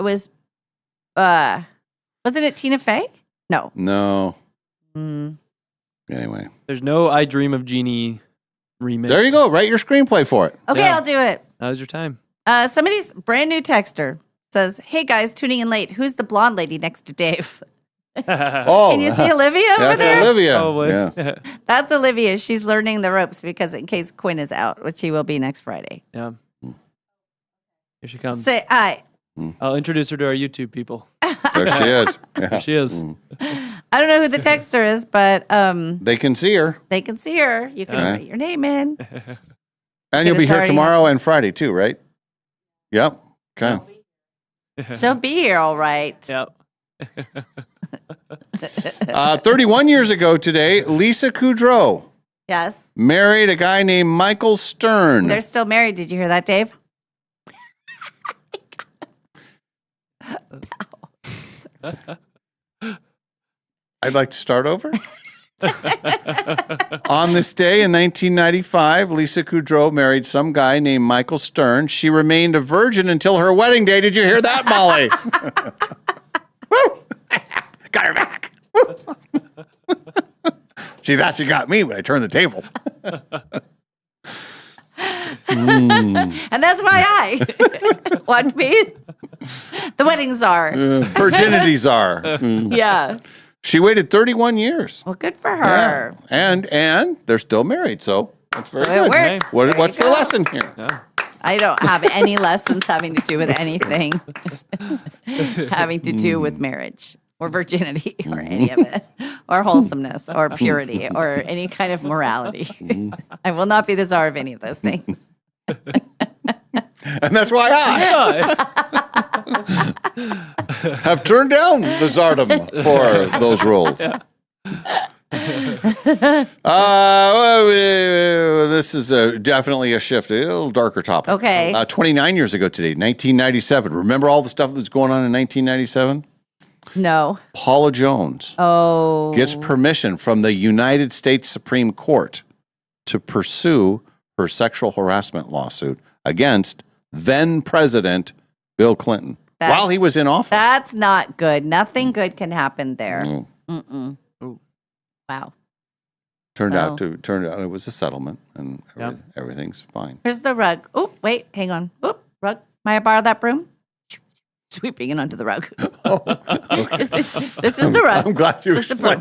was wasn't it Tina Fey? No. no. Mm. Anyway, There's no I Dream of Jeannie remake. there you go. Write your screenplay for it. Okay, Yeah. I'll do it. Now's your time. Somebody's brand new texter says, "Hey guys, tuning in late. Who's the blonde lady next to Dave?" Oh, Can you see Olivia over that's there? Olivia. Probably. Yeah. That's Olivia. She's learning the ropes because in case Quinn is out, which he will be next Friday. Yeah. Here she comes. Say hi. I'll introduce her to our YouTube people. There she is. Yeah. There she is. I don't know who the texter is, but They can see her. they can see her. You can Okay. write your name in. And you'll be it's here already tomorrow and Friday too, right? Yep. Okay. She'll be here, all right. Yep. 31 years ago today, Lisa Kudrow Yes. married a guy named Michael Stern. They're still married. Did you hear that, Dave? I'd like to start over. On this day in 1995, Lisa Kudrow married some guy named Michael Stern. She remained a virgin until her wedding day. Did you hear that, Molly? Woo! Got her back. She thought she got me when I turned the tables. And that's why I want to be the wedding czar. Virginity czar. Yeah. She waited 31 years. Well, good for her. Yeah. And they're still married, so that's very So it good. works. What, There what's you the go. lesson here? I don't have any lessons having to do with anything having to do with marriage or virginity or any of it, or wholesomeness or purity or any kind of morality. I will not be the czar of any of those things. And that's why I have turned down the czardom for those roles. This is definitely a shift, a little darker topic. Okay. 29 years ago today, 1997. Remember all the stuff that's going on in 1997? No. Paula Jones gets permission from the United States Supreme Court to pursue her sexual harassment lawsuit against then President Bill Clinton while he was in office. That's not good. Nothing good can happen there. Mm. Mm-mm. Wow. Turned out it was a settlement, and everything's fine. Here's the rug. Oh, wait, hang on. Oh, rug. May I borrow that broom? Sweeping it onto the rug. This is the rug. I'm glad you This is the broom.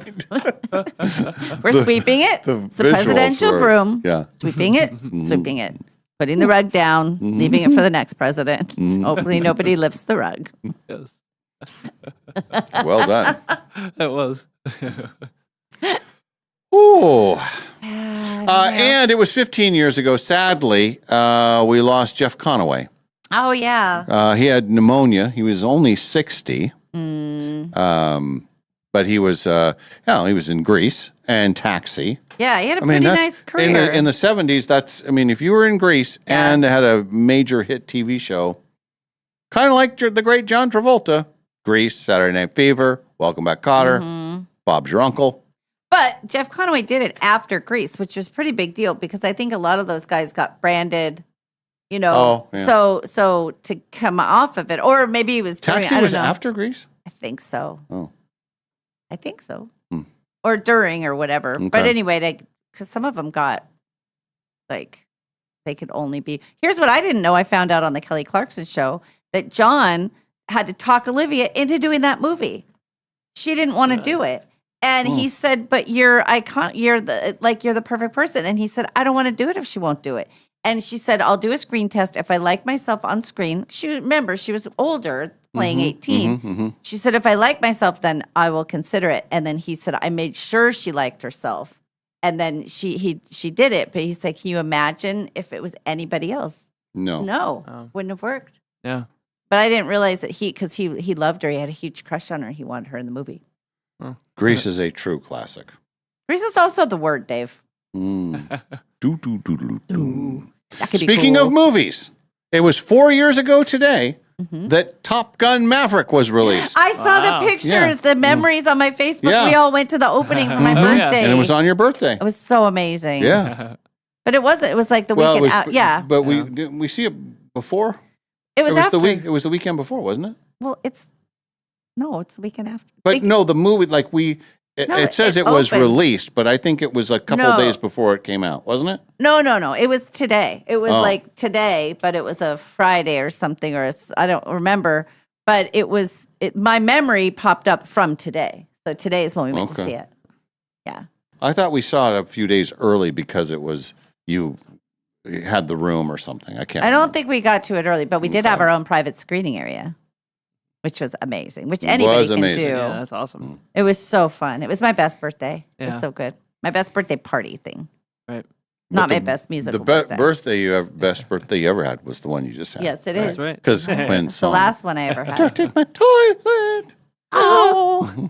explained. We're sweeping it. It's the presidential broom. Yeah. Sweeping it, sweeping it. Putting the rug down, leaving it for the next president. Hopefully nobody lifts the rug. Yes. Well done. That was. Ooh. And it was 15 years ago. Sadly, we lost Jeff Conaway. Oh, yeah. He had pneumonia. He was only 60. But he was, he was in Grease and Taxi. Yeah, he had a pretty nice career. In the 70s, that's, if you were in Grease and had a major hit TV show, kind of like the great John Travolta, Grease, Saturday Night Fever, Welcome Back, Kotter, Bob's Your Uncle. But Jeff Conaway did it after Grease, which was a pretty big deal because I think a lot of those guys got branded, so to come off of it, or maybe it was during, Taxi I don't was know. after Grease? I think so. Oh. I think so. Or during or whatever. But Okay. anyway, because some of them got, they could only be. Here's what I didn't know. I found out on the Kelly Clarkson show that John had to talk Olivia into doing that movie. She didn't want to do it. And he said, but you're the perfect person. And he said, I don't want to do it if she won't do it. And she said, I'll do a screen test. If I like myself on screen, she was older, playing 18. She said, if I like myself, then I will consider it. And then he said, I made sure she liked herself. And then she did it. But he's like, can you imagine if it was anybody else? No. Wouldn't have worked. Yeah. But I didn't realize that because he loved her. He had a huge crush on her. He wanted her in the movie. Grease is a true classic. Grease is also the word, Dave. That could be Speaking cool. of movies, it was 4 years ago today that Top Gun Maverick was released. I saw the pictures, the memories on my Facebook. Yeah. We all went to the opening for my birthday. And it was on your birthday. It was so amazing. Yeah. But it wasn't. It was like the Well, it weekend was, out. Yeah. But we see it before? It was after. It was the weekend before, wasn't it? Well, it's the weekend after. But no, the movie, it says it was opened. released, but I think it was a couple No. days before it came out, wasn't it? No. It was today. It was Oh. like today, but it was a Friday or something, I don't remember. But it was, my memory popped up from today. So today is when we went to Okay. see it. Yeah. I thought we saw it a few days early because it was you had the room or something. I can't. I don't think we got to it early, but we did have our own private screening area, which was amazing, which anybody can amazing. do. Yeah, that's awesome. It was so fun. It was my best birthday. It was Yeah. so good. My best birthday party thing. Right. Not But my best musical The birthday. best birthday you ever had was the one you just had. Yes, it is. That's right. Because Quinn's It's the song. last one I ever had. Don't take my toilet. Oh.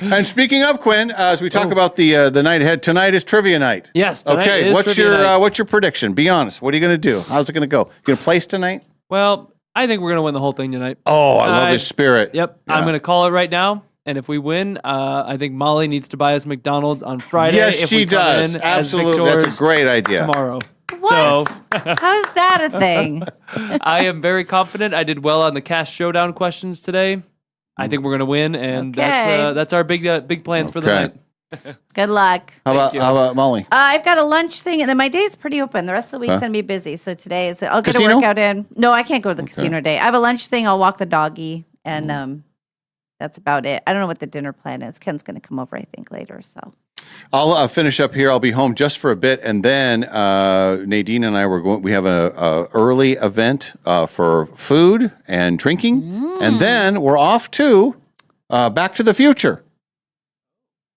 And speaking of Quinn, as we talk about the night ahead, tonight is trivia night. Yes. Tonight Okay. is What's trivia your night. what's your prediction? Be honest. What are you going to do? How's it going to go? You going to place tonight? Well, I think we're gonna win the whole thing tonight. Oh, I love his spirit. Yep, Yeah. I'm gonna call it right now. And if we win, I think Molly needs to buy us McDonald's on Friday. Yes, if she we come does. in as Absolutely. That's a victors great idea. Tomorrow. What? So, How is that a thing? I am very confident. I did well on the Cast Showdown questions today. I think we're gonna win, and Okay. that's our big plans for the Okay. night. Good luck. How about Molly? I've got a lunch thing, and then my day's pretty open. The rest of the week's Huh? gonna be busy. So today is I'll get Casino? a workout in. No, I can't go to the casino today. I have a lunch thing. I'll walk the doggy, and that's about it. I don't know what the dinner plan is. Ken's gonna come over, I think, later. So I'll finish up here. I'll be home just for a bit, and then Nadine and I we have a early event for food and drinking, and then we're off to Back to the Future.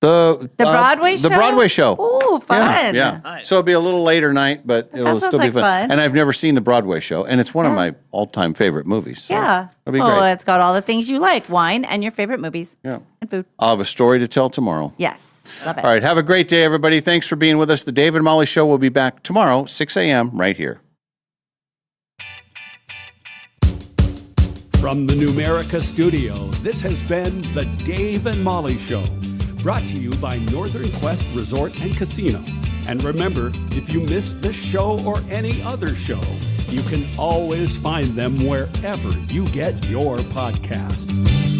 The Broadway show? The Broadway show. Ooh, fun. Yeah. So it'll be a little later night, but it'll sounds still be like fun. And I've never seen the Broadway show, and it's one of my all-time favorite movies. So Yeah. it'll be Oh, great. it's got all the things you like: wine and your favorite movies. Yeah. And food. I'll have a story to tell tomorrow. Yes. Love it. All right. Have a great day, everybody. Thanks for being with us. The Dave and Molly Show will be back tomorrow, 6 a.m. right here. From the Numerica studio, this has been the Dave and Molly Show, brought to you by Northern Quest Resort and Casino. And remember, if you missed this show or any other show, you can always find them wherever you get your podcasts.